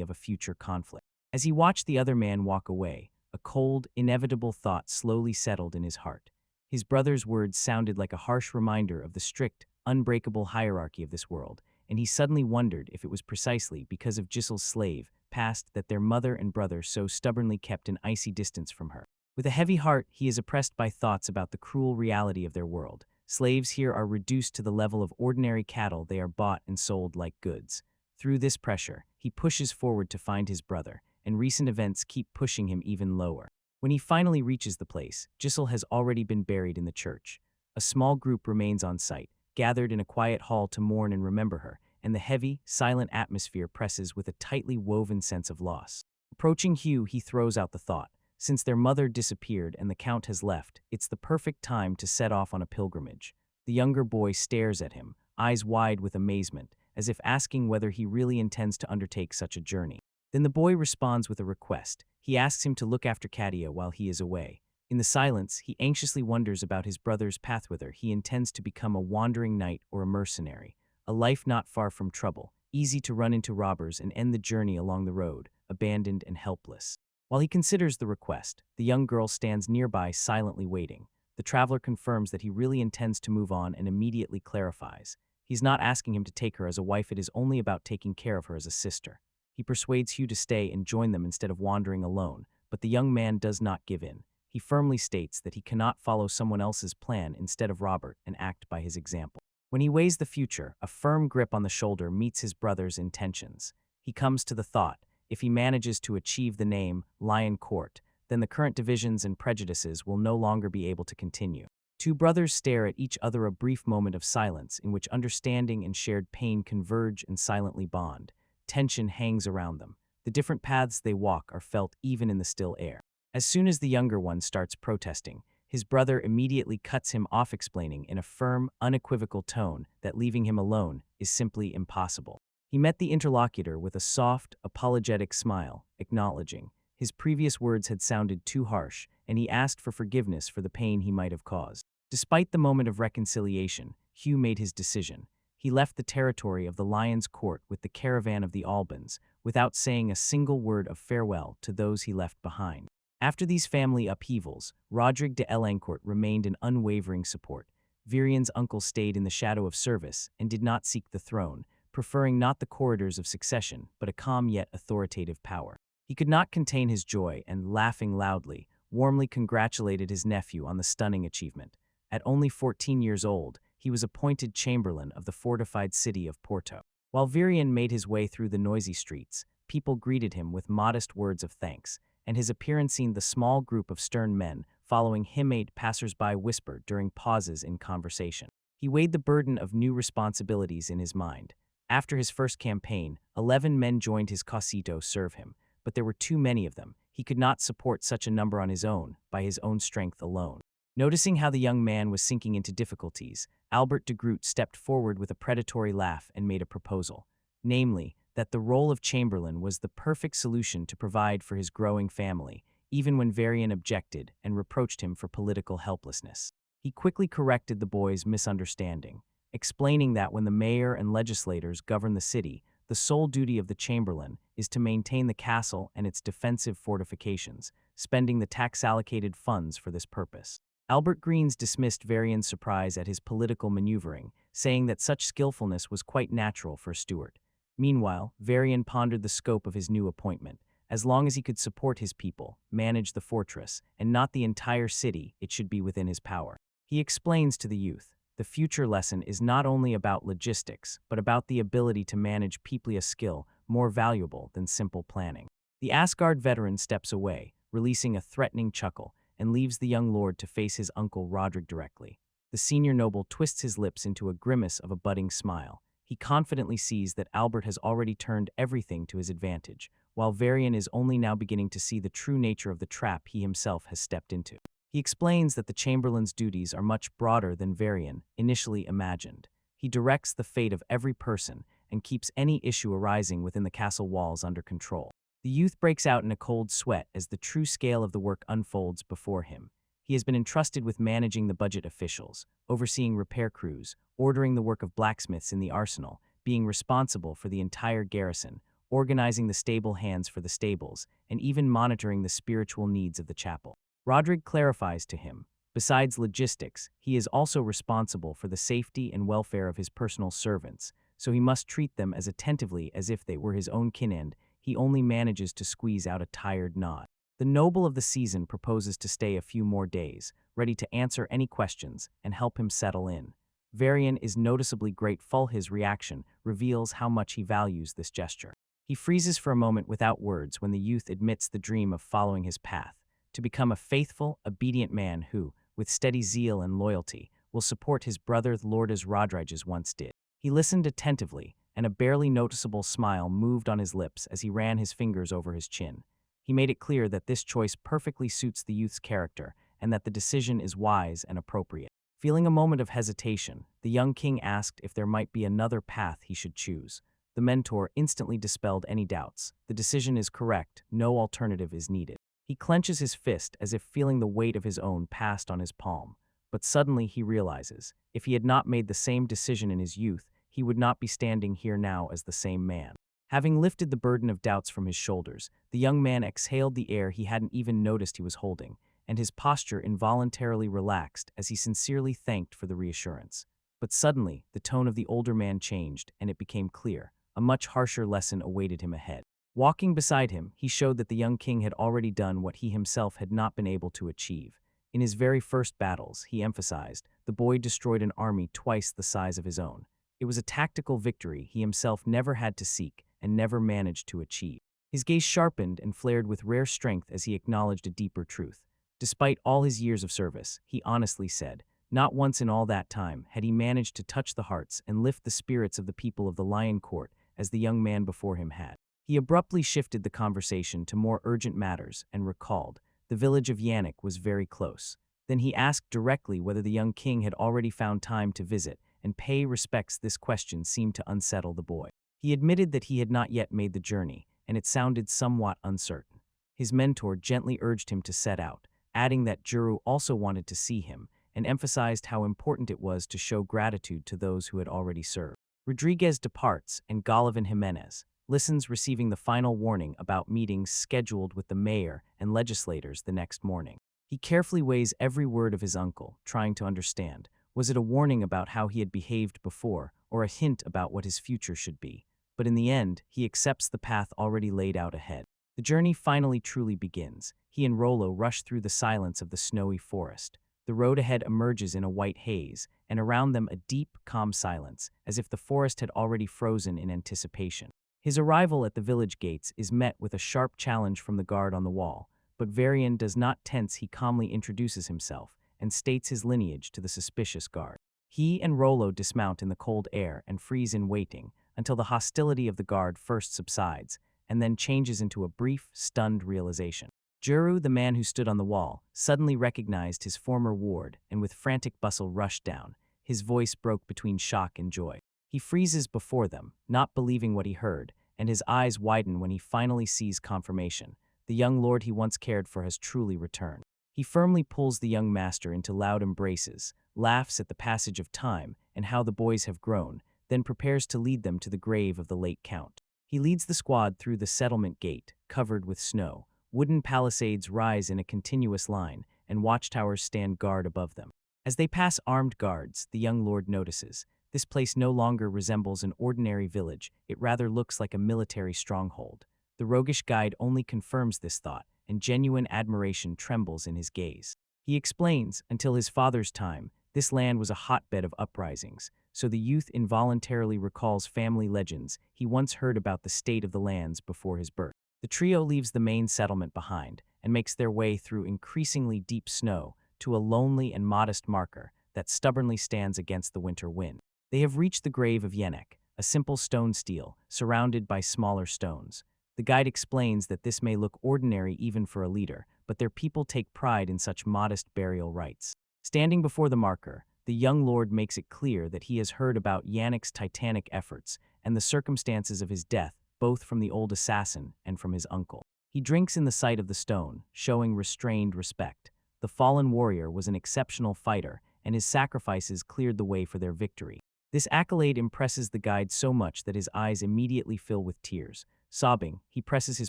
S1: of a future conflict. As he watched the other man walk away, a cold, inevitable thought slowly settled in his heart. His brother's words sounded like a harsh reminder of the strict, unbreakable hierarchy of this world, and he suddenly wondered if it was precisely because of Giselle's slave past that their mother and brother so stubbornly kept an icy distance from her. With a heavy heart, he is oppressed by thoughts about the cruel reality of their world. Slaves here are reduced to the level of ordinary cattle. They are bought and sold like goods. Through this pressure, he pushes forward to find his brother, and recent events keep pushing him even lower. When he finally reaches the place, Giselle has already been buried in the church. A small group remains on site, gathered in a quiet hall to mourn and remember her, and the heavy, silent atmosphere presses with a tightly woven sense of loss. Approaching Hugh, he throws out the thought. Since their mother disappeared and the Count has left, it's the perfect time to set off on a pilgrimage. The younger boy stares at him, eyes wide with amazement, as if asking whether he really intends to undertake such a journey. Then the boy responds with a request. He asks him to look after Katia while he is away. In the silence, he anxiously wonders about his brother's path, whether he intends to become a wandering knight or a mercenary. A life not far from trouble, easy to run into robbers and end the journey along the road, abandoned and helpless. While he considers the request, the young girl stands nearby silently waiting. The traveler confirms that he really intends to move on and immediately clarifies. He's not asking him to take her as a wife, it is only about taking care of her as a sister. He persuades Hugh to stay and join them instead of wandering alone, but the young man does not give in. He firmly states that he cannot follow someone else's plan instead of Robert and act by his example. When he weighs the future, a firm grip on the shoulder meets his brother's intentions. He comes to the thought, if he manages to achieve the name Lion Court, then the current divisions and prejudices will no longer be able to continue. Two brothers stare at each other, a brief moment of silence in which understanding and shared pain converge and silently bond. Tension hangs around them. The different paths they walk are felt even in the still air. As soon as the younger one starts protesting, his brother immediately cuts him off, explaining in a firm, unequivocal tone that leaving him alone is simply impossible. He met the interlocutor with a soft, apologetic smile, acknowledging his previous words had sounded too harsh, and he asked for forgiveness for the pain he might have caused. Despite the moment of reconciliation, Hugh made his decision. He left the territory of the Lion's Court with the caravan of the Albans, without saying a single word of farewell to those he left behind. After these family upheavals, Rodrigue de Elancourt remained in unwavering support. Virien's uncle stayed in the shadow of service and did not seek the throne, preferring not the corridors of succession, but a calm yet authoritative power. He could not contain his joy and, laughing loudly, warmly congratulated his nephew on the stunning achievement. At only 14 years old, he was appointed chamberlain of the fortified city of Porto. While Virien made his way through the noisy streets, people greeted him with modest words of thanks, and his appearance seen the small group of stern men following him made passers-by whisper during pauses in conversation. He weighed the burden of new responsibilities in his mind. After his first campaign, 11 men joined his casito serve him, but there were too many of them. He could not support such a number on his own, by his own strength alone. Noticing how the young man was sinking into difficulties, Albert de Groot stepped forward with a predatory laugh and made a proposal. Namely, that the role of Chamberlain was the perfect solution to provide for his growing family, even when Varian objected and reproached him for political helplessness. He quickly corrected the boy's misunderstanding, explaining that when the mayor and legislators govern the city, the sole duty of the Chamberlain is to maintain the castle and its defensive fortifications, spending the tax-allocated funds for this purpose. Albert Greens dismissed Varian's surprise at his political maneuvering, saying that such skillfulness was quite natural for Stuart. Meanwhile, Varian pondered the scope of his new appointment. As long as he could support his people, manage the fortress, and not the entire city, it should be within his power. He explains to the youth, the future lesson is not only about logistics, but about the ability to manage people, a skill more valuable than simple planning. The Asgard veteran steps away, releasing a threatening chuckle, and leaves the young lord to face his uncle Roderick directly. The senior noble twists his lips into a grimace of a budding smile. He confidently sees that Albert has already turned everything to his advantage, while Varian is only now beginning to see the true nature of the trap he himself has stepped into. He explains that the Chamberlain's duties are much broader than Varian initially imagined. He directs the fate of every person and keeps any issue arising within the castle walls under control. The youth breaks out in a cold sweat as the true scale of the work unfolds before him. He has been entrusted with managing the budget officials, overseeing repair crews, ordering the work of blacksmiths in the arsenal, being responsible for the entire garrison, organizing the stable hands for the stables, and even monitoring the spiritual needs of the chapel. Roderick clarifies to him, besides logistics, he is also responsible for the safety and welfare of his personal servants, so he must treat them as attentively as if they were his own kin, and he only manages to squeeze out a tired nod. The noble of the season proposes to stay a few more days, ready to answer any questions and help him settle in. Varian is noticeably grateful. His reaction reveals how much he values this gesture. He freezes for a moment without words when the youth admits the dream of following his path, to become a faithful, obedient man who, with steady zeal and loyalty, will support his brother Lord as Rodriguez once did. He listened attentively, and a barely noticeable smile moved on his lips as he ran his fingers over his chin. He made it clear that this choice perfectly suits the youth's character and that the decision is wise and appropriate. Feeling a moment of hesitation, the young king asked if there might be another path he should choose. The mentor instantly dispelled any doubts. The decision is correct, no alternative is needed. He clenches his fist as if feeling the weight of his own passed on his palm. But suddenly he realizes, if he had not made the same decision in his youth, he would not be standing here now as the same man. Having lifted the burden of doubts from his shoulders, the young man exhaled the air he hadn't even noticed he was holding, and his posture involuntarily relaxed as he sincerely thanked for the reassurance. But suddenly, the tone of the older man changed, and it became clear. A much harsher lesson awaited him ahead. Walking beside him, he showed that the young king had already done what he himself had not been able to achieve. In his very first battles, he emphasized, the boy destroyed an army twice the size of his own. It was a tactical victory he himself never had to seek and never managed to achieve. His gaze sharpened and flared with rare strength as he acknowledged a deeper truth. Despite all his years of service, he honestly said, not once in all that time had he managed to touch the hearts and lift the spirits of the people of the Lion Court as the young man before him had. He abruptly shifted the conversation to more urgent matters and recalled, the village of Yannick was very close. Then he asked directly whether the young king had already found time to visit and pay respects. This question seemed to unsettle the boy. He admitted that he had not yet made the journey, and it sounded somewhat uncertain. His mentor gently urged him to set out, adding that Juru also wanted to see him, and emphasized how important it was to show gratitude to those who had already served. Rodriguez departs, and Golovin Jimenez listens, receiving the final warning about meetings scheduled with the mayor and legislators the next morning. He carefully weighs every word of his uncle, trying to understand, was it a warning about how he had behaved before, or a hint about what his future should be? But in the end, he accepts the path already laid out ahead. The journey finally truly begins. He and Rollo rush through the silence of the snowy forest. The road ahead emerges in a white haze, and around them a deep, calm silence, as if the forest had already frozen in anticipation. His arrival at the village gates is met with a sharp challenge from the guard on the wall, but Varian does not tense. He calmly introduces himself and states his lineage to the suspicious guard. He and Rollo dismount in the cold air and freeze in waiting, until the hostility of the guard first subsides, and then changes into a brief, stunned realization. Juru, the man who stood on the wall, suddenly recognized his former ward and with frantic bustle rushed down. His voice broke between shock and joy. He freezes before them, not believing what he heard, and his eyes widen when he finally sees confirmation. The young lord he once cared for has truly returned. He firmly pulls the young master into loud embraces, laughs at the passage of time and how the boys have grown, then prepares to lead them to the grave of the late count. He leads the squad through the settlement gate, covered with snow. Wooden palisades rise in a continuous line, and watchtowers stand guard above them. As they pass armed guards, the young lord notices, this place no longer resembles an ordinary village, it rather looks like a military stronghold. The roguish guide only confirms this thought, and genuine admiration trembles in his gaze. He explains, until his father's time, this land was a hotbed of uprisings, so the youth involuntarily recalls family legends he once heard about the state of the lands before his birth. The trio leaves the main settlement behind and makes their way through increasingly deep snow to a lonely and modest marker that stubbornly stands against the winter wind. They have reached the grave of Yenek, a simple stone stele surrounded by smaller stones. The guide explains that this may look ordinary even for a leader, but their people take pride in such modest burial rites. Standing before the marker, the young lord makes it clear that he has heard about Yannick's titanic efforts and the circumstances of his death, both from the old assassin and from his uncle. He drinks in the sight of the stone, showing restrained respect. The fallen warrior was an exceptional fighter, and his sacrifices cleared the way for their victory. This accolade impresses the guide so much that his eyes immediately fill with tears. Sobbing, he presses his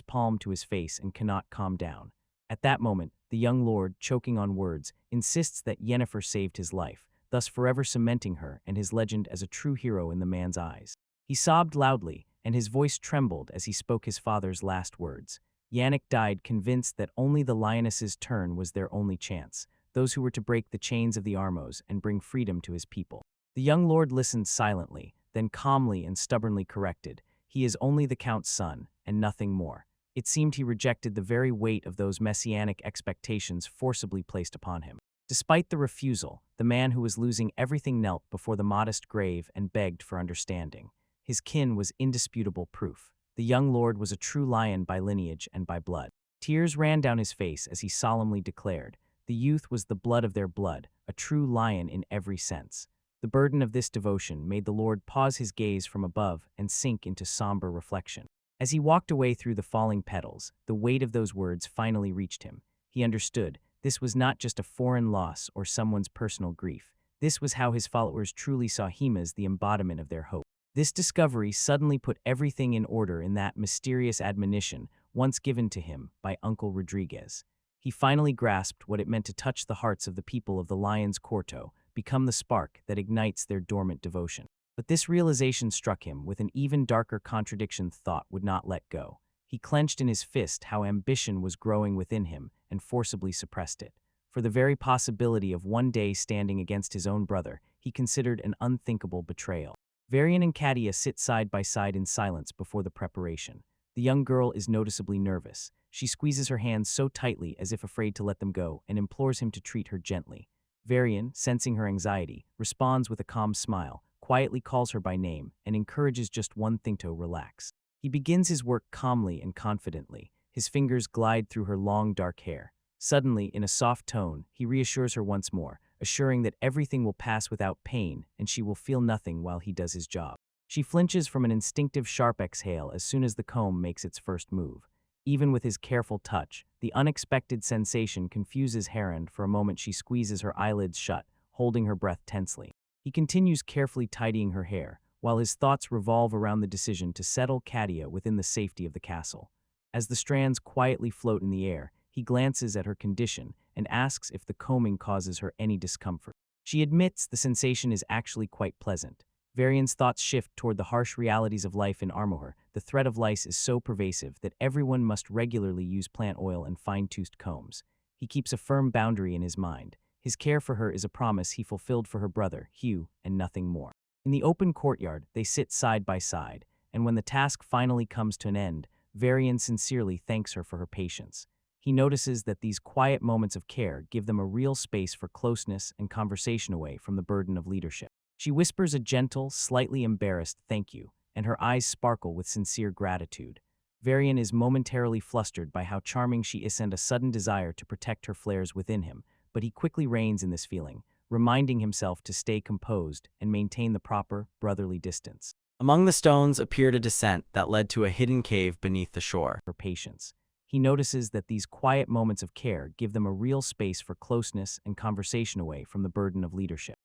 S1: palm to his face and cannot calm down. At that moment, the young lord, choking on words, insists that Yennefer saved his life, thus forever cementing her and his legend as a true hero in the man's eyes. He sobbed loudly, and his voice trembled as he spoke his father's last words. Yannick died convinced that only the lioness's turn was their only chance, those who were to break the chains of the Armos and bring freedom to his people. The young lord listened silently, then calmly and stubbornly corrected, "He is only the count's son, and nothing more." It seemed he rejected the very weight of those messianic expectations forcibly placed upon him. Despite the refusal, the man who was losing everything knelt before the modest grave and begged for understanding. His kin was indisputable proof. The young lord was a true lion by lineage and by blood. Tears ran down his face as he solemnly declared, the youth was the blood of their blood, a true lion in every sense. The burden of this devotion made the lord pause his gaze from above and sink into somber reflection. As he walked away through the falling petals, the weight of those words finally reached him. He understood, this was not just a foreign loss or someone's personal grief. This was how his followers truly saw him as the embodiment of their hope. This discovery suddenly put everything in order in that mysterious admonition once given to him by Uncle Rodriguez. He finally grasped what it meant to touch the hearts of the people of the Lion's Quarto, become the spark that ignites their dormant devotion. But this realization struck him with an even darker contradiction thought would not let go. He clenched in his fist how ambition was growing within him and forcibly suppressed it. For the very possibility of one day standing against his own brother, he considered an unthinkable betrayal. Varian and Katia sit side by side in silence before the preparation. The young girl is noticeably nervous. She squeezes her hands so tightly as if afraid to let them go and implores him to treat her gently. Varian, sensing her anxiety, responds with a calm smile, quietly calls her by name, and encourages just one thing to relax. He begins his work calmly and confidently. His fingers glide through her long dark hair. Suddenly, in a soft tone, he reassures her once more, assuring that everything will pass without pain and she will feel nothing while he does his job. She flinches from an instinctive sharp exhale as soon as the comb makes its first move. Even with his careful touch, the unexpected sensation confuses Heron. For a moment she squeezes her eyelids shut, holding her breath tensely. He continues carefully tidying her hair, while his thoughts revolve around the decision to settle Katia within the safety of the castle. As the strands quietly float in the air, he glances at her condition and asks if the combing causes her any discomfort. She admits the sensation is actually quite pleasant. Varian's thoughts shift toward the harsh realities of life in Armohur. The threat of lice is so pervasive that everyone must regularly use plant oil and fine-toothed combs. He keeps a firm boundary in his mind. His care for her is a promise he fulfilled for her brother, Hugh, and nothing more. In the open courtyard, they sit side by side, and when the task finally comes to an end, Varian sincerely thanks her for her patience. He notices that these quiet moments of care give them a real space for closeness and conversation away from the burden of leadership. She whispers a gentle, slightly embarrassed thank you, and her eyes sparkle with sincere gratitude. Varian is momentarily flustered by how charming she is and a sudden desire to protect her flares within him, but he quickly reins in this feeling, reminding himself to stay composed and maintain the proper, brotherly distance.
S2: Among the stones appeared a descent that led to a hidden cave beneath the shore.
S1: For patience, he notices that these quiet moments of care give them a real space for closeness and conversation away from the burden of leadership.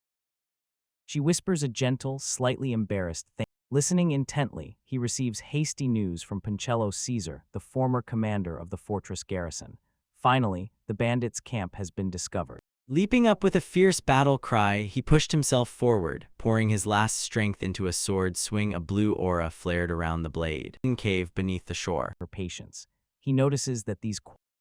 S1: She whispers a gentle, slightly embarrassed thing. Listening intently, he receives hasty news from Pancello Caesar, the former commander of the fortress garrison. Finally, the bandits' camp has been discovered.
S2: Leaping up with a fierce battle cry, he pushed himself forward, pouring his last strength into a sword swing. A blue aura flared around the blade. In cave beneath the shore.
S1: For patience, he notices that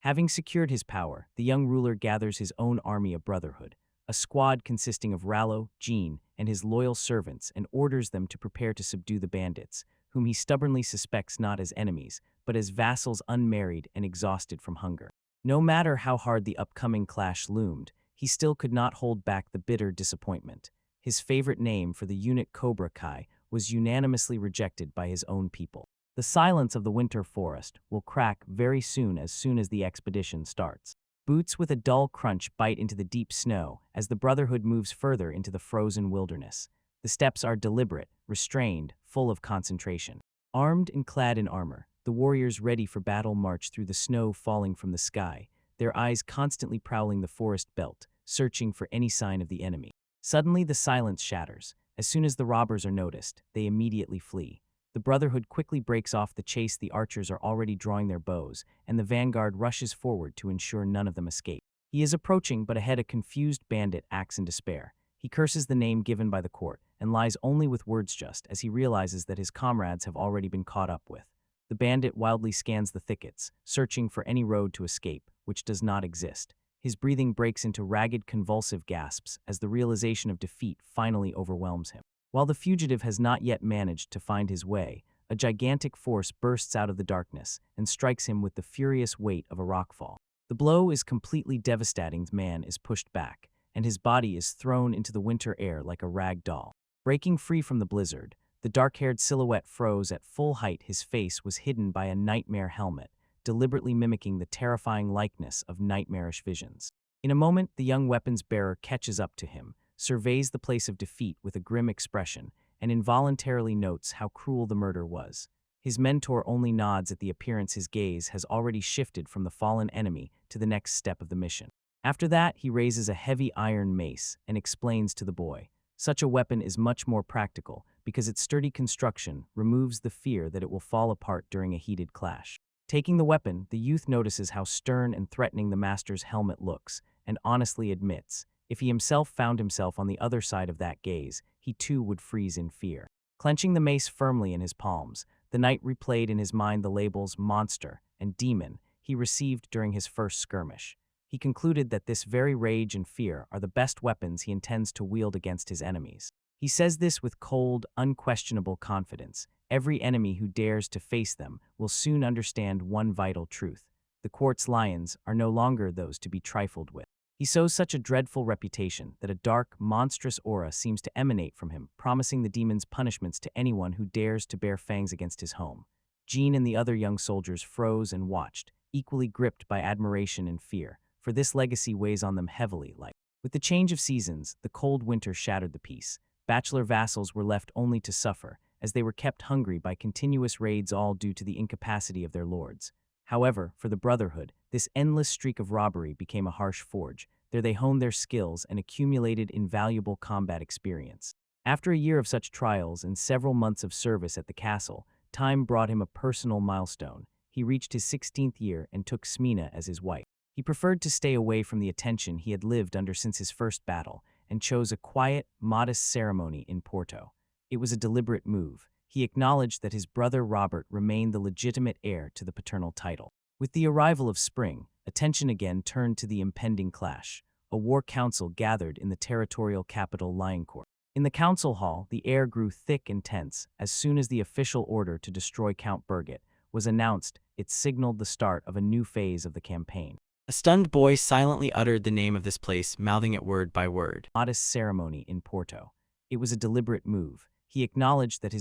S1: having secured his power, the young ruler gathers his own army of brotherhood, a squad consisting of Rallo, Jean, and his loyal servants, and orders them to prepare to subdue the bandits, whom he stubbornly suspects not as enemies, but as vassals unmarried and exhausted from hunger. No matter how hard the upcoming clash loomed, he still could not hold back the bitter disappointment. His favorite name for the unit Cobra Kai was unanimously rejected by his own people. The silence of the winter forest will crack very soon as the expedition starts. Boots with a dull crunch bite into the deep snow as the Brotherhood moves further into the frozen wilderness. The steps are deliberate, restrained, full of concentration. Armed and clad in armor, the warriors ready for battle march through the snow falling from the sky, their eyes constantly prowling the forest belt, searching for any sign of the enemy. Suddenly the silence shatters. As soon as the robbers are noticed, they immediately flee. The Brotherhood quickly breaks off the chase. The archers are already drawing their bows, and the vanguard rushes forward to ensure none of them escape. He is approaching, but ahead a confused bandit acts in despair. He curses the name given by the court, and lies only with words just as he realizes that his comrades have already been caught up with. The bandit wildly scans the thickets, searching for any road to escape, which does not exist. His breathing breaks into ragged, convulsive gasps as the realization of defeat finally overwhelms him. While the fugitive has not yet managed to find his way, a gigantic force bursts out of the darkness and strikes him with the furious weight of a rockfall. The blow is completely devastating. The man is pushed back, and his body is thrown into the winter air like a rag doll. Breaking free from the blizzard, the dark-haired silhouette froze at full height. His face was hidden by a nightmare helmet, deliberately mimicking the terrifying likeness of nightmarish visions. In a moment, the young weapons bearer catches up to him, surveys the place of defeat with a grim expression, and involuntarily notes how cruel the murder was. His mentor only nods at the appearance. His gaze has already shifted from the fallen enemy to the next step of the mission. After that, he raises a heavy iron mace and explains to the boy. Such a weapon is much more practical because its sturdy construction removes the fear that it will fall apart during a heated clash. Taking the weapon, the youth notices how stern and threatening the master's helmet looks, and honestly admits, if he himself found himself on the other side of that gaze, he too would freeze in fear. Clenching the mace firmly in his palms, the knight replayed in his mind the labels monster and demon he received during his first skirmish. He concluded that this very rage and fear are the best weapons he intends to wield against his enemies. He says this with cold, unquestionable confidence. Every enemy who dares to face them will soon understand one vital truth. The quartz lions are no longer those to be trifled with. He sows such a dreadful reputation that a dark, monstrous aura seems to emanate from him, promising the demons punishments to anyone who dares to bear fangs against his home. Jean and the other young soldiers froze and watched, equally gripped by admiration and fear, for this legacy weighs on them heavily. With the change of seasons, the cold winter shattered the peace. Bachelor vassals were left only to suffer, as they were kept hungry by continuous raids, all due to the incapacity of their lords. However, for the Brotherhood, this endless streak of robbery became a harsh forge. There they honed their skills and accumulated invaluable combat experience. After a year of such trials and several months of service at the castle, time brought him a personal milestone. He reached his 16th year and took Smina as his wife. He preferred to stay away from the attention he had lived under since his first battle, and chose a quiet, modest ceremony in Porto. It was a deliberate move. He acknowledged that his brother Robert remained the legitimate heir to the paternal title. With the arrival of spring, attention again turned to the impending clash. A war council gathered in the territorial capital Lioncourt. In the council hall, the air grew thick and tense. As soon as the official order to destroy Count Birgit was announced, it signaled the start of a new phase of the campaign.
S2: A stunned boy silently uttered the name of this place, mouthing it word by word.
S1: Modest ceremony in Porto. It was a deliberate move. He acknowledged that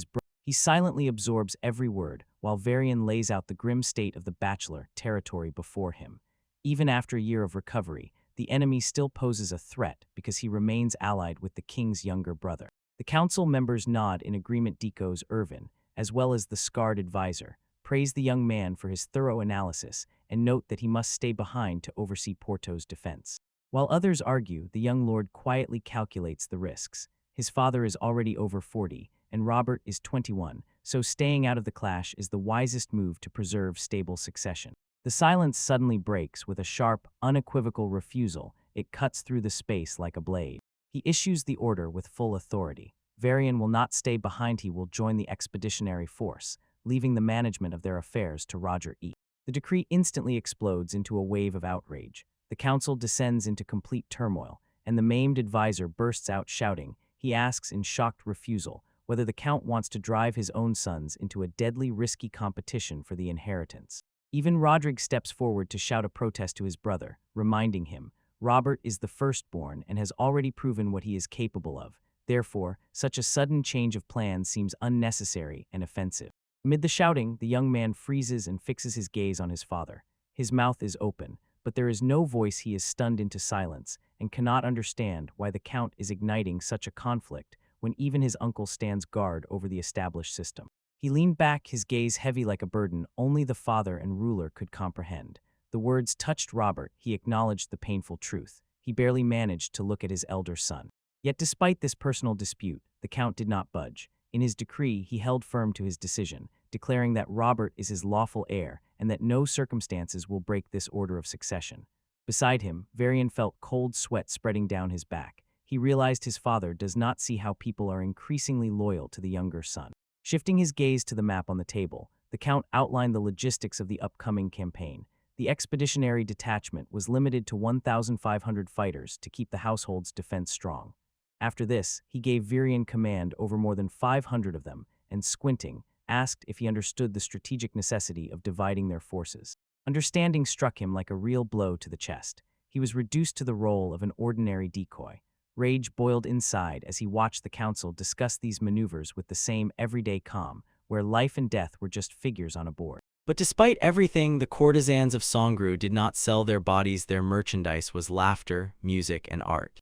S1: He silently absorbs every word, while Varian lays out the grim state of the bachelor territory before him. Even after a year of recovery, the enemy still poses a threat because he remains allied with the king's younger brother. The council members nod in agreement. Deco's Irvin, as well as the scarred advisor, praise the young man for his thorough analysis and note that he must stay behind to oversee Porto's defense. While others argue, the young lord quietly calculates the risks. His father is already over 40, and Robert is 21, so staying out of the clash is the wisest move to preserve stable succession. The silence suddenly breaks with a sharp, unequivocal refusal. It cuts through the space like a blade. He issues the order with full authority. Varian will not stay behind. He will join the expeditionary force, leaving the management of their affairs to Roger E. The decree instantly explodes into a wave of outrage. The council descends into complete turmoil, and the maimed advisor bursts out shouting. He asks in shocked refusal whether the count wants to drive his own sons into a deadly, risky competition for the inheritance. Even Roderick steps forward to shout a protest to his brother, reminding him, Robert is the firstborn and has already proven what he is capable of. Therefore, such a sudden change of plans seems unnecessary and offensive. Amid the shouting, the young man freezes and fixes his gaze on his father. His mouth is open, but there is no voice. He is stunned into silence and cannot understand why the count is igniting such a conflict when even his uncle stands guard over the established system. He leaned back, his gaze heavy like a burden only the father and ruler could comprehend. The words touched Robert. He acknowledged the painful truth. He barely managed to look at his elder son. Yet despite this personal dispute, the count did not budge. In his decree, he held firm to his decision, declaring that Robert is his lawful heir and that no circumstances will break this order of succession. Beside him, Varian felt cold sweat spreading down his back. He realized his father does not see how people are increasingly loyal to the younger son. Shifting his gaze to the map on the table, the count outlined the logistics of the upcoming campaign. The expeditionary detachment was limited to 1,500 fighters to keep the household's defense strong. After this, he gave Varian command over more than 500 of them, and squinting, asked if he understood the strategic necessity of dividing their forces. Understanding struck him like a real blow to the chest. He was reduced to the role of an ordinary decoy. Rage boiled inside as he watched the council discuss these maneuvers with the same everyday calm, where life and death were just figures on a board.
S2: But despite everything, the courtesans of Songru did not sell their bodies. Their merchandise was laughter, music, and art.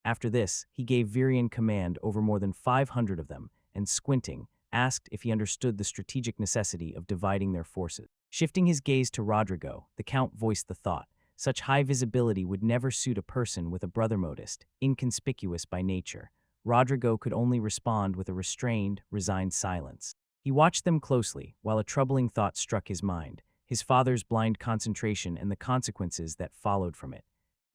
S1: After this, he gave Varian command over more than 500 of them, and squinting, asked if he understood the strategic necessity of dividing their forces. Shifting his gaze to Rodrigo, the count voiced the thought. Such high visibility would never suit a person with a brother modest, inconspicuous by nature. Rodrigo could only respond with a restrained, resigned silence. He watched them closely, while a troubling thought struck his mind, his father's blind concentration and the consequences that followed from it.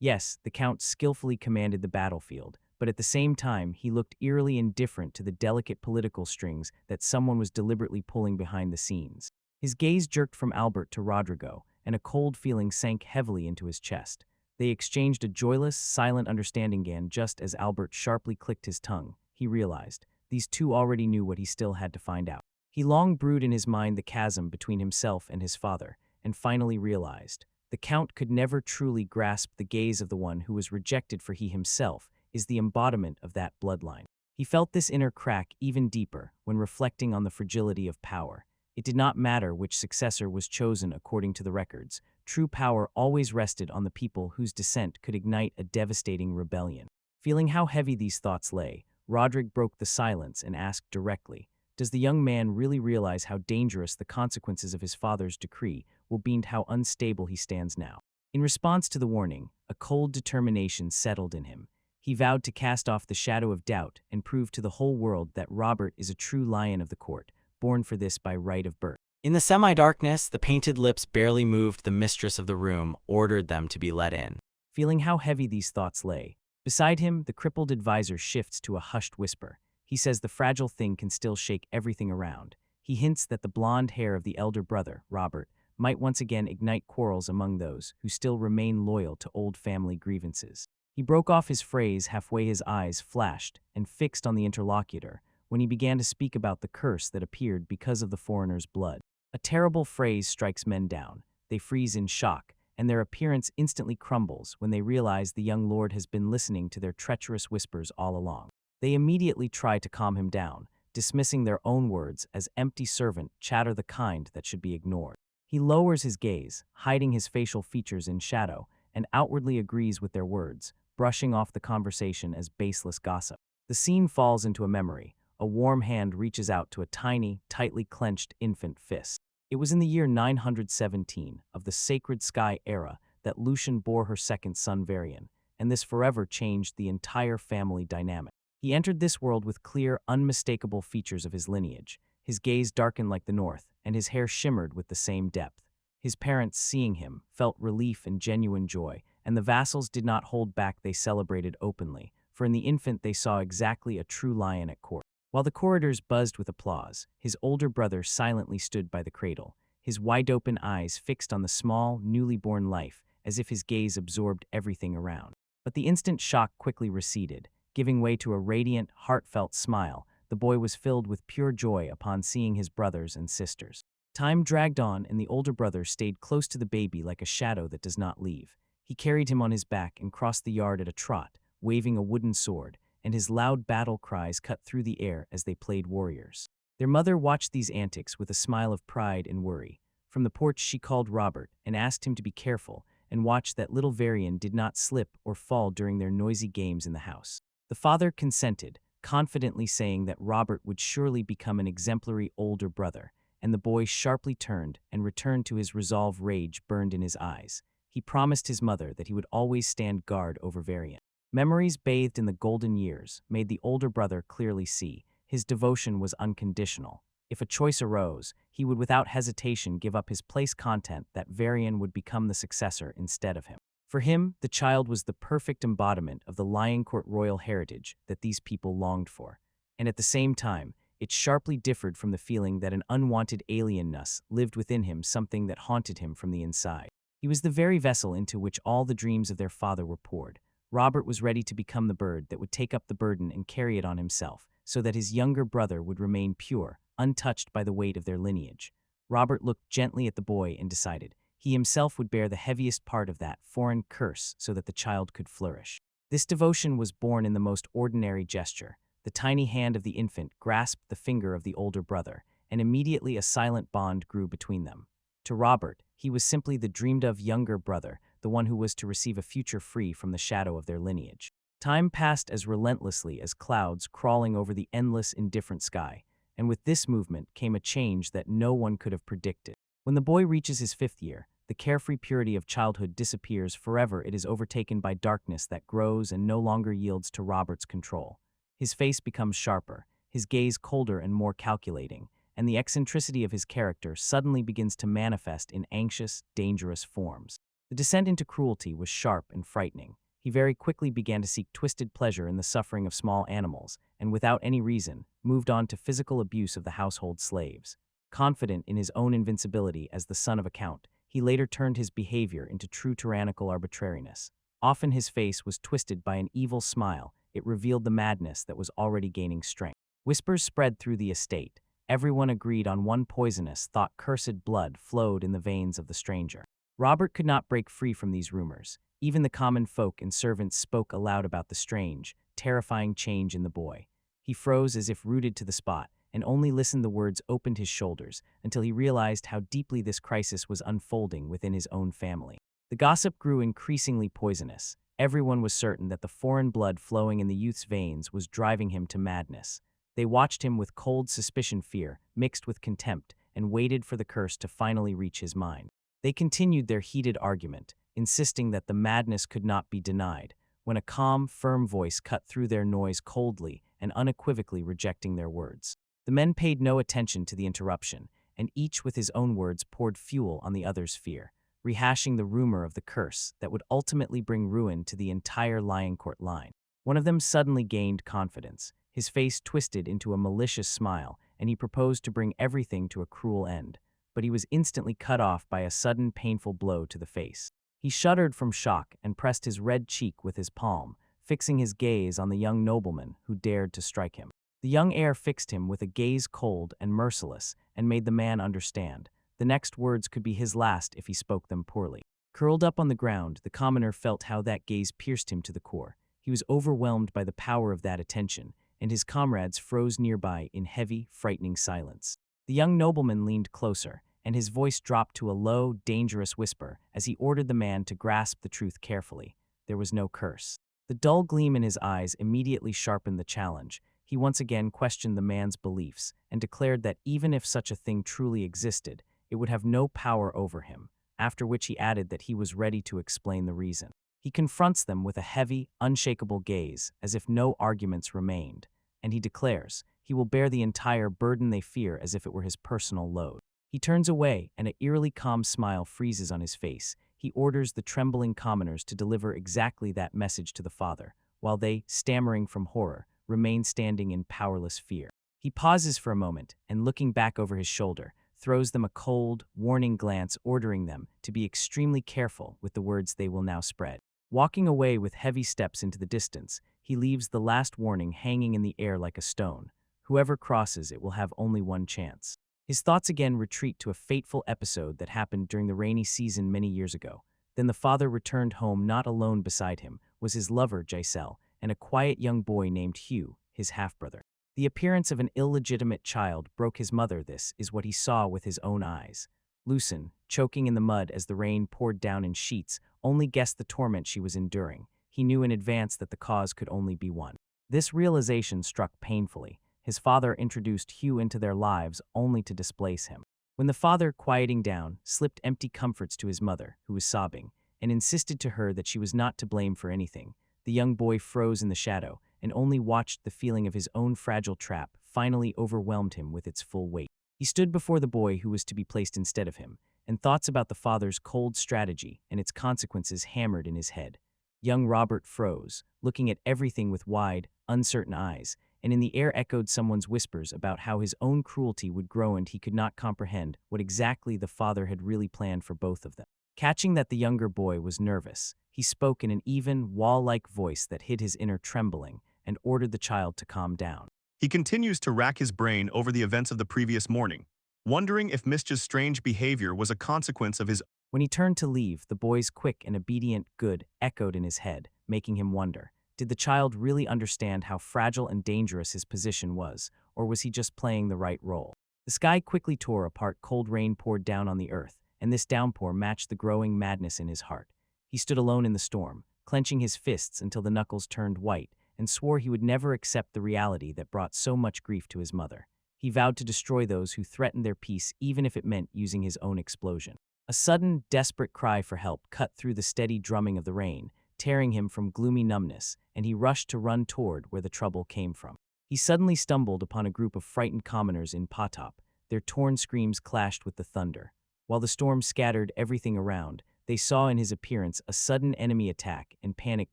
S1: Yes, the count skillfully commanded the battlefield, but at the same time he looked eerily indifferent to the delicate political strings that someone was deliberately pulling behind the scenes. His gaze jerked from Albert to Rodrigo, and a cold feeling sank heavily into his chest. They exchanged a joyless, silent understanding again just as Albert sharply clicked his tongue. He realized these two already knew what he still had to find out. He long brewed in his mind the chasm between himself and his father, and finally realized the count could never truly grasp the gaze of the one who was rejected, for he himself is the embodiment of that bloodline. He felt this inner crack even deeper when reflecting on the fragility of power. It did not matter which successor was chosen according to the records. True power always rested on the people whose dissent could ignite a devastating rebellion. Feeling how heavy these thoughts lay, Roderick broke the silence and asked directly, does the young man really realize how dangerous the consequences of his father's decree will be and how unstable he stands now? In response to the warning, a cold determination settled in him. He vowed to cast off the shadow of doubt and prove to the whole world that Robert is a true lion of the court, born for this by right of birth.
S2: In the semi-darkness, the painted lips barely moved. The mistress of the room ordered them to be let in.
S1: Feeling how heavy these thoughts lay, beside him, the crippled advisor shifts to a hushed whisper. He says the fragile thing can still shake everything around. He hints that the blonde hair of the elder brother, Robert, might once again ignite quarrels among those who still remain loyal to old family grievances. He broke off his phrase halfway, his eyes flashed and fixed on the interlocutor, when he began to speak about the curse that appeared because of the foreigner's blood. A terrible phrase strikes men down. They freeze in shock, and their appearance instantly crumbles when they realize the young lord has been listening to their treacherous whispers all along. They immediately try to calm him down, dismissing their own words as empty servant chatter, the kind that should be ignored. He lowers his gaze, hiding his facial features in shadow, and outwardly agrees with their words, brushing off the conversation as baseless gossip. The scene falls into a memory. A warm hand reaches out to a tiny, tightly clenched infant fist. It was in the year 917 of the Sacred Sky era that Lucian bore her second son Varian, and this forever changed the entire family dynamic. He entered this world with clear, unmistakable features of his lineage. His gaze darkened like the north, and his hair shimmered with the same depth. His parents, seeing him, felt relief and genuine joy, and the vassals did not hold back. They celebrated openly, for in the infant they saw exactly a true lion at court. While the corridors buzzed with applause, his older brother silently stood by the cradle, his wide-open eyes fixed on the small, newly born life, as if his gaze absorbed everything around. But the instant shock quickly receded, giving way to a radiant, heartfelt smile. The boy was filled with pure joy upon seeing his brothers and sisters. Time dragged on, and the older brother stayed close to the baby like a shadow that does not leave. He carried him on his back and crossed the yard at a trot, waving a wooden sword, and his loud battle cries cut through the air as they played warriors. Their mother watched these antics with a smile of pride and worry. From the porch she called Robert and asked him to be careful and watch that little Varian did not slip or fall during their noisy games in the house. The father consented, confidently saying that Robert would surely become an exemplary older brother, and the boy sharply turned and returned to his resolve. Rage burned in his eyes. He promised his mother that he would always stand guard over Varian. Memories bathed in the golden years made the older brother clearly see his devotion was unconditional. If a choice arose, he would without hesitation give up his place content that Varian would become the successor instead of him. For him, the child was the perfect embodiment of the Lion Court royal heritage that these people longed for, and at the same time, it sharply differed from the feeling that an unwanted alienness lived within him, something that haunted him from the inside. He was the very vessel into which all the dreams of their father were poured. Robert was ready to become the bird that would take up the burden and carry it on himself, so that his younger brother would remain pure, untouched by the weight of their lineage. Robert looked gently at the boy and decided he himself would bear the heaviest part of that foreign curse so that the child could flourish. This devotion was born in the most ordinary gesture. The tiny hand of the infant grasped the finger of the older brother, and immediately a silent bond grew between them. To Robert, he was simply the dreamed-of younger brother, the one who was to receive a future free from the shadow of their lineage. Time passed as relentlessly as clouds crawling over the endless, indifferent sky, and with this movement came a change that no one could have predicted. When the boy reaches his 5th year, the carefree purity of childhood disappears forever. It is overtaken by darkness that grows and no longer yields to Robert's control. His face becomes sharper, his gaze colder and more calculating, and the eccentricity of his character suddenly begins to manifest in anxious, dangerous forms. The descent into cruelty was sharp and frightening. He very quickly began to seek twisted pleasure in the suffering of small animals, and without any reason, moved on to physical abuse of the household slaves. Confident in his own invincibility as the son of a count, he later turned his behavior into true tyrannical arbitrariness. Often his face was twisted by an evil smile. It revealed the madness that was already gaining strength. Whispers spread through the estate. Everyone agreed on one poisonous thought: cursed blood flowed in the veins of the stranger. Robert could not break free from these rumors. Even the common folk and servants spoke aloud about the strange, terrifying change in the boy. He froze as if rooted to the spot, and only listened. The words opened his shoulders until he realized how deeply this crisis was unfolding within his own family. The gossip grew increasingly poisonous. Everyone was certain that the foreign blood flowing in the youth's veins was driving him to madness. They watched him with cold suspicion, fear, mixed with contempt, and waited for the curse to finally reach his mind. They continued their heated argument, insisting that the madness could not be denied, when a calm, firm voice cut through their noise, coldly and unequivocally rejecting their words. The men paid no attention to the interruption, and each with his own words poured fuel on the other's fear, rehashing the rumor of the curse that would ultimately bring ruin to the entire Lion Court line. One of them suddenly gained confidence. His face twisted into a malicious smile, and he proposed to bring everything to a cruel end. But he was instantly cut off by a sudden, painful blow to the face. He shuddered from shock and pressed his red cheek with his palm, fixing his gaze on the young nobleman who dared to strike him. The young heir fixed him with a gaze cold and merciless and made the man understand. The next words could be his last if he spoke them poorly. Curled up on the ground, the commoner felt how that gaze pierced him to the core. He was overwhelmed by the power of that attention, and his comrades froze nearby in heavy, frightening silence. The young nobleman leaned closer, and his voice dropped to a low, dangerous whisper as he ordered the man to grasp the truth carefully. There was no curse. The dull gleam in his eyes immediately sharpened the challenge. He once again questioned the man's beliefs and declared that even if such a thing truly existed, it would have no power over him, after which he added that he was ready to explain the reason. He confronts them with a heavy, unshakable gaze, as if no arguments remained, and he declares he will bear the entire burden they fear as if it were his personal load. He turns away, and an eerily calm smile freezes on his face. He orders the trembling commoners to deliver exactly that message to the father, while they, stammering from horror, remain standing in powerless fear. He pauses for a moment, and looking back over his shoulder, throws them a cold, warning glance ordering them to be extremely careful with the words they will now spread. Walking away with heavy steps into the distance, he leaves the last warning hanging in the air like a stone. Whoever crosses it will have only one chance. His thoughts again retreat to a fateful episode that happened during the rainy season many years ago. Then the father returned home. Not alone beside him was his lover, Giselle, and a quiet young boy named Hugh, his half-brother. The appearance of an illegitimate child broke his mother. This is what he saw with his own eyes. Lucen, choking in the mud as the rain poured down in sheets, only guessed the torment she was enduring. He knew in advance that the cause could only be one. This realization struck painfully. His father introduced Hugh into their lives only to displace him. When the father, quieting down, slipped empty comforts to his mother, who was sobbing, and insisted to her that she was not to blame for anything, the young boy froze in the shadow and only watched the feeling of his own fragile trap finally overwhelmed him with its full weight. He stood before the boy who was to be placed instead of him, and thoughts about the father's cold strategy and its consequences hammered in his head. Young Robert froze, looking at everything with wide, uncertain eyes, and in the air echoed someone's whispers about how his own cruelty would grow, and he could not comprehend what exactly the father had really planned for both of them. Catching that the younger boy was nervous, he spoke in an even, wall-like voice that hid his inner trembling and ordered the child to calm down.
S3: He continues to rack his brain over the events of the previous morning, wondering if Mischa's strange behavior was a consequence of his.
S1: When he turned to leave, the boy's quick and obedient "good" echoed in his head, making him wonder. Did the child really understand how fragile and dangerous his position was, or was he just playing the right role? The sky quickly tore apart. Cold rain poured down on the earth, and this downpour matched the growing madness in his heart. He stood alone in the storm, clenching his fists until the knuckles turned white, and swore he would never accept the reality that brought so much grief to his mother. He vowed to destroy those who threatened their peace, even if it meant using his own explosion. A sudden, desperate cry for help cut through the steady drumming of the rain, tearing him from gloomy numbness, and he rushed to run toward where the trouble came from. He suddenly stumbled upon a group of frightened commoners in Patop. Their torn screams clashed with the thunder. While the storm scattered everything around, they saw in his appearance a sudden enemy attack, and panic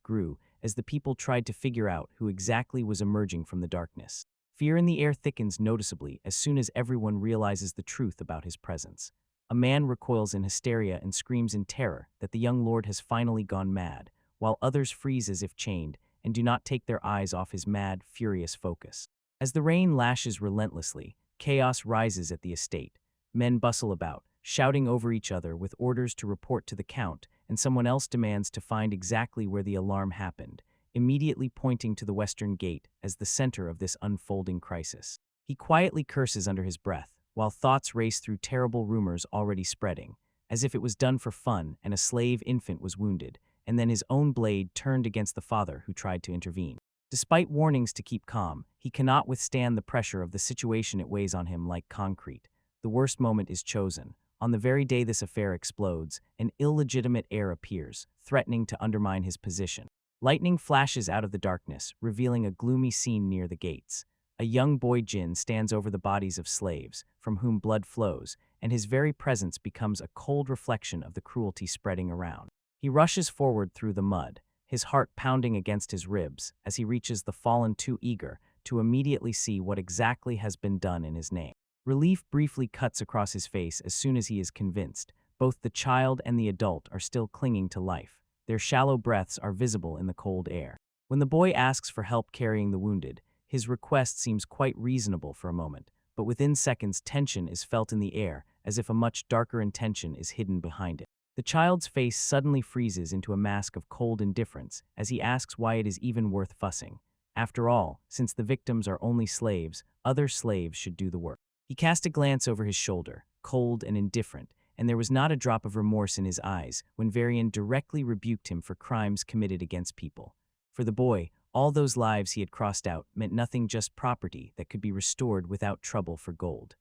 S1: grew as the people tried to figure out who exactly was emerging from the darkness. Fear in the air thickens noticeably as soon as everyone realizes the truth about his presence. A man recoils in hysteria and screams in terror that the young lord has finally gone mad, while others freeze as if chained and do not take their eyes off his mad, furious focus. As the rain lashes relentlessly, chaos rises at the estate. Men bustle about, shouting over each other with orders to report to the count, and someone else demands to find exactly where the alarm happened, immediately pointing to the western gate as the center of this unfolding crisis. He quietly curses under his breath, while thoughts race through terrible rumors already spreading, as if it was done for fun and a slave infant was wounded, and then his own blade turned against the father who tried to intervene. Despite warnings to keep calm, he cannot withstand the pressure of the situation. It weighs on him like concrete. The worst moment is chosen. On the very day this affair explodes, an illegitimate heir appears, threatening to undermine his position. Lightning flashes out of the darkness, revealing a gloomy scene near the gates. A young boy Jin stands over the bodies of slaves, from whom blood flows, and his very presence becomes a cold reflection of the cruelty spreading around. He rushes forward through the mud, his heart pounding against his ribs as he reaches the fallen, too eager to immediately see what exactly has been done in his name. Relief briefly cuts across his face as soon as he is convinced. Both the child and the adult are still clinging to life. Their shallow breaths are visible in the cold air. When the boy asks for help carrying the wounded, his request seems quite reasonable for a moment, but within seconds tension is felt in the air, as if a much darker intention is hidden behind it. The child's face suddenly freezes into a mask of cold indifference as he asks why it is even worth fussing. After all, since the victims are only slaves, other slaves should do the work. He cast a glance over his shoulder, cold and indifferent, and there was not a drop of remorse in his eyes when Varian directly rebuked him for crimes committed against people. For the boy, all those lives he had crossed out meant nothing, just property that could be restored without trouble for gold.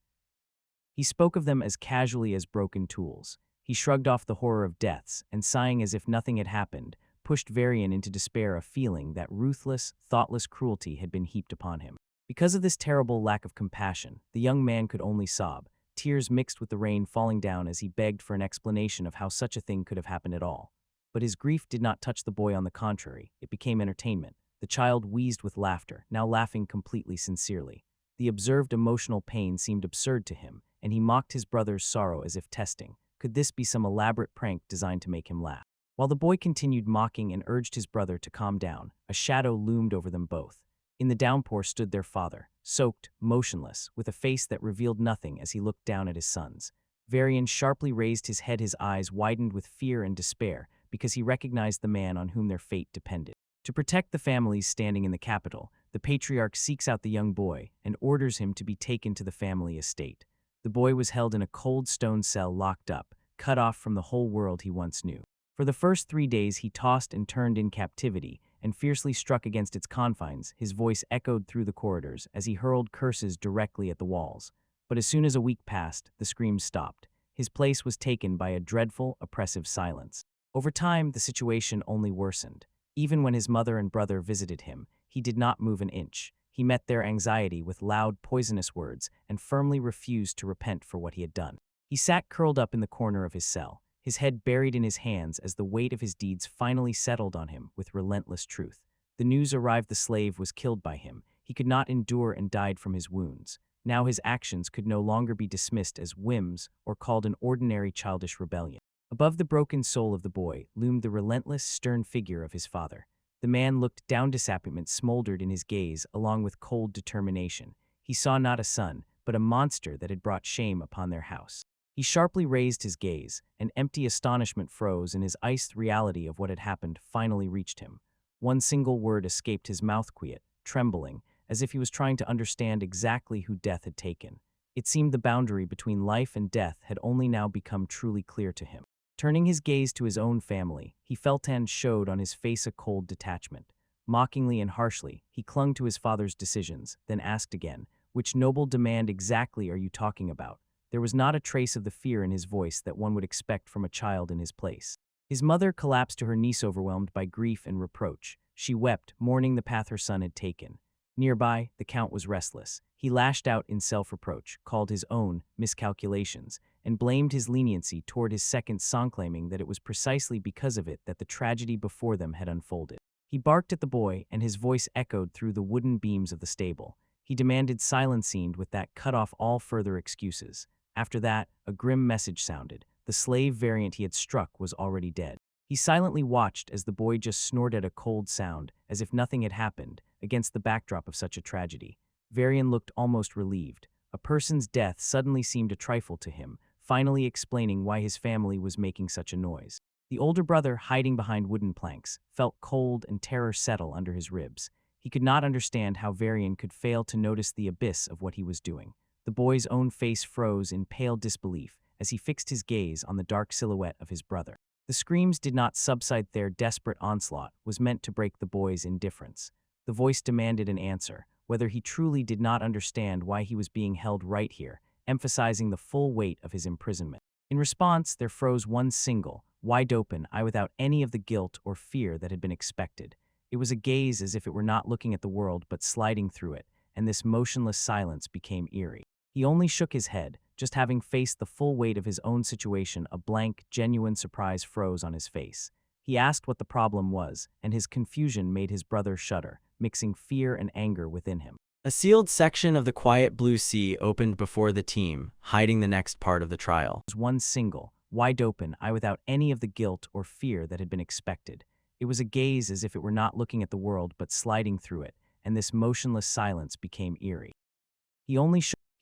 S1: He spoke of them as casually as broken tools. He shrugged off the horror of deaths and, sighing as if nothing had happened, pushed Varian into despair, a feeling that ruthless, thoughtless cruelty had been heaped upon him. Because of this terrible lack of compassion, the young man could only sob, tears mixed with the rain falling down as he begged for an explanation of how such a thing could have happened at all. But his grief did not touch the boy. On the contrary, it became entertainment. The child wheezed with laughter, now laughing completely sincerely. The observed emotional pain seemed absurd to him, and he mocked his brother's sorrow as if testing, could this be some elaborate prank designed to make him laugh? While the boy continued mocking and urged his brother to calm down, a shadow loomed over them both. In the downpour stood their father, soaked, motionless, with a face that revealed nothing as he looked down at his sons. Varian sharply raised his head, his eyes widened with fear and despair, because he recognized the man on whom their fate depended. To protect the families standing in the capital, the patriarch seeks out the young boy and orders him to be taken to the family estate. The boy was held in a cold stone cell, locked up, cut off from the whole world he once knew. For the first 3 days he tossed and turned in captivity, and fiercely struck against its confines. His voice echoed through the corridors as he hurled curses directly at the walls. But as soon as a week passed, the screams stopped. His place was taken by a dreadful, oppressive silence. Over time, the situation only worsened. Even when his mother and brother visited him, he did not move an inch. He met their anxiety with loud, poisonous words and firmly refused to repent for what he had done. He sat curled up in the corner of his cell, his head buried in his hands as the weight of his deeds finally settled on him with relentless truth. The news arrived: the slave was killed by him. He could not endure and died from his wounds. Now his actions could no longer be dismissed as whims or called an ordinary childish rebellion. Above the broken soul of the boy loomed the relentless, stern figure of his father. The man looked down, disappointment smoldered in his gaze along with cold determination. He saw not a son, but a monster that had brought shame upon their house. He sharply raised his gaze, and empty astonishment froze in his iced reality of what had happened finally reached him. One single word escaped his mouth, quiet, trembling, as if he was trying to understand exactly who death had taken. It seemed the boundary between life and death had only now become truly clear to him. Turning his gaze to his own family, he felt and showed on his face a cold detachment. Mockingly and harshly, he clung to his father's decisions, then asked again, "Which noble demand exactly are you talking about?" There was not a trace of the fear in his voice that one would expect from a child in his place. His mother collapsed to her knees, overwhelmed by grief and reproach. She wept, mourning the path her son had taken. Nearby, the Count was restless. He lashed out in self-reproach, called his own miscalculations, and blamed his leniency toward his second son, claiming that it was precisely because of it that the tragedy before them had unfolded. He barked at the boy, and his voice echoed through the wooden beams of the stable. He demanded silence, with that cut off all further excuses. After that, a grim message sounded. The slave variant he had struck was already dead. He silently watched as the boy just snorted a cold sound, as if nothing had happened, against the backdrop of such a tragedy. Varian looked almost relieved. A person's death suddenly seemed a trifle to him, finally explaining why his family was making such a noise. The older brother, hiding behind wooden planks, felt cold and terror settle under his ribs. He could not understand how Varian could fail to notice the abyss of what he was doing. The boy's own face froze in pale disbelief as he fixed his gaze on the dark silhouette of his brother. The screams did not subside. Their desperate onslaught was meant to break the boy's indifference. The voice demanded an answer, whether he truly did not understand why he was being held right here, emphasizing the full weight of his imprisonment. In response, there froze one single, wide-open eye without any of the guilt or fear that had been expected. It was a gaze as if it were not looking at the world but sliding through it, and this motionless silence became eerie. He only shook his head, just having faced the full weight of his own situation. A blank, genuine surprise froze on his face. He asked what the problem was, and his confusion made his brother shudder, mixing fear and anger within him.
S2: A sealed section of the quiet blue sea opened before the team, hiding the next part of the trial.
S1: It was one single, wide-open eye without any of the guilt or fear that had been expected. It was a gaze as if it were not looking at the world but sliding through it, and this motionless silence became eerie.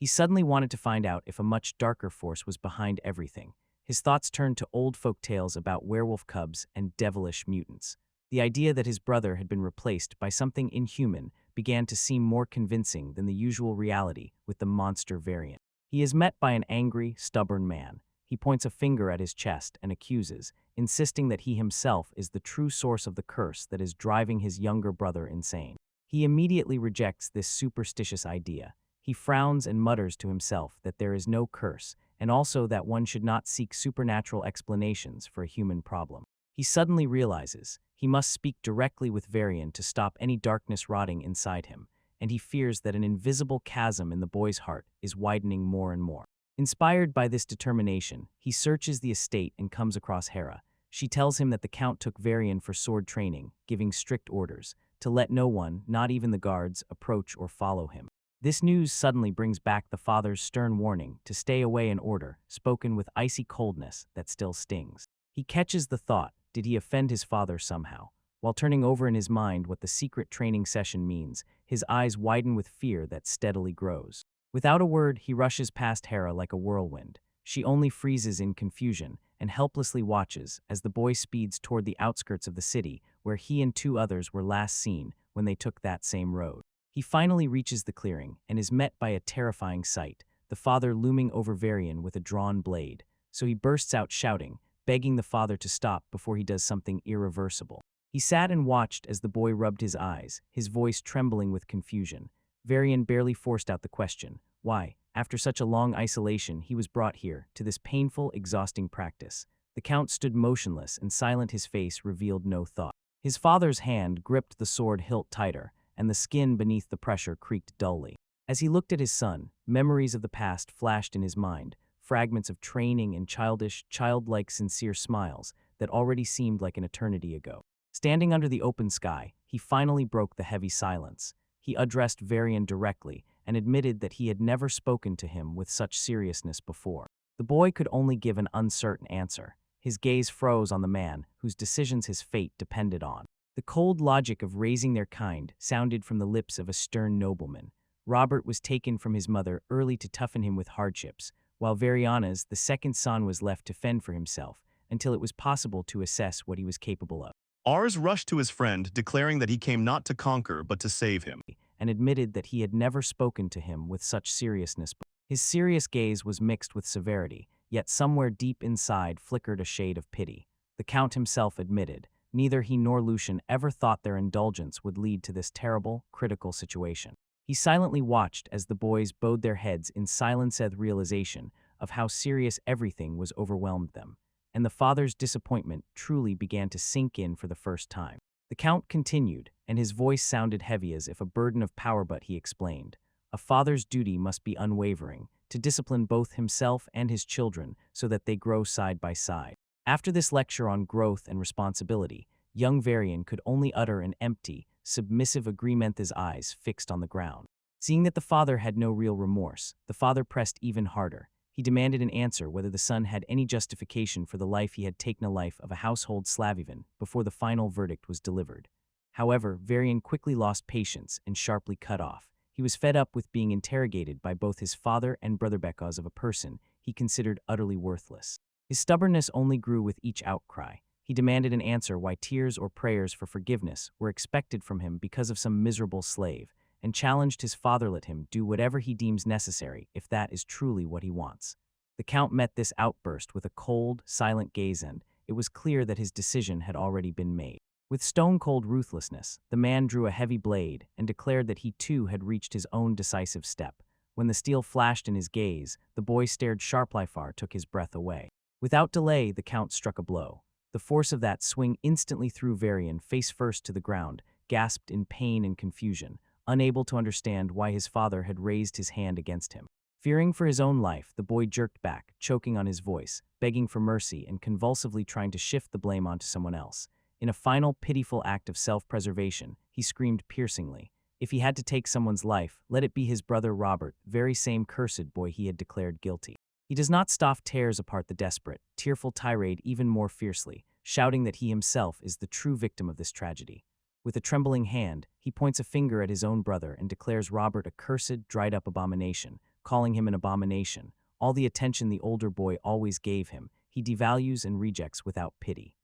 S1: He suddenly wanted to find out if a much darker force was behind everything. His thoughts turned to old folk tales about werewolf cubs and devilish mutants. The idea that his brother had been replaced by something inhuman began to seem more convincing than the usual reality with the monster variant. He is met by an angry, stubborn man. He points a finger at his chest and accuses, insisting that he himself is the true source of the curse that is driving his younger brother insane. He immediately rejects this superstitious idea. He frowns and mutters to himself that there is no curse, and also that one should not seek supernatural explanations for a human problem. He suddenly realizes he must speak directly with Varian to stop any darkness rotting inside him, and he fears that an invisible chasm in the boy's heart is widening more and more. Inspired by this determination, he searches the estate and comes across Hera. She tells him that the Count took Varian for sword training, giving strict orders to let no one, not even the guards, approach or follow him. This news suddenly brings back the father's stern warning to stay away in order, spoken with icy coldness that still stings. He catches the thought, did he offend his father somehow? While turning over in his mind what the secret training session means, his eyes widen with fear that steadily grows. Without a word, he rushes past Hera like a whirlwind. She only freezes in confusion and helplessly watches as the boy speeds toward the outskirts of the city where he and two others were last seen when they took that same road. He finally reaches the clearing and is met by a terrifying sight, the father looming over Varian with a drawn blade. So he bursts out shouting, begging the father to stop before he does something irreversible. He sat and watched as the boy rubbed his eyes, his voice trembling with confusion. Varian barely forced out the question, why, after such a long isolation, he was brought here, to this painful, exhausting practice. The Count stood motionless and silent, his face revealed no thought. His father's hand gripped the sword hilt tighter, and the skin beneath the pressure creaked dully. As he looked at his son, memories of the past flashed in his mind, fragments of training and childish, childlike, sincere smiles that already seemed like an eternity ago. Standing under the open sky, he finally broke the heavy silence. He addressed Varian directly and admitted that he had never spoken to him with such seriousness before. The boy could only give an uncertain answer. His gaze froze on the man whose decisions his fate depended on. The cold logic of raising their kind sounded from the lips of a stern nobleman. Robert was taken from his mother early to toughen him with hardships, while Variana's, the second son, was left to fend for himself until it was possible to assess what he was capable of.
S3: Ars rushed to his friend, declaring that he came not to conquer but to save him,
S1: And admitted that he had never spoken to him with such seriousness. His serious gaze was mixed with severity, yet somewhere deep inside flickered a shade of pity. The Count himself admitted, neither he nor Lucian ever thought their indulgence would lead to this terrible, critical situation. He silently watched as the boys bowed their heads in silenced realization of how serious everything was overwhelmed them, and the father's disappointment truly began to sink in for the first time. The Count continued, and his voice sounded heavy as if a burden of power, but he explained, a father's duty must be unwavering, to discipline both himself and his children so that they grow side by side. After this lecture on growth and responsibility, young Varian could only utter an empty, submissive agreement, his eyes fixed on the ground. Seeing that the father had no real remorse, the father pressed even harder. He demanded an answer whether the son had any justification for the life he had taken, a life of a household Slavivan, before the final verdict was delivered. However, Varian quickly lost patience and sharply cut off. He was fed up with being interrogated by both his father and brother because of a person he considered utterly worthless. His stubbornness only grew with each outcry. He demanded an answer why tears or prayers for forgiveness were expected from him because of some miserable slave, and challenged his father, let him do whatever he deems necessary if that is truly what he wants. The Count met this outburst with a cold, silent gaze, and it was clear that his decision had already been made. With stone-cold ruthlessness, the man drew a heavy blade and declared that he too had reached his own decisive step. When the steel flashed in his gaze, the boy stared sharply. Far took his breath away. Without delay, the Count struck a blow. The force of that swing instantly threw Varian face first to the ground, gasped in pain and confusion, unable to understand why his father had raised his hand against him. Fearing for his own life, the boy jerked back, choking on his voice, begging for mercy and convulsively trying to shift the blame onto someone else. In a final, pitiful act of self-preservation, he screamed piercingly, if he had to take someone's life, let it be his brother Robert, very same cursed boy he had declared guilty. He does not stop, tears apart the desperate, tearful tirade even more fiercely, shouting that he himself is the true victim of this tragedy. With a trembling hand, he points a finger at his own brother and declares Robert a cursed, dried-up abomination, calling him an abomination. All the attention the older boy always gave him, he devalues and rejects without pity.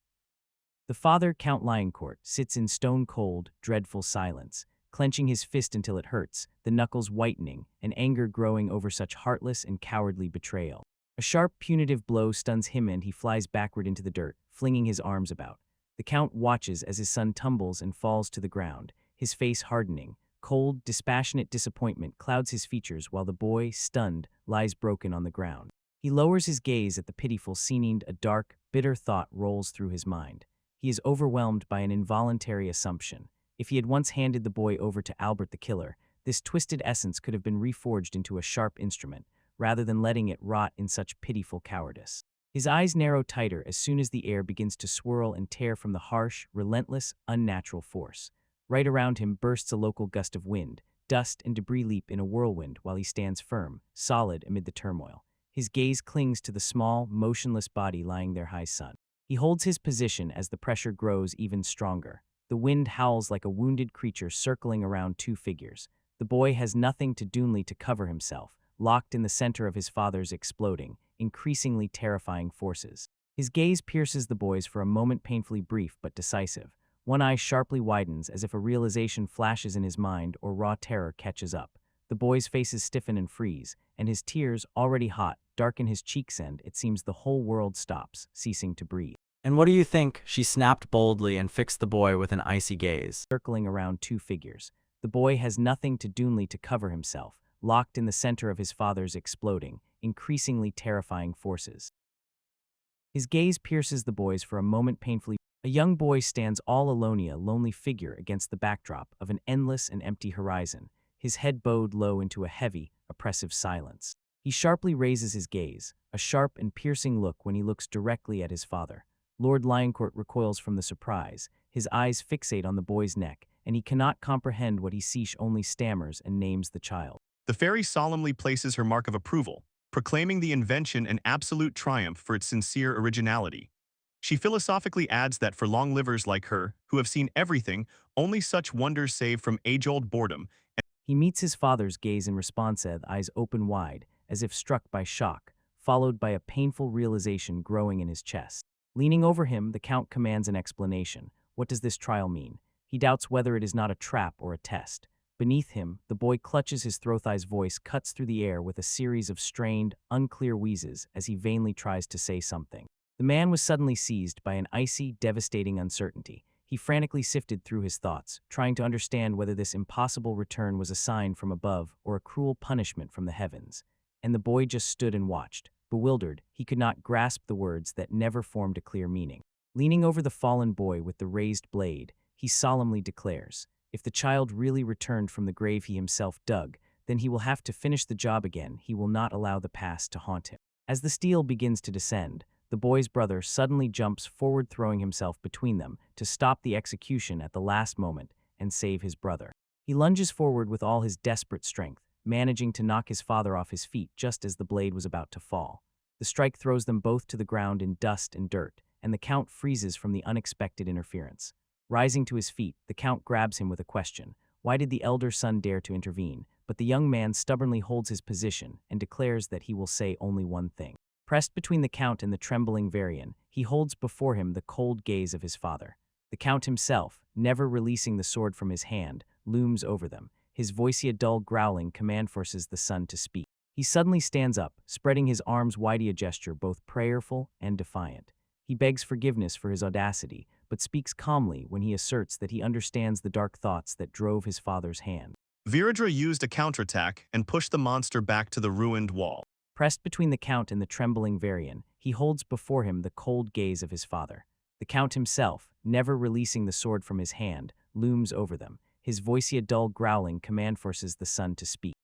S1: The father, Count Lioncourt, sits in stone-cold, dreadful silence, clenching his fist until it hurts, the knuckles whitening, and anger growing over such heartless and cowardly betrayal. A sharp, punitive blow stuns him and he flies backward into the dirt, flinging his arms about. The Count watches as his son tumbles and falls to the ground, his face hardening. Cold, dispassionate disappointment clouds his features while the boy, stunned, lies broken on the ground. He lowers his gaze at the pitiful scene. A dark, bitter thought rolls through his mind. He is overwhelmed by an involuntary assumption. If he had once handed the boy over to Albert the killer, this twisted essence could have been reforged into a sharp instrument, rather than letting it rot in such pitiful cowardice. His eyes narrow tighter as soon as the air begins to swirl and tear from the harsh, relentless, unnatural force. Right around him bursts a local gust of wind. Dust and debris leap in a whirlwind while he stands firm, solid amid the turmoil. His gaze clings to the small, motionless body lying there. High sun. He holds his position as the pressure grows even stronger. The wind howls like a wounded creature circling around two figures. The boy has nothing to do to cover himself, locked in the center of his father's exploding, increasingly terrifying forces. His gaze pierces the boy's for a moment, painfully brief but decisive. One eye sharply widens as if a realization flashes in his mind or raw terror catches up. The boy's faces stiffen and freeze, and his tears, already hot, darken his cheeks and it seems the whole world stops, ceasing to breathe.
S2: "And what do you think?" she snapped boldly and fixed the boy with an icy gaze.
S1: Circling around two figures. The boy has nothing to do to cover himself, locked in the center of his father's exploding, increasingly terrifying forces. His gaze pierces the boy's for a moment, painfully. A young boy stands all alone, a lonely figure against the backdrop of an endless and empty horizon, his head bowed low into a heavy, oppressive silence. He sharply raises his gaze, a sharp and piercing look when he looks directly at his father. Lord Lioncourt recoils from the surprise, his eyes fixate on the boy's neck, and he cannot comprehend what he sees, only stammers and names the child.
S3: The fairy solemnly places her mark of approval, proclaiming the invention an absolute triumph for its sincere originality. She philosophically adds that for long-livers like her, who have seen everything, only such wonders save from age-old boredom.
S1: He meets his father's gaze in response, eyes open wide, as if struck by shock, followed by a painful realization growing in his chest. Leaning over him, the Count commands an explanation. What does this trial mean? He doubts whether it is not a trap or a test. Beneath him, the boy clutches his throat. His voice cuts through the air with a series of strained, unclear wheezes as he vainly tries to say something. The man was suddenly seized by an icy, devastating uncertainty. He frantically sifted through his thoughts, trying to understand whether this impossible return was a sign from above or a cruel punishment from the heavens. And the boy just stood and watched. Bewildered, he could not grasp the words that never formed a clear meaning. Leaning over the fallen boy with the raised blade, he solemnly declares, if the child really returned from the grave he himself dug, then he will have to finish the job again. He will not allow the past to haunt him. As the steel begins to descend, the boy's brother suddenly jumps forward, throwing himself between them to stop the execution at the last moment and save his brother. He lunges forward with all his desperate strength, managing to knock his father off his feet just as the blade was about to fall. The strike throws them both to the ground in dust and dirt, and the Count freezes from the unexpected interference. Rising to his feet, the Count grabs him with a question. Why did the elder son dare to intervene? But the young man stubbornly holds his position and declares that he will say only one thing. Pressed between the Count and the trembling Varian, he holds before him the cold gaze of his father. The Count himself, never releasing the sword from his hand, looms over them. His voice, a dull growling command, forces the son to speak. He suddenly stands up, spreading his arms wide, a gesture both prayerful and defiant. He begs forgiveness for his audacity, but speaks calmly when he asserts that he understands the dark thoughts that drove his father's hand.
S3: Viradra used a counterattack and pushed the monster back to the ruined wall.
S1: Pressed between the Count and the trembling Varian, he holds before him the cold gaze of his father. The Count himself, never releasing the sword from his hand, looms over them. His voice, a dull growling command, forces the son to speak.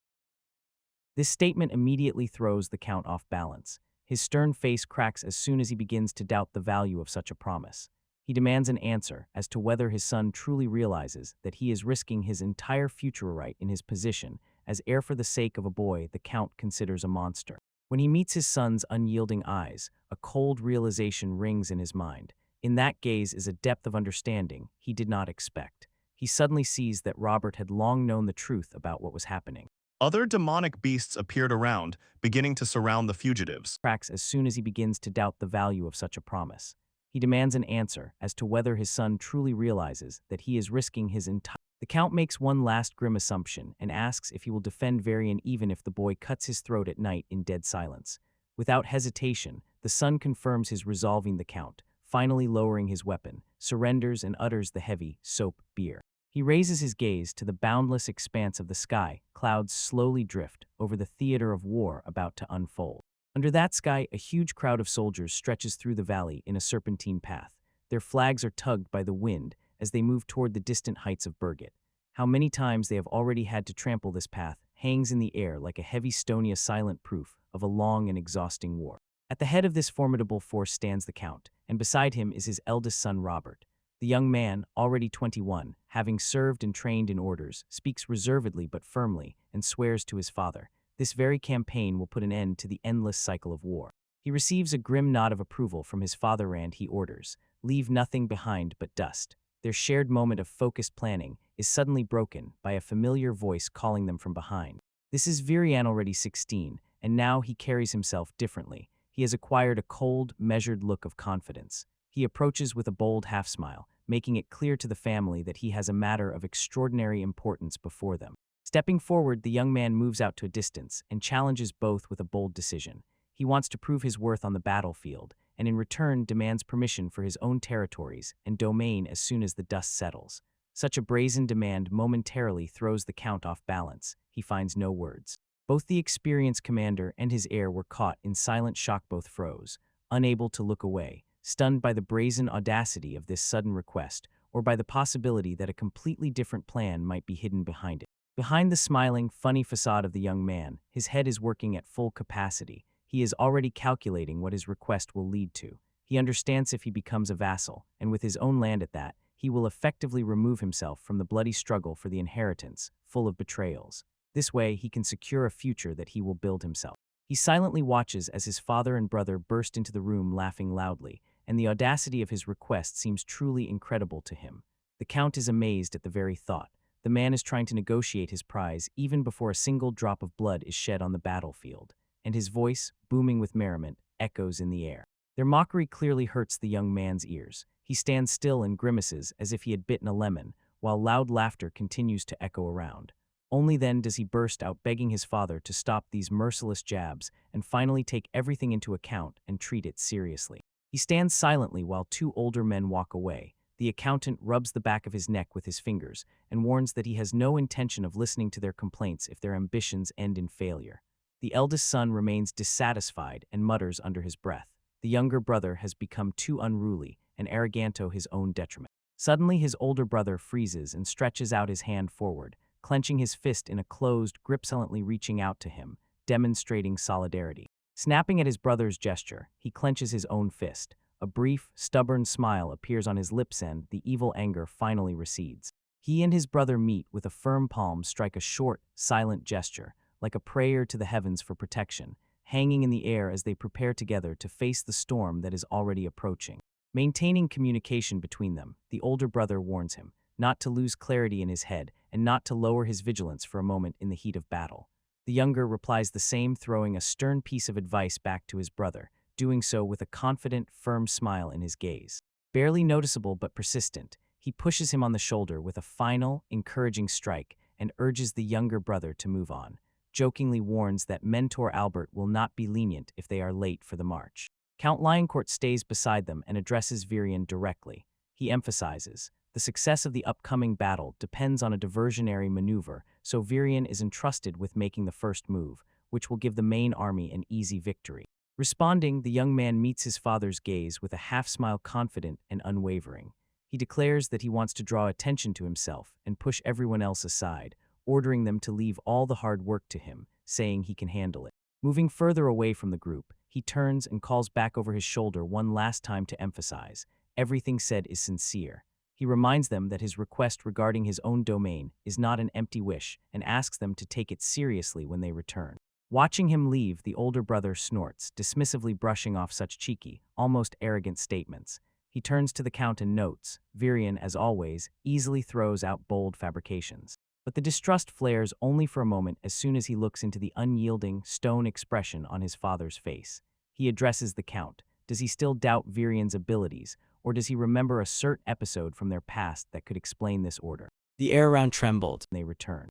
S1: This statement immediately throws the Count off balance. His stern face cracks as soon as he begins to doubt the value of such a promise. He demands an answer as to whether his son truly realizes that he is risking his entire future right in his position as heir for the sake of a boy the Count considers a monster. When he meets his son's unyielding eyes, a cold realization rings in his mind. In that gaze is a depth of understanding he did not expect. He suddenly sees that Robert had long known the truth about what was happening.
S3: Other demonic beasts appeared around, beginning to surround the fugitives.
S1: Cracks as soon as he begins to doubt the value of such a promise. He demands an answer as to whether his son truly realizes that he is risking his entire The Count makes one last grim assumption and asks if he will defend Varian even if the boy cuts his throat at night in dead silence. Without hesitation, the son confirms his resolving the Count, finally lowering his weapon, surrenders and utters the heavy soap beer. He raises his gaze to the boundless expanse of the sky. Clouds slowly drift over the theater of war about to unfold. Under that sky, a huge crowd of soldiers stretches through the valley in a serpentine path. Their flags are tugged by the wind as they move toward the distant heights of Birgit. How many times they have already had to trample this path hangs in the air like a heavy stone, a silent proof of a long and exhausting war. At the head of this formidable force stands the Count, and beside him is his eldest son Robert. The young man, already 21, having served and trained in orders, speaks reservedly but firmly and swears to his father. This very campaign will put an end to the endless cycle of war. He receives a grim nod of approval from his father and he orders, "Leave nothing behind but dust." Their shared moment of focused planning is suddenly broken by a familiar voice calling them from behind. This is Virian, already 16, and now he carries himself differently. He has acquired a cold, measured look of confidence. He approaches with a bold half-smile, making it clear to the family that he has a matter of extraordinary importance before them. Stepping forward, the young man moves out to a distance and challenges both with a bold decision. He wants to prove his worth on the battlefield, and in return demands permission for his own territories and domain as soon as the dust settles. Such a brazen demand momentarily throws the Count off balance. He finds no words. Both the experienced commander and his heir were caught in silent shock. Both froze, unable to look away, stunned by the brazen audacity of this sudden request, or by the possibility that a completely different plan might be hidden behind it. Behind the smiling, funny facade of the young man, his head is working at full capacity. He is already calculating what his request will lead to. He understands if he becomes a vassal, and with his own land at that, he will effectively remove himself from the bloody struggle for the inheritance, full of betrayals. This way, he can secure a future that he will build himself. He silently watches as his father and brother burst into the room laughing loudly, and the audacity of his request seems truly incredible to him. The Count is amazed at the very thought. The man is trying to negotiate his prize even before a single drop of blood is shed on the battlefield, and his voice, booming with merriment, echoes in the air. Their mockery clearly hurts the young man's ears. He stands still and grimaces as if he had bitten a lemon, while loud laughter continues to echo around. Only then does he burst out begging his father to stop these merciless jabs and finally take everything into account and treat it seriously. He stands silently while two older men walk away. The accountant rubs the back of his neck with his fingers and warns that he has no intention of listening to their complaints if their ambitions end in failure. The eldest son remains dissatisfied and mutters under his breath. The younger brother has become too unruly and arrogant to his own detriment. Suddenly, his older brother freezes and stretches out his hand forward, clenching his fist in a closed grip, silently reaching out to him, demonstrating solidarity. Snapping at his brother's gesture, he clenches his own fist. A brief, stubborn smile appears on his lips and the evil anger finally recedes. He and his brother meet with a firm palm, strike a short, silent gesture, like a prayer to the heavens for protection, hanging in the air as they prepare together to face the storm that is already approaching. Maintaining communication between them, the older brother warns him not to lose clarity in his head and not to lower his vigilance for a moment in the heat of battle. The younger replies the same, throwing a stern piece of advice back to his brother, doing so with a confident, firm smile in his gaze. Barely noticeable but persistent, he pushes him on the shoulder with a final, encouraging strike and urges the younger brother to move on. Jokingly warns that Mentor Albert will not be lenient if they are late for the march. Count Lioncourt stays beside them and addresses Virian directly. He emphasizes, the success of the upcoming battle depends on a diversionary maneuver, so Virian is entrusted with making the first move, which will give the main army an easy victory. Responding, the young man meets his father's gaze with a half-smile, confident and unwavering. He declares that he wants to draw attention to himself and push everyone else aside, ordering them to leave all the hard work to him, saying he can handle it. Moving further away from the group, he turns and calls back over his shoulder one last time to emphasize, everything said is sincere. He reminds them that his request regarding his own domain is not an empty wish and asks them to take it seriously when they return. Watching him leave, the older brother snorts, dismissively brushing off such cheeky, almost arrogant statements. He turns to the Count and notes, Virian, as always, easily throws out bold fabrications. But the distrust flares only for a moment as soon as he looks into the unyielding, stone expression on his father's face. He addresses the Count. Does he still doubt Virian's abilities, or does he remember a certain episode from their past that could explain this order?
S2: The air around trembled.
S1: They return.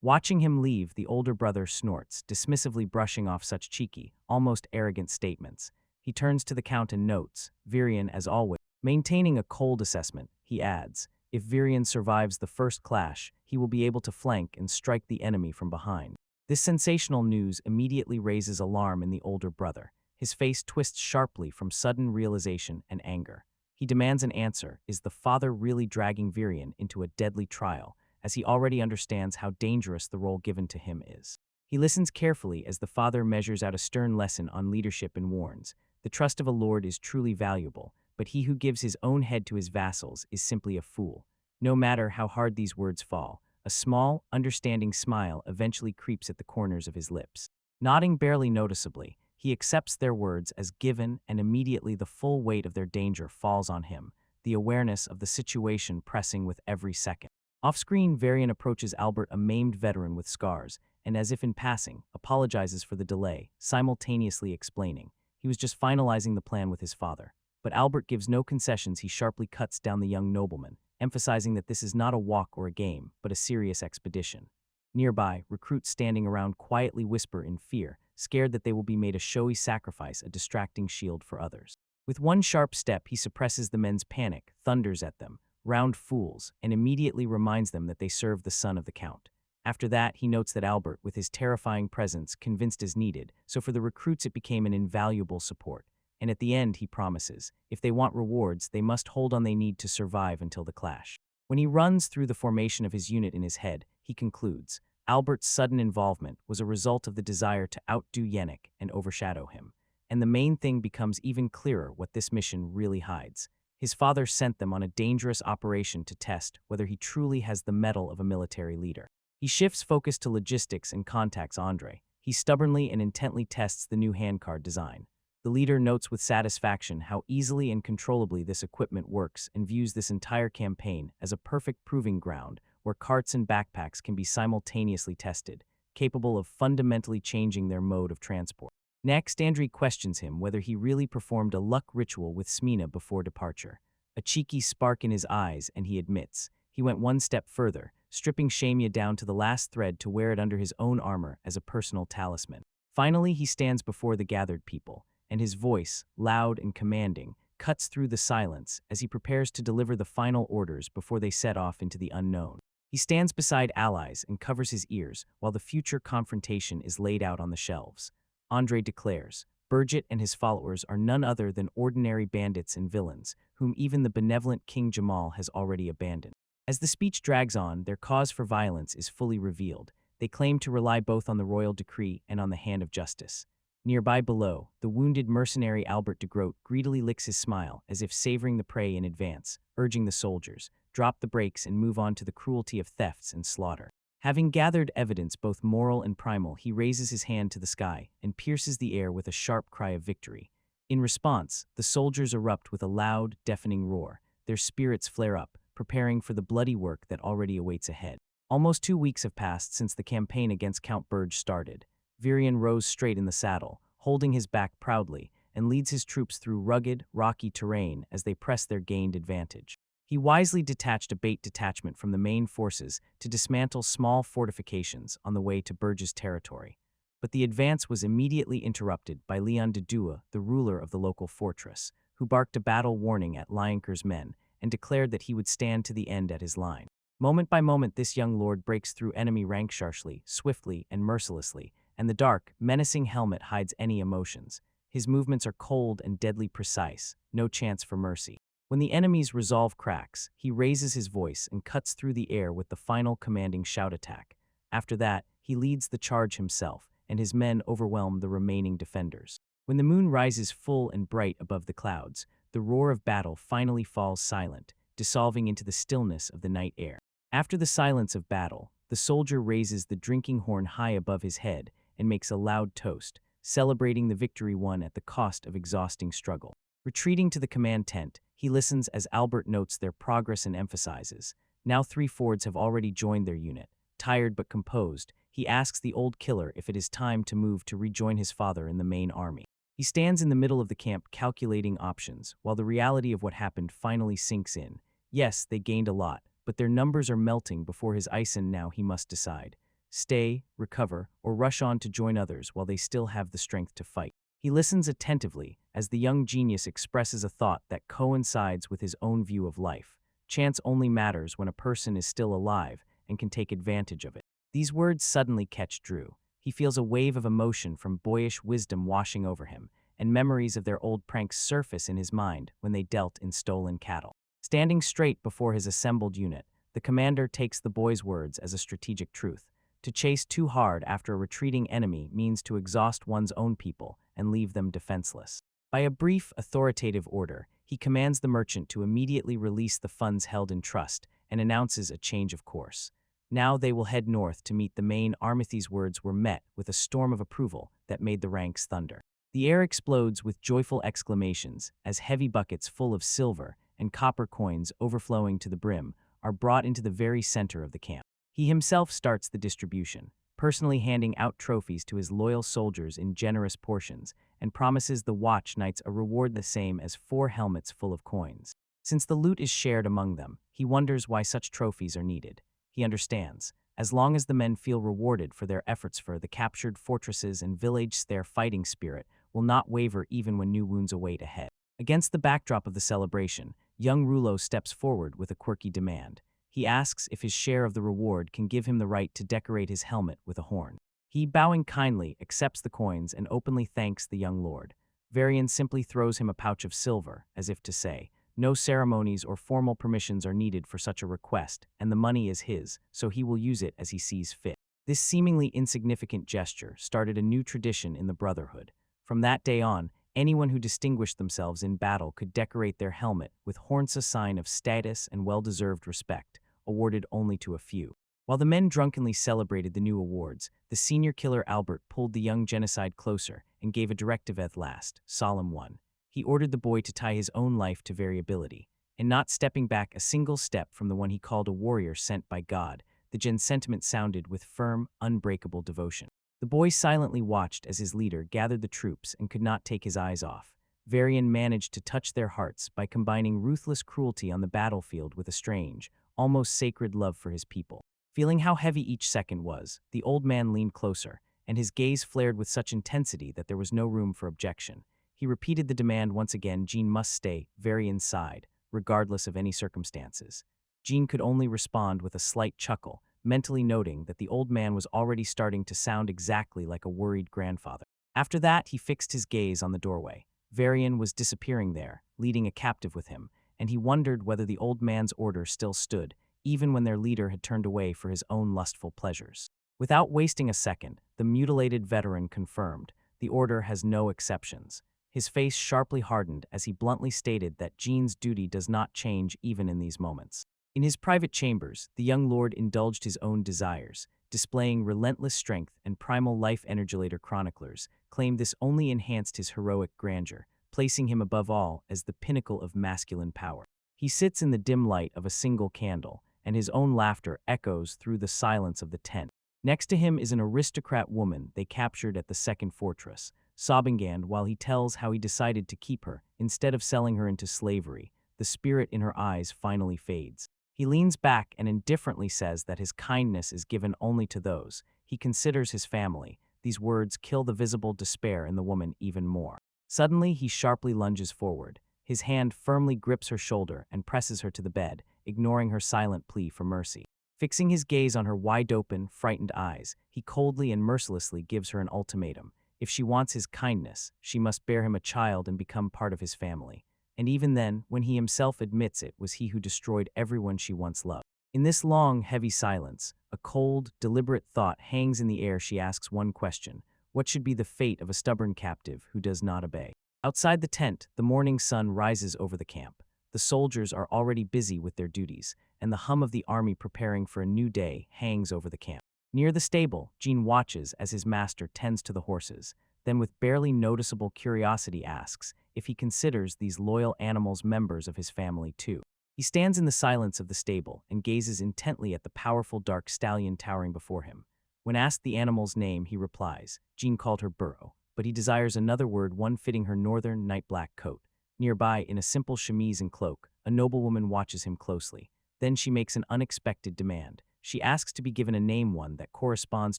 S1: Watching him leave, the older brother snorts, dismissively brushing off such cheeky, almost arrogant statements. He turns to the Count and notes, Virion as always. Maintaining a cold assessment, he adds, if Virion survives the first clash, he will be able to flank and strike the enemy from behind. This sensational news immediately raises alarm in the older brother. His face twists sharply from sudden realization and anger. He demands an answer. Is the father really dragging Virion into a deadly trial, as he already understands how dangerous the role given to him is? He listens carefully as the father measures out a stern lesson on leadership and warns, the trust of a lord is truly valuable, but he who gives his own head to his vassals is simply a fool. No matter how hard these words fall, a small, understanding smile eventually creeps at the corners of his lips. Nodding barely noticeably, he accepts their words as given, and immediately the full weight of their danger falls on him, the awareness of the situation pressing with every second. Off-screen, Varian approaches Albert, a maimed veteran with scars, and as if in passing, apologizes for the delay, simultaneously explaining. He was just finalizing the plan with his father. But Albert gives no concessions. He sharply cuts down the young nobleman, emphasizing that this is not a walk or a game, but a serious expedition. Nearby, recruits standing around quietly whisper in fear, scared that they will be made a showy sacrifice, a distracting shield for others. With one sharp step, he suppresses the men's panic, thunders at them, round fools, and immediately reminds them that they serve the son of the Count. After that, he notes that Albert, with his terrifying presence, convinced as needed, so for the recruits it became an invaluable support. And at the end, he promises, if they want rewards, they must hold on they need to survive until the clash. When he runs through the formation of his unit in his head, he concludes, Albert's sudden involvement was a result of the desire to outdo Yannick and overshadow him. And the main thing becomes even clearer what this mission really hides. His father sent them on a dangerous operation to test whether he truly has the mettle of a military leader. He shifts focus to logistics and contacts Andre. He stubbornly and intently tests the new handcard design. The leader notes with satisfaction how easily and controllably this equipment works and views this entire campaign as a perfect proving ground where carts and backpacks can be simultaneously tested, capable of fundamentally changing their mode of transport. Next, Andre questions him whether he really performed a luck ritual with Smina before departure. A cheeky spark in his eyes, and he admits, he went one step further, stripping Shamia down to the last thread to wear it under his own armor as a personal talisman. Finally, he stands before the gathered people, and his voice, loud and commanding, cuts through the silence as he prepares to deliver the final orders before they set off into the unknown. He stands beside allies and covers his ears while the future confrontation is laid out on the shelves. Andre declares, Burgett and his followers are none other than ordinary bandits and villains, whom even the benevolent King Jamal has already abandoned. As the speech drags on, their cause for violence is fully revealed. They claim to rely both on the royal decree and on the hand of justice. Nearby below, the wounded mercenary Albert de Groot greedily licks his smile as if savoring the prey in advance, urging the soldiers, drop the brakes and move on to the cruelty of thefts and slaughter. Having gathered evidence both moral and primal, he raises his hand to the sky and pierces the air with a sharp cry of victory. In response, the soldiers erupt with a loud, deafening roar. Their spirits flare up, preparing for the bloody work that already awaits ahead. Almost 2 weeks have passed since the campaign against Count Burge started. Virion rose straight in the saddle, holding his back proudly, and leads his troops through rugged, rocky terrain as they press their gained advantage. He wisely detached a bait detachment from the main forces to dismantle small fortifications on the way to Burge's territory. But the advance was immediately interrupted by Leon de Dua, the ruler of the local fortress, who barked a battle warning at Lionker's men and declared that he would stand to the end at his line. Moment by moment, this young lord breaks through enemy ranks sharply, swiftly, and mercilessly, and the dark, menacing helmet hides any emotions. His movements are cold and deadly precise, no chance for mercy. When the enemy's resolve cracks, he raises his voice and cuts through the air with the final commanding shout attack. After that, he leads the charge himself, and his men overwhelm the remaining defenders. When the moon rises full and bright above the clouds, the roar of battle finally falls silent, dissolving into the stillness of the night air. After the silence of battle, the soldier raises the drinking horn high above his head and makes a loud toast, celebrating the victory won at the cost of exhausting struggle. Retreating to the command tent, he listens as Albert notes their progress and emphasizes. Now 3 Fords have already joined their unit. Tired but composed, he asks the old killer if it is time to move to rejoin his father in the main army. He stands in the middle of the camp calculating options, while the reality of what happened finally sinks in. Yes, they gained a lot, but their numbers are melting before his ice, and now he must decide. Stay, recover, or rush on to join others while they still have the strength to fight. He listens attentively as the young genius expresses a thought that coincides with his own view of life. Chance only matters when a person is still alive and can take advantage of it. These words suddenly catch Drew. He feels a wave of emotion from boyish wisdom washing over him, and memories of their old pranks surface in his mind when they dealt in stolen cattle. Standing straight before his assembled unit, the commander takes the boy's words as a strategic truth. To chase too hard after a retreating enemy means to exhaust one's own people and leave them defenseless. By a brief, authoritative order, he commands the merchant to immediately release the funds held in trust and announces a change of course. Now they will head north to meet the main army. These words were met with a storm of approval that made the ranks thunder. The air explodes with joyful exclamations as heavy buckets full of silver and copper coins overflowing to the brim are brought into the very center of the camp. He himself starts the distribution, personally handing out trophies to his loyal soldiers in generous portions, and promises the watch knights a reward the same as 4 helmets full of coins. Since the loot is shared among them, he wonders why such trophies are needed. He understands. As long as the men feel rewarded for their efforts for the captured fortresses and villages, their fighting spirit will not waver even when new wounds await ahead. Against the backdrop of the celebration, young Rulo steps forward with a quirky demand. He asks if his share of the reward can give him the right to decorate his helmet with a horn. He, bowing kindly, accepts the coins and openly thanks the young lord. Varian simply throws him a pouch of silver, as if to say, no ceremonies or formal permissions are needed for such a request, and the money is his, so he will use it as he sees fit. This seemingly insignificant gesture started a new tradition in the Brotherhood. From that day on, anyone who distinguished themselves in battle could decorate their helmet with horns, a sign of status and well-deserved respect, awarded only to a few. While the men drunkenly celebrated the new awards, the senior killer Albert pulled the young genocide closer and gave a directive at last, solemn one. He ordered the boy to tie his own life to variability, and not stepping back a single step from the one he called a warrior sent by God. The Gen's sentiment sounded with firm, unbreakable devotion. The boy silently watched as his leader gathered the troops and could not take his eyes off. Varian managed to touch their hearts by combining ruthless cruelty on the battlefield with a strange, almost sacred love for his people. Feeling how heavy each second was, the old man leaned closer, and his gaze flared with such intensity that there was no room for objection. He repeated the demand once again. Jean must stay, Varian sighed, regardless of any circumstances. Jean could only respond with a slight chuckle, mentally noting that the old man was already starting to sound exactly like a worried grandfather. After that, he fixed his gaze on the doorway. Varian was disappearing there, leading a captive with him, and he wondered whether the old man's order still stood, even when their leader had turned away for his own lustful pleasures. Without wasting a second, the mutilated veteran confirmed, the order has no exceptions. His face sharply hardened as he bluntly stated that Jean's duty does not change even in these moments. In his private chambers, the young lord indulged his own desires, displaying relentless strength and primal life. Later chroniclers claimed this only enhanced his heroic grandeur, placing him above all as the pinnacle of masculine power. He sits in the dim light of a single candle, and his own laughter echoes through the silence of the tent. Next to him is an aristocrat woman they captured at the second fortress, sobbing while he tells how he decided to keep her instead of selling her into slavery. The spirit in her eyes finally fades. He leans back and indifferently says that his kindness is given only to those he considers his family. These words kill the visible despair in the woman even more. Suddenly, he sharply lunges forward. His hand firmly grips her shoulder and presses her to the bed, ignoring her silent plea for mercy. Fixing his gaze on her wide-open, frightened eyes, he coldly and mercilessly gives her an ultimatum. If she wants his kindness, she must bear him a child and become part of his family. And even then, when he himself admits it was he who destroyed everyone she once loved. In this long, heavy silence, a cold, deliberate thought hangs in the air. She asks one question: what should be the fate of a stubborn captive who does not obey? Outside the tent, the morning sun rises over the camp. The soldiers are already busy with their duties, and the hum of the army preparing for a new day hangs over the camp. Near the stable, Jean watches as his master tends to the horses, then with barely noticeable curiosity asks if he considers these loyal animals members of his family too. He stands in the silence of the stable and gazes intently at the powerful dark stallion towering before him. When asked the animal's name, he replies, Jean called her Burro, but he desires another word, one fitting her northern night black coat. Nearby, in a simple chemise and cloak, a noblewoman watches him closely. Then she makes an unexpected demand. She asks to be given a name, one that corresponds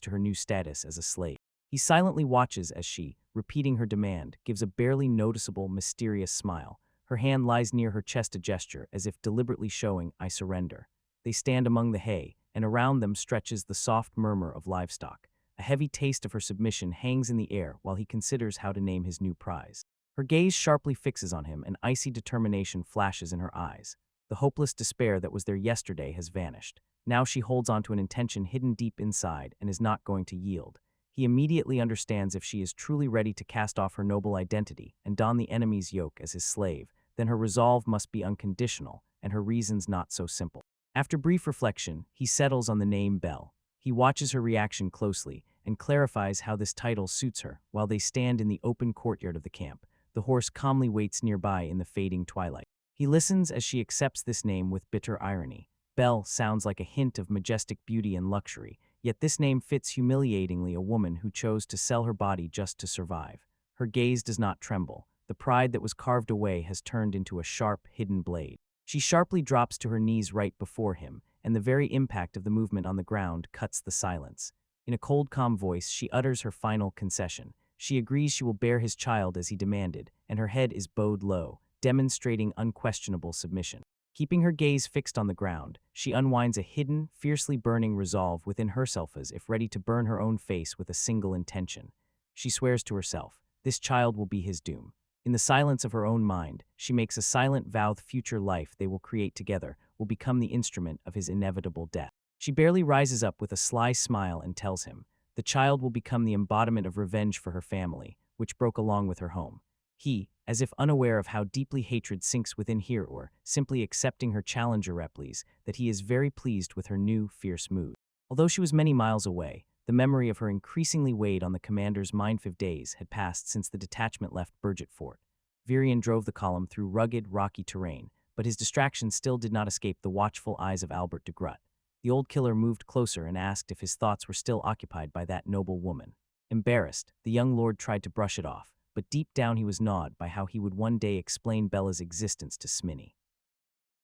S1: to her new status as a slave. He silently watches as she, repeating her demand, gives a barely noticeable, mysterious smile. Her hand lies near her chest, a gesture as if deliberately showing, "I surrender." They stand among the hay, and around them stretches the soft murmur of livestock. A heavy taste of her submission hangs in the air while he considers how to name his new prize. Her gaze sharply fixes on him, and icy determination flashes in her eyes. The hopeless despair that was there yesterday has vanished. Now she holds on to an intention hidden deep inside and is not going to yield. He immediately understands if she is truly ready to cast off her noble identity and don the enemy's yoke as his slave, then her resolve must be unconditional, and her reasons not so simple. After brief reflection, he settles on the name Belle. He watches her reaction closely and clarifies how this title suits her. While they stand in the open courtyard of the camp, the horse calmly waits nearby in the fading twilight. He listens as she accepts this name with bitter irony. Belle sounds like a hint of majestic beauty and luxury, yet this name fits humiliatingly a woman who chose to sell her body just to survive. Her gaze does not tremble. The pride that was carved away has turned into a sharp, hidden blade. She sharply drops to her knees right before him, and the very impact of the movement on the ground cuts the silence. In a cold, calm voice, she utters her final concession. She agrees she will bear his child as he demanded, and her head is bowed low, demonstrating unquestionable submission. Keeping her gaze fixed on the ground, she unwinds a hidden, fiercely burning resolve within herself as if ready to burn her own face with a single intention. She swears to herself, this child will be his doom. In the silence of her own mind, she makes a silent vow the future life they will create together will become the instrument of his inevitable death. She barely rises up with a sly smile and tells him, the child will become the embodiment of revenge for her family, which broke along with her home. He, as if unaware of how deeply hatred sinks within her, or simply accepting her challenger, replies that he is very pleased with her new, fierce mood. Although she was many miles away, the memory of her increasingly weighed on the commander's mind. 5 days had passed since the detachment left Burgett Fort. Virion drove the column through rugged, rocky terrain, but his distraction still did not escape the watchful eyes of Albert de Groot. The old killer moved closer and asked if his thoughts were still occupied by that noble woman. Embarrassed, the young lord tried to brush it off, but deep down he was gnawed by how he would one day explain Bella's existence to Sminny.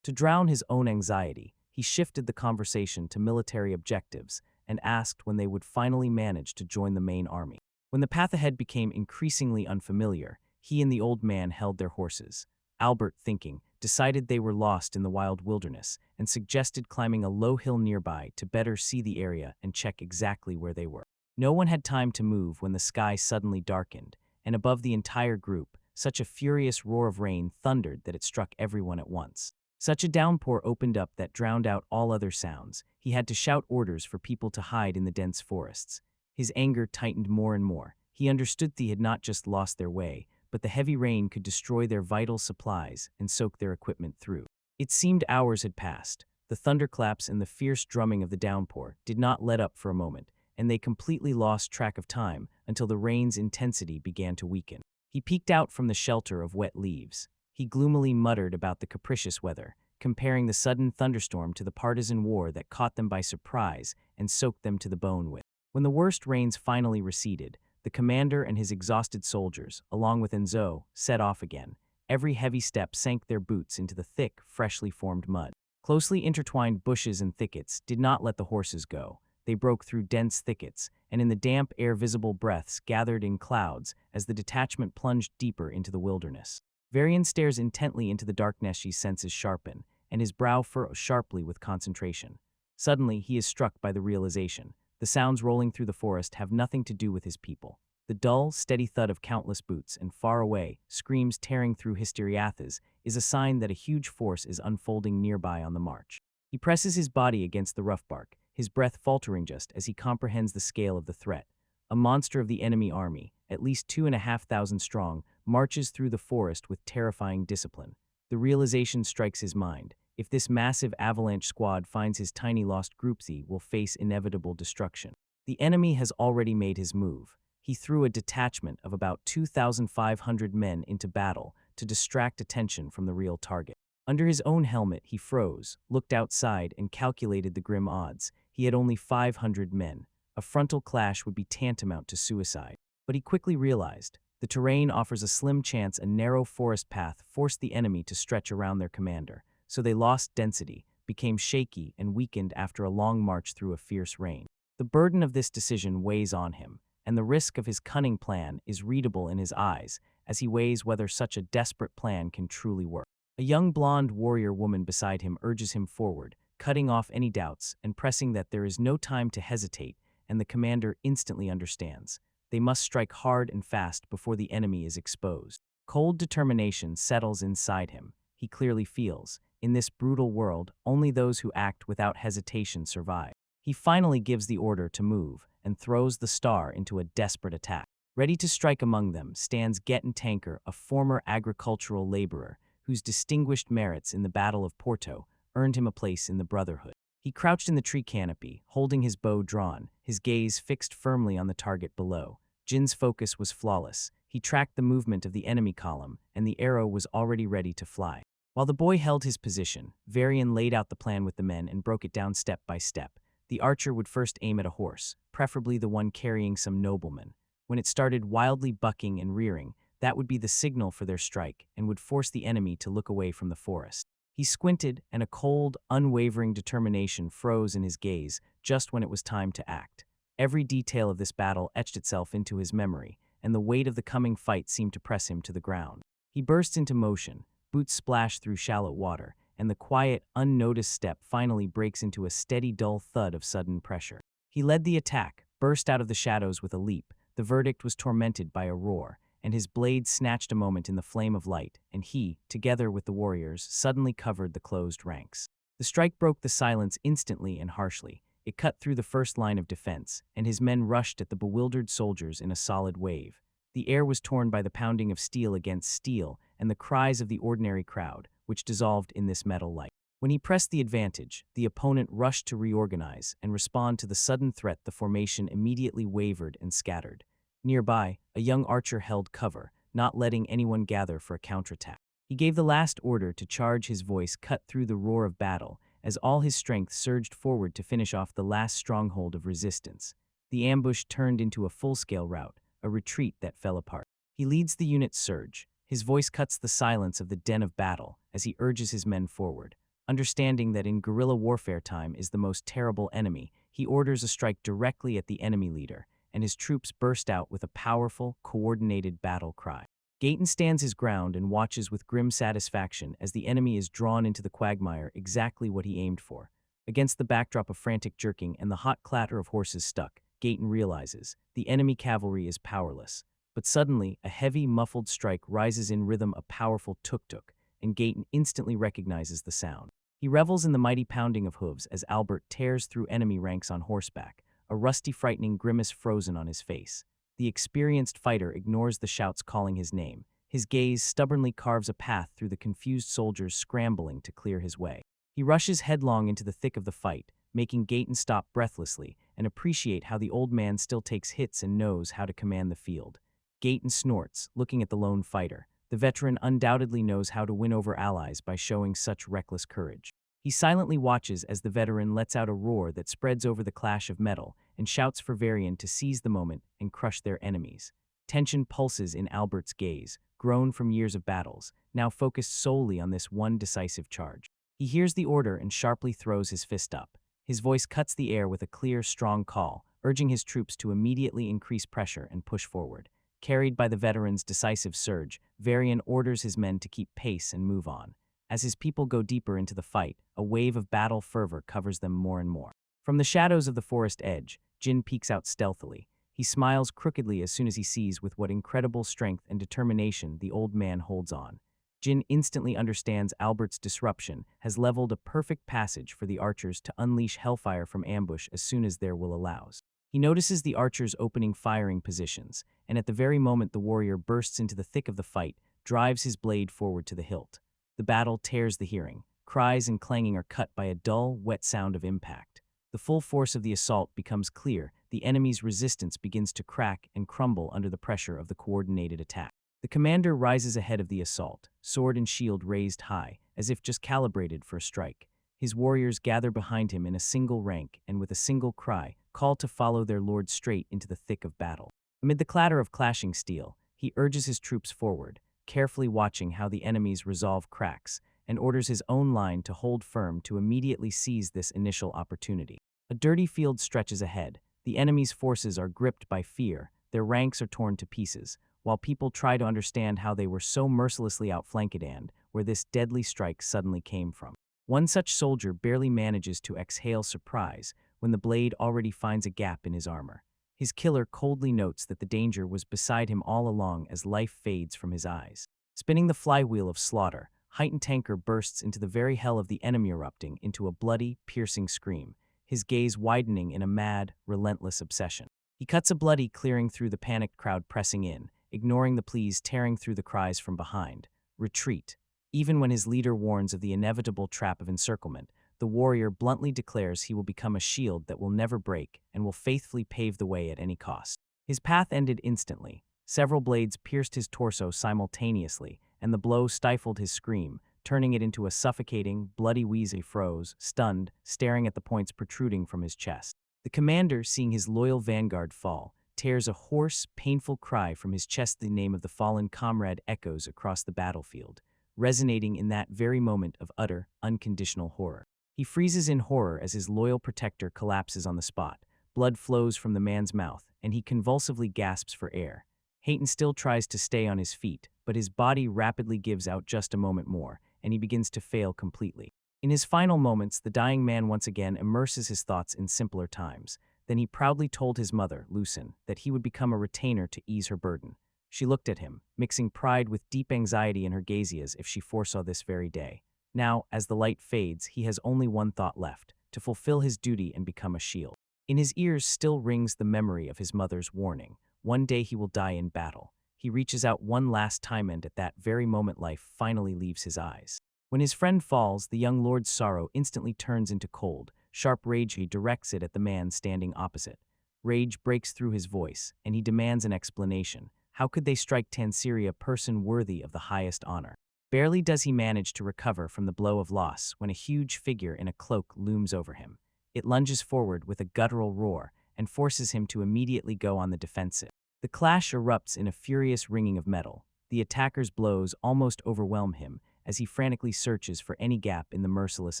S1: To drown his own anxiety, he shifted the conversation to military objectives and asked when they would finally manage to join the main army. When the path ahead became increasingly unfamiliar, he and the old man held their horses. Albert, thinking, decided they were lost in the wild wilderness and suggested climbing a low hill nearby to better see the area and check exactly where they were. No one had time to move when the sky suddenly darkened, and above the entire group, such a furious roar of rain thundered that it struck everyone at once. Such a downpour opened up that drowned out all other sounds. He had to shout orders for people to hide in the dense forests. His anger tightened more and more. He understood they had not just lost their way, but the heavy rain could destroy their vital supplies and soak their equipment through. It seemed hours had passed. The thunderclaps and the fierce drumming of the downpour did not let up for a moment, and they completely lost track of time until the rain's intensity began to weaken. He peeked out from the shelter of wet leaves. He gloomily muttered about the capricious weather, comparing the sudden thunderstorm to the partisan war that caught them by surprise and soaked them to the bone with. When the worst rains finally receded, the commander and his exhausted soldiers, along with Enzo, set off again. Every heavy step sank their boots into the thick, freshly formed mud. Closely intertwined bushes and thickets did not let the horses go. They broke through dense thickets, and in the damp air visible breaths gathered in clouds as the detachment plunged deeper into the wilderness. Varian stares intently into the darkness. His senses sharpen, and his brow furrows sharply with concentration. Suddenly, he is struck by the realization. The sounds rolling through the forest have nothing to do with his people. The dull, steady thud of countless boots and far away, screams tearing through hysteriathas is a sign that a huge force is unfolding nearby on the march. He presses his body against the rough bark, his breath faltering just as he comprehends the scale of the threat. A monster of the enemy army, at least 2,500 strong, marches through the forest with terrifying discipline. The realization strikes his mind. If this massive avalanche squad finds his tiny lost group, he will face inevitable destruction. The enemy has already made his move. He threw a detachment of about 2,500 men into battle to distract attention from the real target. Under his own helmet, he froze, looked outside, and calculated the grim odds. He had only 500 men. A frontal clash would be tantamount to suicide. But he quickly realized the terrain offers a slim chance. A narrow forest path forced the enemy to stretch around their commander, so they lost density. became shaky and weakened after a long march through a fierce rain. The burden of this decision weighs on him, and the risk of his cunning plan is readable in his eyes as he weighs whether such a desperate plan can truly work. A young blonde warrior woman beside him urges him forward, cutting off any doubts and pressing that there is no time to hesitate, and the commander instantly understands. They must strike hard and fast before the enemy is exposed. Cold determination settles inside him. He clearly feels, in this brutal world, only those who act without hesitation survive. He finally gives the order to move and throws the star into a desperate attack. Ready to strike among them stands Getten Tanker, a former agricultural laborer whose distinguished merits in the Battle of Porto earned him a place in the Brotherhood. He crouched in the tree canopy, holding his bow drawn, his gaze fixed firmly on the target below. Jin's focus was flawless. He tracked the movement of the enemy column, and the arrow was already ready to fly. While the boy held his position, Varian laid out the plan with the men and broke it down step by step. The archer would first aim at a horse, preferably the one carrying some nobleman. When it started wildly bucking and rearing, that would be the signal for their strike and would force the enemy to look away from the forest. He squinted, and a cold, unwavering determination froze in his gaze just when it was time to act. Every detail of this battle etched itself into his memory, and the weight of the coming fight seemed to press him to the ground. He burst into motion, boots splash through shallow water, and the quiet, unnoticed step finally breaks into a steady, dull thud of sudden pressure. He led the attack, burst out of the shadows with a leap. The verdict was tormented by a roar, and his blade snatched a moment in the flame of light, and he, together with the warriors, suddenly covered the closed ranks. The strike broke the silence instantly and harshly. It cut through the first line of defense, and his men rushed at the bewildered soldiers in a solid wave. The air was torn by the pounding of steel against steel and the cries of the ordinary crowd, which dissolved in this metal light. When he pressed the advantage, the opponent rushed to reorganize and respond to the sudden threat. The formation immediately wavered and scattered. Nearby, a young archer held cover, not letting anyone gather for a counterattack. He gave the last order to charge. His voice cut through the roar of battle as all his strength surged forward to finish off the last stronghold of resistance. The ambush turned into a full-scale rout, a retreat that fell apart. He leads the unit's surge. His voice cuts the silence of the den of battle as he urges his men forward. Understanding that in guerrilla warfare time is the most terrible enemy, he orders a strike directly at the enemy leader, and his troops burst out with a powerful, coordinated battle cry. Gaten stands his ground and watches with grim satisfaction as the enemy is drawn into the quagmire, exactly what he aimed for. Against the backdrop of frantic jerking and the hot clatter of horses stuck, Gaten realizes the enemy cavalry is powerless. But suddenly, a heavy, muffled strike rises in rhythm, a powerful tuk-tuk, and Gaten instantly recognizes the sound. He revels in the mighty pounding of hooves as Albert tears through enemy ranks on horseback, a rusty, frightening grimace frozen on his face. The experienced fighter ignores the shouts calling his name. His gaze stubbornly carves a path through the confused soldiers scrambling to clear his way. He rushes headlong into the thick of the fight, making Gaten stop breathlessly and appreciate how the old man still takes hits and knows how to command the field. Gaten snorts, looking at the lone fighter. The veteran undoubtedly knows how to win over allies by showing such reckless courage. He silently watches as the veteran lets out a roar that spreads over the clash of metal and shouts for Varian to seize the moment and crush their enemies. Tension pulses in Albert's gaze, grown from years of battles, now focused solely on this one decisive charge. He hears the order and sharply throws his fist up. His voice cuts the air with a clear, strong call, urging his troops to immediately increase pressure and push forward. Carried by the veteran's decisive surge, Varian orders his men to keep pace and move on. As his people go deeper into the fight, a wave of battle fervor covers them more and more. From the shadows of the forest edge, Jin peeks out stealthily. He smiles crookedly as soon as he sees with what incredible strength and determination the old man holds on. Jin instantly understands Albert's disruption has leveled a perfect passage for the archers to unleash hellfire from ambush as soon as their will allows. He notices the archers opening firing positions, and at the very moment the warrior bursts into the thick of the fight, drives his blade forward to the hilt. The battle tears the hearing. Cries and clanging are cut by a dull, wet sound of impact. The full force of the assault becomes clear. The enemy's resistance begins to crack and crumble under the pressure of the coordinated attack. The commander rises ahead of the assault, sword and shield raised high, as if just calibrated for a strike. His warriors gather behind him in a single rank and with a single cry, call to follow their lord straight into the thick of battle. Amid the clatter of clashing steel, he urges his troops forward, carefully watching how the enemy's resolve cracks and orders his own line to hold firm to immediately seize this initial opportunity. A dirty field stretches ahead. The enemy's forces are gripped by fear, their ranks are torn to pieces, while people try to understand how they were so mercilessly outflanked and where this deadly strike suddenly came from. One such soldier barely manages to exhale surprise when the blade already finds a gap in his armor. His killer coldly notes that the danger was beside him all along as life fades from his eyes. Spinning the flywheel of slaughter, heightened tanker bursts into the very hell of the enemy, erupting into a bloody, piercing scream, his gaze widening in a mad, relentless obsession. He cuts a bloody clearing through the panicked crowd pressing in, ignoring the pleas tearing through the cries from behind. Retreat. Even when his leader warns of the inevitable trap of encirclement, the warrior bluntly declares he will become a shield that will never break and will faithfully pave the way at any cost. His path ended instantly. Several blades pierced his torso simultaneously, and the blow stifled his scream, turning it into a suffocating, bloody wheeze. He froze, stunned, staring at the points protruding from his chest. The commander, seeing his loyal vanguard fall, tears a hoarse, painful cry from his chest. The name of the fallen comrade echoes across the battlefield, resonating in that very moment of utter, unconditional horror. He freezes in horror as his loyal protector collapses on the spot. Blood flows from the man's mouth, and he convulsively gasps for air. Hayton still tries to stay on his feet, but his body rapidly gives out just a moment more, and he begins to fail completely. In his final moments, the dying man once again immerses his thoughts in simpler times. Then he proudly told his mother, Lucin, that he would become a retainer to ease her burden. She looked at him, mixing pride with deep anxiety in her gaze as if she foresaw this very day. Now, as the light fades, he has only one thought left, to fulfill his duty and become a shield. In his ears still rings the memory of his mother's warning. One day he will die in battle. He reaches out one last time, and at that very moment life finally leaves his eyes. When his friend falls, the young lord's sorrow instantly turns into cold, sharp rage. He directs it at the man standing opposite. Rage breaks through his voice, and he demands an explanation. How could they strike Tansiri, a person worthy of the highest honor? Barely does he manage to recover from the blow of loss when a huge figure in a cloak looms over him. It lunges forward with a guttural roar and forces him to immediately go on the defensive. The clash erupts in a furious ringing of metal. The attacker's blows almost overwhelm him as he frantically searches for any gap in the merciless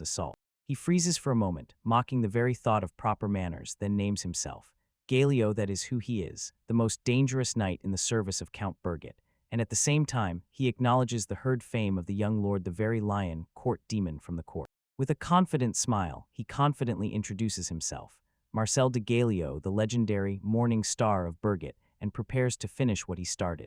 S1: assault. He freezes for a moment, mocking the very thought of proper manners, then names himself. Galio, that is who he is, the most dangerous knight in the service of Count Birgit. And at the same time, he acknowledges the heard fame of the young lord, the very lion, court demon from the court. With a confident smile, he confidently introduces himself, Marcel de Galio, the legendary morning star of Birgit, and prepares to finish what he started.